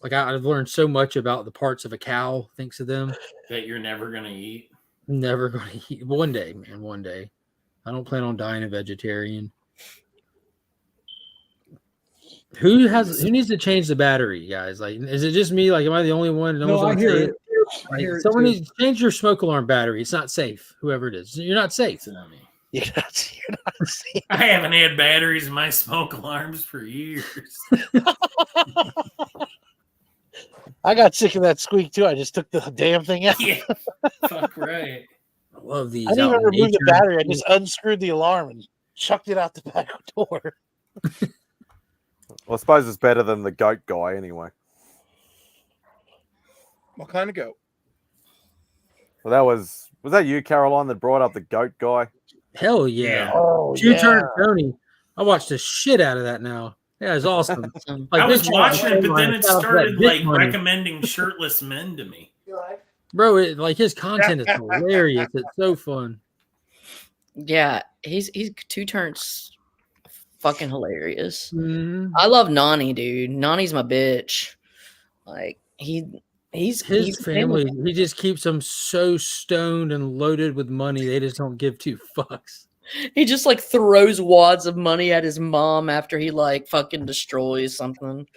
Speaker 14: Like I've learned so much about the parts of a cow. Thanks to them.
Speaker 18: That you're never gonna eat.
Speaker 14: Never going to eat. One day, man. One day. I don't plan on dying a vegetarian. Who needs to change the battery, guys? Like, is it just me? Like, am I the only one?
Speaker 6: No, I hear it. I
Speaker 14: Like,
Speaker 6: hear it
Speaker 14: someone
Speaker 6: too.
Speaker 14: needs to change your smoke alarm battery. It's not safe. Whoever it is, you're not safe.
Speaker 18: It's not me.
Speaker 16: You're not seeing.
Speaker 18: I haven't had batteries in my smoke alarms for years.
Speaker 16: I got sick of that squeak too. I just took the damn thing out.
Speaker 18: Yeah, fuck right.
Speaker 14: I love these.
Speaker 16: I didn't
Speaker 14: out
Speaker 16: even
Speaker 14: in
Speaker 16: remove the
Speaker 14: nature.
Speaker 16: battery. I just unscrewed the alarm and chucked it out the back door.
Speaker 1: Well, I suppose it's better than the goat guy anyway.
Speaker 5: What kind of goat?
Speaker 1: Well, that was that you, Caroline, that brought up the goat guy?
Speaker 14: Hell yeah.
Speaker 16: Oh,
Speaker 14: Two-turn Tony. I watched the shit out of that now. Yeah, it's awesome.
Speaker 18: I was
Speaker 14: this
Speaker 18: watching it, but then
Speaker 14: headline
Speaker 18: it
Speaker 14: shout out to that
Speaker 18: started
Speaker 14: dick
Speaker 18: like
Speaker 14: money.
Speaker 18: recommending shirtless men to me.
Speaker 14: Bro, like his content is hilarious. It's so fun.
Speaker 19: Yeah, he's two turns fucking hilarious.
Speaker 14: Mhm.
Speaker 19: I love Nani, dude. Nani's my bitch. Like he's
Speaker 14: His family. He just keeps them so stoned and loaded with money. They just don't give two fucks.
Speaker 19: He just like throws wads of money at his mom after he like fucking destroys something.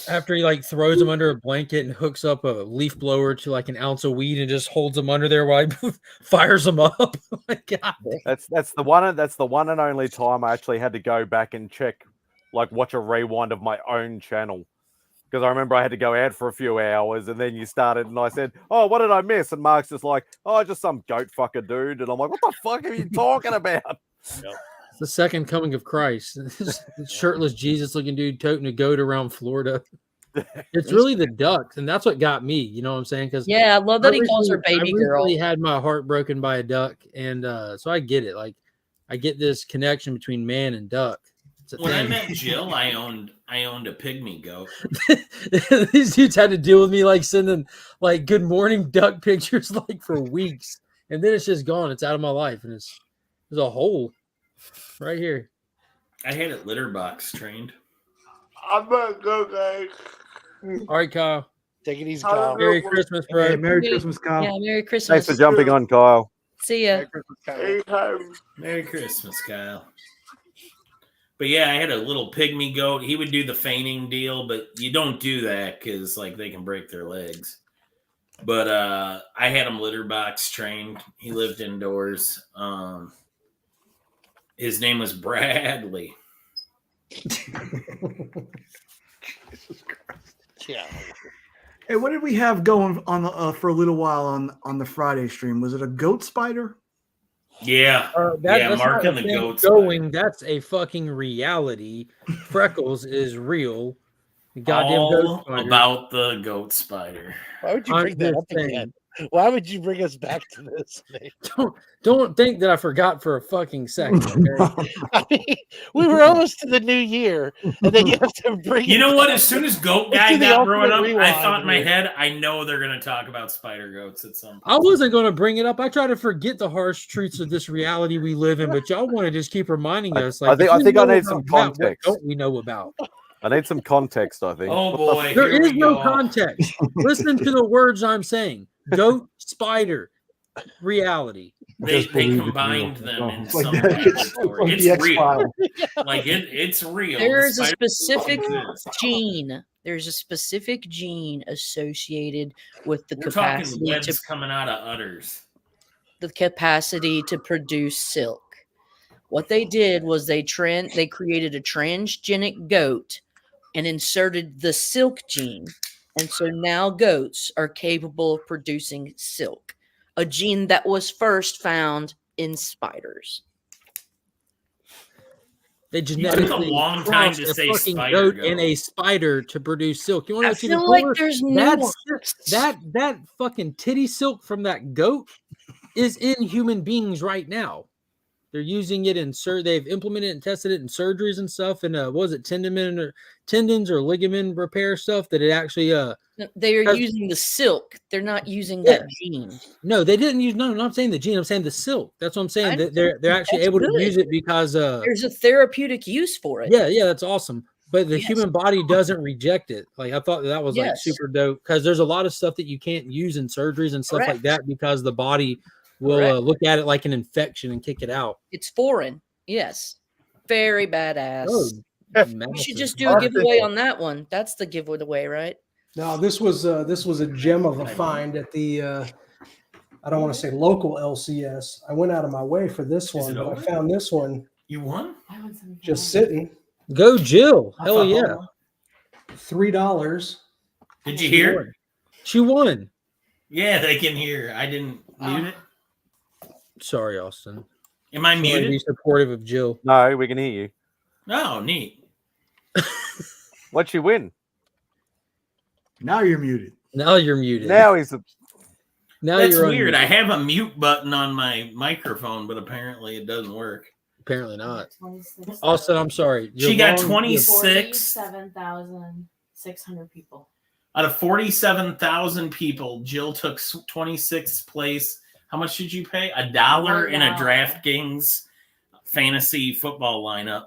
Speaker 14: After he like throws them under a blanket and hooks up a leaf blower to like an ounce of weed and just holds them under there while he fires them up. Oh my God.
Speaker 1: That's the one and only time I actually had to go back and check, like watch a rewind of my own channel. Because I remember I had to go out for a few hours, and then you started, and I said, "Oh, what did I miss?" And Mark's just like, "Oh, just some goat fucker dude," and I'm like, "What the fuck are you talking about?"
Speaker 14: It's the second coming of Christ. Shirtless Jesus-looking dude toting a goat around Florida. It's really the ducks, and that's what got me. You know what I'm saying? Because
Speaker 19: Yeah, I love that he calls her baby
Speaker 14: I recently
Speaker 19: girl.
Speaker 14: had my heart broken by a duck, and so I get it. Like I get this connection between man and duck. It's a
Speaker 18: When I
Speaker 14: thing.
Speaker 18: met Jill, I owned a pygmy goat.
Speaker 14: These dudes had to deal with me like sending like good morning duck pictures like for weeks, and then it's just gone. It's out of my life, and there's a hole right here.
Speaker 18: I had it litter box trained.
Speaker 20: I'm gonna go, guys.
Speaker 14: All right, Kyle.
Speaker 16: Take it easy,
Speaker 20: Kyle.
Speaker 14: Merry Christmas, bro.
Speaker 6: Hey, Merry Christmas, Kyle.
Speaker 19: Yeah, Merry Christmas.
Speaker 1: Thanks for jumping on, Kyle.
Speaker 19: See ya.
Speaker 20: Anytime.
Speaker 18: Merry Christmas, Kyle. But yeah, I had a little pygmy goat. He would do the feigning deal, but you don't do that because like they can break their legs. But I had him litter box trained. He lived indoors. His name was Bradley.
Speaker 16: Yeah.
Speaker 6: Hey, what did we have going on the, for a little while on the Friday stream? Was it a goat spider?
Speaker 18: Yeah,
Speaker 14: That's
Speaker 18: Mark
Speaker 14: not
Speaker 18: and
Speaker 14: a
Speaker 18: the
Speaker 14: thing
Speaker 18: goats.
Speaker 14: going. That's a fucking reality. Freckles is real. The goddamn
Speaker 18: All
Speaker 14: goat spider.
Speaker 18: about the goat spider.
Speaker 16: Why would you
Speaker 14: I'm
Speaker 16: bring that
Speaker 14: just
Speaker 16: up
Speaker 14: saying.
Speaker 16: again? Why would you bring us back to this?
Speaker 14: Don't think that I forgot for a fucking second. Okay?
Speaker 16: I mean, we were almost to the new year, and then you have to bring.
Speaker 18: You
Speaker 16: it
Speaker 18: know what?
Speaker 16: back.
Speaker 18: As soon as Goat
Speaker 16: Let's
Speaker 18: Guy
Speaker 16: do the
Speaker 18: got brought up,
Speaker 16: ultimate
Speaker 18: I thought in my
Speaker 16: rewind
Speaker 18: head, I know they're going to talk about spider goats at some point.
Speaker 14: I wasn't going to bring it up. I try to forget the harsh truths of this reality we live in, but y'all want to just keep reminding us. Like,
Speaker 1: I think I
Speaker 14: know
Speaker 1: need some
Speaker 14: about that, what
Speaker 1: context.
Speaker 14: don't we know about?
Speaker 1: I need some context, I think.
Speaker 18: Oh, boy.
Speaker 14: There
Speaker 18: here
Speaker 14: is
Speaker 18: we
Speaker 14: no
Speaker 18: go.
Speaker 14: context. Listen to the words I'm saying. Goat, spider, reality.
Speaker 18: They combined them in some laboratory. It's real. Like it's real.
Speaker 19: There's a
Speaker 18: Spider-
Speaker 19: specific
Speaker 18: exist.
Speaker 19: gene. There's a specific gene associated with the
Speaker 18: We're talking
Speaker 19: capacity
Speaker 18: webs
Speaker 19: to
Speaker 18: coming out of udders.
Speaker 19: produce silk. What they did was they created a transgenic goat and inserted the silk gene. And so now goats are capable of producing silk, a gene that was first found in spiders.
Speaker 14: They
Speaker 18: took a
Speaker 14: genetically
Speaker 18: long time
Speaker 14: crossed
Speaker 18: to
Speaker 14: a
Speaker 18: say
Speaker 14: fucking
Speaker 18: spider
Speaker 14: goat
Speaker 18: goat.
Speaker 14: and a spider to produce silk. You want to know
Speaker 19: I
Speaker 14: what's even
Speaker 19: feel like
Speaker 14: cooler?
Speaker 19: there's
Speaker 14: that fucking titty silk from that goat is in human beings right now. They're using it in they've implemented it and tested it in surgeries and stuff. And what was it, tendons or ligament repair stuff that it actually
Speaker 19: They are
Speaker 14: has-
Speaker 19: using the silk. They're not using that gene.
Speaker 14: No, they didn't use. No, I'm not saying the gene. I'm saying the silk. That's what I'm saying. That they're actually
Speaker 19: That's
Speaker 14: able to
Speaker 19: good.
Speaker 14: use it because
Speaker 19: There's a therapeutic use for it.
Speaker 14: yeah, that's awesome. But the
Speaker 19: Yes.
Speaker 14: human body doesn't reject it. Like I thought that was like
Speaker 19: Yes.
Speaker 14: super dope because there's a lot of stuff that you can't use in surgeries and stuff like
Speaker 19: Correct.
Speaker 14: that because the body will
Speaker 19: Correct.
Speaker 14: look at it like an infection and kick it out.
Speaker 19: It's foreign. Yes. Very badass.
Speaker 14: Oh,
Speaker 19: We should just do a giveaway on that one. That's the giveaway, right?
Speaker 17: No, this was a gem of a find at the I don't want to say local LCS. I went out of my way for this one, but I found this one.
Speaker 18: You won?
Speaker 17: Just sitting.
Speaker 14: Go Jill. Hell yeah.
Speaker 17: $3.
Speaker 18: Did you hear?
Speaker 14: She won.
Speaker 18: Yeah, they can hear. I didn't mute it.
Speaker 14: Sorry, Austin.
Speaker 18: Am I
Speaker 14: Trying to
Speaker 18: muted?
Speaker 14: Be supportive of Jill.
Speaker 1: No, we can hear you.
Speaker 18: Oh, neat.
Speaker 1: What'd she win?
Speaker 6: Now you're muted.
Speaker 14: Now you're muted.
Speaker 1: Now he's
Speaker 14: now
Speaker 18: That's
Speaker 14: you're
Speaker 18: weird.
Speaker 14: unmuted.
Speaker 18: I have a mute button on my microphone, but apparently it doesn't work.
Speaker 14: Apparently not. Austin, I'm sorry.
Speaker 18: She got 26
Speaker 21: 47,600 people.
Speaker 18: out of 47,000 people. Jill took 26th place. How much did you pay? $1 in a
Speaker 21: $1.
Speaker 18: DraftKings fantasy football lineup.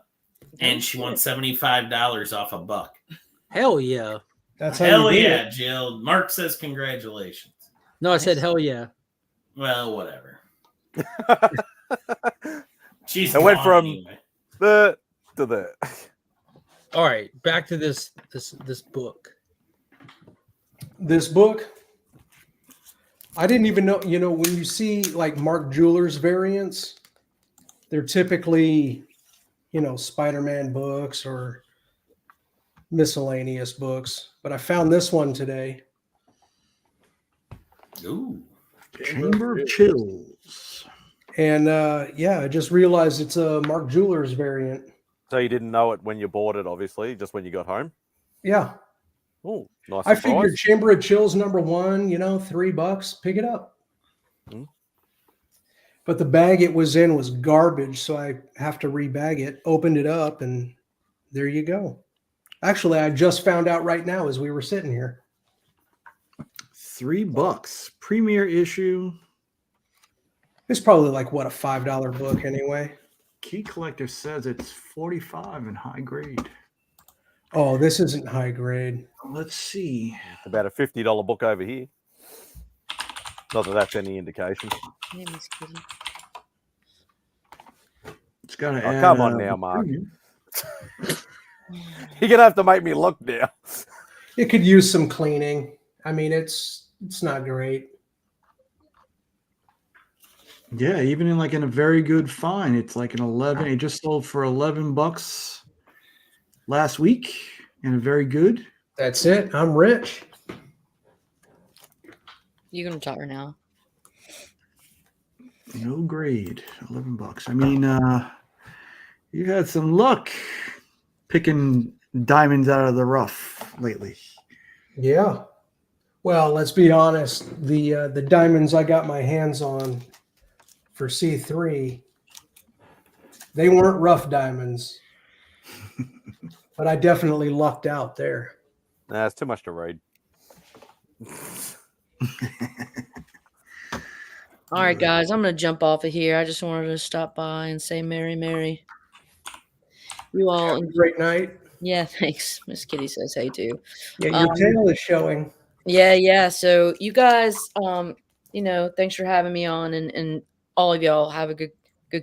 Speaker 18: And she won $75 off a buck.
Speaker 14: Hell yeah.
Speaker 17: That's how
Speaker 18: Hell
Speaker 17: you do
Speaker 18: yeah,
Speaker 17: it.
Speaker 18: Jill. Mark says congratulations.
Speaker 14: No, I said hell yeah.
Speaker 18: Well, whatever. She's
Speaker 1: It went
Speaker 18: gone
Speaker 1: from
Speaker 18: anyway.
Speaker 1: the to the.
Speaker 14: All right, back to this book.
Speaker 17: This book, I didn't even know, when you see like Mark Jeweller's variants, they're typically, Spider-Man books or miscellaneous books. But I found this one today.
Speaker 18: Ooh.
Speaker 6: Chamber of Chills.
Speaker 17: And I just realized it's a Mark Jeweller's variant.
Speaker 1: So you didn't know it when you bought it, obviously, just when you got home.
Speaker 17: Yeah.
Speaker 1: Oh, nice.
Speaker 17: I figured Chamber of Chills #1, $3, pick it up.
Speaker 1: Mm.
Speaker 17: But the bag it was in was garbage, so I have to rebag it. Opened it up, and there you go. Actually, I just found out right now as we were sitting here.
Speaker 6: $3. Premiere issue.
Speaker 17: It's probably like, what, a $5 book anyway?
Speaker 6: Key Collector says it's 45 in high grade.
Speaker 17: Oh, this isn't high grade.
Speaker 6: Let's see.
Speaker 1: It's about a $50 book over here. Not that that's any indication.
Speaker 6: It's got to
Speaker 1: Oh, come on now, Mark. You're gonna have to make me look now.
Speaker 17: It could use some cleaning. I mean, it's not great.
Speaker 6: Yeah, even in a very good find, it's like an 11. It just sold for $11 last week, and a very good.
Speaker 17: That's it. I'm rich.
Speaker 19: You're gonna talk right now.
Speaker 6: No grade, $11. I mean, you had some luck picking diamonds out of the rough lately.
Speaker 17: Yeah. Well, let's be honest. The diamonds I got my hands on for C3, they weren't rough diamonds, but I definitely lucked out there.
Speaker 1: Nah, it's too much to read.
Speaker 19: All right, guys, I'm gonna jump off of here. I just wanted to stop by and say Merry, Merry. You all
Speaker 17: Have a great night.
Speaker 19: Yeah, thanks. Miss Kitty says hey too.
Speaker 17: Yeah, your tail is showing.
Speaker 19: Yeah. So you guys, thanks for having me on, and all of y'all have a good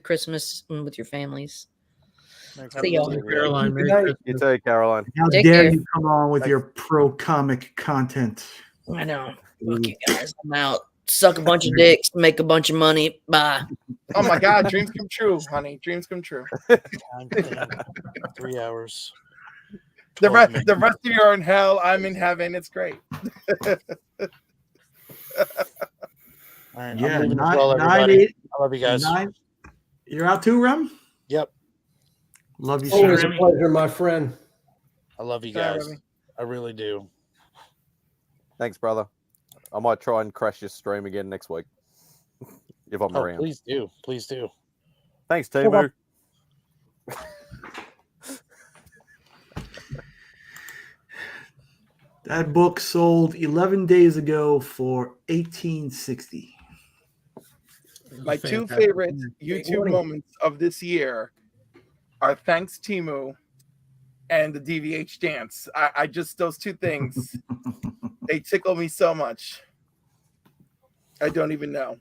Speaker 19: Christmas with your families. See y'all.
Speaker 14: Caroline, Merry
Speaker 17: Good night.
Speaker 14: Christmas.
Speaker 1: You too, Caroline.
Speaker 6: How
Speaker 19: Take
Speaker 6: dare
Speaker 19: care.
Speaker 6: you come on with your pro comic content?
Speaker 19: I know. Fuck you guys. I'm out. Suck a bunch of dicks, make a bunch of money. Bye.
Speaker 5: Oh my God, dreams come true, honey. Dreams come true.
Speaker 16: 3 hours.
Speaker 5: The rest of you are in hell. I'm in heaven. It's great.
Speaker 16: All right,
Speaker 6: Yeah,
Speaker 16: I'm leaving as
Speaker 6: 9,
Speaker 16: well,
Speaker 6: 9,
Speaker 16: everybody.
Speaker 6: 8,
Speaker 16: I love you guys.
Speaker 6: 9. You're out too, Rem?
Speaker 16: Yep.
Speaker 6: Love you,
Speaker 17: Always
Speaker 6: sir.
Speaker 17: a pleasure, my friend.
Speaker 16: I love you
Speaker 5: Sorry,
Speaker 16: guys.
Speaker 5: Remy.
Speaker 16: I really do.
Speaker 1: Thanks, brother. I might try and crash your stream again next week if I'm around.
Speaker 16: Please do. Please do.
Speaker 1: Thanks, Timu.
Speaker 6: That book sold 11 days ago for $18.60.
Speaker 5: My two favorite YouTube moments of this year are thanks Timu and the DVH dance. I just, those two things, they tickle me so much. I don't even know.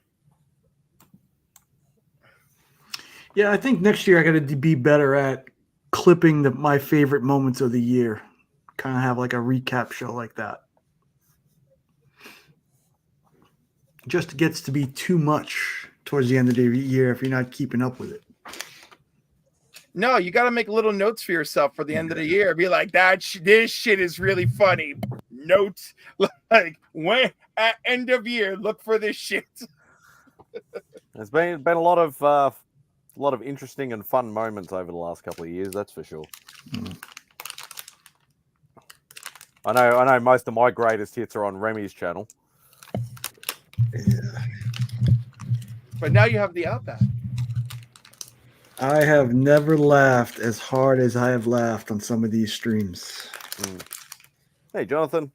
Speaker 6: Yeah, I think next year I got to be better at clipping my favorite moments of the year. Kind of have like a recap show like that. Just gets to be too much towards the end of the year if you're not keeping up with it.
Speaker 5: No, you got to make little notes for yourself for the end of the year. Be like, this shit is really funny. Notes like when at end of year, look for this shit.
Speaker 1: There's been a lot of interesting and fun moments over the last couple of years. That's for sure. I know. Most of my greatest hits are on Remy's channel.
Speaker 6: Yeah.
Speaker 5: But now you have the Outback.
Speaker 6: I have never laughed as hard as I have laughed on some of these streams.
Speaker 1: Hey, Jonathan.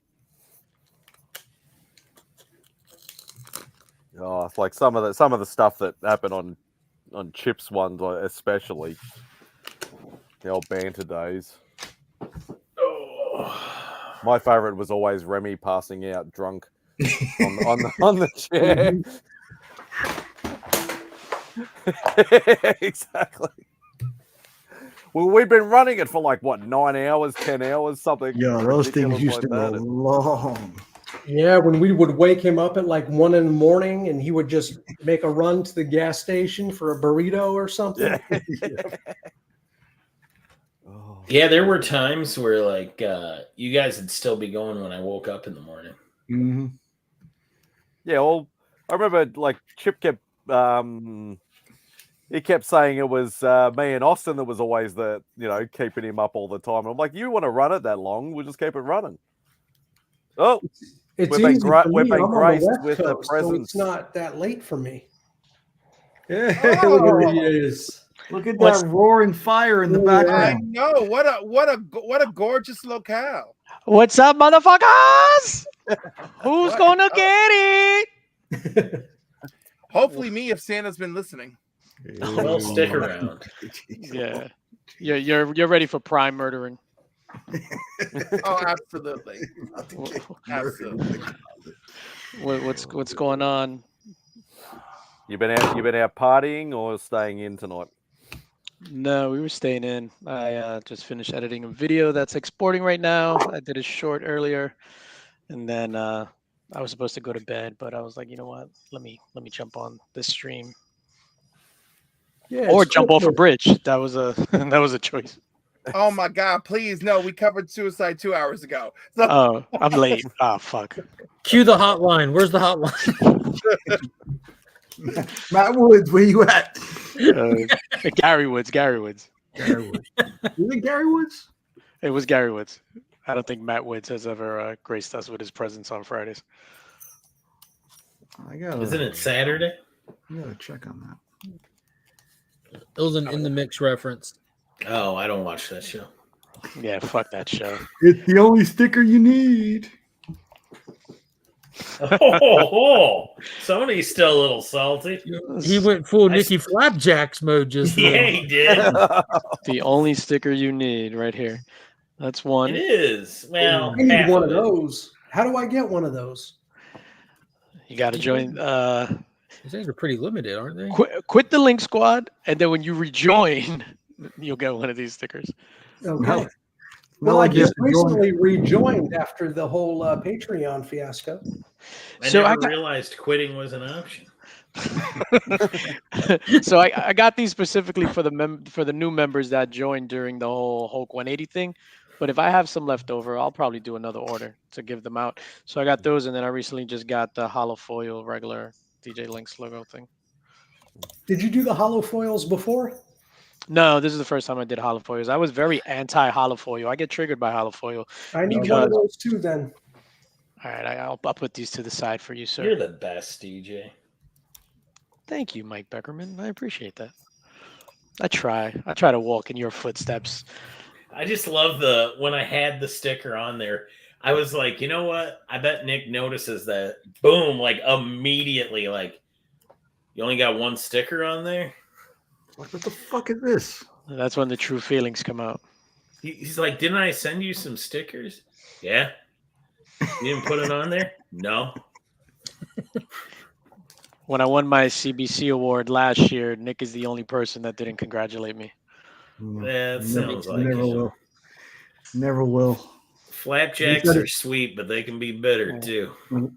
Speaker 1: Oh, it's like some of the stuff that happened on Chip's ones, especially. The old banter days. My favorite was always Remy passing out drunk on the chair. Exactly. Well, we've been running it for like what, 9 hours, 10 hours, something.
Speaker 6: Yeah, those things
Speaker 1: ridiculous
Speaker 6: used to
Speaker 1: like
Speaker 6: go
Speaker 1: that.
Speaker 6: long.
Speaker 17: Yeah, when we would wake him up at like 1 a.m, and he would just make a run to the gas station for a burrito or something.
Speaker 18: Yeah, there were times where like you guys would still be going when I woke up in the morning.
Speaker 6: Mm-hmm.
Speaker 1: Yeah, well, I remember like Chip kept he kept saying it was me and Austin that was always the, keeping him up all the time. And I'm like, you want to run it that long? We'll just keep it running. Oh,
Speaker 17: It's
Speaker 1: we've been
Speaker 17: easy for
Speaker 1: we've
Speaker 17: me.
Speaker 1: been
Speaker 17: I'm on the
Speaker 1: graced
Speaker 17: West
Speaker 1: with the
Speaker 17: Coast, so
Speaker 1: presence.
Speaker 17: it's not that late for me.
Speaker 6: Yeah, look at he is. Look at that roaring fire in the background.
Speaker 5: I know. What a gorgeous locale.
Speaker 16: What's up, motherfuckers? Who's gonna get it?
Speaker 5: Hopefully me, if Santa's been listening.
Speaker 18: Well, stick around.
Speaker 16: Yeah, you're ready for prime murdering.
Speaker 5: Oh, absolutely. Absolutely.
Speaker 16: What's going on?
Speaker 1: You been out partying or staying in tonight?
Speaker 16: No, we were staying in. I just finished editing a video that's exporting right now. I did a short earlier, and then I was supposed to go to bed, but I was like, you know what? Let me jump on this stream.
Speaker 17: Yeah,
Speaker 16: Or
Speaker 17: it's
Speaker 16: jump off a
Speaker 17: Christmas.
Speaker 16: bridge. That was a choice.
Speaker 5: Oh my God! Please, no. We covered suicide 2 hours ago. So
Speaker 16: Oh, I'm late. Oh, fuck.
Speaker 14: Cue the hotline. Where's the hotline?
Speaker 6: Matt Woods, where you at?
Speaker 16: Gary Woods.
Speaker 6: Gary Woods. You think Gary Woods?
Speaker 16: It was Gary Woods. I don't think Matt Woods has ever graced us with his presence on Fridays.
Speaker 18: Isn't it Saturday?
Speaker 6: I gotta check on that.
Speaker 14: It was an in the mix reference.
Speaker 18: Oh, I don't watch that show.
Speaker 16: Yeah, fuck that show.
Speaker 6: It's the only sticker you need.
Speaker 18: Somebody's still a little salty.
Speaker 14: He went full Nicky Flapjacks mode just
Speaker 18: Yeah,
Speaker 14: then.
Speaker 18: he did.
Speaker 16: The only sticker you need right here. That's one.
Speaker 18: It is. Well,
Speaker 17: I need
Speaker 18: half
Speaker 17: one
Speaker 18: of
Speaker 17: of
Speaker 18: it.
Speaker 17: those. How do I get one of those?
Speaker 16: You got to join.
Speaker 14: These things are pretty limited, aren't they?
Speaker 16: Quit the Link Squad, and then when you rejoin, you'll get one of these stickers.
Speaker 17: Okay. Well, I just recently rejoined after the whole Patreon fiasco.
Speaker 18: I never realized quitting was an option.
Speaker 16: So I got these specifically for the new members that joined during the whole Hulk 180 thing. But if I have some left over, I'll probably do another order to give them out. So I got those, and then I recently just got the hollow foil regular DJ Links logo thing.
Speaker 17: Did you do the hollow foils before?
Speaker 16: No, this is the first time I did hollow foils. I was very anti hollow foil. I get triggered by hollow foil.
Speaker 17: I need one of those too then.
Speaker 16: All right, I'll put these to the side for you, sir.
Speaker 18: You're the best, DJ.
Speaker 16: Thank you, Mike Beckerman. I appreciate that. I try to walk in your footsteps.
Speaker 18: I just love when I had the sticker on there, I was like, you know what? I bet Nick notices that. Boom, like immediately, like, you only got one sticker on there?
Speaker 6: What the fuck is this?
Speaker 16: That's when the true feelings come out.
Speaker 18: He's like, didn't I send you some stickers? Yeah. You didn't put it on there? No.
Speaker 16: When I won my CBC award last year, Nick is the only person that didn't congratulate me.
Speaker 18: That sounds like
Speaker 6: never
Speaker 18: it.
Speaker 6: will. Never will.
Speaker 18: Flapjacks are sweet, but they can be bitter too.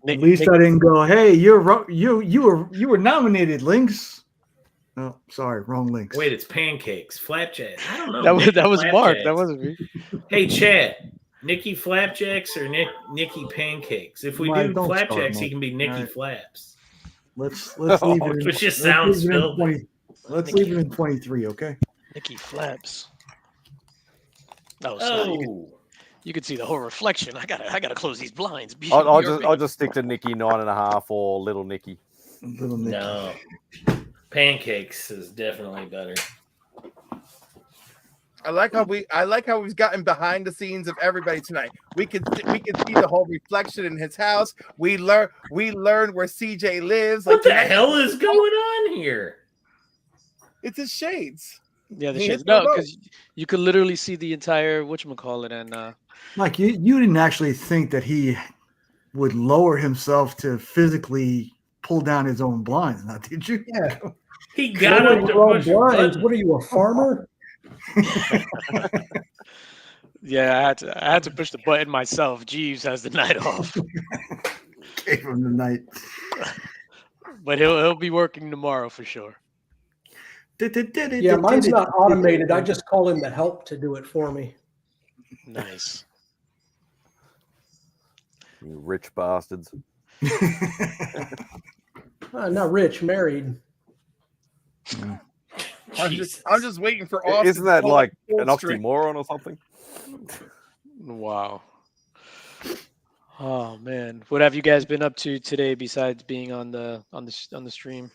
Speaker 6: At least I didn't go. Hey, you were nominated, Links. Oh, sorry, wrong Links.
Speaker 18: Wait, it's pancakes, flapjacks. I don't know.
Speaker 16: That was Mark. That wasn't me.
Speaker 18: Hey, Chad, Nicky Flapjacks or Nicky Pancakes? If we do
Speaker 6: don't start,
Speaker 18: Flapjacks, he
Speaker 6: Mike.
Speaker 18: can be Nicky
Speaker 6: All right.
Speaker 18: Flaps.
Speaker 6: Let's leave it.
Speaker 18: Which just sounds filthy.
Speaker 6: Let's leave it in 23, okay?
Speaker 16: Nicky Flaps. Oh, so you can see the whole reflection. I gotta close these blinds.
Speaker 1: I'll just stick to Nicky 9.5 or Little Nicky.
Speaker 6: Little Nicky.
Speaker 18: No, pancakes is definitely better.
Speaker 5: I like how we've gotten behind the scenes of everybody tonight. We can see the whole reflection in his house. We learned where CJ lives.
Speaker 18: What the hell is going on here?
Speaker 5: It's his shades.
Speaker 21: Yeah, the
Speaker 5: He
Speaker 21: shades.
Speaker 5: hits my
Speaker 21: No,
Speaker 5: boat.
Speaker 21: because you could literally see the entire whatchamacallit and
Speaker 6: Like you didn't actually think that he would lower himself to physically pull down his own blinds, now did you?
Speaker 17: Yeah.
Speaker 18: He got
Speaker 17: Lower
Speaker 18: up to
Speaker 17: your own
Speaker 18: push a
Speaker 17: blinds.
Speaker 18: button.
Speaker 17: What are you, a farmer?
Speaker 21: yeah, I had to push the button myself. Jeeves has the night off,
Speaker 6: Gave him the night.
Speaker 21: but he'll be working tomorrow for sure.
Speaker 17: Yeah, mine's not automated. I just call in the help to do it for me.
Speaker 21: Nice.
Speaker 1: You rich bastards.
Speaker 17: Not rich, married.
Speaker 5: I'm just waiting for Austin.
Speaker 1: Isn't that
Speaker 5: to pull
Speaker 1: like
Speaker 5: full
Speaker 1: an
Speaker 5: string.
Speaker 1: oxymoron or something?
Speaker 21: Wow. Oh man, what have you guys been up to today besides being on the stream?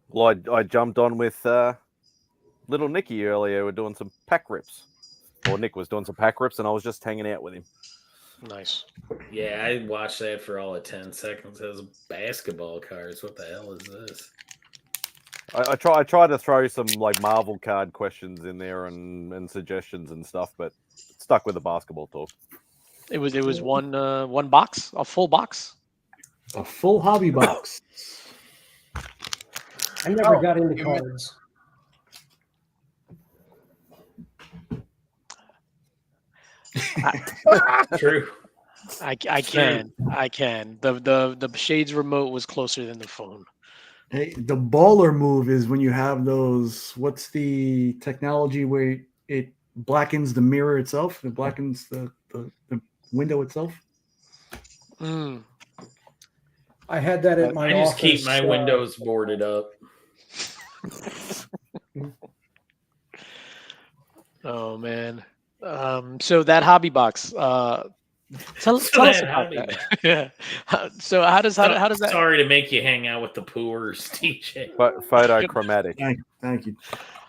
Speaker 1: Well, I jumped on with little Nicky earlier. We're doing some pack rips, or Nick was doing some pack rips, and I was just hanging out with him.
Speaker 21: Nice.
Speaker 18: Yeah, I watched that for all of 10 seconds. It was basketball cards. What the hell is this?
Speaker 1: I try to throw some like Marvel card questions in there and suggestions and stuff, but stuck with the basketball talk.
Speaker 21: It was one box, a full box,
Speaker 6: a full hobby box.
Speaker 17: I never got into cards.
Speaker 18: True.
Speaker 21: I can. The Shades remote was closer than the phone.
Speaker 6: Hey, the baller move is when you have those. What's the technology where it blackens the mirror itself? It blackens the window itself.
Speaker 17: I had that at my
Speaker 18: I just
Speaker 17: office.
Speaker 18: keep my windows boarded up.
Speaker 21: Oh man. So that hobby box. Tell us about that. Yeah. So how does that?
Speaker 18: Sorry to make you hang out with the poors, TJ.
Speaker 1: But photochromatic.
Speaker 6: Thank you.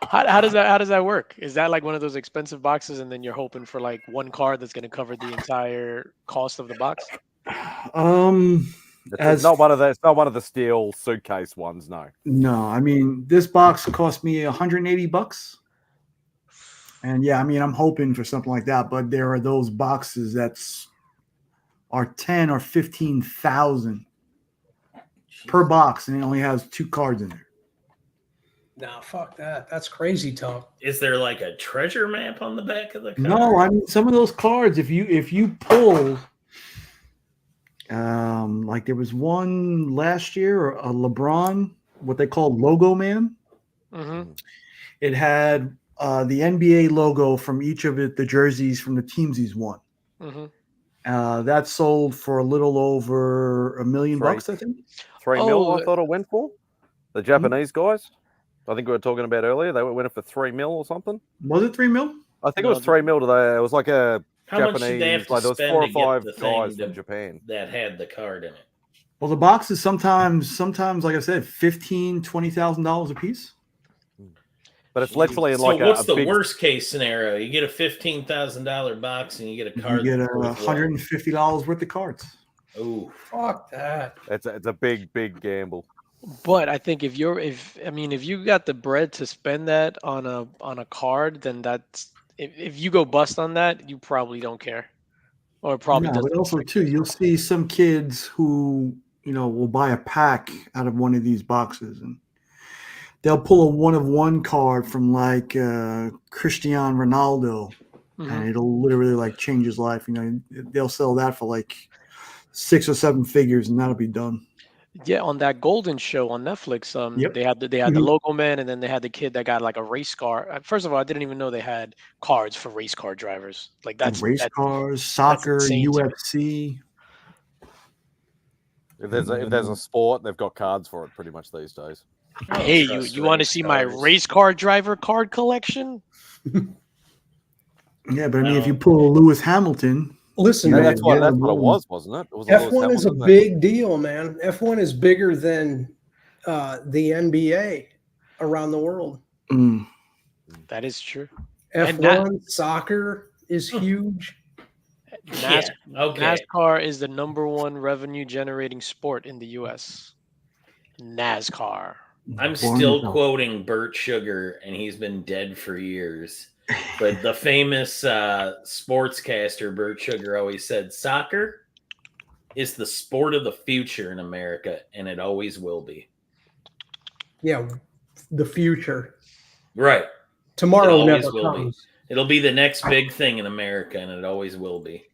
Speaker 21: How does that work? Is that like one of those expensive boxes, and then you're hoping for like one card that's going to cover the entire cost of the box?
Speaker 1: It's not one of the. It's not one of the steel suitcase ones. No.
Speaker 6: No, I mean this box cost me $180. And yeah, I mean I'm hoping for something like that, but there are those boxes are 10 or 15,000 per box, and it only has 2 cards in there.
Speaker 17: No, fuck that. That's crazy talk.
Speaker 18: Is there like a treasure map on the back of the card?
Speaker 6: No, I mean some of those cards, if you pull, like there was one last year, a LeBron, what they call Logo Man.
Speaker 21: Mm-hmm.
Speaker 6: It had the NBA logo from each of the jerseys from the teams he's won.
Speaker 21: Mm-hmm.
Speaker 6: That sold for a little over $1 million, I think.
Speaker 1: 3 mil, I thought it went for. The Japanese guys, I think we were talking about earlier, they went for 3 mil or something.
Speaker 6: Was it 3 mil?
Speaker 1: I think it was 3 mil today. It was like a
Speaker 18: How
Speaker 1: Japanese.
Speaker 18: much did they have to
Speaker 1: like there was
Speaker 18: spend
Speaker 1: 4 or
Speaker 18: to get
Speaker 1: 5
Speaker 18: the
Speaker 1: guys
Speaker 18: thing
Speaker 1: from Japan.
Speaker 18: that had the card in it?
Speaker 6: Well, the boxes sometimes, like I said, $15,000-$20,000 a piece.
Speaker 1: But it's literally in
Speaker 18: So
Speaker 1: like
Speaker 18: what's
Speaker 1: a
Speaker 18: the
Speaker 1: big...
Speaker 18: worst case scenario? You get a $15,000 box and you get a
Speaker 6: You
Speaker 18: card.
Speaker 6: get
Speaker 18: that's worth what?
Speaker 6: $150 worth of cards.
Speaker 18: Ooh,
Speaker 17: fuck that!
Speaker 1: It's a big gamble.
Speaker 21: But I think if you got the bread to spend that on a card, then that's if you go bust on that, you probably don't care, or probably
Speaker 6: Yeah,
Speaker 21: doesn't.
Speaker 6: but also too, you'll see some kids who will buy a pack out of one of these boxes, and they'll pull a 1-of-1 card from like Cristiano Ronaldo, and it'll literally like change his life. They'll sell that for like 6 or 7 figures, and that'll be done.
Speaker 21: Yeah, on that Golden show on Netflix,
Speaker 6: Yep.
Speaker 21: they had the logo man, and then they had the kid that got like a race car. First of all, I didn't even know they had cards for race car drivers. Like that's
Speaker 6: cars, soccer,
Speaker 21: insane to me.
Speaker 6: UFC.
Speaker 1: If there's a sport, they've got cards for it pretty much these days.
Speaker 21: Hey, you want to see my race car driver card collection?
Speaker 6: Yeah, but I mean, if you pull a Lewis Hamilton,
Speaker 17: listen,
Speaker 1: that's what it was, wasn't it? It was
Speaker 17: F1 is a big deal, man. F1 is bigger than the NBA around the world.
Speaker 21: That is true.
Speaker 17: F1 soccer is huge.
Speaker 21: NASCAR is the #1 revenue generating sport in the U.S. NASCAR.
Speaker 18: I'm
Speaker 6: Boring
Speaker 18: still
Speaker 6: as hell.
Speaker 18: quoting Bert Sugar, and he's been dead for years. But the famous sportscaster Bert Sugar always said, "Soccer is the sport of the future in America, and it always will be."
Speaker 17: Yeah, the future.
Speaker 18: Right.
Speaker 17: Tomorrow
Speaker 18: It always
Speaker 17: never
Speaker 18: will
Speaker 17: comes.
Speaker 18: be. It'll be the next big thing in America, and it always will be.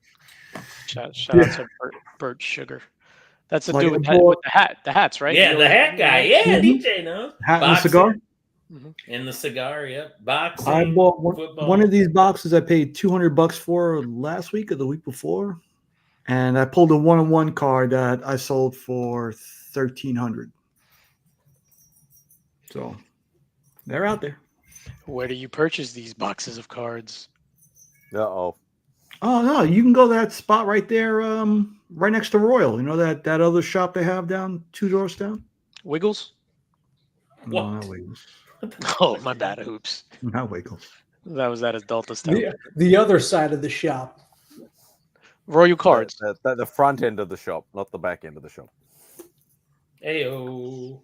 Speaker 21: Shout out to Bert Sugar. That's the
Speaker 6: Like
Speaker 21: dude
Speaker 6: I
Speaker 21: with
Speaker 6: bought-
Speaker 21: the hats, right?
Speaker 18: Yeah,
Speaker 21: He
Speaker 18: the
Speaker 21: always-
Speaker 18: hat guy. Yeah,
Speaker 6: Mhm.
Speaker 18: DJ knows.
Speaker 6: Hat and
Speaker 18: Boxing.
Speaker 6: cigar.
Speaker 18: And the cigar, yep. Boxing.
Speaker 6: I bought
Speaker 18: football.
Speaker 6: one of these boxes. I paid $200 for last week or the week before, and I pulled a 1-on-1 card that I sold for $1,300. So they're out there.
Speaker 21: Where do you purchase these boxes of cards?
Speaker 1: Uh-oh.
Speaker 6: Oh no, you can go to that spot right there, right next to Royal. You know that other shop they have down 2 doors down.
Speaker 21: Wiggles?
Speaker 6: No, not Wiggles.
Speaker 21: Oh, my bad. Oops.
Speaker 6: Not Wiggles.
Speaker 21: That was at his Delta stuff.
Speaker 17: The other side of the shop.
Speaker 21: Royal Cards.
Speaker 1: The front end of the shop, not the back end of the shop.
Speaker 18: Ayo.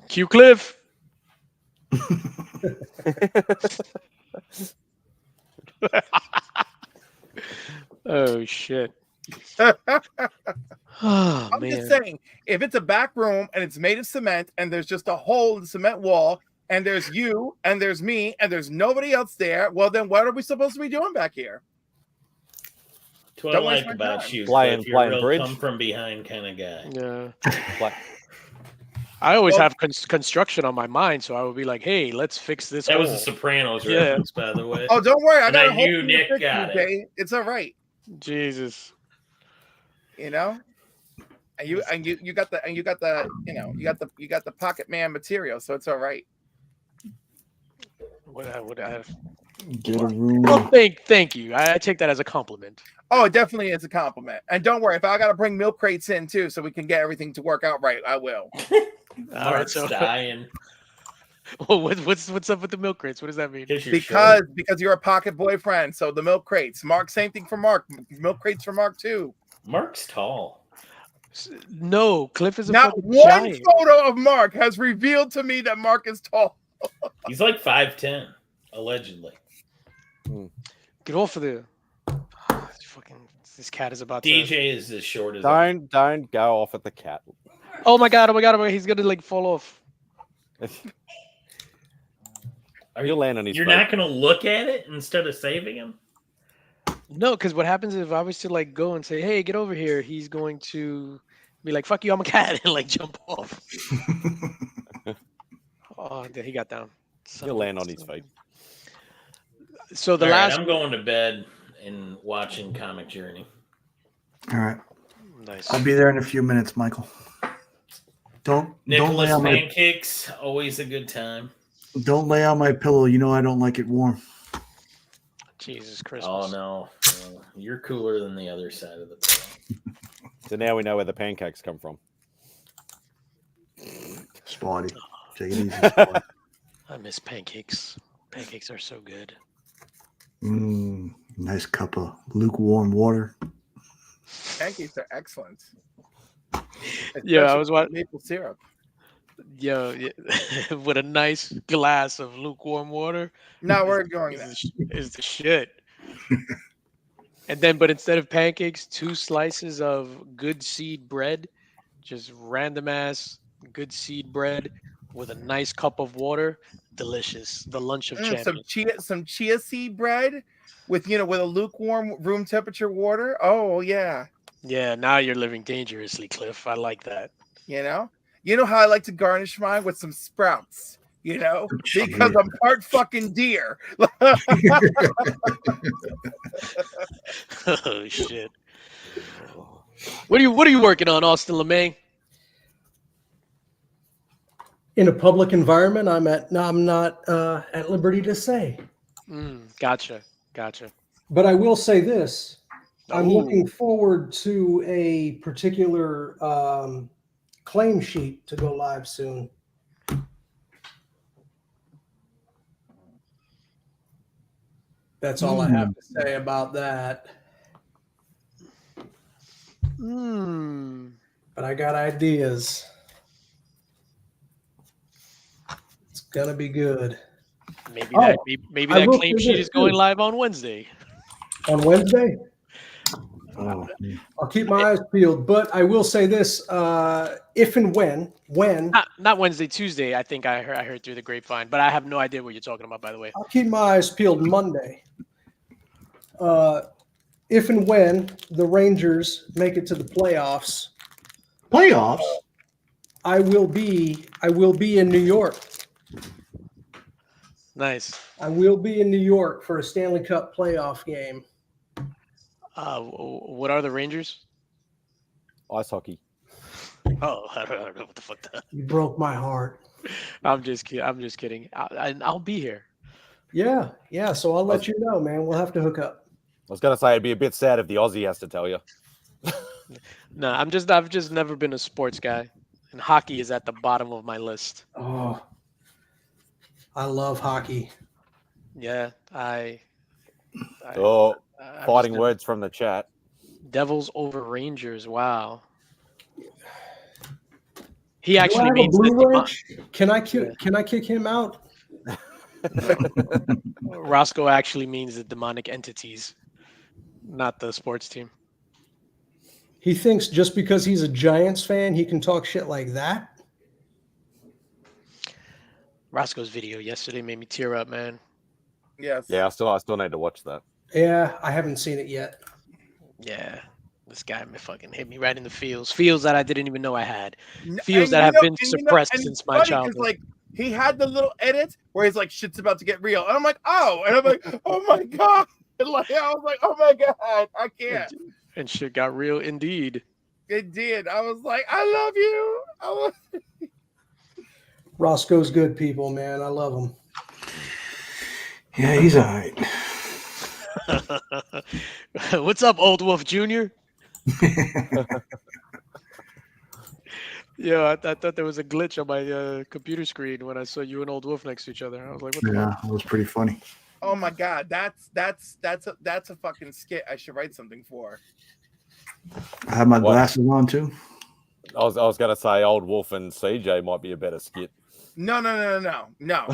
Speaker 21: Q Cliff. Oh shit. Oh,
Speaker 5: I'm
Speaker 21: man.
Speaker 5: just saying, if it's a back room and it's made of cement and there's just a hole in the cement wall and there's you and there's me and there's nobody else there, well, then what are we supposed to be doing back here?
Speaker 18: That's what
Speaker 5: Don't
Speaker 18: I
Speaker 5: waste
Speaker 18: like
Speaker 5: my
Speaker 18: about
Speaker 5: time.
Speaker 18: you.
Speaker 1: Playing
Speaker 18: Cliff. You're a real
Speaker 1: bridge.
Speaker 18: come from behind kind of guy.
Speaker 21: Yeah. I always have construction on my mind, so I would be like, "Hey, let's fix this."
Speaker 18: That was a
Speaker 21: hole."
Speaker 18: Sopranos
Speaker 21: Yeah.
Speaker 18: reference, by the way.
Speaker 5: Oh, don't worry, I
Speaker 18: And
Speaker 5: got a
Speaker 18: I
Speaker 5: whole
Speaker 18: knew
Speaker 5: team
Speaker 18: Nick
Speaker 5: to fix
Speaker 18: got
Speaker 5: you,
Speaker 18: it.
Speaker 5: Jay. It's all right,
Speaker 21: Jesus.
Speaker 5: you know. And you got the you got the pocket man material, so it's all right.
Speaker 21: What would I have?
Speaker 6: Get a room.
Speaker 21: Well, thank you. I take that as a compliment.
Speaker 5: Oh, it definitely is a compliment. And don't worry, if I got to bring milk crates in too, so we can get everything to work out right, I will.
Speaker 21: All right, so
Speaker 18: dying.
Speaker 21: Well, what's up with the milk crates? What does that mean?
Speaker 5: Because you're a pocket boyfriend, so the milk crates. Mark, same thing for Mark. Milk crates for Mark too.
Speaker 18: Mark's tall.
Speaker 21: No, Cliff is a
Speaker 5: Not
Speaker 21: fucking
Speaker 5: one
Speaker 21: giant.
Speaker 5: photo of Mark has revealed to me that Mark is tall.
Speaker 18: He's like 5'10", allegedly.
Speaker 21: Get off of there. This cat is about to.
Speaker 18: DJ is as short as I am.
Speaker 1: Don't go off at the cat.
Speaker 21: Oh my god! He's gonna like fall off.
Speaker 1: You'll land on his
Speaker 18: You're
Speaker 1: face.
Speaker 18: not going to look at it instead of saving him?
Speaker 21: No, because what happens if I was to like go and say, "Hey, get over here," he's going to be like, "Fuck you, I'm a cat," and like jump off. Oh, he got down.
Speaker 1: You'll land on his feet.
Speaker 21: So the
Speaker 18: All right,
Speaker 21: last.
Speaker 18: I'm going to bed and watching Comic Journey.
Speaker 6: All right.
Speaker 21: Nice.
Speaker 6: I'll be there in a few minutes, Michael. Don't lay
Speaker 18: Nicholas
Speaker 6: on my
Speaker 18: pancakes, always a good time.
Speaker 6: don't lay on my pillow. You know I don't like it warm.
Speaker 21: Jesus Christmas.
Speaker 18: Oh no, no, you're cooler than the other side of the pillow.
Speaker 1: So now we know where the pancakes come from.
Speaker 6: Spidey. Take it easy, Spidey.
Speaker 21: I miss pancakes. Pancakes are so good.
Speaker 6: Nice cup of lukewarm water.
Speaker 5: Pancakes are excellent.
Speaker 21: Yeah, I
Speaker 5: Especially
Speaker 21: was
Speaker 5: with
Speaker 21: watching.
Speaker 5: maple syrup.
Speaker 21: Yo, yeah. With a nice glass of lukewarm water.
Speaker 5: No, we're going
Speaker 21: is the shit. And then, but instead of pancakes, 2 slices of good seed bread, just random ass good seed bread with a nice cup of water. Delicious. The lunch of champions.
Speaker 5: Some chia seed bread with with a lukewarm room temperature water. Oh yeah.
Speaker 21: Yeah, now you're living dangerously, Cliff. I like that.
Speaker 5: You know how I like to garnish mine with some sprouts. Because I'm part fucking deer.
Speaker 21: Oh shit. What are you working on, Austin LeMay?
Speaker 17: In a public environment, I'm not at liberty to say.
Speaker 21: Gotcha.
Speaker 17: But I will say this: I'm
Speaker 21: Ooh.
Speaker 17: looking forward to a particular claim sheet to go live soon. That's all I have to say about that. But I got ideas. gonna be good.
Speaker 21: Maybe
Speaker 17: Oh,
Speaker 21: maybe
Speaker 17: I
Speaker 21: that
Speaker 17: will
Speaker 21: claim
Speaker 17: say
Speaker 21: sheet
Speaker 17: this
Speaker 21: is going
Speaker 17: too.
Speaker 21: live on Wednesday.
Speaker 17: On Wednesday. I'll keep my eyes peeled, but I will say this: if and when
Speaker 21: Not Wednesday, Tuesday. I think I heard through the grapevine, but I have no idea what you're talking about. By the way,
Speaker 17: I'll keep my eyes peeled Monday. If and when the Rangers make it to the playoffs, I will be in New York.
Speaker 21: nice.
Speaker 17: I will be in New York for a Stanley Cup playoff game.
Speaker 21: What are the Rangers?
Speaker 1: Ice hockey.
Speaker 21: Oh, I don't know what the fuck that.
Speaker 17: You broke my heart.
Speaker 21: I'm just kidding. I'm just kidding. I'll be here.
Speaker 17: Yeah. So I'll let you know, man. We'll have to hook up.
Speaker 1: I was gonna say it'd be a bit sad if the Aussie has to tell you.
Speaker 21: No, I've just never been a sports guy, and hockey is at the bottom of my list.
Speaker 17: Oh, I love hockey.
Speaker 21: Yeah,
Speaker 1: Oh,
Speaker 21: I've
Speaker 1: fighting
Speaker 21: just
Speaker 1: words from the chat.
Speaker 21: Devils over Rangers. Wow. He
Speaker 17: Do I
Speaker 21: actually
Speaker 17: have a
Speaker 21: means
Speaker 17: blue
Speaker 21: that
Speaker 17: wrench? Can I kick him out?
Speaker 21: Roscoe actually means the demonic entities, not the sports team.
Speaker 17: He thinks just because he's a Giants fan, he can talk shit like that.
Speaker 21: Roscoe's video yesterday made me tear up, man.
Speaker 5: Yes.
Speaker 1: Yeah, I still need to watch that.
Speaker 17: Yeah, I haven't seen it yet.
Speaker 21: Yeah, this guy fucking hit me right in the feels that I didn't even know I had.
Speaker 5: And
Speaker 21: Feels that have been suppressed
Speaker 5: and
Speaker 21: since
Speaker 5: it's
Speaker 21: my
Speaker 5: funny 'cause,
Speaker 21: childhood.
Speaker 5: like, he had the little edit where he's like, "Shit's about to get real," and I'm like, "Oh," and I'm like, "Oh my god!" And like, I was like, "Oh my god, I can't."
Speaker 21: And shit got real indeed.
Speaker 5: It did. I was like, "I love you."
Speaker 17: Roscoe's good people, man. I love him.
Speaker 6: Yeah, he's all right.
Speaker 21: What's up, Old Wolf Jr.? Yeah, I thought there was a glitch on my computer screen when I saw you and Old Wolf next to each other. I was like, what the
Speaker 6: Yeah,
Speaker 21: fuck?
Speaker 6: it was pretty funny.
Speaker 5: Oh my god, that's a fucking skit I should write something for.
Speaker 6: I have my glasses on too.
Speaker 1: I was gonna say Old Wolf and CJ might be a better skit.
Speaker 5: No,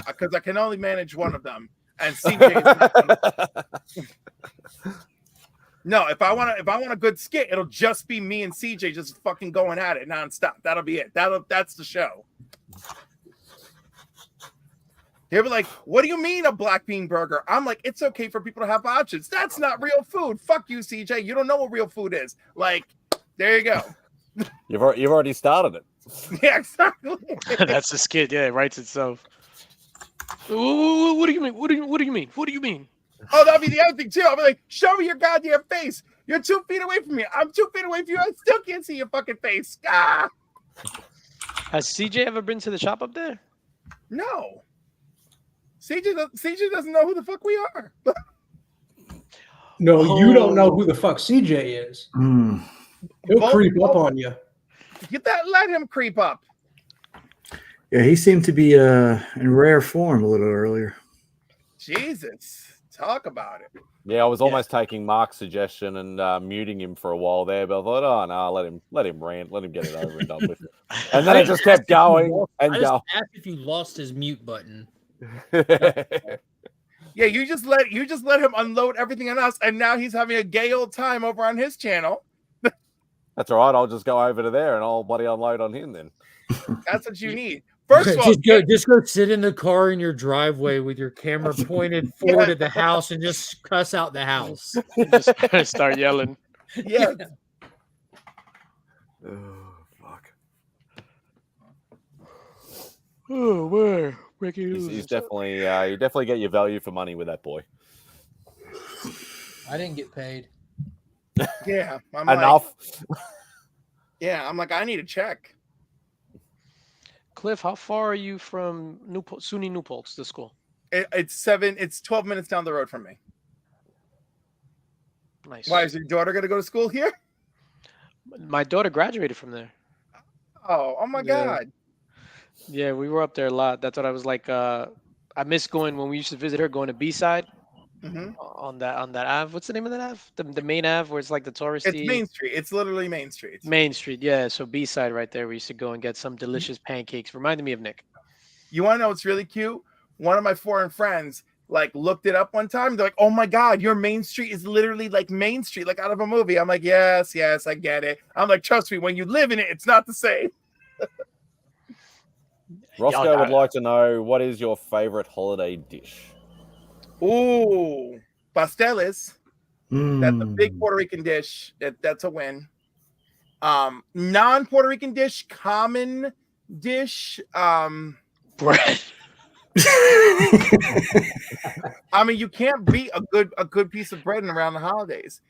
Speaker 5: because I can only manage one of them, and CJ is not one of them. No, if I want a good skit, it'll just be me and CJ just fucking going at it nonstop. That'll be it. That's the show. They'll be like, "What do you mean a black bean burger?" I'm like, "It's okay for people to have options. That's not real food. Fuck you, CJ. You don't know what real food is." Like, there you go.
Speaker 1: You've already started it.
Speaker 5: Yeah, exactly.
Speaker 21: That's the skit. Yeah, it writes itself. What do you mean? What do you mean? What do you mean?
Speaker 5: Oh, that'll be the other thing too. I'll be like, "Show me your goddamn face. You're 2 feet away from me. I'm 2 feet away from you. I still can't see your fucking face." Ah.
Speaker 21: Has CJ ever been to the shop up there?
Speaker 5: No. CJ doesn't know who the fuck we are.
Speaker 17: No, you don't know who the fuck CJ is. He'll creep up on you.
Speaker 5: Let him creep up.
Speaker 6: Yeah, he seemed to be in rare form a little earlier.
Speaker 5: Jesus, talk about it.
Speaker 1: Yeah, I was almost taking Mark's suggestion and muting him for a while there, but I thought, oh no, let him rant, let him get it over and done with. And then it just kept going and
Speaker 14: I
Speaker 1: going.
Speaker 14: just asked if you lost his mute button.
Speaker 5: Yeah, you just let him unload everything on us, and now he's having a gay old time over on his channel.
Speaker 1: That's all right. I'll just go over to there and I'll bloody unload on him then.
Speaker 5: That's what you need. First of all,
Speaker 14: just go sit in the car in your driveway with your camera pointed forward at the house and just cuss out the house.
Speaker 21: Just start yelling.
Speaker 5: Yeah.
Speaker 1: Oh fuck.
Speaker 21: Oh man, breaking news.
Speaker 1: He's definitely you definitely get your value for money with that boy.
Speaker 14: I didn't get paid.
Speaker 5: Yeah, I'm
Speaker 1: Enough.
Speaker 5: Yeah, I'm like, I need a check.
Speaker 21: Cliff, how far are you from SUNY New Paltz, the school?
Speaker 5: It's 12 minutes down the road from me.
Speaker 21: Nice.
Speaker 5: Why is your daughter going to go to school here?
Speaker 21: My daughter graduated from there.
Speaker 5: Oh my God.
Speaker 21: Yeah, we were up there a lot. That's what I was like. I miss going when we used to visit her, going to B-side on that Ave. What's the name of that Ave? The main Ave where it's like the touristy.
Speaker 5: It's Main Street. It's literally Main Street.
Speaker 21: Main Street, yeah. So B-side right there. We used to go and get some delicious pancakes. Reminded me of Nick.
Speaker 5: You want to know what's really cute? One of my foreign friends like looked it up one time. They're like, "Oh my God, your Main Street is literally like Main Street, like out of a movie." I'm like, "Yes, I get it." I'm like, "Trust me, when you live in it, it's not the same."
Speaker 1: Roscoe would like to know, what is your favorite holiday dish?
Speaker 5: Ooh, pasteles. That's a big Puerto Rican dish. That's a win. Non-Puerto Rican dish, common dish.
Speaker 21: Bread.
Speaker 5: I mean, you can't beat a good piece of bread around the holidays.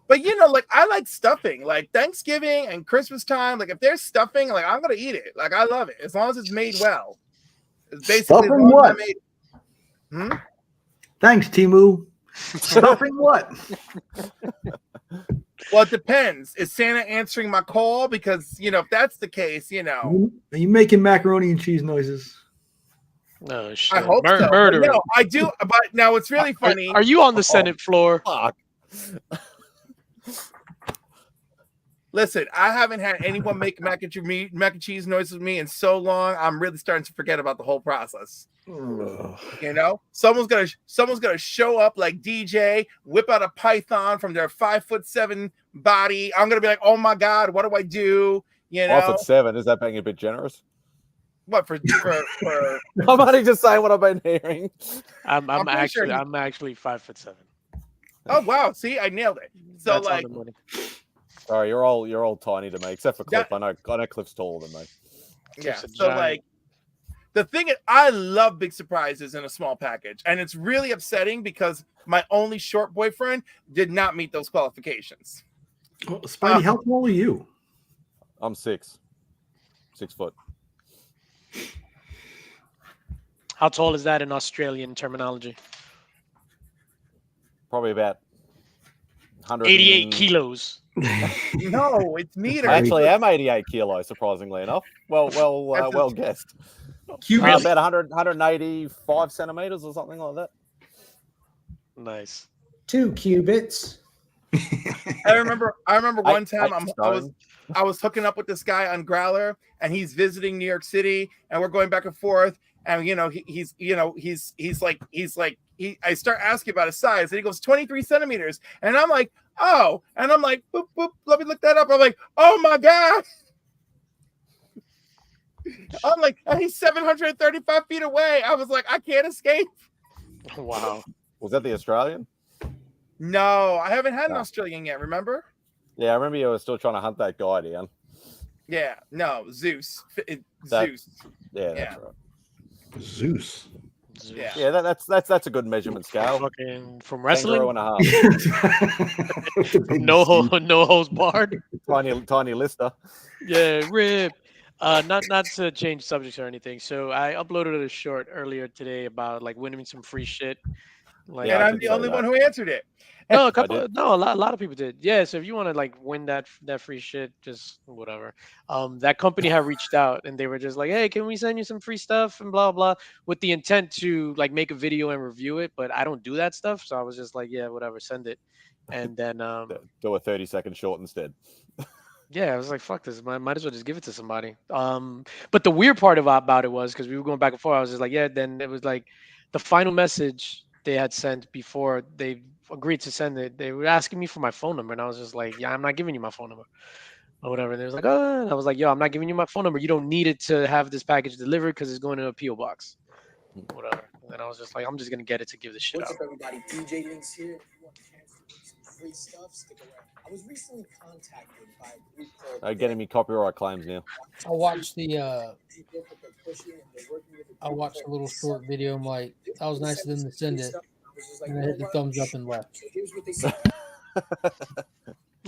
Speaker 5: But you know, like I like stuffing, like Thanksgiving and Christmas time. Like if there's stuffing, like I'm gonna eat it. Like I love it as long as it's made well. It's basically
Speaker 6: Stuffing what?
Speaker 5: Thanks,
Speaker 6: Timu. Stuffing what?
Speaker 5: Well, it depends. Is Santa answering my call? Because you know, if that's the case, you know,
Speaker 6: Are you making macaroni and cheese noises?
Speaker 21: No shit.
Speaker 5: I hope so.
Speaker 21: Murder.
Speaker 5: No, I do. But now it's really funny.
Speaker 21: Are you on the Senate floor?
Speaker 1: Fuck.
Speaker 5: Listen, I haven't had anyone make mac and cheese noises with me in so long. I'm really starting to forget about the whole process. You know, someone's gonna show up like DJ, whip out a python from their 5'7" body. I'm gonna be like, oh my God, what do I do? You know,
Speaker 1: 5'7", is that being a bit generous?
Speaker 5: What for?
Speaker 1: I'm only just saying what I've been hearing.
Speaker 21: I'm
Speaker 5: pretty sure
Speaker 21: actually 5'7".
Speaker 5: Oh wow! See, I nailed it. So
Speaker 21: That's on
Speaker 5: like,
Speaker 21: the money.
Speaker 1: Sorry, you're all tiny to me, except for Cliff. I know Cliff's taller than me.
Speaker 5: yeah. So like, the thing is, I love big surprises in a small package, and it's really upsetting because my only short boyfriend did not meet those qualifications.
Speaker 6: Well, Spidey, how tall are you?
Speaker 1: I'm 6 foot.
Speaker 21: How tall is that in Australian terminology?
Speaker 1: Probably about
Speaker 21: 88 kilos.
Speaker 5: No, it's meters.
Speaker 1: I actually am 88 kilos, surprisingly enough. Well guessed.
Speaker 5: Cubits.
Speaker 1: About 185 centimeters or something like that.
Speaker 21: Nice.
Speaker 17: 2 cubits.
Speaker 5: I remember one time I was hooking up with this guy on Growler, and he's visiting New York City, and we're going back and forth. And you know, I start asking about his size, and he goes 23 centimeters, and I'm like, oh, and I'm like, boop boop, let me look that up. I'm like, oh my God. I'm like, and he's 735 feet away. I was like, I can't escape.
Speaker 21: Wow.
Speaker 1: Was that the Australian?
Speaker 5: No, I haven't had an Australian yet. Remember?
Speaker 1: Yeah, I remember you were still trying to hunt that guy down.
Speaker 5: Yeah, no, Zeus.
Speaker 1: Zeus.
Speaker 5: Yeah,
Speaker 1: that's right.
Speaker 6: Zeus.
Speaker 5: Yeah,
Speaker 1: that's a good measurement scale.
Speaker 21: Fucking from wrestling.
Speaker 1: Kangaroo and a half.
Speaker 21: no hose barred.
Speaker 1: Tiny Lister.
Speaker 21: Yeah, rip. Not to change subjects or anything. So I uploaded a short earlier today about like winning some free shit. Like,
Speaker 5: and I'm the only one who answered it.
Speaker 21: No, a lot of people did. Yeah, so if you want to like win that free shit, just whatever. That company had reached out and they were just like, hey, can we send you some free stuff and blah blah, with the intent to like make a video and review it, but I don't do that stuff, so I was just like, yeah, whatever, send it. And then
Speaker 1: do a 30-second short instead.
Speaker 21: Yeah, I was like, fuck this. Might as well just give it to somebody. But the weird part about it was because we were going back and forth. I was just like, yeah. Then it was like the final message they had sent before they agreed to send it. They were asking me for my phone number, and I was just like, yeah, I'm not giving you my phone number or whatever. And they was like, oh, and I was like, yo, I'm not giving you my phone number. You don't need it to have this package delivered because it's going to a PO box, whatever. And I was just like, I'm just gonna get it to give the shit out.
Speaker 12: What's up, everybody? DJ Links here. If you want a chance to get some free stuff, stick around. I was recently contacted by a group called
Speaker 1: Getting me copyright claims now.
Speaker 14: I watched the little short video. I'm like, that was nice of them to send it. And I hit the thumbs up and left.
Speaker 12: So here's what they said.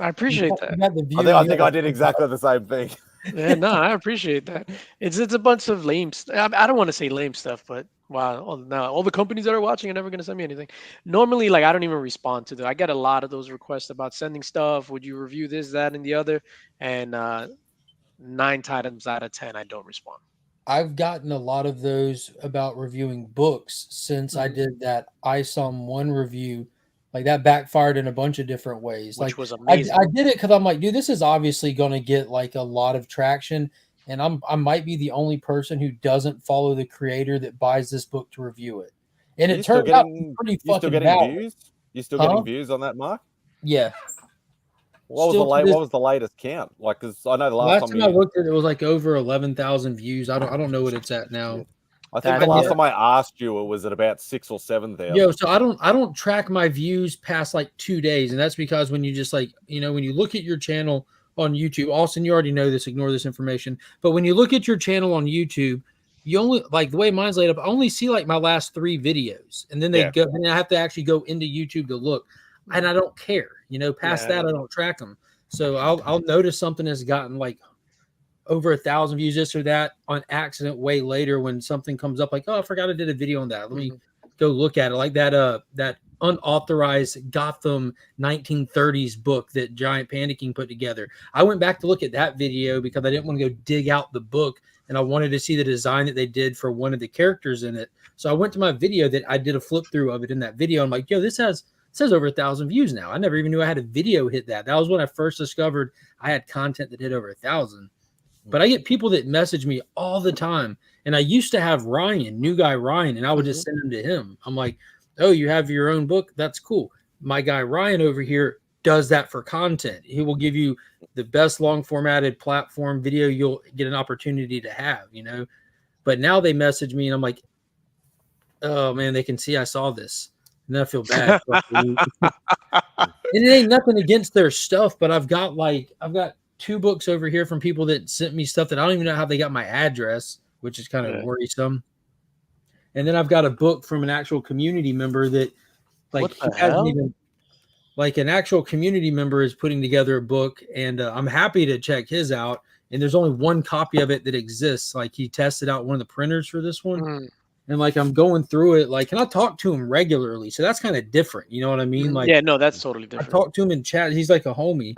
Speaker 21: I appreciate that.
Speaker 1: I think I did exactly the same thing.
Speaker 21: Yeah, no, I appreciate that. It's a bunch of lame. I don't want to say lame stuff, but wow, now all the companies that are watching are never going to send me anything. Normally, like I don't even respond to them. I get a lot of those requests about sending stuff. Would you review this, that, and the other? And 9 times out of 10, I don't respond.
Speaker 14: I've gotten a lot of those about reviewing books since I did that ISOM 1 review. Like that backfired in a bunch of different ways.
Speaker 21: Which
Speaker 14: like
Speaker 21: was amazing.
Speaker 14: I did it because I'm like, dude, this is obviously going to get like a lot of traction. and I might be the only person who doesn't follow the creator that buys this book to review it. And it turned out to be pretty
Speaker 1: You still
Speaker 14: fucking
Speaker 1: getting
Speaker 14: valid.
Speaker 1: views? You still
Speaker 14: Huh?
Speaker 1: getting views on that, Mark?
Speaker 14: Yeah.
Speaker 1: What was
Speaker 14: Still to this-
Speaker 1: What was the latest count? Like, because I know the last
Speaker 14: Last
Speaker 1: time
Speaker 14: time I looked at it, it was like over 11,000 views. I don't know what it's at now.
Speaker 1: I think the last time I asked you, it was at about 6,000 or 7,000.
Speaker 14: Yo, so I don't track my views past like 2 days, and that's because when you just like, you know, when you look at your channel on YouTube, Austin, you already know this, ignore this information. But when you look at your channel on YouTube, you only like the way mine's laid up, I only see like my last 3 videos, and then they go, and I have to actually go into YouTube to look, and I don't care, you know, past that I don't track them. So I'll notice something has gotten like over 1,000 views, this or that, on accident way later when something comes up like, oh, I forgot I did a video on that. Let me go look at it. Like that unauthorized Gotham 1930s book that Giant Panda King put together. I went back to look at that video because I didn't want to go dig out the book, and I wanted to see the design that they did for one of the characters in it. So I went to my video that I did a flip through of it in that video. I'm like, yo, this has over 1,000 views now. I never even knew I had a video hit that. That was when I first discovered I had content that hit over 1,000. But I get people that message me all the time. And I used to have Ryan, new guy Ryan, and I would just send them to him. I'm like, oh, you have your own book? That's cool. My guy Ryan over here does that for content. He will give you the best long formatted platform video you'll get an opportunity to have, you know. But now they message me and I'm like, oh man, they can see I saw this. And then I feel bad. And it ain't nothing against their stuff, but I've got 2 books over here from people that sent me stuff that I don't even know how they got my address, which is kind of worrisome. And then I've got a book from an actual community member that, like, he hasn't even, like, an actual community member is putting together a book, and I'm happy to check his out. And there's only 1 copy of it that exists. Like, he tested out one of the printers for this one. And like, I'm going through it, like, and I talk to him regularly. So that's kind of different. You know what I mean? Like,
Speaker 21: yeah, no, that's totally different.
Speaker 14: I talk to him in chat. He's like a homie.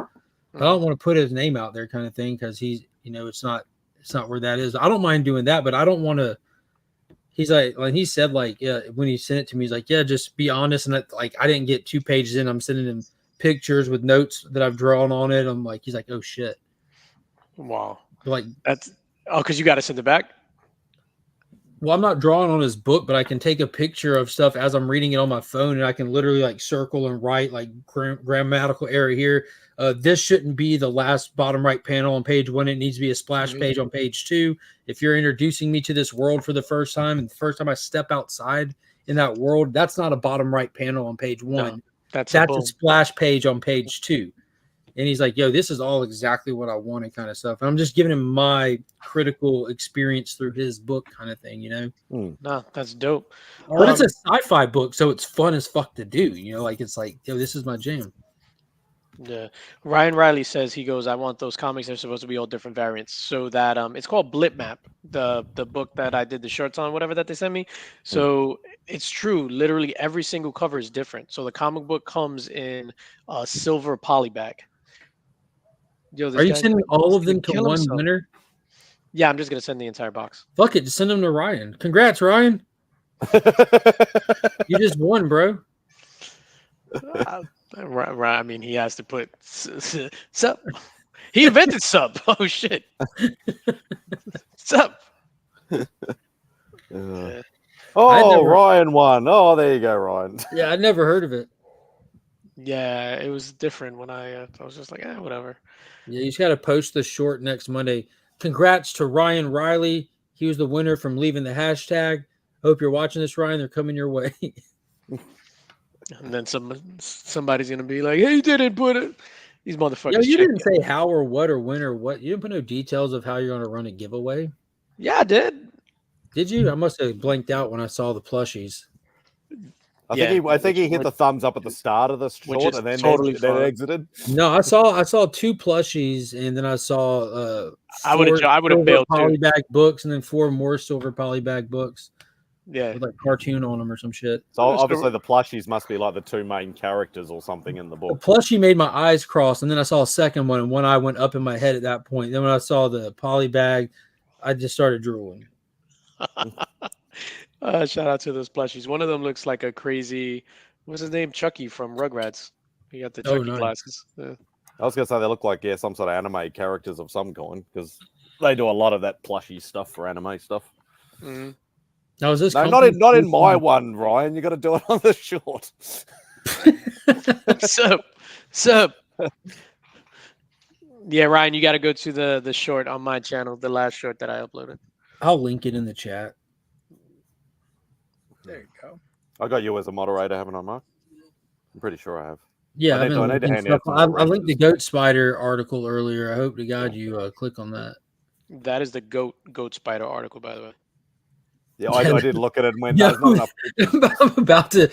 Speaker 14: I don't want to put his name out there kind of thing, because he's, you know, it's not where that is. I don't mind doing that, but I don't want to. He's like he said, like, yeah, when he sent it to me, he's like, yeah, just be honest. And like, I didn't get 2 pages in. I'm sending him pictures with notes that I've drawn on it. I'm like, he's like, oh shit.
Speaker 21: Wow.
Speaker 14: Like,
Speaker 21: that's because you got to send it back.
Speaker 14: Well, I'm not drawing on his book, but I can take a picture of stuff as I'm reading it on my phone, and I can literally like circle and write like grammatical error here. This shouldn't be the last bottom right panel on page 1. It needs to be a splash page on page 2. If you're introducing me to this world for the first time, and the first time I step outside in that world, that's not a bottom right panel on page 1.
Speaker 21: No, that's
Speaker 14: a splash page on page 2. And he's like, yo, this is all exactly what I wanted, kind of stuff. And I'm just giving him my critical experience through his book kind of thing, you know?
Speaker 21: No, that's dope.
Speaker 14: But it's a sci-fi book, so it's fun as fuck to do, you know? Like, it's like, yo, this is my jam.
Speaker 21: Yeah. Ryan Riley says, he goes, I want those comics. They're supposed to be all different variants. So that it's called Blip Map, the book that I did the shorts on, whatever that they sent me. So it's true. Literally every single cover is different. So the comic book comes in a silver poly bag. Yo,
Speaker 14: are you sending all of them to one winner?
Speaker 21: Yeah, I'm just gonna send the entire box.
Speaker 14: Fuck it, just send them to Ryan. Congrats, Ryan. You just won, bro.
Speaker 21: I mean, he has to put sub. He invented sub. Oh shit. Sub.
Speaker 1: Oh, Ryan won. Oh, there you go, Ryan.
Speaker 14: Yeah, I never heard of it.
Speaker 21: Yeah, it was different when I was just like, whatever.
Speaker 14: Yeah, you just got to post the short next Monday. Congrats to Ryan Riley. He was the winner from leaving the hashtag. Hope you're watching this, Ryan. They're coming your way.
Speaker 21: And then somebody's gonna be like, "Hey, you didn't put it." These motherfuckers.
Speaker 14: Yo, you didn't say how or what or when or what. You didn't put no details of how you're gonna run a giveaway.
Speaker 21: Yeah, I did.
Speaker 14: Did you? I must have blanked out when I saw the plushies.
Speaker 1: I think he hit the thumbs up at the start of the short and then then exited.
Speaker 14: No, I saw 2 plushies, and then I saw
Speaker 21: I would have bailed
Speaker 14: polybag books, and then 4 more silver polybag books.
Speaker 21: Yeah,
Speaker 14: with like cartoon on them or some shit.
Speaker 1: So obviously the plushies must be like the 2 main characters or something in the book.
Speaker 14: The plushie made my eyes cross, and then I saw a second one, and one eye went up in my head at that point. Then when I saw the polybag, I just started drooling.
Speaker 21: Shout out to those plushies. One of them looks like a crazy, what's his name? Chucky from Rugrats. He got the Chucky glasses. Yeah.
Speaker 1: I was gonna say they look like some sort of anime characters of some kind, because They do a lot of that plushy stuff for anime stuff.
Speaker 21: Mm-hmm.
Speaker 14: Now is this
Speaker 1: No, not in my one, Ryan. You got to do it on the short.
Speaker 21: Sup. Yeah, Ryan, you got to go to the short on my channel, the last short that I uploaded.
Speaker 14: I'll link it in the chat.
Speaker 5: There you go.
Speaker 1: I got you as a moderator, haven't I, Mark? I'm pretty sure I have.
Speaker 14: Yeah,
Speaker 1: I need to
Speaker 14: linking
Speaker 1: hand
Speaker 14: stuff.
Speaker 1: out
Speaker 14: I
Speaker 1: some more
Speaker 14: linked the Goat Spider article earlier. I hope to God you click on that.
Speaker 21: That is the goat spider article, by the way.
Speaker 1: Yeah, I did look at it and went,
Speaker 14: Yo,
Speaker 1: there's not enough pictures.
Speaker 14: I'm about to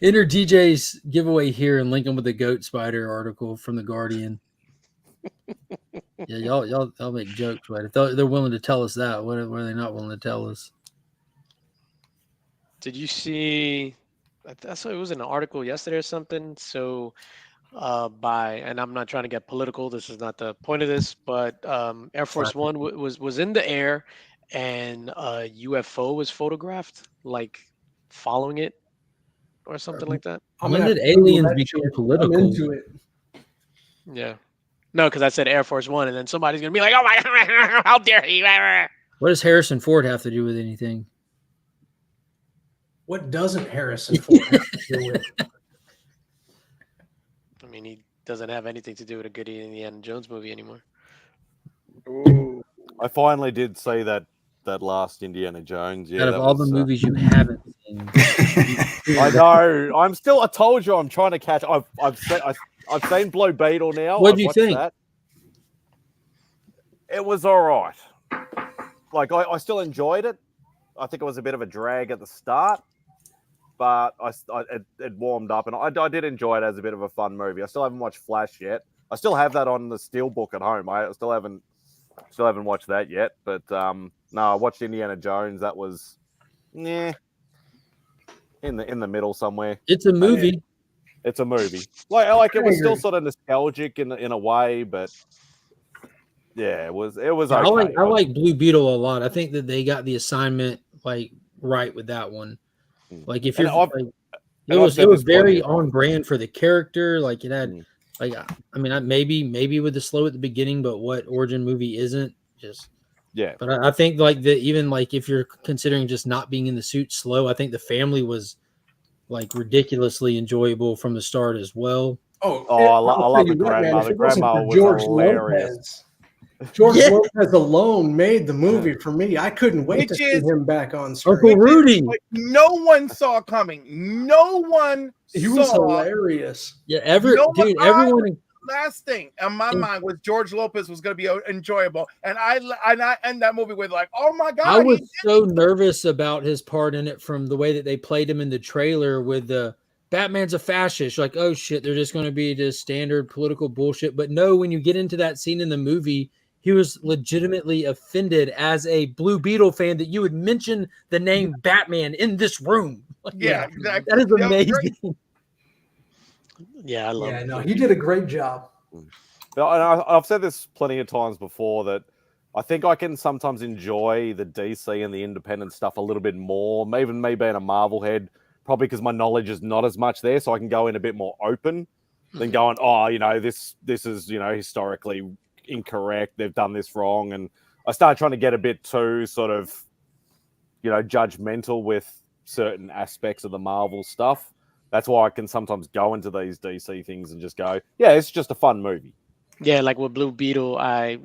Speaker 14: enter DJ's giveaway here and link them with the Goat Spider article from the Guardian. Yeah, y'all make jokes, right? If they're willing to tell us that, what are they not willing to tell us?
Speaker 21: Did you see? I saw it was an article yesterday or something. So, and I'm not trying to get political. This is not the point of this, but Air Force One was in the air, and a UFO was photographed, like following it, or something like that.
Speaker 14: When did aliens become political?
Speaker 17: I'm into it.
Speaker 21: Yeah. No, because I said Air Force One, and then somebody's gonna be like, "Oh my God, how dare he!"
Speaker 14: What does Harrison Ford have to do with anything?
Speaker 17: What doesn't Harrison Ford have to do with?
Speaker 21: I mean, he doesn't have anything to do with a good Indiana Jones movie anymore.
Speaker 5: Ooh.
Speaker 1: I finally did see that last Indiana Jones. Yeah,
Speaker 14: Out of all the movies you haven't seen,
Speaker 1: I know. I told you I'm trying to catch. I've seen Blue Beetle now.
Speaker 14: What'd you think?
Speaker 1: That. It was all right. Like I still enjoyed it. I think it was a bit of a drag at the start, but it warmed up, and I did enjoy it as a bit of a fun movie. I still haven't watched Flash yet. I still have that on the Steelbook at home. I still haven't watched that yet. But no, I watched Indiana Jones. That was in the middle somewhere.
Speaker 14: It's a movie.
Speaker 1: It's a movie. Like it was still sort of nostalgic in a way, but yeah, it was okay.
Speaker 14: I like Blue Beetle a lot. I think that they got the assignment right with that one. Like if you're it was very on brand for the character. Like it had maybe with the slow at the beginning, but what origin movie isn't just
Speaker 1: yeah.
Speaker 14: But I think even if you're considering just not being in the suit slow, I think the family was ridiculously enjoyable from the start as well.
Speaker 1: I love the grandma. The grandma was hilarious.
Speaker 17: George Lopez alone made the movie for me. I couldn't wait to see him back on screen.
Speaker 14: Uncle Rudy.
Speaker 5: No one saw coming. No one
Speaker 17: He was hilarious.
Speaker 14: Yeah, everyone.
Speaker 5: Last thing on my mind was George Lopez was going to be enjoyable, and I end that movie with oh my God!
Speaker 14: I was so nervous about his part in it from the way that they played him in the trailer with the Batman's a fascist. Like, oh shit, they're just going to be just standard political bullshit. But no, when you get into that scene in the movie, he was legitimately offended as a Blue Beetle fan that you would mention the name Batman in this room.
Speaker 5: Yeah, exactly.
Speaker 14: That is amazing.
Speaker 21: Yeah, I love it.
Speaker 17: No, he did a great job.
Speaker 1: And I've said this plenty of times before that I think I can sometimes enjoy the DC and the independent stuff a little bit more. Even me being a Marvel head, probably because my knowledge is not as much there, so I can go in a bit more open than going, this is historically incorrect. They've done this wrong, and I started trying to get a bit too sort of judgmental with certain aspects of the Marvel stuff. That's why I can sometimes go into these DC things and just go, yeah, it's just a fun movie.
Speaker 21: Yeah, like with Blue Beetle, I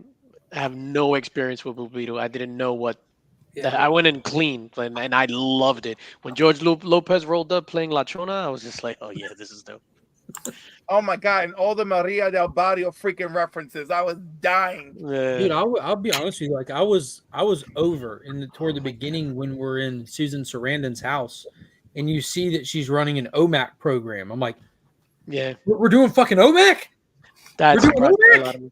Speaker 21: have no experience with Blue Beetle. I didn't know what. I went in clean, and I loved it. When George Lopez rolled up playing La Chona, I was just like, oh yeah, this is dope.
Speaker 5: Oh my God, and all the Maria del Barrio freaking references. I was dying.
Speaker 14: Dude, I'll be honest with you. I was over toward the beginning when we're in Susan Sarandon's house. And you see that she's running an OMAC program. I'm like,
Speaker 21: yeah,
Speaker 14: we're doing fucking OMAC?
Speaker 21: That's
Speaker 14: we're doing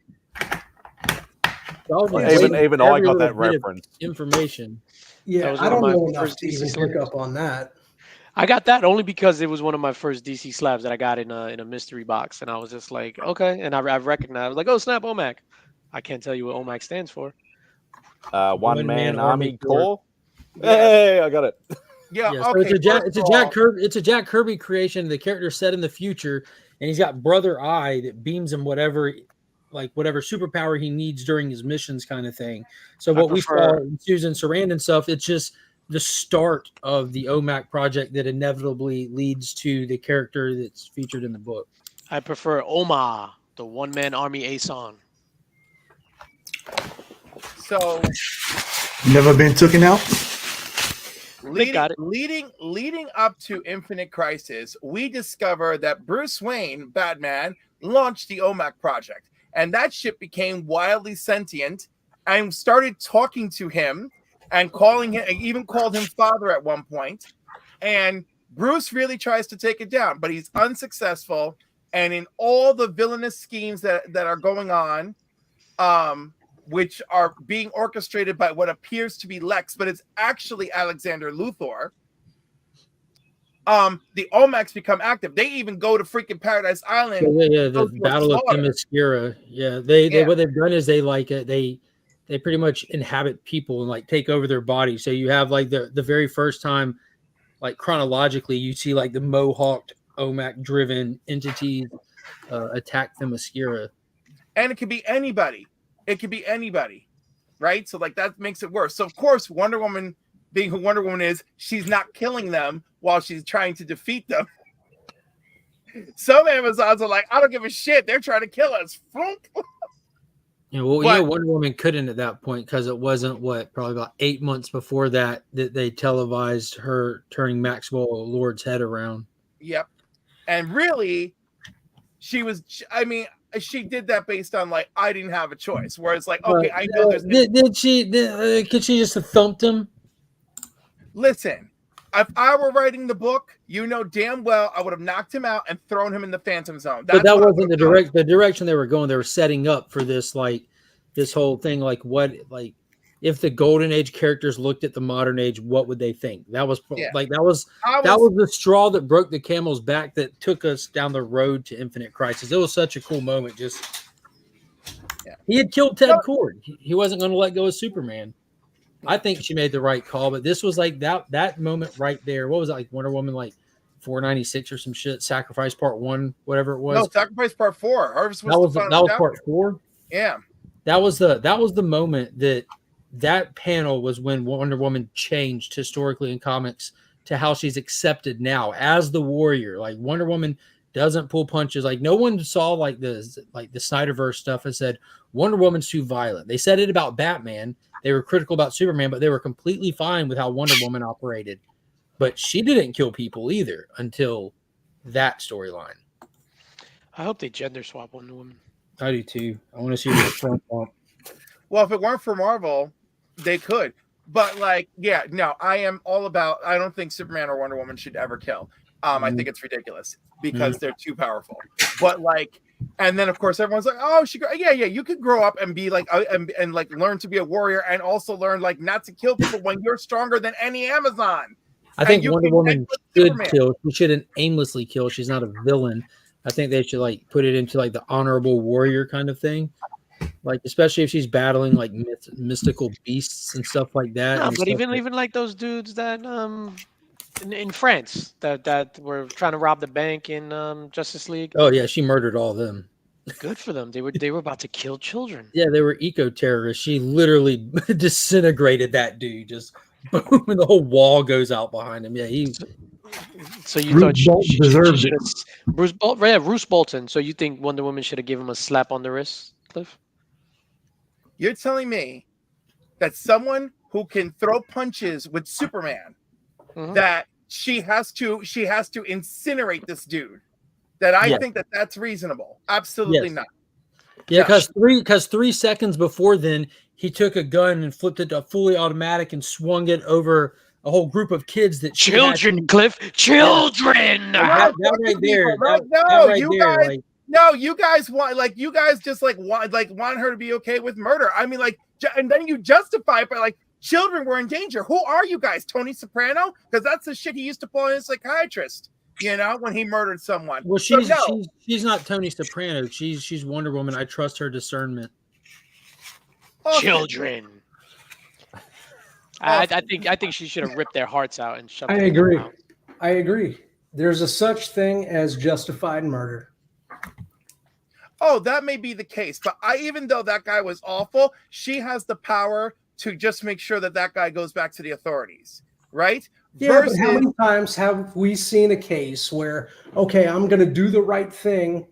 Speaker 14: OMAC?
Speaker 1: Even I got that reference.
Speaker 14: Information.
Speaker 17: Yeah, I don't know enough to even pick up on that.
Speaker 21: I got that only because it was one of my first DC slabs that I got in a mystery box. And I was just like, okay. And I've recognized, like, oh, snap, OMAC. I can't tell you what OMAC stands for.
Speaker 1: One Man Army Corps. Hey, I got it.
Speaker 5: Yeah,
Speaker 14: so
Speaker 5: okay.
Speaker 14: It's a Jack Kirby creation. The character set in the future, and he's got Brother Eye that beams him whatever like whatever superpower he needs during his missions, kind of thing. So
Speaker 21: I
Speaker 14: what we
Speaker 21: prefer-
Speaker 14: saw in Susan Sarandon stuff, it's just the start of the OMAC project that inevitably leads to the character that's featured in the book.
Speaker 21: I prefer Oma, the one-man army Aeson.
Speaker 5: So
Speaker 6: Never been taken out.
Speaker 5: leading up to Infinite Crisis, we discover that Bruce Wayne, Batman, launched the OMAC project, and that ship became wildly sentient and started talking to him and calling him, even called him father at one point. And Bruce really tries to take it down, but he's unsuccessful. And in all the villainous schemes that are going on, which are being orchestrated by what appears to be Lex, but it's actually Alexander Luthor. The OMACs become active. They even go to freaking Paradise Island.
Speaker 14: The Battle of Themyscira. Yeah, they what they've done is they pretty much inhabit people and like take over their body. So you have like the very first time, like chronologically, you see like the Mohawked OMAC driven entities attack Themyscira.
Speaker 5: And it could be anybody. It could be anybody, right? So like that makes it worse. So of course, Wonder Woman, being who Wonder Woman is, she's not killing them while she's trying to defeat them. Some Amazons are like, I don't give a shit. They're trying to kill us.
Speaker 14: Wonder Woman couldn't at that point because it wasn't probably about 8 months before that they televised her turning Maxwell Lord's head around.
Speaker 5: Yep. And really, she did that based on like, I didn't have a choice. Whereas like, okay, I know there's.
Speaker 14: Could she just have thumped him?
Speaker 5: Listen, if I were writing the book, you know damn well I would have knocked him out and thrown him in the Phantom Zone.
Speaker 14: But that wasn't the direction they were going. They were setting up for this, like this whole thing. Like what, like if the Golden Age characters looked at the modern age, what would they think? That was that was the straw that broke the camel's back that took us down the road to Infinite Crisis. It was such a cool moment. He had killed Ted Kord. He wasn't going to let go of Superman. I think she made the right call, but this was like that moment right there. What was it, like Wonder Woman like 496 or some shit? Sacrifice Part 1, whatever it was.
Speaker 5: No, Sacrifice Part 4.
Speaker 14: That was Part 4.
Speaker 5: Yeah,
Speaker 14: that was the moment that panel was when Wonder Woman changed historically in comics to how she's accepted now as the warrior. Like Wonder Woman doesn't pull punches. Like no one saw like the Snyderverse stuff and said Wonder Woman's too violent. They said it about Batman. They were critical about Superman, but they were completely fine with how Wonder Woman operated. But she didn't kill people either until that storyline.
Speaker 21: I hope they gender swap Wonder Woman.
Speaker 14: I do too. I want to see the front bump.
Speaker 5: Well, if it weren't for Marvel, they could. But like, yeah, no, I am all about. I don't think Superman or Wonder Woman should ever kill. I think it's ridiculous because they're too powerful. But like, and then of course everyone's like, oh, you could grow up and be like, and like learn to be a warrior and also learn like not to kill people when you're stronger than any Amazon.
Speaker 14: I think Wonder Woman should kill. She shouldn't aimlessly kill. She's not a villain. I think they should like put it into like the honorable warrior kind of thing. Like especially if she's battling like mystical beasts and stuff like that.
Speaker 21: No, but even like those dudes that in France that were trying to rob the bank in Justice League.
Speaker 14: Oh yeah, she murdered all of them.
Speaker 21: Good for them. They were about to kill children.
Speaker 14: Yeah, they were eco-terrorists. She literally disintegrated that dude. Just boom, and the whole wall goes out behind him. Yeah,
Speaker 21: So you thought she deserves it. Bruce Bolton. So you think Wonder Woman should have given him a slap on the wrist, Cliff?
Speaker 5: You're telling me that someone who can throw punches with Superman, that she has to incinerate this dude. That I think that's reasonable. Absolutely not.
Speaker 14: Yeah, because 3 seconds before then, he took a gun and flipped it to fully automatic and swung it over a whole group of kids that
Speaker 21: Cliff, children.
Speaker 14: That right there.
Speaker 5: No, you guys want her to be okay with murder. I mean, like, and then you justify it by like children were in danger. Who are you guys, Tony Soprano? Because that's the shit he used to pull on his psychiatrist. You know, when he murdered someone.
Speaker 14: Well, she's not Tony Soprano. She's Wonder Woman. I trust her discernment.
Speaker 5: Okay.
Speaker 21: Children. I think she should have ripped their hearts out and shoved.
Speaker 17: I agree. There's a such thing as justified murder.
Speaker 5: Oh, that may be the case, but even though that guy was awful, she has the power to just make sure that that guy goes back to the authorities, right?
Speaker 17: Yeah, but how many times have we seen a case where, okay, I'm going to do the right thing,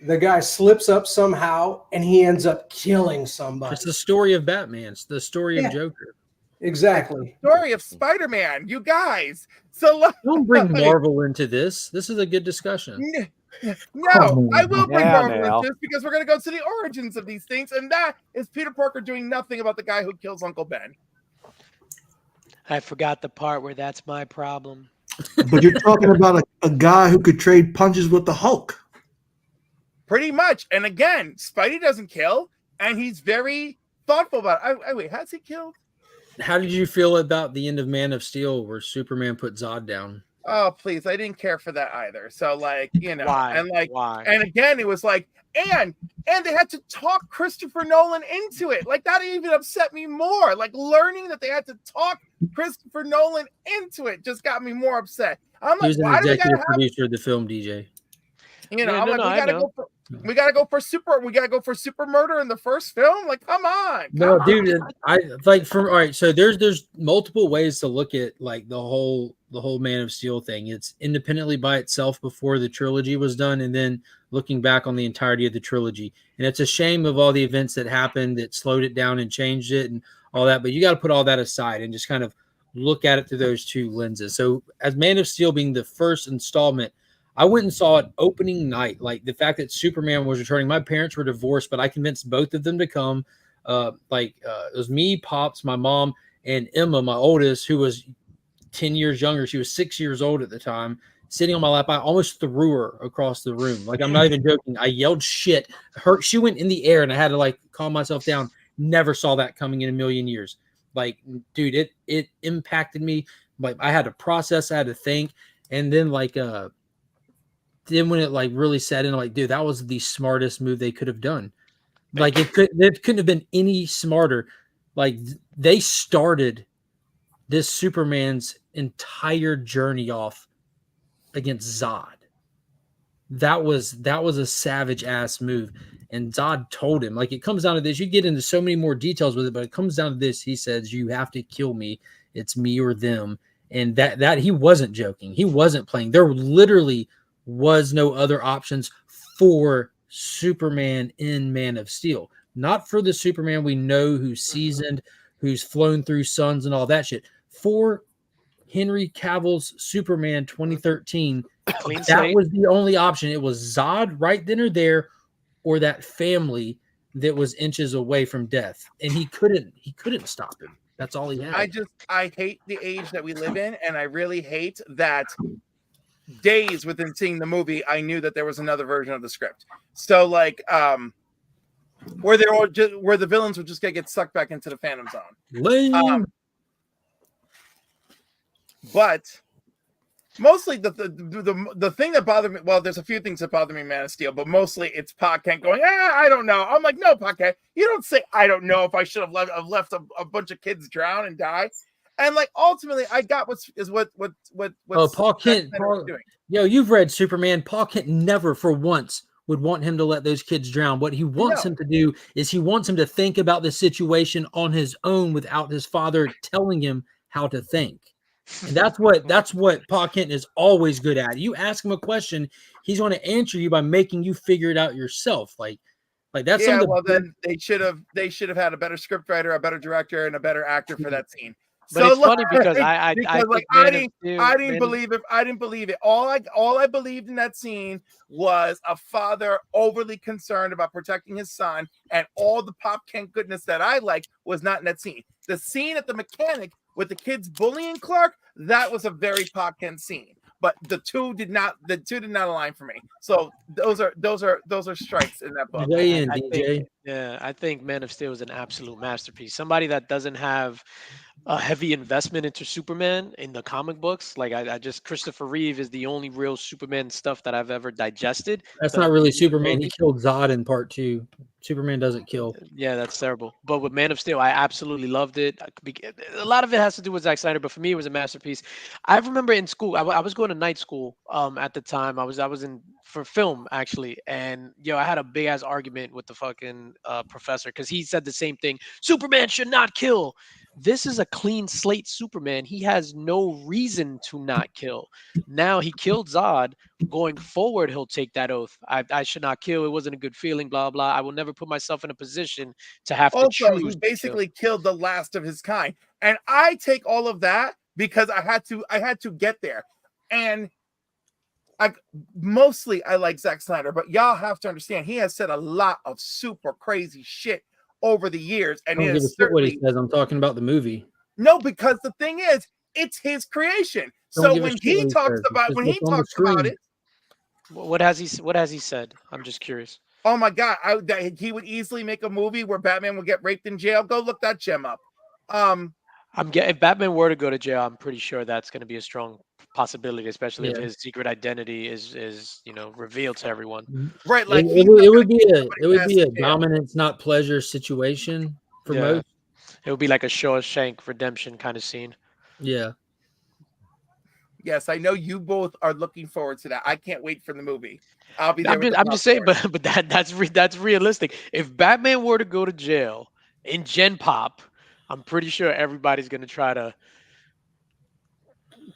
Speaker 17: the guy slips up somehow, and he ends up killing somebody?
Speaker 14: It's the story of Batman. It's the story of Joker.
Speaker 17: Exactly.
Speaker 5: Story of Spider-Man, you guys. So
Speaker 14: don't bring Marvel into this. This is a good discussion.
Speaker 5: No, I will bring Marvel
Speaker 14: now.
Speaker 5: into this because we're going to go to the origins of these things, and that is Peter Parker doing nothing about the guy who kills Uncle Ben.
Speaker 21: I forgot the part where that's my problem.
Speaker 6: But you're talking about a guy who could trade punches with the Hulk.
Speaker 5: Pretty much. And again, Spidey doesn't kill, and he's very thoughtful about it. Wait, has he killed?
Speaker 14: How did you feel about the end of Man of Steel where Superman put Zod down?
Speaker 5: Oh, please. I didn't care for that either. So, like, you know,
Speaker 21: Why?
Speaker 5: and like,
Speaker 21: Why?
Speaker 5: and again, it was like, and they had to talk Christopher Nolan into it. Like, that even upset me more. Like, learning that they had to talk Christopher Nolan into it just got me more upset. I'm
Speaker 14: He
Speaker 5: like,
Speaker 14: was an
Speaker 5: why do we
Speaker 14: executive
Speaker 5: gotta have,
Speaker 14: producer of the film, DJ.
Speaker 5: you know,
Speaker 21: Yeah,
Speaker 5: I'm
Speaker 21: no,
Speaker 5: like,
Speaker 21: no, I know.
Speaker 5: we gotta go for super murder in the first film. Like, come on.
Speaker 14: No,
Speaker 5: come
Speaker 14: dude,
Speaker 5: on.
Speaker 14: I like from all right. So there's multiple ways to look at like the whole Man of Steel thing. It's independently by itself before the trilogy was done, and then looking back on the entirety of the trilogy. And it's a shame of all the events that happened that slowed it down and changed it and all that. But you got to put all that aside and just kind of look at it through those two lenses. So as Man of Steel being the first installment, I went and saw it opening night. Like the fact that Superman was returning. My parents were divorced, but I convinced both of them to come. It was me, Pops, my mom, and Emma, my oldest, who was 10 years younger. She was 6 years old at the time, sitting on my lap. I almost threw her across the room. Like, I'm not even joking. I yelled shit. She went in the air, and I had to like calm myself down. Never saw that coming in a million years. Like, dude, it impacted me. Like, I had to process, I had to think, and then then when it like really set in, like, dude, that was the smartest move they could have done. Like, it couldn't have been any smarter. Like, they started this Superman's entire journey off against Zod. That was a savage ass move. And Zod told him, like, it comes down to this. You get into so many more details with it, but it comes down to this. He says, you have to kill me. It's me or them. And that he wasn't joking. He wasn't playing. There literally was no other options for Superman in Man of Steel. Not for the Superman we know who's seasoned, who's flown through suns and all that shit. For Henry Cavill's Superman 2013, that was the only option. It was Zod right then or there, or that family that was inches away from death. And he couldn't stop him. That's all he had.
Speaker 5: I hate the age that we live in, and I really hate that days within seeing the movie, I knew that there was another version of the script. So like, where the villains would just get sucked back into the Phantom Zone.
Speaker 14: Lame.
Speaker 5: But mostly the thing that bothered me, well, there's a few things that bother me in Man of Steel, but mostly it's Pa Kent going, I don't know. I'm like, no, Pa Kent, you don't say I don't know if I should have left a bunch of kids drown and die. And like ultimately, I got what
Speaker 14: Paul Kent
Speaker 5: doing.
Speaker 14: Yo, you've read Superman. Paul Kent never for once would want him to let those kids drown. What he wants him to do is he wants him to think about the situation on his own without his father telling him how to think. And that's what Paul Kent is always good at. You ask him a question, he's going to answer you by making you figure it out yourself. Like that's
Speaker 5: then they should have had a better script writer, a better director, and a better actor for that scene.
Speaker 21: But it's funny because I
Speaker 5: didn't believe it. I didn't believe it. All I believed in that scene was a father overly concerned about protecting his son, and all the Pop Kent goodness that I like was not in that scene. The scene at the mechanic with the kids bullying Clark, that was a very Pop Kent scene. But the two did not align for me. So those are strikes in that book.
Speaker 21: I think Man of Steel is an absolute masterpiece. Somebody that doesn't have a heavy investment into Superman in the comic books. Like I just Christopher Reeve is the only real Superman stuff that I've ever digested.
Speaker 14: That's not really Superman. He killed Zod in part 2. Superman doesn't kill.
Speaker 21: Yeah, that's terrible. But with Man of Steel, I absolutely loved it. A lot of it has to do with Zack Snyder, but for me, it was a masterpiece. I remember in school, I was going to night school at the time. I was in for film actually, and I had a big ass argument with the fucking professor because he said the same thing. Superman should not kill. This is a clean slate Superman. He has no reason to not kill. Now he killed Zod. Going forward, he'll take that oath. I should not kill. It wasn't a good feeling, blah, blah. I will never put myself in a position to have to
Speaker 5: Also,
Speaker 21: choose
Speaker 5: he
Speaker 21: to kill.
Speaker 5: basically killed the last of his kind. And I take all of that because I had to get there. And mostly I like Zack Snyder, but y'all have to understand he has said a lot of super crazy shit over the years. And
Speaker 14: I don't
Speaker 5: it
Speaker 14: give a
Speaker 5: is
Speaker 14: shit what he
Speaker 5: certainly
Speaker 14: says. I'm talking about the movie.
Speaker 5: no, because the thing is, it's his creation.
Speaker 14: Don't
Speaker 5: So
Speaker 14: give a
Speaker 5: when
Speaker 14: shit
Speaker 5: he
Speaker 14: what he
Speaker 5: talks
Speaker 14: says.
Speaker 5: about
Speaker 14: It's just what's on the
Speaker 5: about
Speaker 14: screen.
Speaker 5: it,
Speaker 21: What has he said? I'm just curious.
Speaker 5: oh my god, he would easily make a movie where Batman would get raped in jail. Go look that gem up.
Speaker 21: If Batman were to go to jail, I'm pretty sure that's going to be a strong possibility, especially if
Speaker 14: Yeah.
Speaker 21: his secret identity is revealed to everyone.
Speaker 5: Right,
Speaker 14: It would be a dominance, not pleasure situation for most.
Speaker 21: It would be like a Shawshank Redemption kind of scene.
Speaker 14: Yeah.
Speaker 5: Yes, I know you both are looking forward to that. I can't wait for the movie. I'll be there.
Speaker 21: I'm just saying, but that's realistic. If Batman were to go to jail in Gen Pop, I'm pretty sure everybody's gonna try to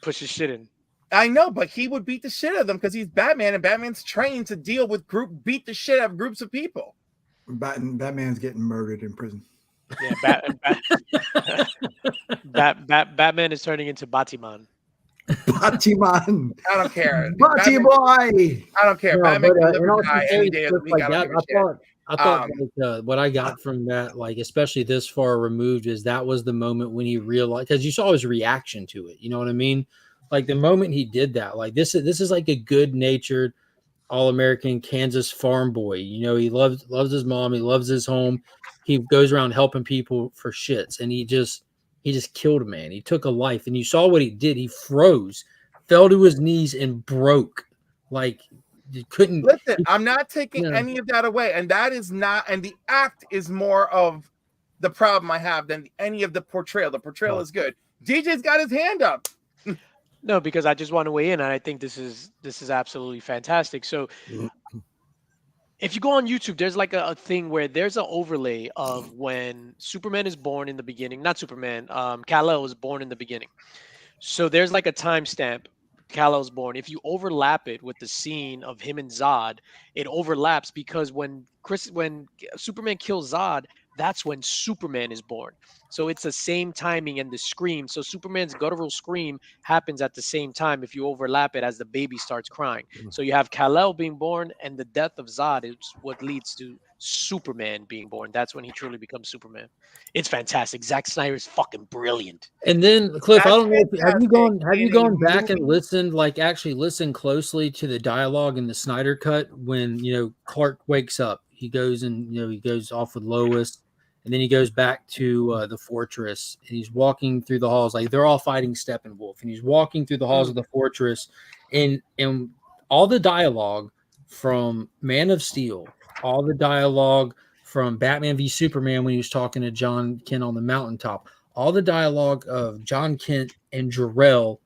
Speaker 21: push his shit in.
Speaker 5: I know, but he would beat the shit out of them because he's Batman, and Batman's trained to deal with beat the shit out of groups of people.
Speaker 6: Batman's getting murdered in prison.
Speaker 21: Yeah, Batman is turning into Batiman.
Speaker 6: Batiman.
Speaker 5: I don't care.
Speaker 6: Batty boy. I
Speaker 5: don't care.
Speaker 14: No,
Speaker 5: Batman
Speaker 14: but,
Speaker 5: can live
Speaker 14: in
Speaker 5: or
Speaker 14: all
Speaker 5: die any
Speaker 14: sincerity,
Speaker 5: day of the
Speaker 14: stuff
Speaker 5: week.
Speaker 14: like
Speaker 5: I
Speaker 14: that,
Speaker 5: don't give a shit.
Speaker 14: I thought like, what I got from that, like especially this far removed, is that was the moment when he realized, because you saw his reaction to it. You know what I mean? Like the moment he did that, like this is like a good-natured, all-American Kansas farm boy. You know, he loves his mom, he loves his home, he goes around helping people for shits, and he just killed a man. He took a life, and you saw what he did. He froze, fell to his knees, and broke. Like you couldn't
Speaker 5: listen. I'm not taking any of that away, and that is not. And the act is more of the problem I have than any of the portrayal. The portrayal is good. DJ's got his hand up.
Speaker 21: No, because I just want to weigh in, and I think this is absolutely fantastic. So, if you go on YouTube, there's like a thing where there's an overlay of when Superman is born in the beginning. Not Superman. Kal-El is born in the beginning. So there's like a timestamp. Kal-El's born. If you overlap it with the scene of him and Zod, it overlaps because when Superman kills Zod, that's when Superman is born. So it's the same timing and the scream. So Superman's guttural scream happens at the same time if you overlap it as the baby starts crying. So you have Kal-El being born, and the death of Zod is what leads to Superman being born. That's when he truly becomes Superman. It's fantastic. Zack Snyder is fucking brilliant.
Speaker 14: And then Cliff, I don't know if have you gone back and listened, like actually listened closely to the dialogue in the Snyder cut when Clark wakes up. He goes and he goes off with Lois, and then he goes back to the fortress, and he's walking through the halls like they're all fighting Steppenwolf, and he's walking through the halls of the fortress, and all the dialogue from Man of Steel, all the dialogue from Batman v Superman when he was talking to John Kent on the mountaintop, all the dialogue of John Kent and Jor-El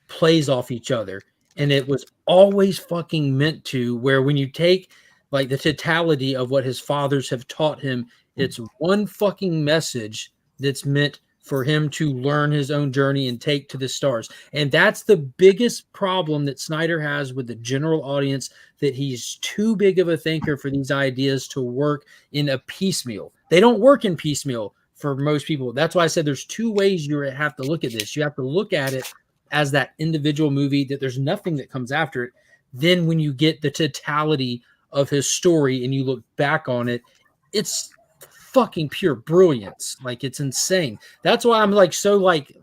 Speaker 14: plays off each other. And it was always fucking meant to, where when you take like the totality of what his fathers have taught him, it's one fucking message that's meant for him to learn his own journey and take to the stars. And that's the biggest problem that Snyder has with the general audience, that he's too big of a thinker for these ideas to work in a piecemeal. They don't work in piecemeal for most people. That's why I said there's two ways you have to look at this. You have to look at it as that individual movie, that there's nothing that comes after it. Then when you get the totality of his story and you look back on it, it's fucking pure brilliance. Like it's insane. That's why I'm like so like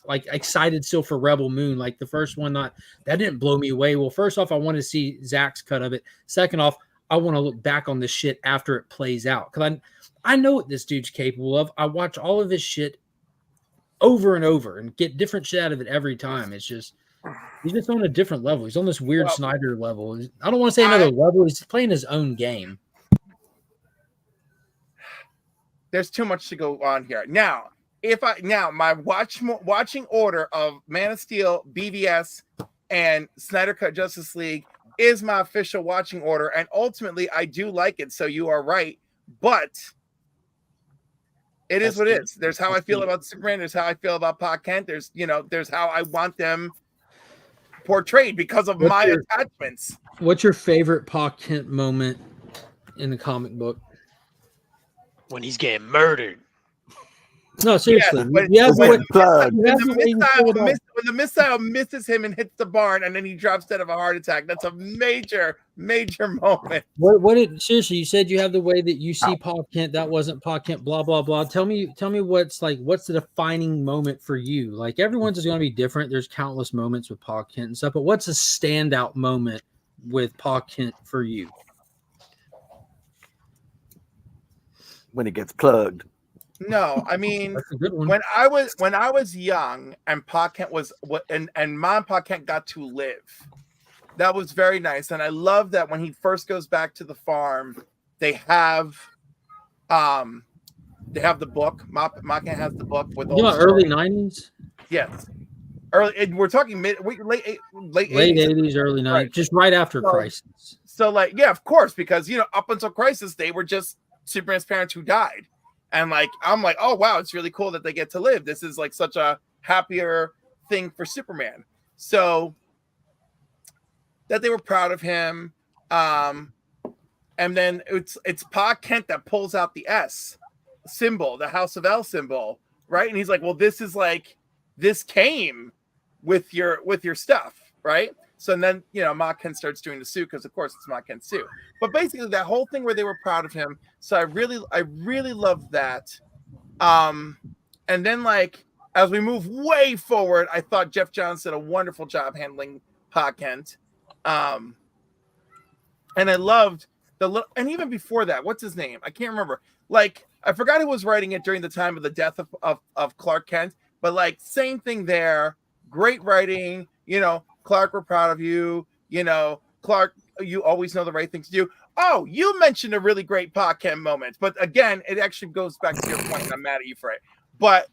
Speaker 14: excited still for Rebel Moon. Like the first one, that didn't blow me away. Well, first off, I want to see Zach's cut of it. Second off, I want to look back on this shit after it plays out, because I know what this dude's capable of. I watch all of his shit over and over and get different shit out of it every time. It's just he's just on a different level. He's on this weird Snyder level. I don't want to say another level. He's playing his own game.
Speaker 5: there's too much to go on here. Now, my watching order of Man of Steel, BVS, and Snyder Cut Justice League is my official watching order, and ultimately I do like it. So you are right, but it is what it is. There's how I feel about Superman. There's how I feel about Pa Kent. There's how I want them portrayed because of my attachments.
Speaker 14: What's your favorite Pa Kent moment in the comic book?
Speaker 21: When he's getting murdered.
Speaker 14: No, seriously.
Speaker 5: When the missile misses him and hits the barn, and then he drops dead of a heart attack. That's a major moment.
Speaker 14: Seriously, you said you have the way that you see Pa Kent. That wasn't Pa Kent, blah, blah, blah. Tell me what's the defining moment for you? Like, everyone's is going to be different. There's countless moments with Pa Kent and stuff, but what's a standout moment with Pa Kent for you?
Speaker 1: When it gets plugged.
Speaker 5: No, I mean, when I was young and Pa Kent was and Mom and Pa Kent got to live, that was very nice. And I love that when he first goes back to the farm, they have the book. Ma Kent has the book with all
Speaker 14: early 90s.
Speaker 5: Yes, early. We're talking late
Speaker 14: 80s, early 90s, right. Just right after Crisis.
Speaker 5: So, of course, because up until Crisis, they were just Superman's parents who died. And I'm like, oh wow, it's really cool that they get to live. This is like such a happier thing for Superman. So that they were proud of him. And then it's Pa Kent that pulls out the S symbol, the House of L symbol, right? And he's like, well, this came with your stuff, right? So then, Ma Kent starts doing the suit because, of course, it's Ma Kent's suit. But basically, that whole thing where they were proud of him. So I really loved that. And then, as we move way forward, I thought Jeff Johns did a wonderful job handling Pa Kent. And I loved and even before that, what's his name? I can't remember. I forgot who was writing it during the time of the death of Clark Kent. But same thing there. Great writing, Clark, we're proud of you. Clark, you always know the right thing to do. Oh, you mentioned a really great Pa Kent moment. But again, it actually goes back to your point, and I'm mad at you for it. But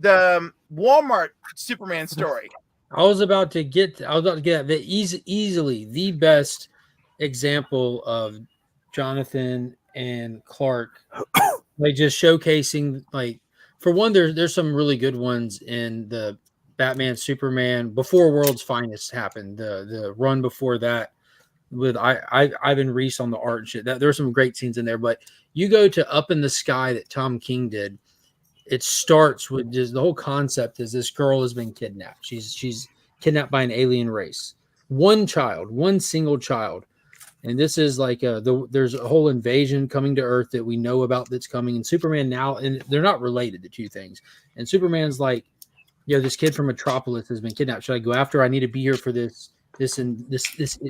Speaker 5: the Walmart Superman story.
Speaker 14: I was about to get the easily the best example of Jonathan and Clark, just showcasing, for one, there's some really good ones in the Batman Superman before World's Finest happened, the run before that with Ivan Reese on the art and shit. There's some great scenes in there, but you go to Up in the Sky that Tom King did. It starts with just the whole concept is this girl has been kidnapped. She's kidnapped by an alien race. One single child. And this is there's a whole invasion coming to Earth that we know about that's coming. And Superman now, and they're not related, the two things. And Superman's like, this kid from Metropolis has been kidnapped. Should I go after her? I need to be here for this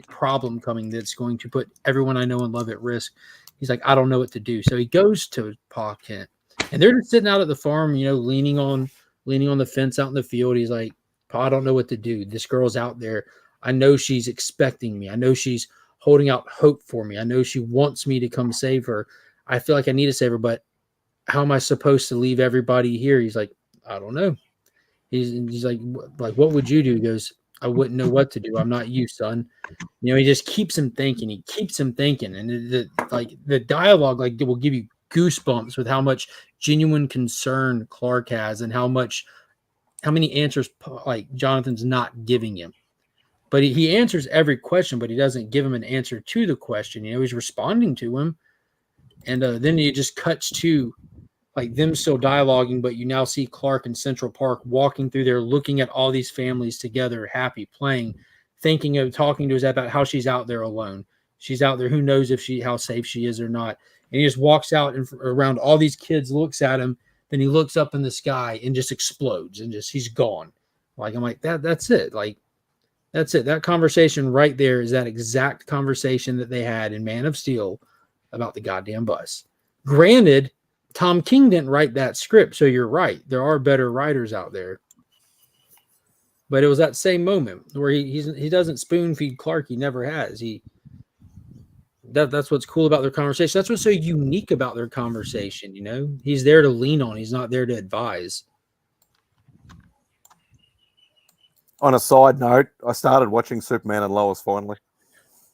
Speaker 14: problem coming that's going to put everyone I know and love at risk. He's like, I don't know what to do. So he goes to Pa Kent, and they're just sitting out at the farm, leaning on the fence out in the field. He's like, Pa, I don't know what to do. This girl's out there. I know she's expecting me. I know she's holding out hope for me. I know she wants me to come save her. I feel like I need to save her, but how am I supposed to leave everybody here? He's like, I don't know. He's like, what would you do? He goes, I wouldn't know what to do. I'm not you, son. He just keeps him thinking. And the dialogue, will give you goosebumps with how much genuine concern Clark has and how many answers Jonathan's not giving him. But he answers every question, but he doesn't give him an answer to the question. He's responding to him. And then it just cuts to them still dialoguing, but you now see Clark in Central Park walking through there, looking at all these families together, happy, playing, thinking of talking to us about how she's out there alone. She's out there. Who knows how safe she is or not. And he just walks out and around all these kids, looks at him. Then he looks up in the sky and just explodes and he's gone. I'm like, that's it. That's it. That conversation right there is that exact conversation that they had in Man of Steel about the goddamn bus. Granted, Tom King didn't write that script, so you're right. There are better writers out there. But it was that same moment where he doesn't spoon feed Clark. He never has. that's what's cool about their conversation. That's what's so unique about their conversation. You know, he's there to lean on. He's not there to advise.
Speaker 1: On a side note, I started watching Superman and Lois finally.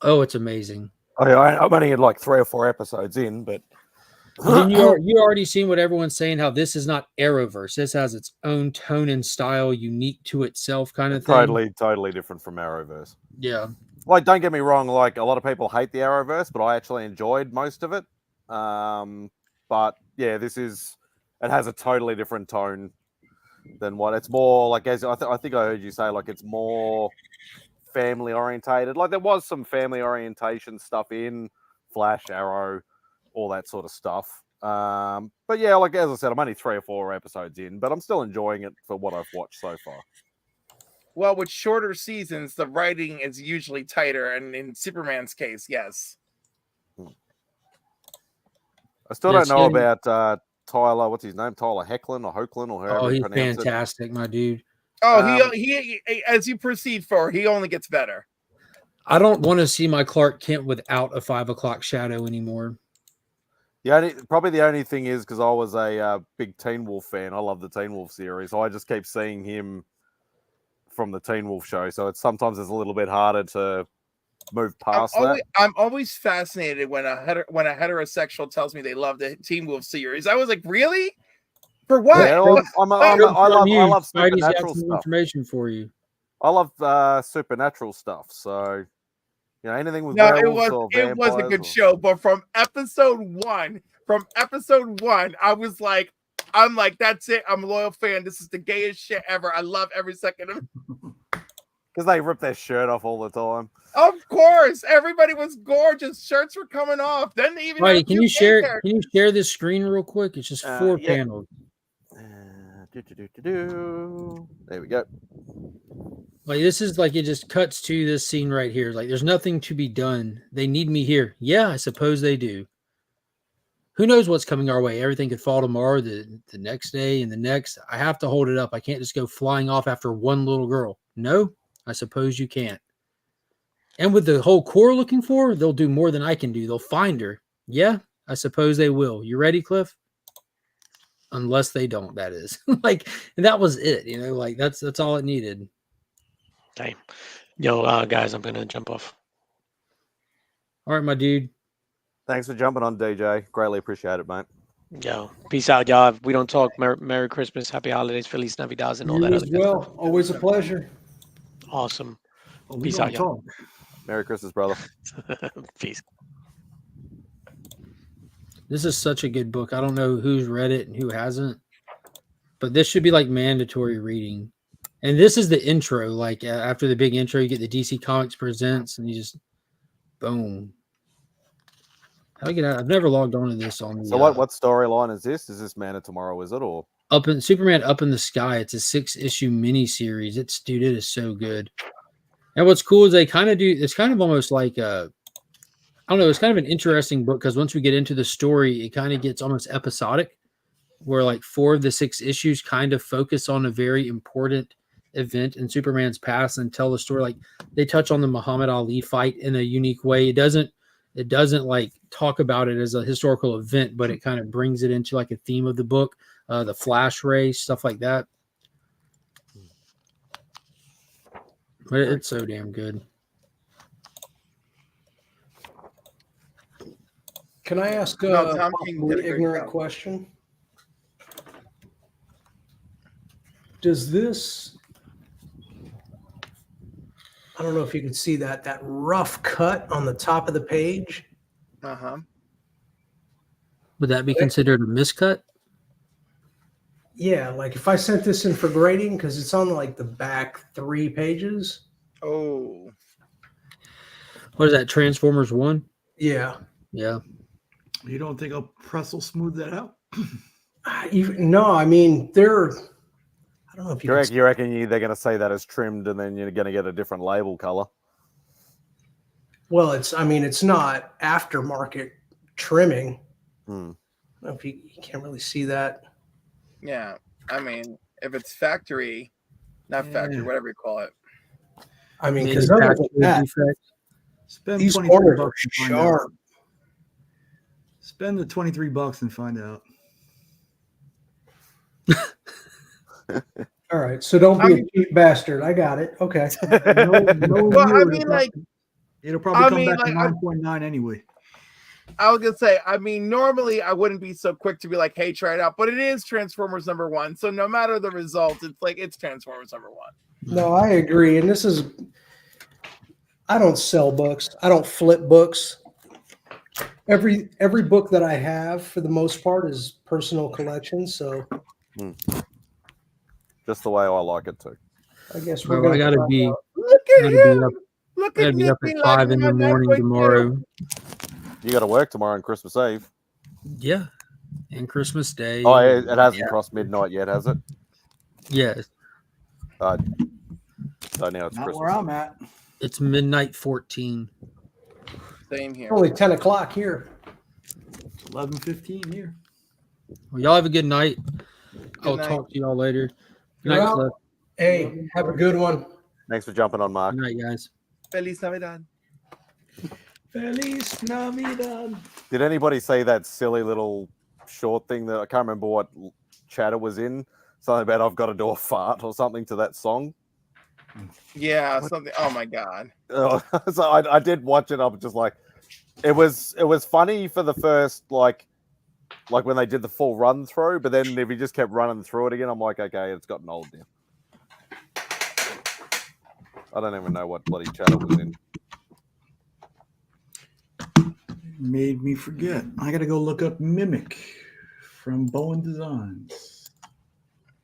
Speaker 14: Oh, it's amazing.
Speaker 1: I'm only in like 3 or 4 episodes in, but
Speaker 14: Then you already seen what everyone's saying, how this is not Arrowverse. This has its own tone and style, unique to itself, kind of thing.
Speaker 1: totally different from Arrowverse.
Speaker 14: Yeah.
Speaker 1: Like, don't get me wrong. Like, a lot of people hate the Arrowverse, but I actually enjoyed most of it. But yeah, it has a totally different tone than what it's more like. As I think I heard you say, like it's more family orientated. Like there was some family orientation stuff in Flash, Arrow, all that sort of stuff. But yeah, like as I said, I'm only 3 or 4 episodes in, but I'm still enjoying it for what I've watched so far.
Speaker 5: Well, with shorter seasons, the writing is usually tighter, and in Superman's case, yes.
Speaker 1: I still don't know about Tyler. What's his name? Tyler Hoechlin or Hoechlin or however you pronounce it.
Speaker 14: Fantastic, my dude.
Speaker 5: Oh, he as you proceed forward, he only gets better.
Speaker 14: I don't want to see my Clark Kent without a 5 o'clock shadow anymore.
Speaker 1: Probably the only thing is because I was a big Teen Wolf fan. I love the Teen Wolf series. So I just keep seeing him from the Teen Wolf show. So sometimes it's a little bit harder to move past that.
Speaker 5: I'm always fascinated when a heterosexual tells me they love the Teen Wolf series. I was like, really? For what?
Speaker 1: Yeah, I love
Speaker 14: Spidey's got
Speaker 1: supernatural
Speaker 14: some
Speaker 1: stuff.
Speaker 14: information for you.
Speaker 1: I love supernatural stuff. So anything with
Speaker 5: no,
Speaker 1: werewolves or
Speaker 5: it was a good
Speaker 1: vampires
Speaker 5: show. But from episode one, I was like, I'm like, that's it. I'm a loyal fan. This is the gayest shit ever. I love every second of it.
Speaker 1: because they rip their shirt off all the time.
Speaker 5: Of course, everybody was gorgeous. Shirts were coming off. Then they even
Speaker 14: Righty,
Speaker 5: had
Speaker 14: can you
Speaker 5: UK
Speaker 14: share?
Speaker 5: characters.
Speaker 14: Can you share this screen real quick? It's just 4
Speaker 1: yeah.
Speaker 14: panels.
Speaker 1: There we go.
Speaker 14: Like this is like it just cuts to this scene right here. Like there's nothing to be done. They need me here. Yeah, I suppose they do. Who knows what's coming our way? Everything could fall tomorrow, the next day, and the next. I have to hold it up. I can't just go flying off after one little girl. No, I suppose you can't. And with the whole Corps looking for her, they'll do more than I can do. They'll find her. Yeah, I suppose they will. You ready, Cliff? Unless they don't, that is. Like, and that was it. You know, like that's all it needed.
Speaker 21: Hey, yo, guys, I'm gonna jump off.
Speaker 14: All right, my dude.
Speaker 1: Thanks for jumping on, DJ. Greatly appreciate it, mate.
Speaker 21: Yo, peace out, y'all. If we don't talk, Merry Christmas, Happy Holidays, Feliz Navidad, and all
Speaker 17: You
Speaker 21: that
Speaker 17: as
Speaker 21: other good
Speaker 17: well.
Speaker 21: stuff.
Speaker 17: Always a pleasure.
Speaker 21: Awesome.
Speaker 6: we
Speaker 21: Peace
Speaker 6: don't
Speaker 21: out, y'all.
Speaker 6: talk.
Speaker 1: Merry Christmas, brother.
Speaker 21: Peace.
Speaker 14: This is such a good book. I don't know who's read it and who hasn't, but this should be like mandatory reading. And this is the intro. Like after the big intro, you get the DC Comics Presents, and you just boom. How do I get out? I've never logged on to this on.
Speaker 1: So what storyline is this? Is this Man of Tomorrow? Is it or
Speaker 14: Superman Up in the Sky? It's a 6-issue miniseries. It is so good. And what's cool is they kind of do. It's kind of almost like I don't know. It's kind of an interesting book because once we get into the story, it kind of gets almost episodic, where like 4 of the 6 issues kind of focus on a very important event in Superman's past and tell the story. Like they touch on the Muhammad Ali fight in a unique way. It doesn't like talk about it as a historical event, but it kind of brings it into like a theme of the book, the Flash race, stuff like that. But it's so damn good.
Speaker 17: Can I ask
Speaker 5: No,
Speaker 17: a
Speaker 5: Tom King
Speaker 17: possibly
Speaker 5: did a great
Speaker 17: ignorant
Speaker 5: job.
Speaker 17: question? Does this? I don't know if you can see that rough cut on the top of the page.
Speaker 14: Would that be considered a miscut?
Speaker 17: Yeah, like if I sent this in for grading, because it's on like the back 3 pages.
Speaker 5: Oh.
Speaker 14: What is that? Transformers 1?
Speaker 17: Yeah.
Speaker 14: Yeah.
Speaker 6: You don't think a press will smooth that out?
Speaker 17: No, I mean I don't know if you.
Speaker 1: you reckon they're going to say that as trimmed, and then you're going to get a different label color?
Speaker 17: Well, it's not aftermarket trimming. I don't know if you can't really see that.
Speaker 5: Yeah, I mean, if it's factory, not factory, whatever you call it.
Speaker 17: I mean, because other than that, these corners are sharp.
Speaker 6: Spend the $23 and find out.
Speaker 17: All right, so don't be a cheap bastard. I got it. Okay.
Speaker 5: Well, I mean, like,
Speaker 6: it'll probably
Speaker 5: I
Speaker 6: come
Speaker 5: mean,
Speaker 6: back to
Speaker 5: like,
Speaker 6: 9.9 anyway.
Speaker 5: I was gonna say, I mean, normally I wouldn't be so quick to be like, "Hey, try it out," but it is Transformers #1, so no matter the result, it's like it's Transformers #1.
Speaker 17: No, I agree. And this is, I don't sell books. I don't flip books. Every book that I have, for the most part, is personal collection. So
Speaker 1: Just the way I like it too.
Speaker 17: I guess we're
Speaker 14: Bro, I
Speaker 17: gonna.
Speaker 14: gotta be.
Speaker 5: Look at
Speaker 14: Gotta be
Speaker 5: him.
Speaker 14: up.
Speaker 5: Look
Speaker 14: Gotta
Speaker 5: at
Speaker 14: be up
Speaker 5: Nicky
Speaker 14: at
Speaker 5: like
Speaker 14: 5 in the morning
Speaker 5: 9.2.
Speaker 14: tomorrow.
Speaker 1: You got to work tomorrow on Christmas Eve.
Speaker 14: Yeah, and Christmas Day.
Speaker 1: Oh, it hasn't crossed midnight yet, has it?
Speaker 14: Yes.
Speaker 1: So now it's
Speaker 6: Not
Speaker 1: Christmas.
Speaker 6: where I'm at.
Speaker 14: It's midnight 14.
Speaker 5: Same here.
Speaker 17: Only 10 o'clock here.
Speaker 6: 11:15 here.
Speaker 14: Well, y'all have a good night. I'll
Speaker 5: night.
Speaker 14: talk to y'all later. Good
Speaker 17: You're
Speaker 14: night,
Speaker 17: out.
Speaker 14: Cliff.
Speaker 17: Hey, have a good one.
Speaker 1: Thanks for jumping on, Mark.
Speaker 14: Good night, guys.
Speaker 5: Feliz Navidad.
Speaker 6: Feliz Navidad.
Speaker 1: Did anybody see that silly little short thing that I can't remember what chat it was in? Something about I've got to do a fart or something to that song.
Speaker 5: Yeah, something. Oh my god.
Speaker 1: So I did watch it. I was just like, it was funny for the first like when they did the full run through, but then if he just kept running through it again, I'm like, okay, it's gotten old now. I don't even know what bloody chat it was in.
Speaker 6: Made me forget. I got to go look up Mimic from Bowen Designs.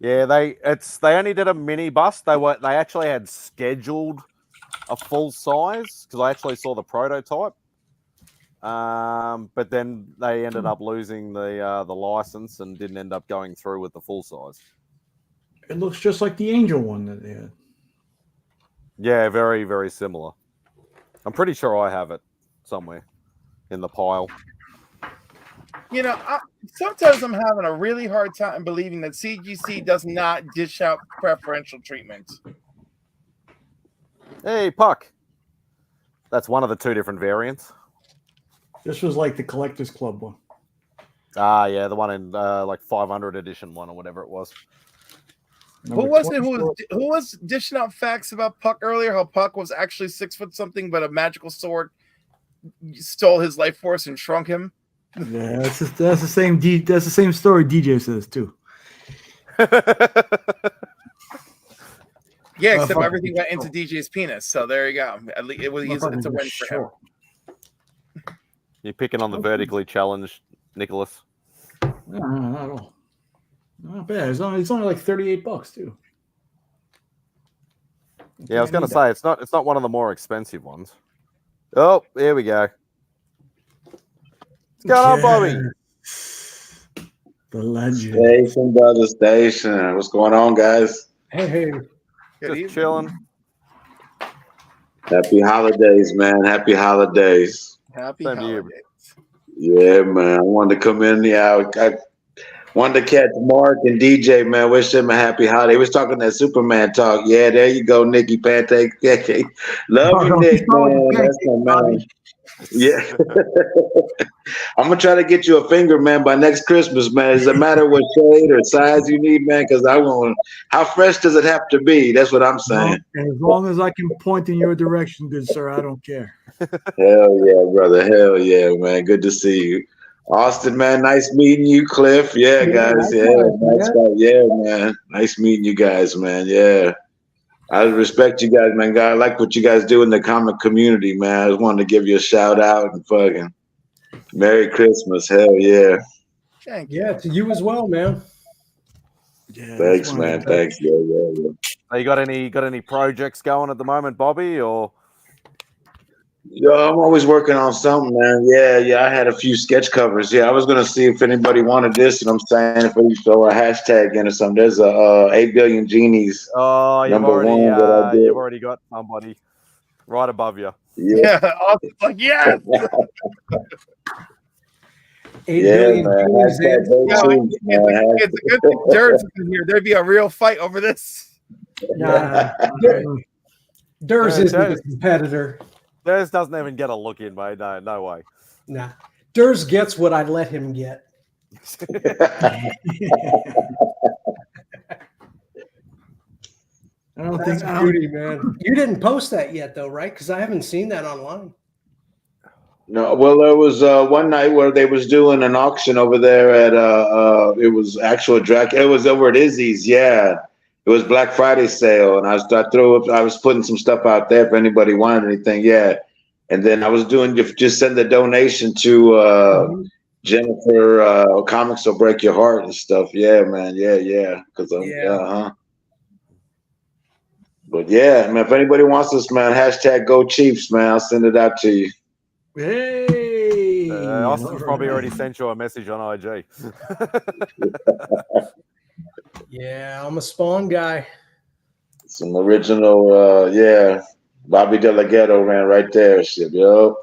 Speaker 1: Yeah, they only did a mini bust. They actually had scheduled a full size because I actually saw the prototype. But then they ended up losing the license and didn't end up going through with the full size.
Speaker 6: It looks just like the Angel one that they had.
Speaker 1: Yeah, very, very similar. I'm pretty sure I have it somewhere in the pile.
Speaker 5: You know, sometimes I'm having a really hard time believing that CGC does not dish out preferential treatment.
Speaker 1: Hey, Puck. That's one of the two different variants.
Speaker 6: This was like the Collectors Club one.
Speaker 1: Ah, yeah, the one in like 500 edition one or whatever it was.
Speaker 5: Who was it? Who was dishing out facts about Puck earlier? How Puck was actually 6 foot something, but a magical sword stole his life force and shrunk him.
Speaker 6: Yeah, that's the same. That's the same story DJ says too.
Speaker 5: Yeah, except everything went into DJ's penis. So there you go. At least it's a win for him.
Speaker 1: You're picking on the vertically challenged Nicholas.
Speaker 6: No, not at all. Not bad. It's only like $38 too.
Speaker 1: Yeah, I was going to say it's not one of the more expensive ones. Oh, here we go. What's going on, Bobby?
Speaker 6: The legend.
Speaker 4: Station, brother, station. What's going on, guys?
Speaker 17: Hey.
Speaker 1: Just chilling.
Speaker 4: Happy holidays, man. Happy holidays.
Speaker 5: Happy holidays.
Speaker 4: Yeah, man. I wanted to come in. Yeah, I wanted to catch Mark and DJ, man. Wish them a happy holiday. He was talking that Superman talk. Yeah, there you go, Nicky Pancake. Love you, Nick, man. That's my man. Yeah. I'm gonna try to get you a finger, man, by next Christmas, man. Does it matter what shade or size you need, man? Because I want. How fresh does it have to be? That's what I'm saying.
Speaker 6: As long as I can point in your direction, good sir, I don't care.
Speaker 4: Hell yeah, brother. Hell yeah, man. Good to see you. Austin, man, nice meeting you. Cliff, yeah, guys. Yeah, man. Nice meeting you guys, man. Yeah. I respect you guys, man. I like what you guys do in the comic community, man. I just wanted to give you a shout out and fucking Merry Christmas. Hell yeah.
Speaker 5: Thank you.
Speaker 17: Yeah, to you as well, man.
Speaker 6: Yeah,
Speaker 4: thanks, man. Thanks. Yeah.
Speaker 1: Are you got any projects going at the moment, Bobby? Or
Speaker 4: Yo, I'm always working on something, man. Yeah. I had a few sketch covers. Yeah, I was gonna see if anybody wanted this, and I'm saying if we throw a hashtag in or something. There's a 8 billion genies.
Speaker 1: oh, you've already got somebody right above you.
Speaker 4: Yeah.
Speaker 5: Austin's like, yes.
Speaker 17: 8 billion
Speaker 4: man.
Speaker 17: G's in.
Speaker 5: It's a good thing Dirt's in here. There'd be a real fight over this.
Speaker 17: Nah, Durs isn't a competitor.
Speaker 1: Durs doesn't even get a look in, mate. No way.
Speaker 17: Nah. Durs gets what I let him get.
Speaker 6: I don't
Speaker 17: That's
Speaker 6: think
Speaker 17: beauty, man. You didn't post that yet, though, right? Because I haven't seen that online.
Speaker 4: No, well, there was one night where they was doing an auction over there at it was actual It was over at Izzy's, yeah. It was Black Friday sale, and I was putting some stuff out there if anybody wanted anything, yeah. And then I was doing just send the donation to Jennifer Comics Will Break Your Heart and stuff, yeah, man, yeah. Because But yeah, man, if anybody wants this, man, hashtag Go Chiefs, man, I'll send it out to you.
Speaker 6: Hey,
Speaker 1: Austin's probably already sent you a message on IG.
Speaker 17: Yeah, I'm a Spawn guy.
Speaker 4: Some original, Bobby De La Ghetto ran right there. Shit, yo.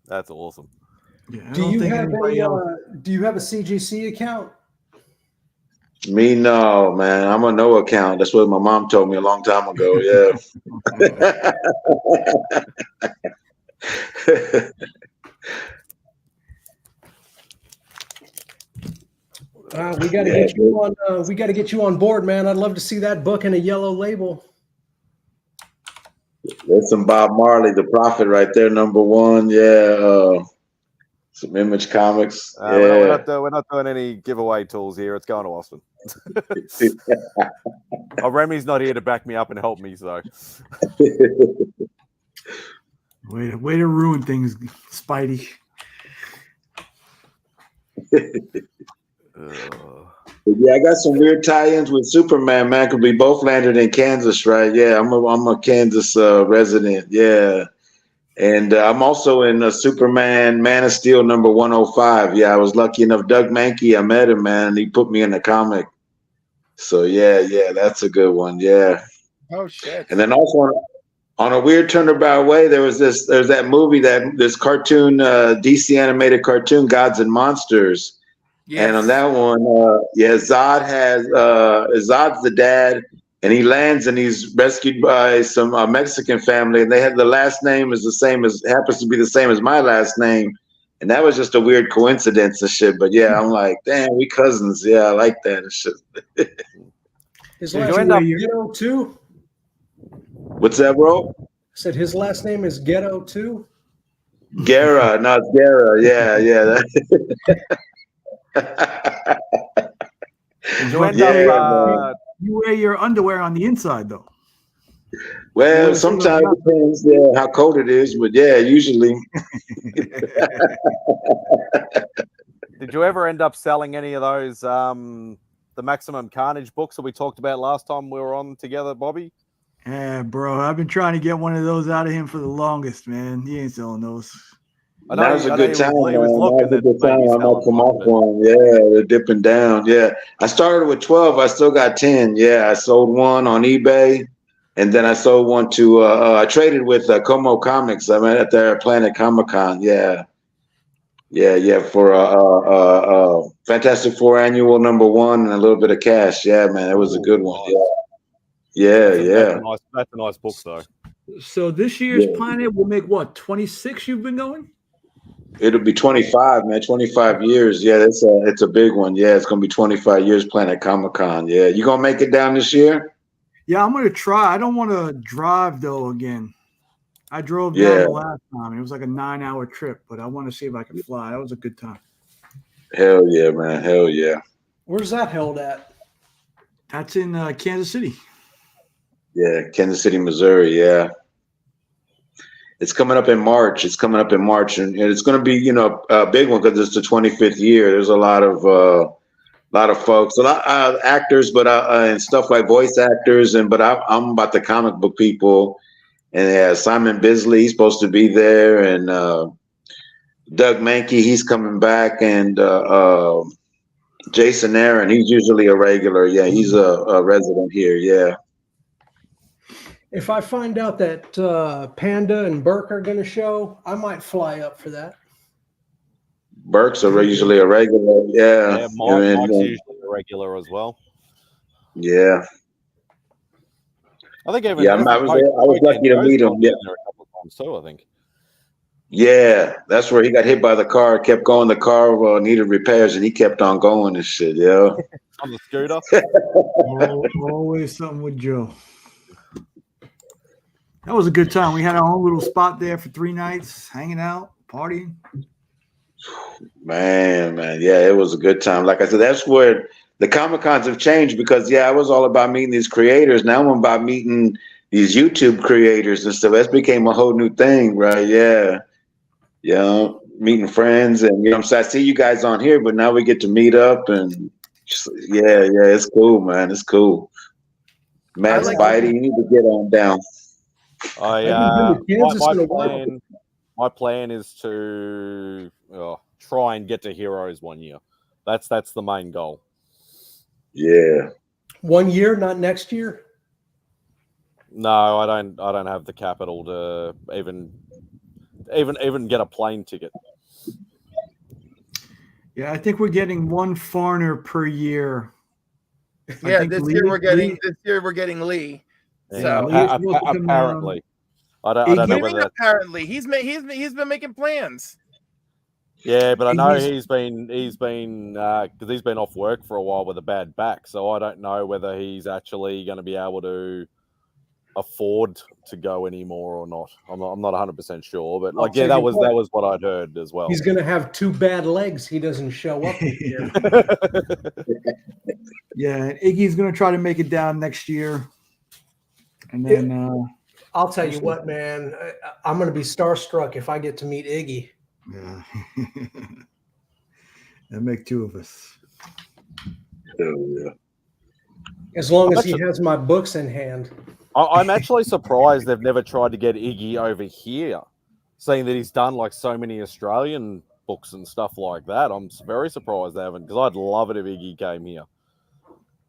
Speaker 1: That's awesome.
Speaker 6: Yeah,
Speaker 17: Do you have a CGC account?
Speaker 4: Me, no, man. I'm a no account. That's what my mom told me a long time ago. Yeah.
Speaker 17: We got to get you on. We got to get you on board, man. I'd love to see that book in a yellow label.
Speaker 4: There's some Bob Marley, the Prophet, right there, #1. Yeah. Some Image Comics.
Speaker 1: We're not doing any giveaway tools here. It's going to Austin. Remy's not here to back me up and help me, so.
Speaker 6: Way to ruin things, Spidey.
Speaker 4: Yeah, I got some weird tie-ins with Superman, man, because we both landed in Kansas, right? Yeah, I'm a Kansas resident, yeah. And I'm also in Superman Man of Steel #105. Yeah, I was lucky enough. Doug Mankey, I met him, man, and he put me in the comic. So yeah, that's a good one, yeah.
Speaker 5: Oh shit!
Speaker 4: And then also on a weird turnabout way, there's that movie, this cartoon, DC animated cartoon, Gods and Monsters. Yes. And on that one, Zod's the dad, and he lands and he's rescued by some Mexican family, and they had the last name happens to be the same as my last name, and that was just a weird coincidence and shit. But yeah, I'm like, damn, we cousins. Yeah, I like that and shit.
Speaker 17: His last name is Ghetto too.
Speaker 4: What's that, bro?
Speaker 17: I said his last name is Ghetto too.
Speaker 4: Guerra, not Guerra. Yeah.
Speaker 6: You wear your underwear on the inside, though.
Speaker 4: Well, sometimes it depends how cold it is, but yeah, usually.
Speaker 1: Did you ever end up selling any of those, the Maximum Carnage books that we talked about last time we were on together, Bobby?
Speaker 6: Yeah, bro. I've been trying to get one of those out of him for the longest, man. He ain't selling those.
Speaker 4: That was a good time, man. That was a good time. I might come off one. Yeah, they're dipping down. Yeah. I started with 12. I still got 10. Yeah, I sold one on eBay. And then I sold one to, I traded with Como Comics. I met at their Planet Comic-Con. Yeah. For Fantastic Four annual #1 and a little bit of cash. Yeah, man. It was a good one. Yeah.
Speaker 1: That's a nice book, though.
Speaker 6: So this year's Planet will make what, 26 you've been going?
Speaker 4: It'll be 25, man. 25 years. Yeah, it's a big one. Yeah, it's gonna be 25 years Planet Comic-Con. Yeah. You gonna make it down this year?
Speaker 6: Yeah, I'm gonna try. I don't want to drive though again. I drove down the last time. It was like a 9-hour trip, but I want to see if I can fly. That was a good time.
Speaker 4: Hell yeah, man. Hell yeah.
Speaker 17: Where's that held at?
Speaker 6: That's in Kansas City.
Speaker 4: Yeah, Kansas City, Missouri. Yeah. It's coming up in March. And it's going to be, a big one because it's the 25th year. There's a lot of folks, a lot of actors, but and stuff like voice actors, but I'm about the comic book people, and Simon Bisley, he's supposed to be there, and Doug Mankey, he's coming back, and Jason Aaron, he's usually a regular. Yeah, he's a resident here. Yeah.
Speaker 17: If I find out that Panda and Burke are going to show, I might fly up for that.
Speaker 4: Burke's are usually a regular, yeah.
Speaker 1: Mike's usually a regular as well.
Speaker 4: Yeah.
Speaker 1: I think
Speaker 4: I was lucky to meet him. Yeah.
Speaker 1: A couple of times too, I think.
Speaker 4: Yeah, that's where he got hit by the car. Kept going. The car needed repairs, and he kept on going and shit. Yeah.
Speaker 1: On the scooter.
Speaker 6: Always something with Joe. That was a good time. We had our own little spot there for 3 nights, hanging out, partying.
Speaker 4: Man, yeah, it was a good time. Like I said, that's where the Comic-Cons have changed because, yeah, I was all about meeting these creators. Now I'm about meeting these YouTube creators and stuff. That became a whole new thing, right? Yeah. Meeting friends and, so I see you guys on here, but now we get to meet up and just, yeah, it's cool, man. It's cool. MadSpidey, you need to get on down.
Speaker 1: My plan is to try and get to Heroes one year. That's the main goal.
Speaker 4: Yeah.
Speaker 17: 1 year, not next year?
Speaker 1: No, I don't have the capital to even get a plane ticket.
Speaker 6: Yeah, I think we're getting one foreigner per year.
Speaker 5: Yeah, this year we're getting Lee. So
Speaker 1: apparently, I don't know whether
Speaker 5: apparently he's been making plans.
Speaker 1: Yeah, but I know he's been because he's been off work for a while with a bad back, so I don't know whether he's actually going to be able to afford to go anymore or not. I'm not 100% sure, but that was what I'd heard as well.
Speaker 17: He's going to have 2 bad legs. He doesn't show up this year.
Speaker 6: Yeah, Iggy's going to try to make it down next year, and then
Speaker 17: I'll tell you what, man, I'm going to be starstruck if I get to meet Iggy.
Speaker 6: Yeah, that make 2 of us.
Speaker 4: Hell yeah!
Speaker 17: As long as he has my books in hand.
Speaker 1: I'm actually surprised they've never tried to get Iggy over here, seeing that he's done like so many Australian books and stuff like that. I'm very surprised they haven't, because I'd love it if Iggy came here.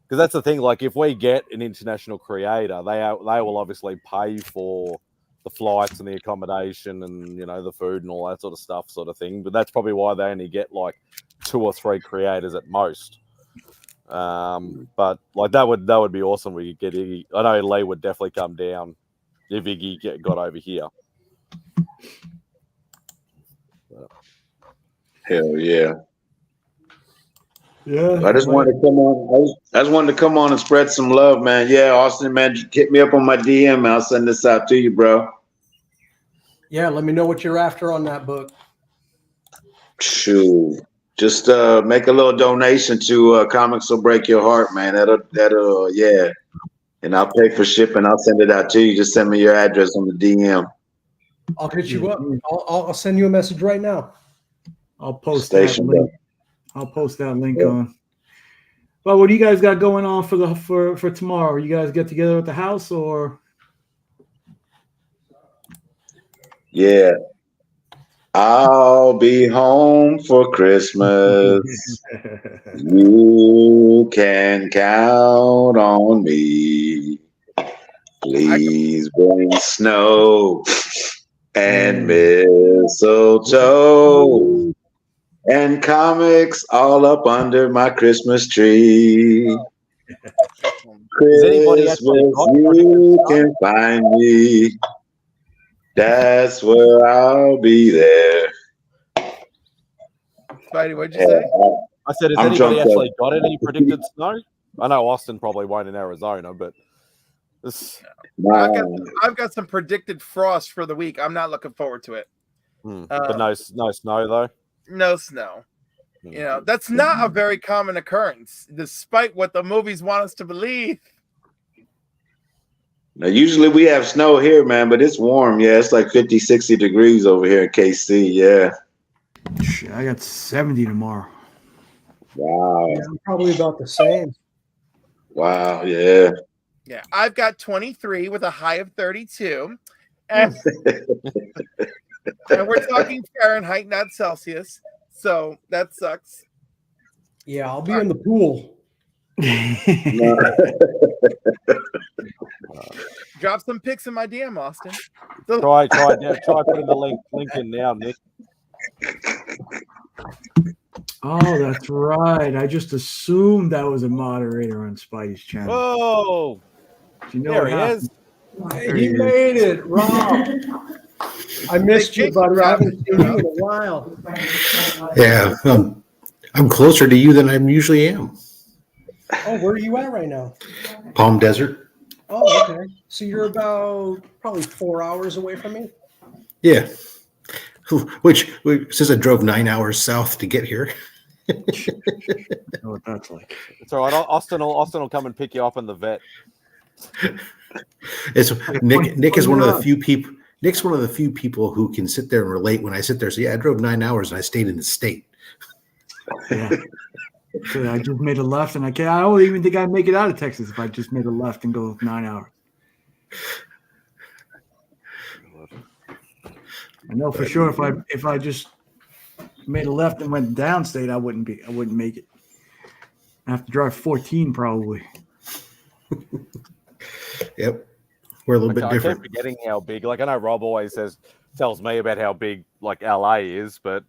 Speaker 1: Because that's the thing, like if we get an international creator, they will obviously pay for the flights and the accommodation and the food and all that sort of stuff, sort of thing. But that's probably why they only get like 2 or 3 creators at most. But like that would be awesome. We could get Iggy. I know Lee would definitely come down if Iggy got over here.
Speaker 4: Hell yeah!
Speaker 6: Yeah.
Speaker 4: I just wanted to come on. I just wanted to come on and spread some love, man. Yeah, Austin, man, hit me up on my DM. I'll send this out to you, bro.
Speaker 17: Yeah, let me know what you're after on that book.
Speaker 4: Shoot. Just make a little donation to Comics Will Break Your Heart, man. That'll yeah. And I'll pay for shipping. I'll send it out to you. Just send me your address on the DM.
Speaker 17: I'll hit you up. I'll send you a message right now.
Speaker 6: I'll post that link. I'll post that link on. Well, what do you guys got going on for tomorrow? You guys get together at the house or?
Speaker 4: Yeah. I'll be home for Christmas. You can count on me. Please bring snow and mistletoe and comics all up under my Christmas tree. Christmas, you can find me. That's where I'll be there.
Speaker 5: Spidey, what'd you say?
Speaker 1: I said, has anybody actually got any predicted snow? I know Austin probably won't in Arizona, but
Speaker 5: I've got some predicted frost for the week. I'm not looking forward to it.
Speaker 1: But no snow though.
Speaker 5: No snow. That's not a very common occurrence, despite what the movies want us to believe.
Speaker 4: Now, usually we have snow here, man, but it's warm. Yeah, it's like 50, 60 degrees over here in KC. Yeah.
Speaker 6: I got 70 tomorrow.
Speaker 4: Wow.
Speaker 17: Yeah, I'm probably about the same.
Speaker 4: Wow. Yeah.
Speaker 5: Yeah, I've got 23 with a high of 32. And we're talking Fahrenheit, not Celsius. So that sucks.
Speaker 17: Yeah, I'll be in the pool.
Speaker 5: Drop some pics in my DM, Austin.
Speaker 1: Try putting the link in now, Nick.
Speaker 6: Oh, that's right. I just assumed that was a moderator on Spidey's channel.
Speaker 1: Oh,
Speaker 6: you know
Speaker 1: there he is.
Speaker 17: He made it, Rob. I missed you, buddy. I haven't seen you in a while.
Speaker 9: Yeah, I'm closer to you than I usually am.
Speaker 17: Oh, where are you at right now?
Speaker 9: Palm Desert.
Speaker 17: Oh, okay. So you're about probably 4 hours away from me.
Speaker 9: Yeah. Which says I drove 9 hours south to get here.
Speaker 6: know what that's like.
Speaker 1: It's all right. Austin will come and pick you up in the vet.
Speaker 9: It's Nick is one of the few people. Nick's one of the few people who can sit there and relate when I sit there. So yeah, I drove 9 hours and I stayed in the state.
Speaker 6: Yeah. So I just made a left, and I don't even think I'd make it out of Texas if I just made a left and go 9 hours. I know for sure if I just made a left and went downstate, I wouldn't make it. I have to drive 14 probably.
Speaker 9: Yep. We're a little bit
Speaker 1: I
Speaker 9: different.
Speaker 1: keep forgetting how big. Like I know Rob always tells me about how big like LA is, but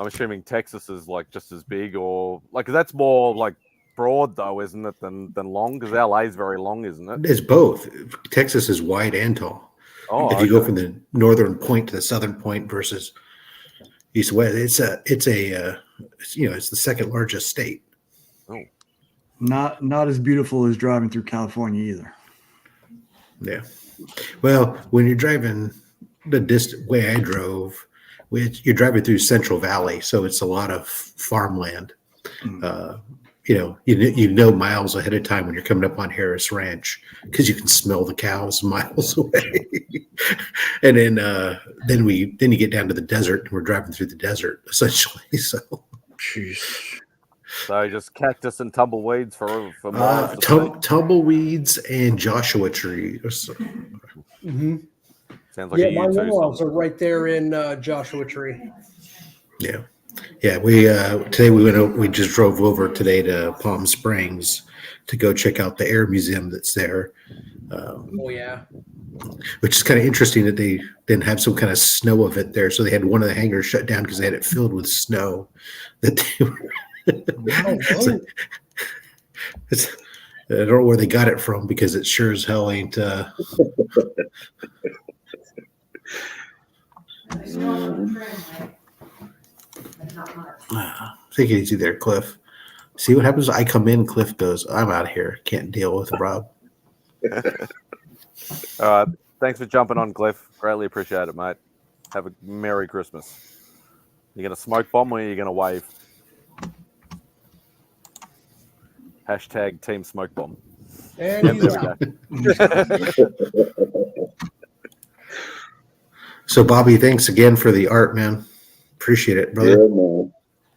Speaker 1: I'm assuming Texas is like just as big, or like 'cause that's more like broad though, isn't it, than long? Because LA is very long, isn't it?
Speaker 9: It's both. Texas is wide and tall.
Speaker 1: Oh,
Speaker 9: if you go from the northern point to the southern point versus east west, it's the second largest state.
Speaker 1: Oh,
Speaker 6: not as beautiful as driving through California either.
Speaker 9: Yeah. Well, when you're driving the distant way I drove, you're driving through Central Valley, so it's a lot of farmland. You know miles ahead of time when you're coming up on Harris Ranch because you can smell the cows miles away. And then you get down to the desert and we're driving through the desert essentially. So,
Speaker 6: jeez.
Speaker 1: So just cactus and tumbleweeds for
Speaker 9: tumbleweeds and Joshua trees.
Speaker 17: Mm-hmm.
Speaker 1: Sounds like
Speaker 17: my in-laws are right there in Joshua Tree.
Speaker 9: Yeah. Yeah, today we just drove over today to Palm Springs to go check out the air museum that's there.
Speaker 17: Oh yeah,
Speaker 9: which is kind of interesting that they didn't have some kind of snow event there, so they had one of the hangars shut down because they had it filled with snow. That they were. I don't know where they got it from because it sure as hell ain't. Take it easy there, Cliff. See what happens? I come in, Cliff goes, I'm out of here. Can't deal with Rob.
Speaker 1: Thanks for jumping on, Cliff. Greatly appreciate it, mate. Have a Merry Christmas. You gonna smoke bomb or are you gonna wave? Hashtag Team Smoke Bomb.
Speaker 17: And
Speaker 9: So, Bobby, thanks again for the art, man. Appreciate it, brother.
Speaker 4: Yeah, man.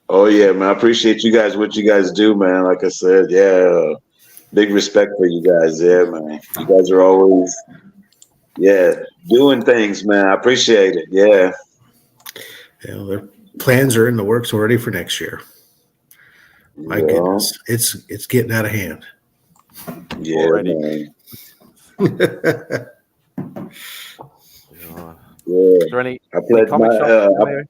Speaker 4: Oh yeah, man. I appreciate you guys, what you guys do, man. Like I said, yeah, big respect for you guys. Yeah, man. You guys are always, doing things, man. I appreciate it. Yeah.
Speaker 9: Yeah, their plans are in the works already for next year. My goodness, it's getting out of hand.
Speaker 4: Yeah,
Speaker 1: already.
Speaker 4: Man.
Speaker 1: Is there any comic shops?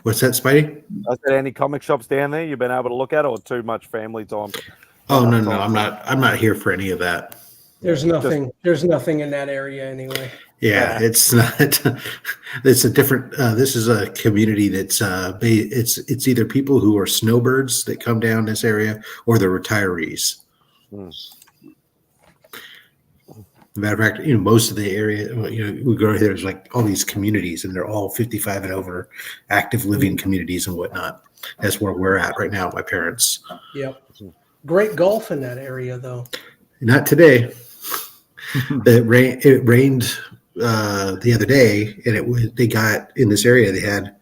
Speaker 9: What's that, Spidey?
Speaker 1: Is there any comic shops down there you've been able to look at, or too much family time?
Speaker 9: Oh no, I'm not here for any of that.
Speaker 17: There's nothing. There's nothing in that area anyway.
Speaker 9: Yeah, it's not. It's a different. This is a community that's. It's either people who are snowbirds that come down this area, or they're retirees. Matter of fact, most of the area, we go here. There's like all these communities, and they're all 55 and over, active living communities and whatnot. That's where we're at right now. My parents.
Speaker 17: Yep. Great golf in that area, though.
Speaker 9: Not today. It rained the other day, and they got in this area. They had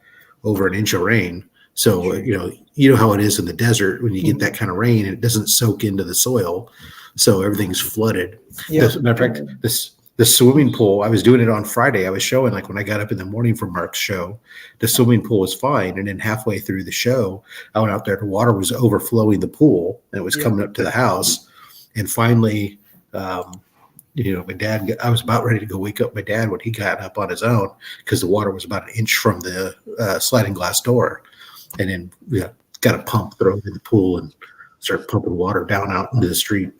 Speaker 9: over an inch of rain. So you know how it is in the desert when you get that kind of rain, it doesn't soak into the soil, so everything's flooded. As a matter of fact, the swimming pool, I was doing it on Friday. I was showing, like, when I got up in the morning for Mark's show, the swimming pool was fine, and then halfway through the show, I went out there. The water was overflowing the pool, and it was coming up to the house, and finally. My dad, I was about ready to go wake up my dad when he got up on his own because the water was about an inch from the sliding glass door. And then we got a pump, throw it in the pool, and start pumping water down out into the street.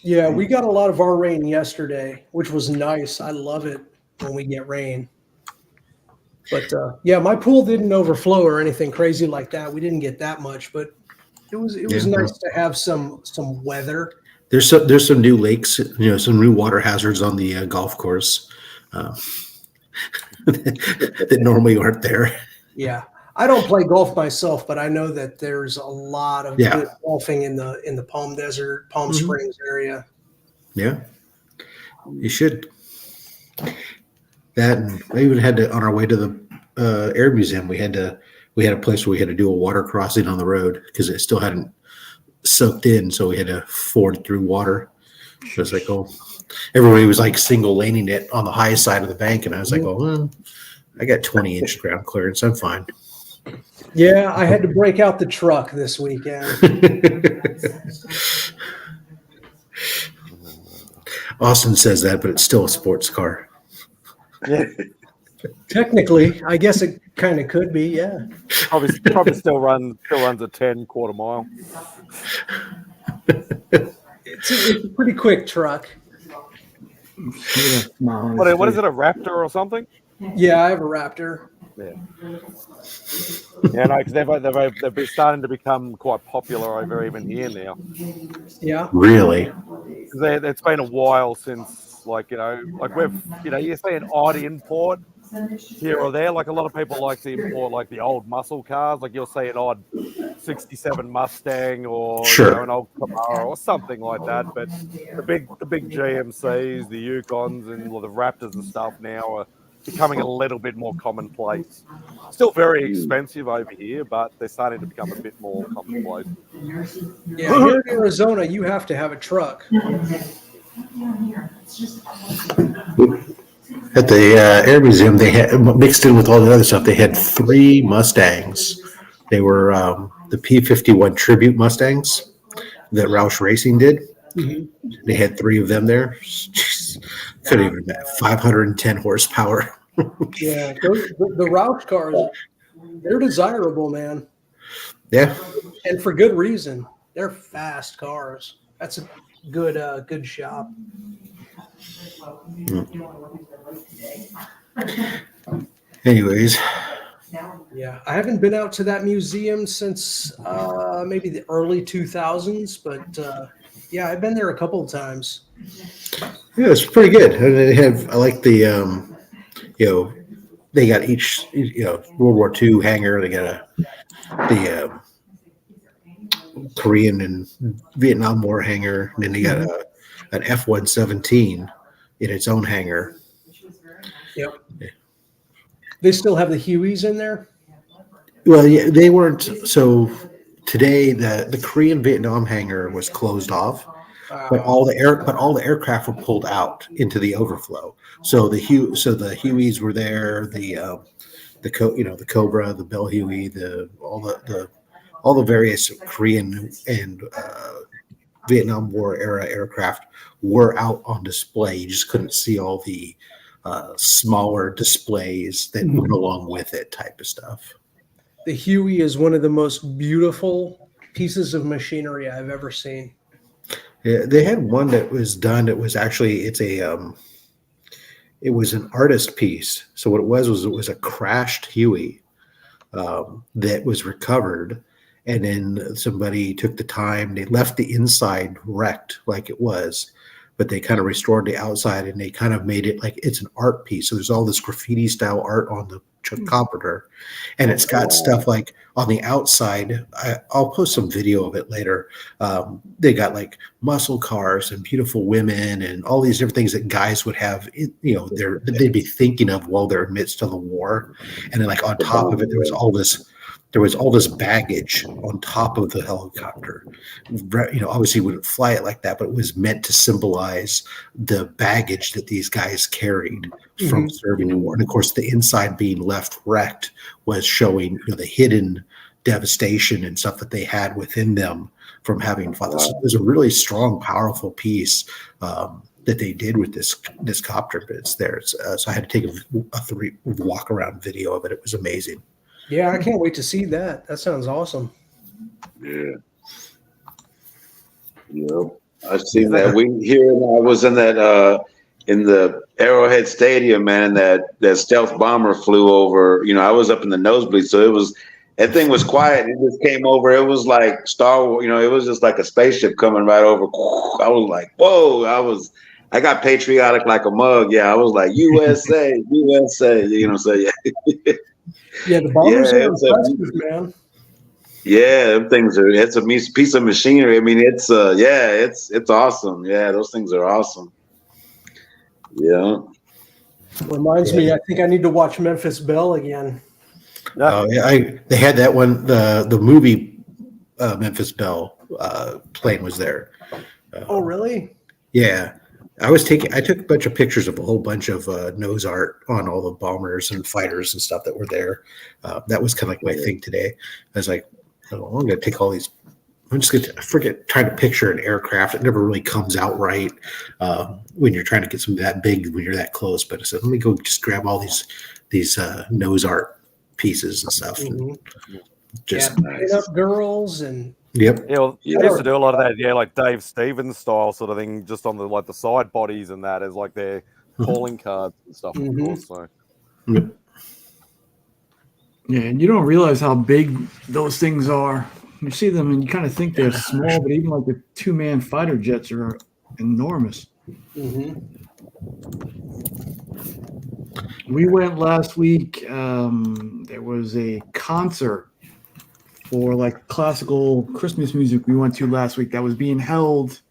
Speaker 17: Yeah, we got a lot of our rain yesterday, which was nice. I love it. when we get rain. But yeah, my pool didn't overflow or anything crazy like that. We didn't get that much, but it was nice to have some weather.
Speaker 9: There's some new lakes, some new water hazards on the golf course that normally aren't there.
Speaker 17: Yeah, I don't play golf myself, but I know that there's a lot of good golfing in the Palm Desert, Palm Springs area.
Speaker 9: Yeah, you should. That, and I even had to, on our way to the air museum, we had a place where we had to do a water crossing on the road because it still hadn't soaked in, so we had to ford through water. It was like, everybody was like single laning it on the highest side of the bank, and I was like, I got 20-inch ground clearance, I'm fine.
Speaker 17: Yeah, I had to break out the truck this weekend.
Speaker 9: Austin says that, but it's still a sports car.
Speaker 1: Yeah.
Speaker 17: Technically, I guess it kind of could be, yeah.
Speaker 1: Probably still runs a 10 quarter mile.
Speaker 17: It's a pretty quick truck.
Speaker 1: What is it, a Raptor or something?
Speaker 17: Yeah, I have a Raptor.
Speaker 1: Yeah. Yeah, no, because they've been starting to become quite popular over even here now.
Speaker 17: Yeah.
Speaker 9: Really?
Speaker 1: It's been a while since, like we've, you see an odd import here or there. Like a lot of people like to import like the old muscle cars. Like you'll see an odd 67 Mustang or an old Camaro or something like that. But the big GMCs, the Yukons, and the Raptors and stuff now are becoming a little bit more commonplace. Still very expensive over here, but they're starting to become a bit more commonplace.
Speaker 17: Yeah, here in Arizona, you have to have a truck.
Speaker 9: At the Air Museum, they had mixed in with all the other stuff. They had 3 Mustangs. They were the P-51 Tribute Mustangs that Roush Racing did.
Speaker 17: Mm-hmm.
Speaker 9: They had 3 of them there. Jeez, couldn't even imagine. 510 horsepower.
Speaker 17: Yeah, the Roush cars, they're desirable, man.
Speaker 9: Yeah,
Speaker 17: and for good reason. They're fast cars. That's a good shop.
Speaker 9: Anyways.
Speaker 17: Yeah, I haven't been out to that museum since maybe the early 2000s, but yeah, I've been there a couple of times.
Speaker 9: Yeah, it's pretty good. And they have, I like the, they got each, World War II hangar. They got the Korean and Vietnam War hangar. And then they got an F-117 in its own hangar.
Speaker 17: Yep. They still have the Hueys in there?
Speaker 9: Well, yeah, they weren't. So today, the Korean Vietnam hangar was closed off, but all the aircraft were pulled out into the overflow. So the Hueys were there. The Cobra, the Bell Huey, all the various Korean and Vietnam War era aircraft were out on display. You just couldn't see all the smaller displays that went along with it, type of stuff.
Speaker 17: The Huey is one of the most beautiful pieces of machinery I've ever seen.
Speaker 9: Yeah, they had one that was done. It was actually it was an artist piece. So what it was a crashed Huey that was recovered, and then somebody took the time. They left the inside wrecked like it was, but they kind of restored the outside, and they kind of made it like it's an art piece. So there's all this graffiti style art on the tricopter, and it's got stuff like on the outside. I'll post some video of it later. They got like muscle cars and beautiful women and all these different things that guys would have, they'd be thinking of while they're amidst of the war. And then like on top of it, there was all this baggage on top of the helicopter. Obviously wouldn't fly it like that, but it was meant to symbolize the baggage that these guys carried from serving in war. And of course, the inside being left wrecked was showing the hidden devastation and stuff that they had within them from having fought. Wow. So it was a really strong, powerful piece that they did with this copter. But it's there. So I had to take a walk around video of it. It was amazing.
Speaker 17: Yeah, I can't wait to see that. That sounds awesome.
Speaker 4: Yeah. I've seen that. I was in that in the Arrowhead Stadium, man, that stealth bomber flew over. You know, I was up in the nosebleed, so that thing was quiet. It just came over. It was like Star Wars. You know, it was just like a spaceship coming right over. I was like, whoa! I got patriotic like a mug. Yeah, I was like, USA, USA. You know, so yeah.
Speaker 17: Yeah, the bombers
Speaker 4: Yeah,
Speaker 17: are impressive, man.
Speaker 4: Yeah, them things are. It's a piece of machinery. I mean, it's it's awesome. Yeah, those things are awesome. Yeah.
Speaker 17: Reminds me, I think I need to watch Memphis Belle again.
Speaker 9: Oh yeah, they had that one. The movie Memphis Belle plane was there.
Speaker 17: Oh, really?
Speaker 9: Yeah, I took a bunch of pictures of a whole bunch of nose art on all the bombers and fighters and stuff that were there. That was kind of like my thing today. I was like, oh, I'm going to take all these. I'm just going to forget trying to picture an aircraft. It never really comes out right when you're trying to get something that big when you're that close. But I said, let me go just grab all these nose art pieces and stuff.
Speaker 17: Mhm.
Speaker 9: And just
Speaker 17: Pick up girls and
Speaker 9: Yep.
Speaker 1: Yeah, well, they used to do a lot of that, yeah, like Dave Stevens style sort of thing, just on the side bodies and that as like their calling cards and stuff, of course. So
Speaker 6: Yeah, and you don't realize how big those things are. You see them and you kind of think they're small, but even like the 2-man fighter jets are enormous. We went last week. There was a concert for like classical Christmas music we went to last week that was being held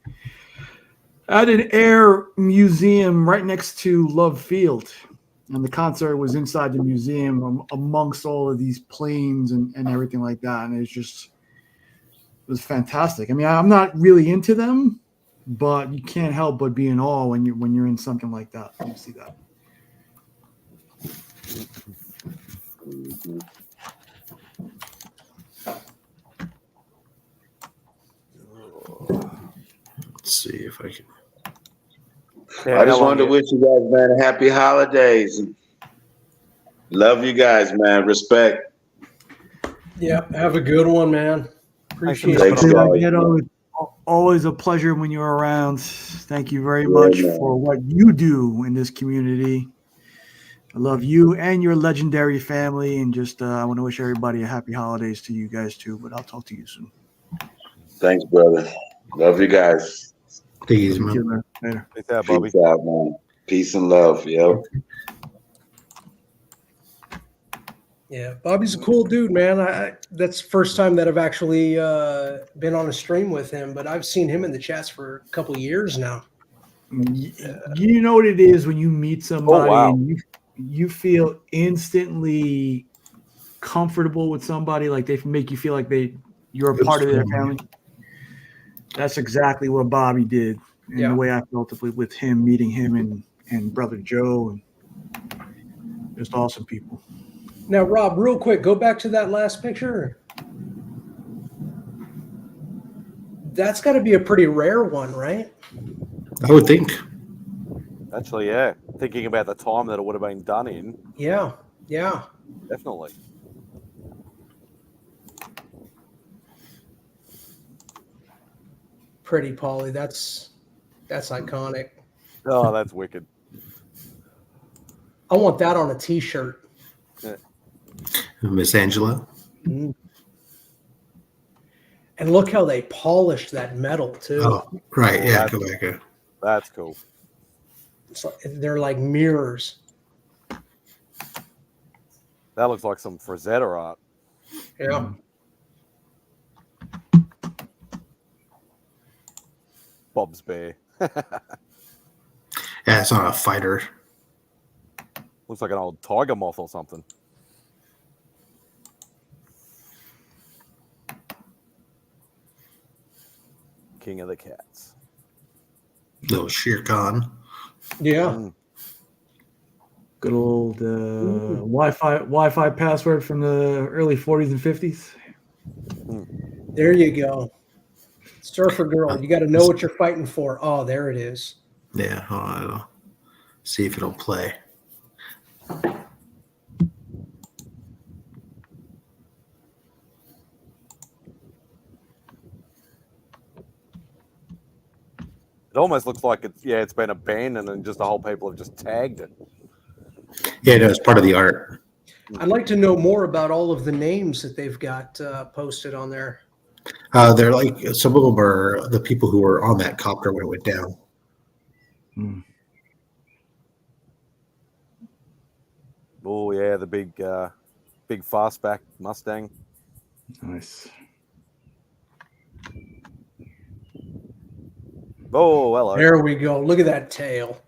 Speaker 6: at an air museum right next to Love Field. And the concert was inside the museum amongst all of these planes and everything like that. And it was fantastic. I mean, I'm not really into them, but you can't help but be in awe when you're in something like that. You see that.
Speaker 9: let's see if I can.
Speaker 4: I just wanted to wish you guys, man, happy holidays. Love you guys, man. Respect.
Speaker 17: yeah, have a good one, man. Appreciate
Speaker 4: Thanks,
Speaker 17: it.
Speaker 4: guys.
Speaker 6: Always a pleasure when you're around. Thank you very
Speaker 4: Yeah,
Speaker 6: much
Speaker 4: man.
Speaker 6: for what you do in this community. I love you and your legendary family, and just I want to wish everybody a happy holidays to you guys too. But I'll talk to you soon.
Speaker 4: Thanks, brother. Love you guys.
Speaker 9: Take it easy,
Speaker 6: Thank you,
Speaker 9: man.
Speaker 6: man. Later.
Speaker 1: Peace out, Bobby.
Speaker 4: Peace out, man. Peace and love. Yep.
Speaker 17: Yeah, Bobby's a cool dude, man. That's the first time that I've actually been on a stream with him, but I've seen him in the chats for a couple of years now.
Speaker 6: You know what it is when you meet somebody
Speaker 1: wow.
Speaker 6: and you feel instantly comfortable with somebody, like they make you feel like you're a part of their family. That's exactly what Bobby did, and the way I felt with him, meeting him and brother Joe, and just awesome people.
Speaker 17: Now, Rob, real quick, go back to that last picture. That's got to be a pretty rare one, right?
Speaker 9: I would think.
Speaker 1: Actually, yeah. Thinking about the time that it would have been done in.
Speaker 17: Yeah, yeah.
Speaker 1: Definitely.
Speaker 17: Pretty, Paulie. That's iconic.
Speaker 1: Oh, that's wicked.
Speaker 17: I want that on a T-shirt.
Speaker 1: Yeah.
Speaker 9: Miss Angela.
Speaker 17: Mm. And look how they polished that metal too.
Speaker 9: Oh, right. Yeah.
Speaker 1: That's,
Speaker 9: Go back.
Speaker 1: That's cool.
Speaker 17: They're like mirrors.
Speaker 1: That looks like some Frazetta art.
Speaker 17: Yeah.
Speaker 1: Bob's Bear.
Speaker 9: Yeah, it's not a fighter.
Speaker 1: Looks like an old tiger moth or something. King of the Cats.
Speaker 9: Little Shere Khan.
Speaker 17: Yeah.
Speaker 6: Good old Wi-Fi password from the early 40s and 50s.
Speaker 17: There you go. Surfer girl, you got to know what you're fighting for. Oh, there it is.
Speaker 9: Yeah. Hold on. I'll see if it'll play.
Speaker 1: It almost looks like it's been abandoned and just the whole people have just tagged it.
Speaker 9: Yeah, no, it's part of the art.
Speaker 17: I'd like to know more about all of the names that they've got posted on there.
Speaker 9: They're like, some of them are the people who were on that copter when it went down.
Speaker 1: Oh yeah, the big fastback Mustang.
Speaker 6: Nice.
Speaker 1: Oh, hello.
Speaker 17: There we go. Look at that tail.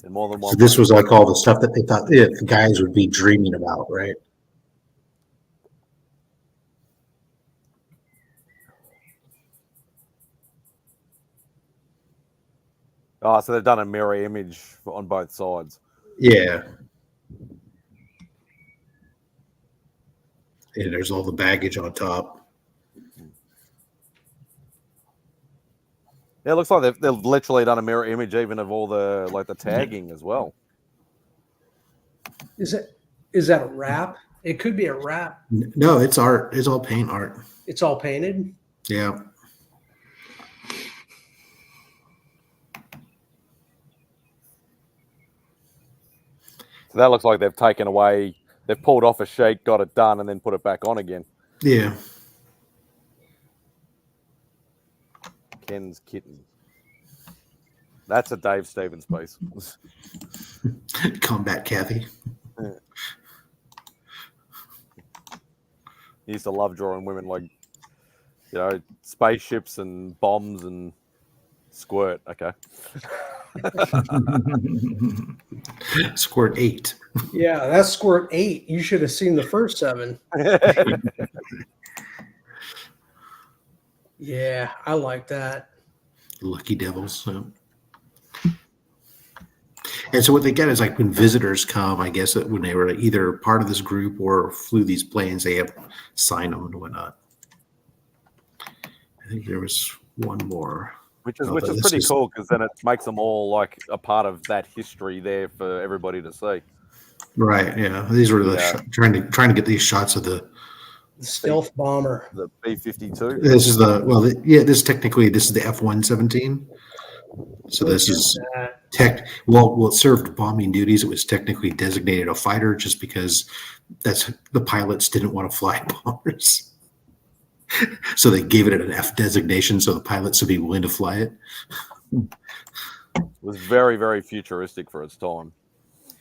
Speaker 1: And more than one.
Speaker 9: So this was like all the stuff that they thought the guys would be dreaming about, right?
Speaker 1: Oh, so they've done a mirror image on both sides.
Speaker 9: Yeah. And there's all the baggage on top.
Speaker 1: Yeah, it looks like they've literally done a mirror image even of all the the tagging as well.
Speaker 17: Is that a wrap? It could be a wrap.
Speaker 9: No, it's art. It's all paint art.
Speaker 17: It's all painted.
Speaker 9: Yeah.
Speaker 1: So that looks like they've taken away, they've pulled off a sheet, got it done, and then put it back on again.
Speaker 9: Yeah.
Speaker 1: Ken's Kitten. That's a Dave Stevens piece.
Speaker 9: Combat Kathy.
Speaker 1: He used to love drawing women like, spaceships and bombs and squirt. Okay.
Speaker 9: Squirt 8.
Speaker 17: Yeah, that's Squirt 8. You should have seen the first 7. Yeah, I like that.
Speaker 9: Lucky Devils. So. And so what they get is like when visitors come, I guess that when they were either part of this group or flew these planes, they have sign them and whatnot. I think there was one more.
Speaker 1: Which is pretty cool because then it makes them all like a part of that history there for everybody to see.
Speaker 9: Right. Yeah. These were trying to get these shots of the
Speaker 17: stealth bomber,
Speaker 1: the B-52.
Speaker 9: This is this is the F-117. So this is it served bombing duties. It was technically designated a fighter just because the pilots didn't want to fly bombers. So they gave it an F designation so the pilots would be willing to fly it.
Speaker 1: It was very, very futuristic for its time.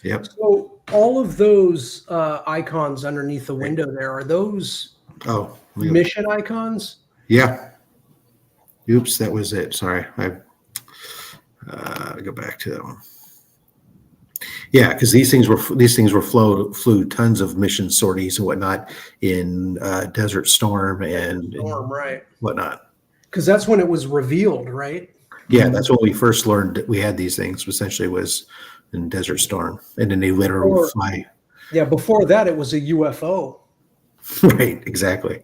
Speaker 9: Yep.
Speaker 17: So all of those icons underneath the window there, are those mission icons?
Speaker 9: Yeah. Oops, that was it. Sorry. I go back to that one. Yeah, because these things were flew tons of mission sorties and whatnot in Desert Storm and
Speaker 17: right,
Speaker 9: whatnot.
Speaker 17: Because that's when it was revealed, right?
Speaker 9: Yeah, that's when we first learned that we had these things. Essentially, was in Desert Storm, and then they literally fly.
Speaker 17: Yeah, before that, it was a UFO.
Speaker 9: Right. Exactly.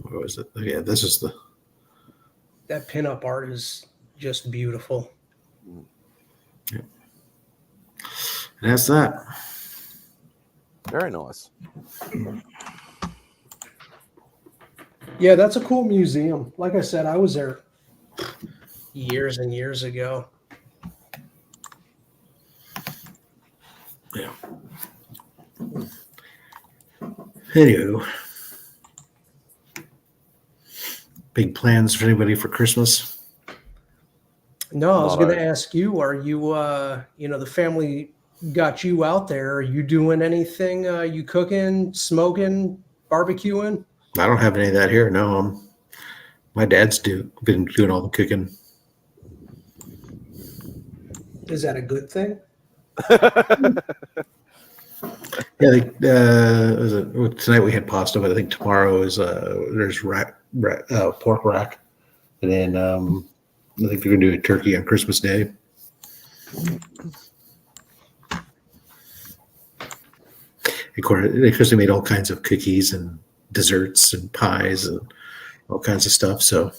Speaker 9: What was it? Yeah, this is
Speaker 17: that pinup art is just beautiful.
Speaker 9: Yeah. And that's that.
Speaker 1: Very nice.
Speaker 17: Yeah, that's a cool museum. Like I said, I was there years and years ago.
Speaker 9: Yeah. Anywho, big plans for anybody for Christmas?
Speaker 17: No, I was going to ask you, are you, the family got you out there. Are you doing anything? You cooking, smoking, barbecuing?
Speaker 9: I don't have any of that here. No, my dad's been doing all the cooking.
Speaker 17: Is that a good thing?
Speaker 9: Yeah, tonight we had pasta, but I think tomorrow is there's pork rack, and then I think they're gonna do a turkey on Christmas Day. Of course, they made all kinds of cookies and desserts and pies and all kinds of stuff. So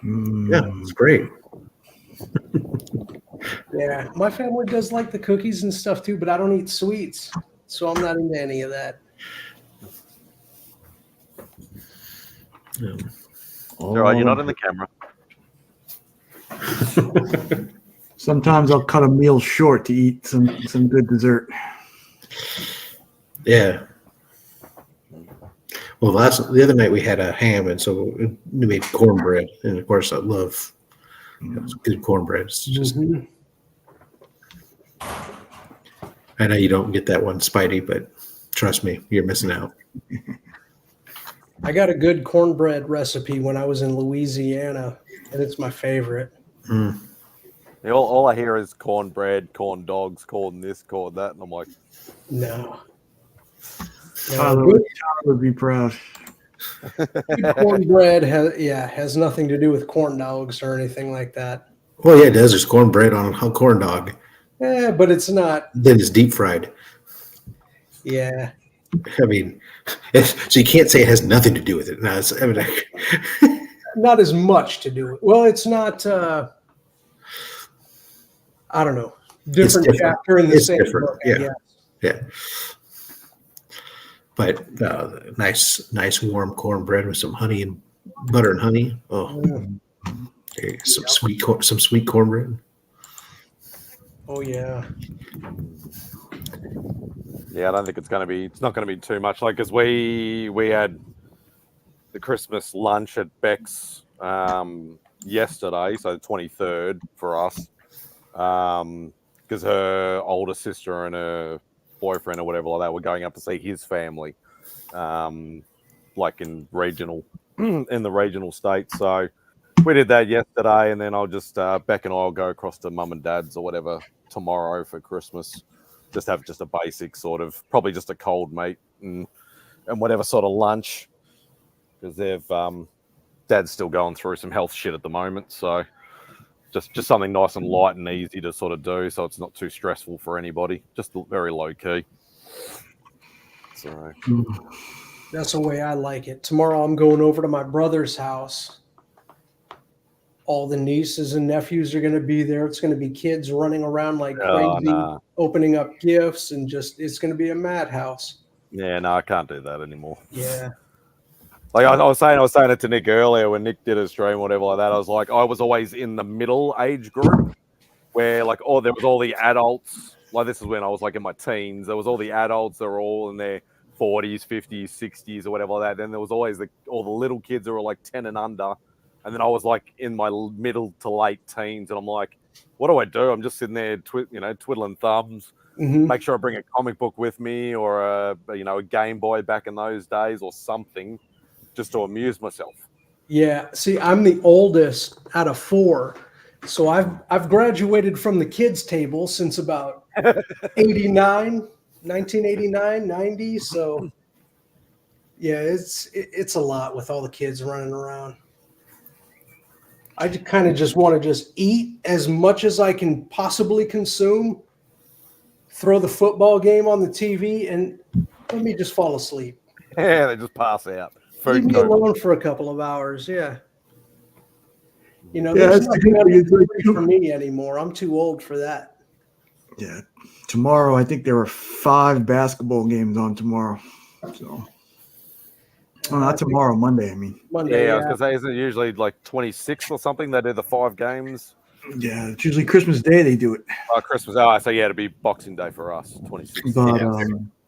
Speaker 9: yeah, it's great.
Speaker 17: Yeah, my family does like the cookies and stuff too, but I don't eat sweets, so I'm not into any of that.
Speaker 1: All right, you're not in the camera.
Speaker 6: Sometimes I'll cut a meal short to eat some good dessert.
Speaker 9: Yeah. Well, the other night we had a ham, and so we made cornbread, and of course I love good cornbread. It's just. I know you don't get that one, Spidey, but trust me, you're missing out.
Speaker 17: I got a good cornbread recipe when I was in Louisiana, and it's my favorite.
Speaker 9: Mm.
Speaker 1: Yeah, all I hear is cornbread, corn dogs, corn this, corn that, and I'm like,
Speaker 17: no.
Speaker 6: Tyler would be proud.
Speaker 17: Good cornbread has nothing to do with corn dogs or anything like that.
Speaker 9: Well, yeah, it does. There's cornbread on a corn dog.
Speaker 17: Yeah, but it's not.
Speaker 9: Then it's deep fried.
Speaker 17: Yeah.
Speaker 9: I mean, so you can't say it has nothing to do with it. No,
Speaker 17: not as much to do with. Well, it's not. I don't know. Different chapter in the same book.
Speaker 9: Yeah. Yeah. But nice warm cornbread with some honey and butter and honey. Oh, okay. Some sweet cornbread.
Speaker 17: Oh yeah.
Speaker 1: Yeah, I don't think it's not going to be too much. Like, because we had the Christmas lunch at Beck's yesterday, so the 23rd for us, because her older sister and her boyfriend or whatever like that were going up to see his family, like in the regional state. So we did that yesterday, and then I'll just Beck and I'll go across to mum and dad's or whatever tomorrow for Christmas. Just have just a basic sort of, probably just a cold meat and whatever sort of lunch, because dad's still going through some health shit at the moment. So just something nice and light and easy to sort of do, so it's not too stressful for anybody. Just very low key. So
Speaker 17: that's the way I like it. Tomorrow I'm going over to my brother's house. All the nieces and nephews are going to be there. It's going to be kids running around like crazy, opening up gifts, and it's going to be a madhouse.
Speaker 1: Yeah, no, I can't do that anymore.
Speaker 17: Yeah.
Speaker 1: Like I was saying it to Nick earlier when Nick did a stream, whatever like that. I was like, I was always in the middle age group where like, there was all the adults. Like this is when I was like in my teens. There was all the adults that were all in their 40s, 50s, 60s, or whatever like that. Then there was always all the little kids that were like 10 and under. And then I was like in my middle to late teens, and I'm like, what do? I'm just sitting there, twiddling thumbs.
Speaker 17: Mm-hmm.
Speaker 1: Make sure I bring a comic book with me, or a Game Boy back in those days, or something, just to amuse myself.
Speaker 17: Yeah. See, I'm the oldest out of 4, so I've graduated from the kids' table since about 1989, 90. So yeah, it's a lot with all the kids running around. I kind of just want to eat as much as I can possibly consume, throw the football game on the TV, and let me just fall asleep.
Speaker 1: Yeah, they just pass out.
Speaker 17: Leave me alone for a couple of hours, yeah.
Speaker 6: That's
Speaker 17: nothing for me anymore. I'm too old for that.
Speaker 6: Yeah. Tomorrow, I think there are 5 basketball games on tomorrow. So. Oh, not tomorrow, Monday, I mean.
Speaker 17: Monday,
Speaker 1: yeah, I was going to say, isn't it usually like 26th or something? They do the 5 games.
Speaker 6: Yeah, it's usually Christmas Day they do it.
Speaker 1: Oh, Christmas. Oh, so yeah, it'll be Boxing Day for us, 26th.
Speaker 6: But,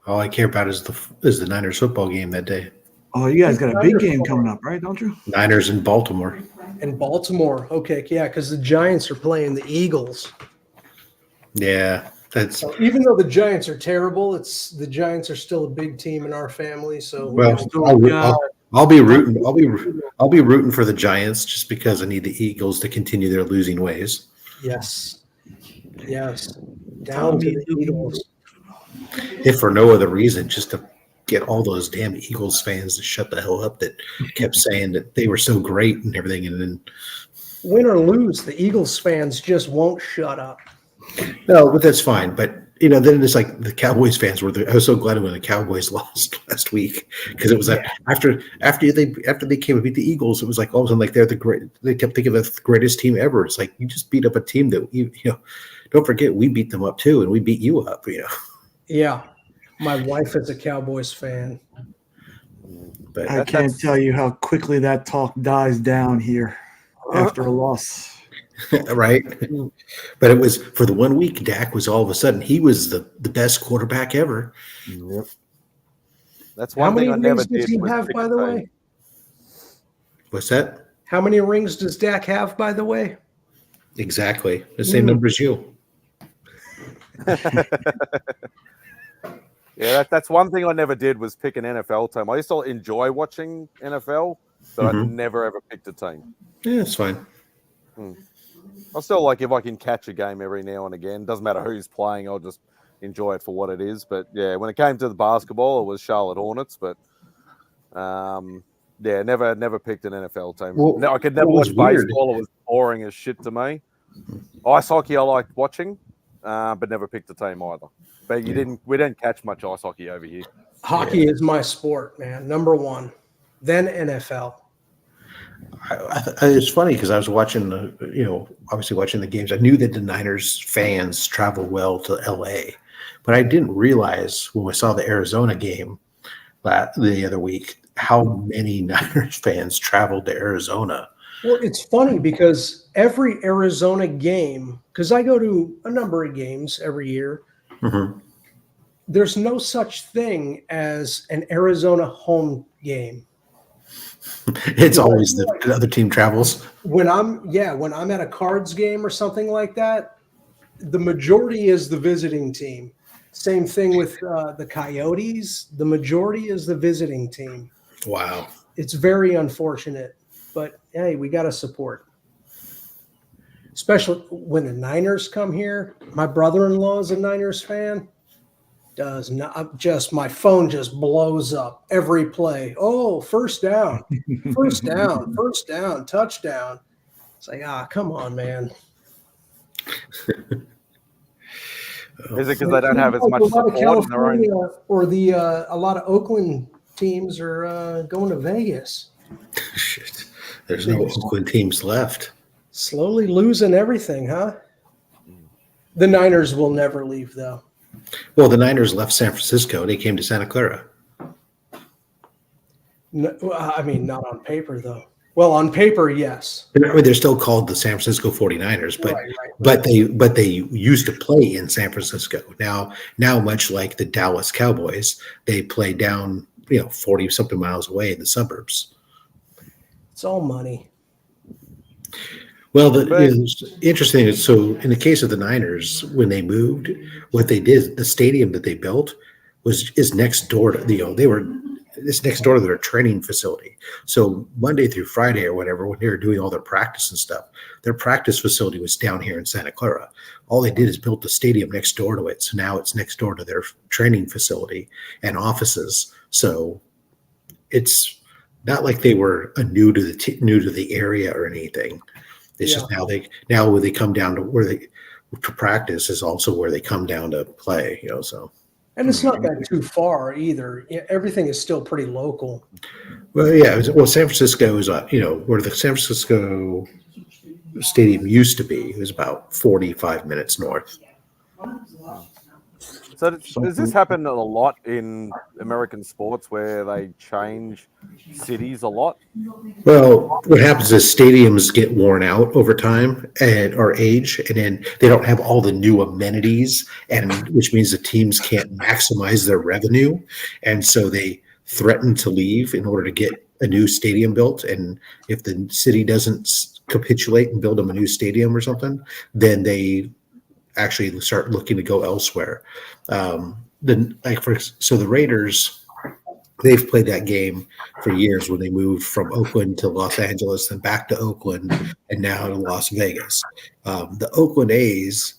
Speaker 9: all I care about is the Niners football game that day.
Speaker 6: Oh, you guys got a big game coming up, right? Don't you?
Speaker 9: Niners in Baltimore.
Speaker 17: In Baltimore. Okay, yeah, because the Giants are playing the Eagles.
Speaker 9: Yeah.
Speaker 17: So even though the Giants are terrible, the Giants are still a big team in our family. So
Speaker 9: I'll be rooting. I'll be rooting for the Giants just because I need the Eagles to continue their losing ways.
Speaker 17: Yes. Down to the Eagles.
Speaker 9: If for no other reason, just to get all those damn Eagles fans to shut the hell up that kept saying that they were so great and everything, and then
Speaker 17: win or lose, the Eagles fans just won't shut up.
Speaker 9: No, but that's fine. But then it's like the Cowboys fans were. I was so glad when the Cowboys lost last week because it was after they came and beat the Eagles, it was like all of a sudden like they're the great. They kept thinking of the greatest team ever. It's like you just beat up a team that don't forget we beat them up too, and we beat you up.
Speaker 17: Yeah, my wife is a Cowboys fan.
Speaker 9: But
Speaker 6: I can't tell you how quickly that talk dies down here after a loss.
Speaker 9: right? But it was for the 1 week. Dak was all of a sudden he was the best quarterback ever.
Speaker 1: Yep. That's
Speaker 17: How
Speaker 1: one thing
Speaker 17: many
Speaker 1: I never
Speaker 17: rings does
Speaker 1: did.
Speaker 17: he
Speaker 1: Was
Speaker 17: have,
Speaker 1: pick
Speaker 17: by
Speaker 1: a
Speaker 17: the
Speaker 1: team.
Speaker 17: way?
Speaker 9: What's that?
Speaker 17: How many rings does Dak have, by the way?
Speaker 9: Exactly the same number as you.
Speaker 1: Yeah, that's one thing I never did was pick an NFL team. I used to enjoy watching NFL, but I
Speaker 9: Mhm.
Speaker 1: never ever picked a team.
Speaker 9: Yeah, it's fine.
Speaker 1: I still like if I can catch a game every now and again. Doesn't matter who's playing, I'll just enjoy it for what it is. But yeah, when it came to the basketball, it was Charlotte Hornets. But yeah, never picked an NFL team.
Speaker 9: Well,
Speaker 1: No, I could never
Speaker 9: what was
Speaker 1: watch
Speaker 9: weird-
Speaker 1: baseball. It was boring as shit to me. Ice hockey I liked watching, but never picked a team either. But we didn't catch much ice hockey over here.
Speaker 17: Hockey is my sport, man. Number one. Then NFL.
Speaker 9: It's funny because I was watching obviously watching the games. I knew that the Niners fans travel well to LA, but I didn't realize when we saw the Arizona game the other week how many Niners fans traveled to Arizona.
Speaker 17: Well, it's funny because every Arizona game, because I go to a number of games every year,
Speaker 9: Mhm.
Speaker 17: there's no such thing as an Arizona home game.
Speaker 9: It's always the other team travels.
Speaker 17: When I'm at a Cards game or something like that, the majority is the visiting team. Same thing with the Coyotes. The majority is the visiting team.
Speaker 9: Wow.
Speaker 17: It's very unfortunate, but hey, we got to support. Especially when the Niners come here. My brother-in-law is a Niners fan. Does not just my phone just blows up every play. Oh, first down, first down, touchdown. It's like, come on, man.
Speaker 1: Is it because they don't have as much
Speaker 17: a lot of
Speaker 1: support in their own?
Speaker 17: California or a lot of Oakland teams are going to Vegas.
Speaker 9: Shit. There's no Oakland teams left.
Speaker 17: Slowly losing everything, huh? The Niners will never leave, though.
Speaker 9: Well, the Niners left San Francisco. They came to Santa Clara.
Speaker 17: No, I mean, not on paper, though. Well, on paper, yes.
Speaker 9: I mean, they're still called the San Francisco 49ers, but
Speaker 17: Right.
Speaker 9: but they used to play in San Francisco. Now much like the Dallas Cowboys, they play down 40 something miles away in the suburbs.
Speaker 17: It's all money.
Speaker 9: Well, it's interesting is, so in the case of the Niners, when they moved, what they did, the stadium that they built is next door to it's next door to their training facility. So Monday through Friday or whatever, when they were doing all their practice and stuff, their practice facility was down here in Santa Clara. All they did is built the stadium next door to it. So now it's next door to their training facility and offices. So it's not like they were new to the area or anything. It's just now when they come down to to practice is also where they come down to play, so.
Speaker 17: And it's not that too far either. Everything is still pretty local.
Speaker 9: Well, yeah. San Francisco is, where the San Francisco stadium used to be. It was about 45 minutes north.
Speaker 1: So does this happen a lot in American sports where they change cities a lot?
Speaker 9: Well, what happens is stadiums get worn out over time or age, and then they don't have all the new amenities, and which means the teams can't maximize their revenue, and so they threaten to leave in order to get a new stadium built. And if the city doesn't capitulate and build them a new stadium or something, then they actually start looking to go elsewhere. The Raiders, they've played that game for years when they moved from Oakland to Los Angeles, then back to Oakland, and now to Las Vegas. The Oakland A's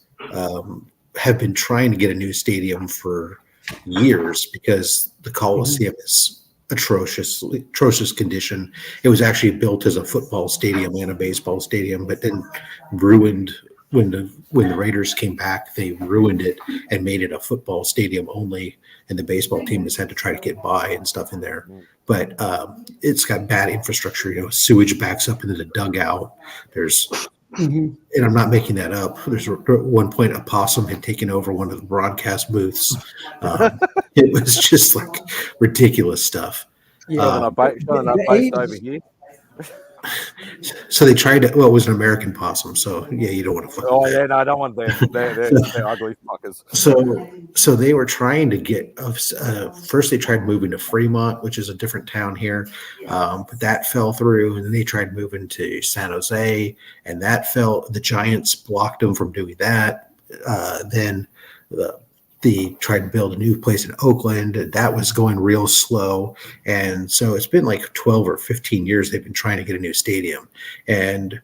Speaker 9: have been trying to get a new stadium for years because the Coliseum is atrocious condition. It was actually built as a football stadium and a baseball stadium, but then ruined when the Raiders came back. They ruined it and made it a football stadium only, and the baseball team has had to try to get by and stuff in there. But it's got bad infrastructure. Sewage backs up into the dugout. And I'm not making that up. There's at one point a possum had taken over one of the broadcast booths. It was just like ridiculous stuff.
Speaker 1: Sure they're not based over here.
Speaker 9: So they tried to. Well, it was an American possum, so yeah, you don't want to fuck.
Speaker 1: Oh yeah, no, I don't want them. They're ugly fuckers.
Speaker 9: So they were trying to get. First, they tried moving to Fremont, which is a different town here, but that fell through. And then they tried moving to San Jose, and that fell. The Giants blocked them from doing that. Then they tried to build a new place in Oakland. That was going real slow. And so it's been like 12 or 15 years they've been trying to get a new stadium. And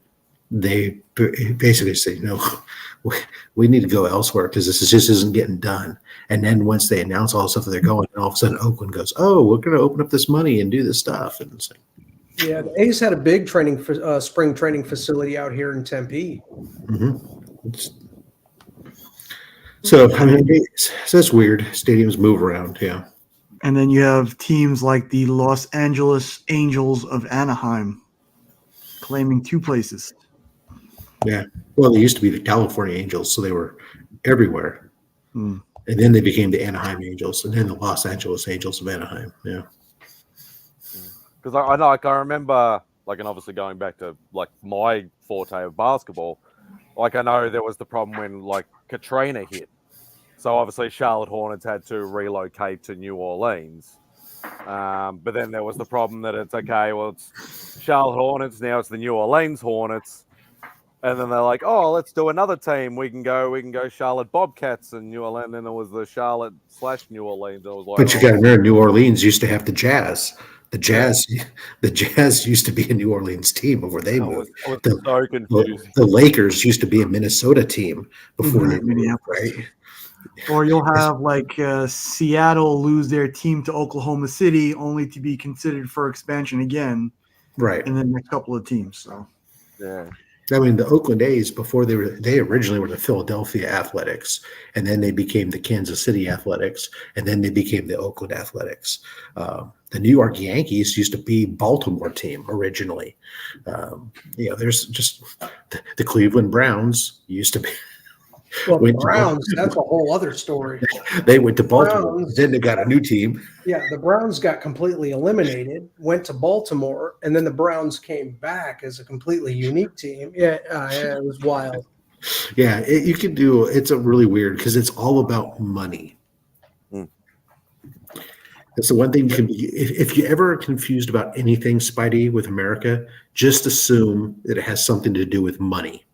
Speaker 9: they basically said, we need to go elsewhere because this just isn't getting done. And then once they announce all the stuff that they're going, and all of a sudden Oakland goes, oh, we're going to open up this money and do this stuff. And it's like,
Speaker 17: yeah, the A's had a big spring training facility out here in Tempe.
Speaker 9: So, I mean, so that's weird. Stadiums move around, yeah.
Speaker 6: And then you have teams like the Los Angeles Angels of Anaheim claiming 2 places.
Speaker 9: Yeah. Well, they used to be the California Angels, so they were everywhere.
Speaker 6: Hmm.
Speaker 9: And then they became the Anaheim Angels, and then the Los Angeles Angels of Anaheim. Yeah.
Speaker 1: Because I know, I remember, and obviously going back to my forte of basketball, I know there was the problem when Katrina hit. So obviously Charlotte Hornets had to relocate to New Orleans. But then there was the problem that it's okay, well, it's Charlotte Hornets, now it's the New Orleans Hornets. And then they're like, oh, let's do another team. We can go Charlotte Bobcats and New Orleans. And then there was the Charlotte/New Orleans. It was
Speaker 9: But you got to remember, New Orleans used to have the Jazz. The Jazz used to be a New Orleans team before they moved. The Lakers used to be a Minnesota team before they moved, right?
Speaker 6: Or you'll have Seattle lose their team to Oklahoma City only to be considered for expansion again.
Speaker 9: Right.
Speaker 6: In the next couple of teams. So
Speaker 1: yeah.
Speaker 9: I mean, the Oakland A's before they originally were the Philadelphia Athletics, and then they became the Kansas City Athletics, and then they became the Oakland Athletics. The New York Yankees used to be Baltimore team originally. There's just the Cleveland Browns used to be.
Speaker 17: Well, the Browns, that's a whole other story.
Speaker 9: They went to Baltimore. Then they got a new team.
Speaker 17: Yeah, the Browns got completely eliminated, went to Baltimore, and then the Browns came back as a completely unique team. Yeah, it was wild.
Speaker 9: Yeah, it's a really weird because it's all about money. That's the one thing you can be. If you're ever confused about anything, Spidey, with America, just assume that it has something to do with money.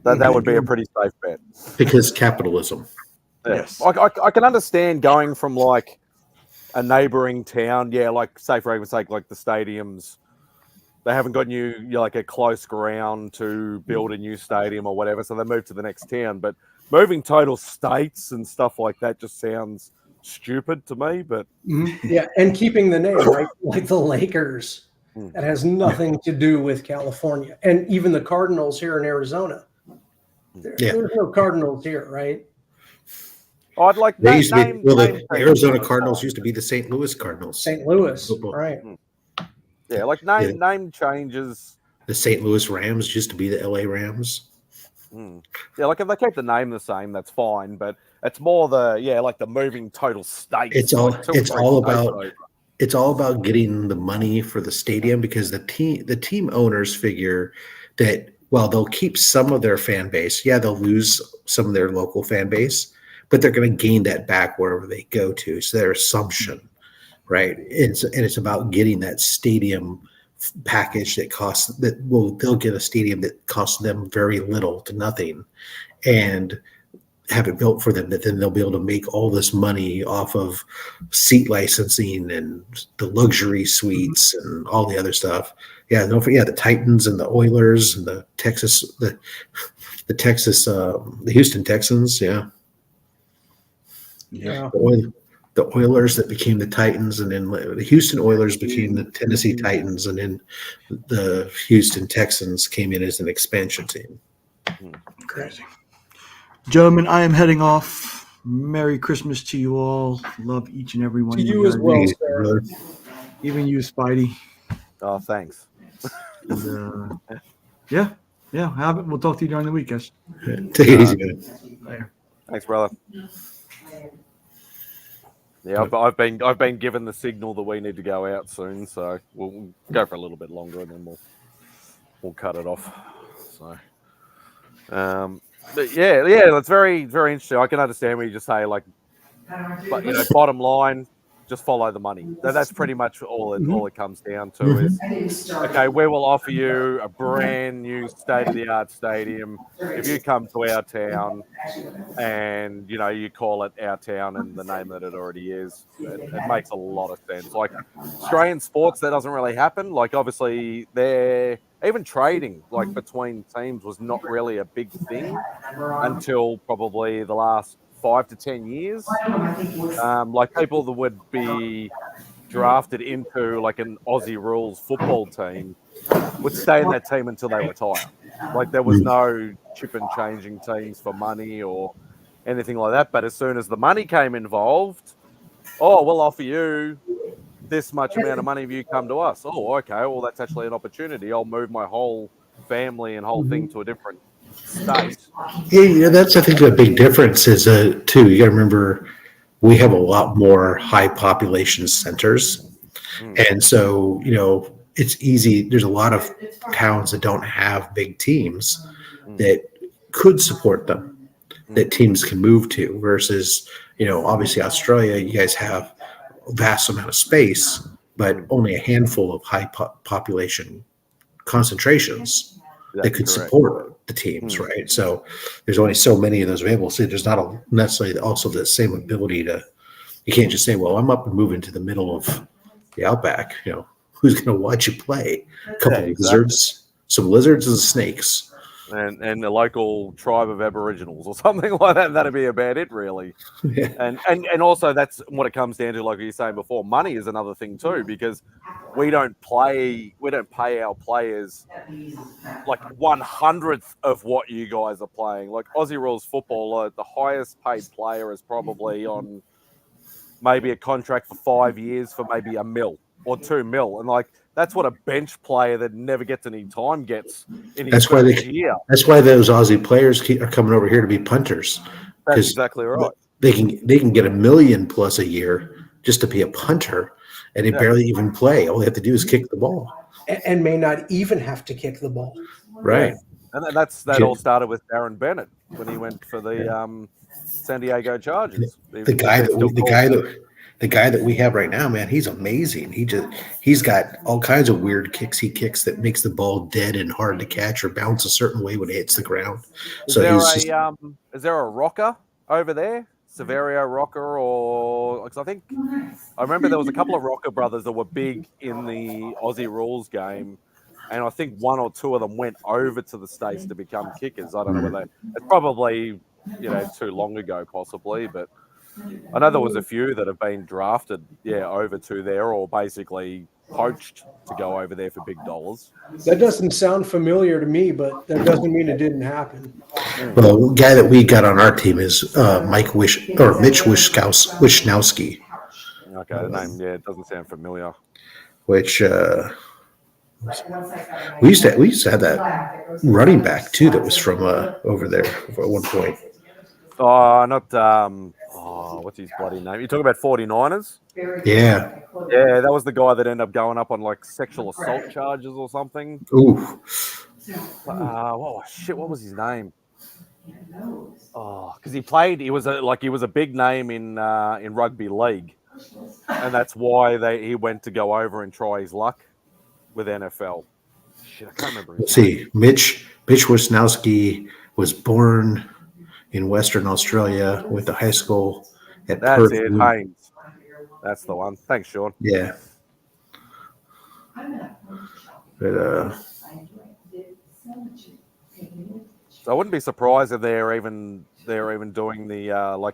Speaker 1: That would be a pretty safe bet.
Speaker 9: Because capitalism.
Speaker 1: Yes. I can understand going from a neighboring town, say for argument's sake, the stadiums, they haven't got a close ground to build a new stadium or whatever, so they move to the next town. But moving total states and stuff like that just sounds stupid to me. But
Speaker 17: yeah, and keeping the name, right? Like the Lakers. That has nothing to do with California. And even the Cardinals here in Arizona. There's no Cardinals here, right?
Speaker 1: I'd like
Speaker 9: they used to be. Well, the Arizona Cardinals used to be the St. Louis Cardinals.
Speaker 17: St. Louis, right?
Speaker 1: Yeah, name changes.
Speaker 9: The St. Louis Rams used to be the LA Rams.
Speaker 1: Yeah, if they keep the name the same, that's fine. But it's more the moving total state.
Speaker 9: It's all about getting the money for the stadium because the team owners figure that. Well, they'll keep some of their fan base. Yeah, they'll lose some of their local fan base, but they're going to gain that back wherever they go to. So their assumption, right? It's about getting that stadium package they'll get a stadium that costs them very little to nothing and have it built for them, that then they'll be able to make all this money off of seat licensing and the luxury suites and all the other stuff. Yeah, the Titans and the Oilers and the Houston Texans. Yeah. The Oilers that became the Titans, and then the Houston Oilers became the Tennessee Titans, and then the Houston Texans came in as an expansion team.
Speaker 6: Crazy. Gentlemen, I am heading off. Merry Christmas to you all. Love each and every one
Speaker 17: to
Speaker 6: of
Speaker 17: you as well, sir.
Speaker 6: Even you, Spidey.
Speaker 1: Oh, thanks.
Speaker 6: And, yeah. We'll talk to you during the week, guys.
Speaker 9: Take it easy, man.
Speaker 1: Later. Thanks, brother. Yeah, I've been given the signal that we need to go out soon, so we'll go for a little bit longer and then we'll cut it off. So, but yeah, it's very interesting. I can understand when you just say like, but bottom line, just follow the money. That's pretty much all it comes down to is okay. We will offer you a brand new state-of-the-art stadium if you come to our town, and you call it our town and the name that it already is. It makes a lot of sense. Like Australian sports, that doesn't really happen. Like obviously, even trading like between teams was not really a big thing until probably the last 5 to 10 years. Like people that would be drafted into like an Aussie rules football team would stay in that team until they retire. Like there was no chip and changing teams for money or anything like that. But as soon as the money came involved, we'll offer you this much amount of money if you come to us. Oh, okay. Well, that's actually an opportunity. I'll move my whole family and whole thing to a different state.
Speaker 9: Yeah, that's I think a big difference is too. You got to remember we have a lot more high population centers, and so it's easy. There's a lot of towns that don't have big teams that could support them, that teams can move to. Versus obviously Australia, you guys have a vast amount of space, but only a handful of high population concentrations that could support the teams, right? So there's only so many of those available. So there's not necessarily also the same ability to. You can't just say, "Well, I'm up and moving to the middle of the outback." Who's going to watch you play? A couple of lizards, some lizards and snakes,
Speaker 1: and the local tribe of Aboriginals or something like that. That'd be about it, really. Yeah. And also that's what it comes down to. Like you were saying before, money is another thing too, because we don't pay our players like 1/100th of what you guys are playing. Like Aussie rules football, the highest paid player is probably on maybe a contract for 5 years for maybe $1 million or $2 million, and like that's what a bench player that never gets any time gets in his first year.
Speaker 9: That's why those Aussie players are coming over here to be punters.
Speaker 1: That's exactly right.
Speaker 9: They can get $1 million plus a year just to be a punter, and they barely even play. All they have to do is kick the ball,
Speaker 17: and may not even have to kick the ball.
Speaker 9: Right.
Speaker 1: And that all started with Darren Bennett when he went for the San Diego Chargers.
Speaker 9: The guy that we have right now, man, he's amazing. He's got all kinds of weird kicks he kicks that makes the ball dead and hard to catch or bounce a certain way when it hits the ground.
Speaker 1: Is there a rocker over there? Severio Rocker, or because I remember there was a couple of Rocker brothers that were big in the Aussie rules game, and I think one or two of them went over to the States to become kickers. I don't know whether it's probably too long ago, possibly, but I know there was a few that have been drafted, over to there, or basically poached to go over there for big dollars.
Speaker 17: That doesn't sound familiar to me, but that doesn't mean it didn't happen.
Speaker 9: Well, the guy that we got on our team is Mitch Wishnowski.
Speaker 1: Okay, the name, it doesn't sound familiar.
Speaker 9: Which we used to have that running back too that was from over there at one point.
Speaker 1: Oh, not what's his bloody name? You talking about 49ers?
Speaker 9: Yeah.
Speaker 1: Yeah, that was the guy that ended up going up on like sexual assault charges or something.
Speaker 9: Ooh.
Speaker 1: What was his name? Oh, because he was a big name in rugby league, and that's why he went to go over and try his luck with NFL. Shit, I can't remember.
Speaker 9: Let's see. Mitch Wisnowski was born in Western Australia, went to high school at
Speaker 1: That's
Speaker 9: Perth.
Speaker 1: it, Haynes. That's the one. Thanks, Sean.
Speaker 9: Yeah. But
Speaker 1: so I wouldn't be surprised if they're even doing the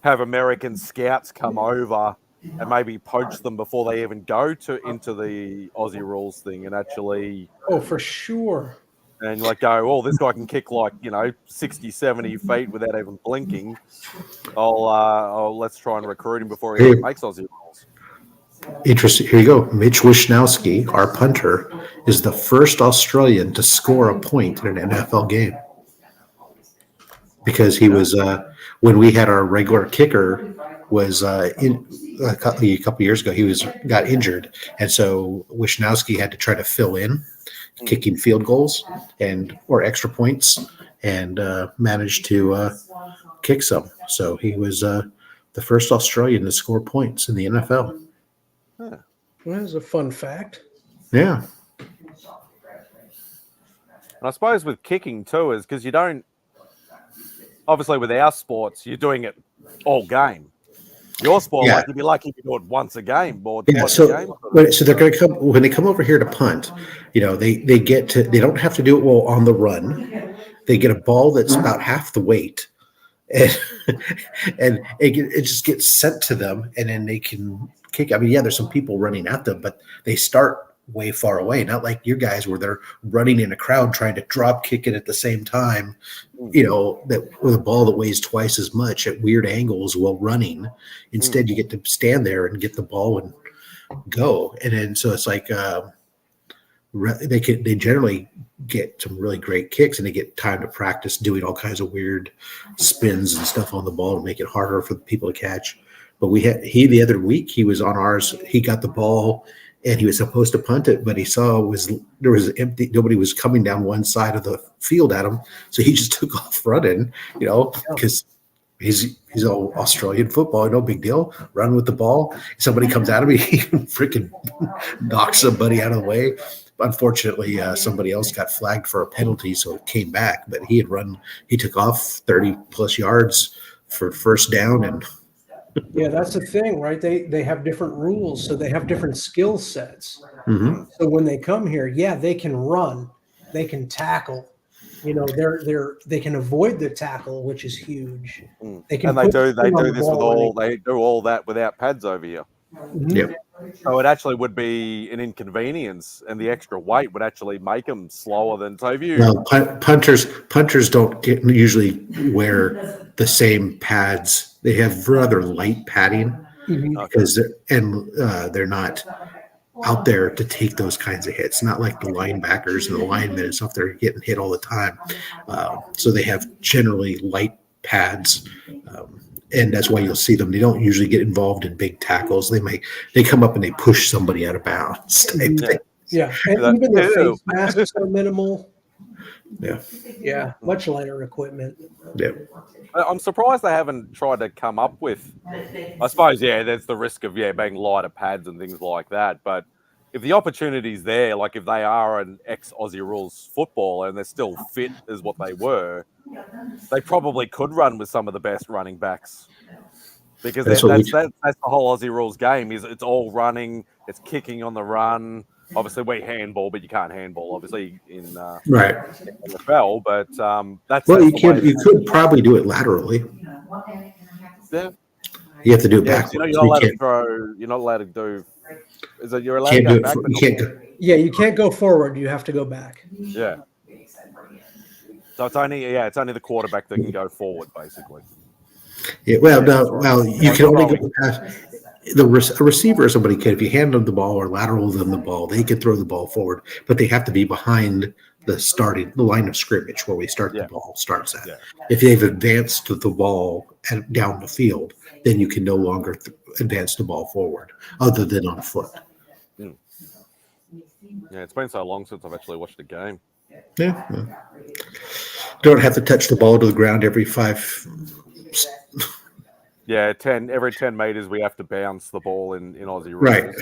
Speaker 1: have American scouts come over and maybe poach them before they even go into the Aussie rules thing and actually.
Speaker 17: Oh, for sure.
Speaker 1: And go, this guy can kick 60, 70 feet without even blinking. Let's try and recruit him before he makes Aussie rules.
Speaker 9: Interesting. Here you go. Mitch Wishnowski, our punter, is the first Australian to score a point in an NFL game. Because he was when we had our regular kicker was in a couple years ago. He got injured, and so Wisnowski had to try to fill in, kicking field goals or extra points, and managed to kick some. So he was the first Australian to score points in the NFL.
Speaker 17: Well, that's a fun fact.
Speaker 9: Yeah.
Speaker 1: And I suppose with kicking too is because you don't, obviously with our sports, you're doing it all game. Your sport,
Speaker 9: Yeah.
Speaker 1: like you'd be lucky if you do it once a game or
Speaker 9: Yeah,
Speaker 1: twice a game.
Speaker 9: so they're going to come when they come over here to punt. They get to, they don't have to do it well on the run. They get a ball that's about half the weight, and it just gets sent to them, and then they can kick. I mean, yeah, there's some people running at them, but they start way far away. Not like you guys where they're running in a crowd trying to drop kick it at the same time. That with a ball that weighs twice as much at weird angles while running. Instead, you get to stand there and get the ball and go. And then so it's like they generally get some really great kicks, and they get time to practice doing all kinds of weird spins and stuff on the ball to make it harder for the people to catch. But the other week he was on ours. He got the ball and he was supposed to punt it, but he saw there was empty. Nobody was coming down one side of the field at him, so he just took off running. Because he's all Australian football, no big deal. Run with the ball. Somebody comes at him, he freaking knocks somebody out of the way. Unfortunately, somebody else got flagged for a penalty, so it came back. But he took off 30 plus yards for first down, and
Speaker 17: Yeah, that's the thing, right? They have different rules, so they have different skill sets.
Speaker 9: Mhm.
Speaker 17: So when they come here, yeah, they can run, they can tackle. They can avoid the tackle, which is huge. They can
Speaker 1: And they do
Speaker 17: put on the
Speaker 1: this with
Speaker 17: ball
Speaker 1: they do all that without pads over here.
Speaker 9: Yep.
Speaker 1: So it actually would be an inconvenience, and the extra weight would actually make them slower than so if you.
Speaker 9: Well, punters don't usually wear the same pads. They have rather light padding because they're not out there to take those kinds of hits. Not like the linebackers and the linemen and stuff. They're getting hit all the time. So they have generally light pads. And that's why you'll see them. They don't usually get involved in big tackles. They come up and they push somebody out of bounds. Type thing.
Speaker 17: Yeah, and even the face masks are minimal.
Speaker 9: Yeah.
Speaker 17: Yeah, much lighter equipment.
Speaker 9: Yeah.
Speaker 1: I'm surprised they haven't tried to come up with. I suppose, there's the risk of being lighter pads and things like that. But if the opportunity's there, like if they are an ex-Aussie rules footballer and they're still fit as what they were, they probably could run with some of the best running backs. Because that's the whole Aussie rules game. Is it's all running, it's kicking on the run. Obviously, we handball, but you can't handball, obviously, in NFL. But that's
Speaker 9: you could probably do it laterally.
Speaker 1: Yeah,
Speaker 9: you have to do it backwards.
Speaker 1: You're not allowed to throw. You're not allowed to do. Is it you're allowed to go back?
Speaker 9: You can't go.
Speaker 17: Yeah, you can't go forward. You have to go back.
Speaker 1: Yeah. So it's only the quarterback that can go forward, basically.
Speaker 9: Yeah, you can only go past a receiver or somebody can. If you hand them the ball or lateral them the ball, they can throw the ball forward, but they have to be behind the line of scrimmage where we start the ball starts at. If they've advanced the ball down the field, then you can no longer advance the ball forward, other than on foot.
Speaker 1: Yeah, it's been so long since I've actually watched a game.
Speaker 9: Yeah. Don't have to touch the ball to the ground every 5.
Speaker 1: Yeah, every 10 meters we have to bounce the ball in Aussie rules.
Speaker 9: Right.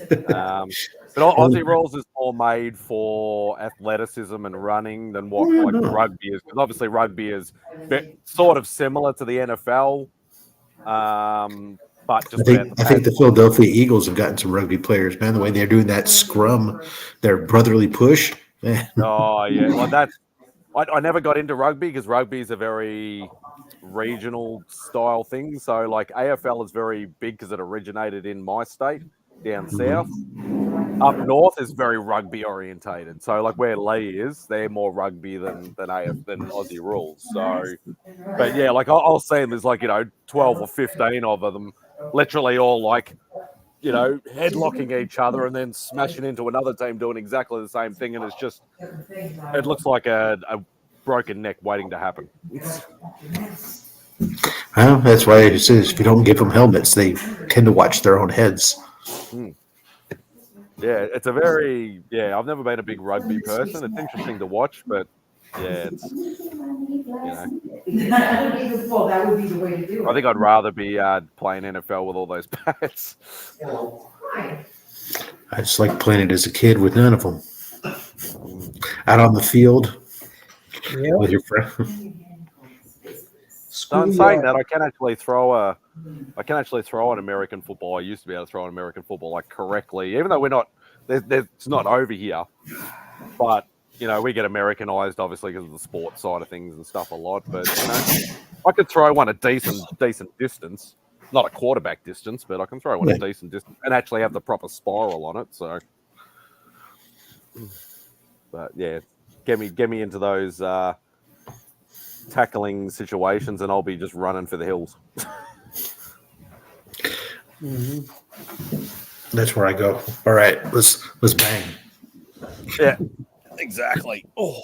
Speaker 1: But Aussie rules is more made for athleticism and running than what rugby is. Because obviously rugby is sort of similar to the NFL. But just
Speaker 9: I think the Philadelphia Eagles have gotten some rugby players, man. The way they're doing that scrum, their brotherly push. Man.
Speaker 1: Oh, yeah. Well, I never got into rugby because rugby is a very regional style thing. So like AFL is very big because it originated in my state down south. Up north is very rugby orientated. So like where Lee is, they're more rugby than Aussie rules. So, but yeah, like I'll see them. There's like 12 or 15 of them, literally all like headlocking each other and then smashing into another team doing exactly the same thing. And it looks like a broken neck waiting to happen.
Speaker 9: Well, that's why it says if you don't give them helmets, they tend to watch their own heads.
Speaker 1: Yeah, it's a very I've never been a big rugby person. It's interesting to watch, but it's
Speaker 13: That would be the way to do it.
Speaker 1: I think I'd rather be playing NFL with all those pads.
Speaker 9: I just like playing it as a kid with none of them. Out on the field with your friend.
Speaker 1: So in saying that, I can actually throw an American football. I used to be able to throw an American football like correctly, even though we're not. It's not over here, but we get Americanized obviously because of the sports side of things and stuff a lot. But I could throw one a decent distance, not a quarterback distance, but I can throw one a decent distance and actually have the proper spiral on it. So, but yeah, get me into those tackling situations, and I'll be just running for the hills.
Speaker 9: That's where I go. All right, let's bang.
Speaker 1: Yeah, exactly. Oh,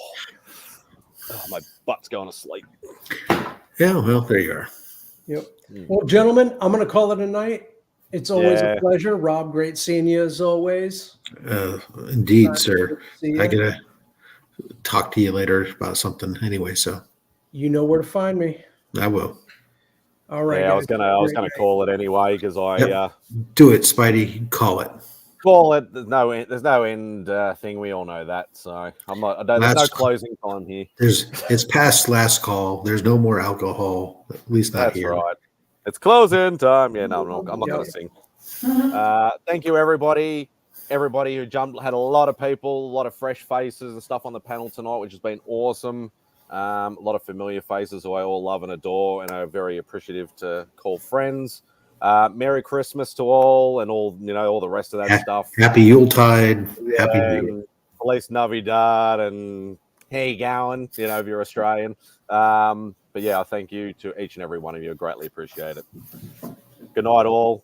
Speaker 1: my butt's going to sleep.
Speaker 9: Yeah, well, there you are.
Speaker 17: Yep. Well, gentlemen, I'm going to call it a night. It's always a pleasure. Rob, great seeing you as always.
Speaker 9: Indeed, sir. I gotta talk to you later about something anyway, so
Speaker 17: you know where to find me.
Speaker 9: I will.
Speaker 17: All right.
Speaker 1: Yeah, I was gonna call it anyway because
Speaker 9: do it, Spidey. Call it.
Speaker 1: Call it. There's no end thing. We all know that. So there's no closing time here.
Speaker 9: It's past last call. There's no more alcohol. At least not
Speaker 1: That's
Speaker 9: here.
Speaker 1: right. It's closing time. Yeah, no, I'm not gonna sing. Thank you, everybody. Everybody who jumped, had a lot of people, a lot of fresh faces and stuff on the panel tonight, which has been awesome. A lot of familiar faces who I all love and adore, and are very appreciative to call friends. Merry Christmas to all, and all the rest of that stuff.
Speaker 9: Happy Yuletide.
Speaker 1: Yeah,
Speaker 9: Happy New Year.
Speaker 1: Feliz Navidad, and how you going? If you're Australian. But yeah, thank you to each and every one of you. I greatly appreciate it. Good night, all.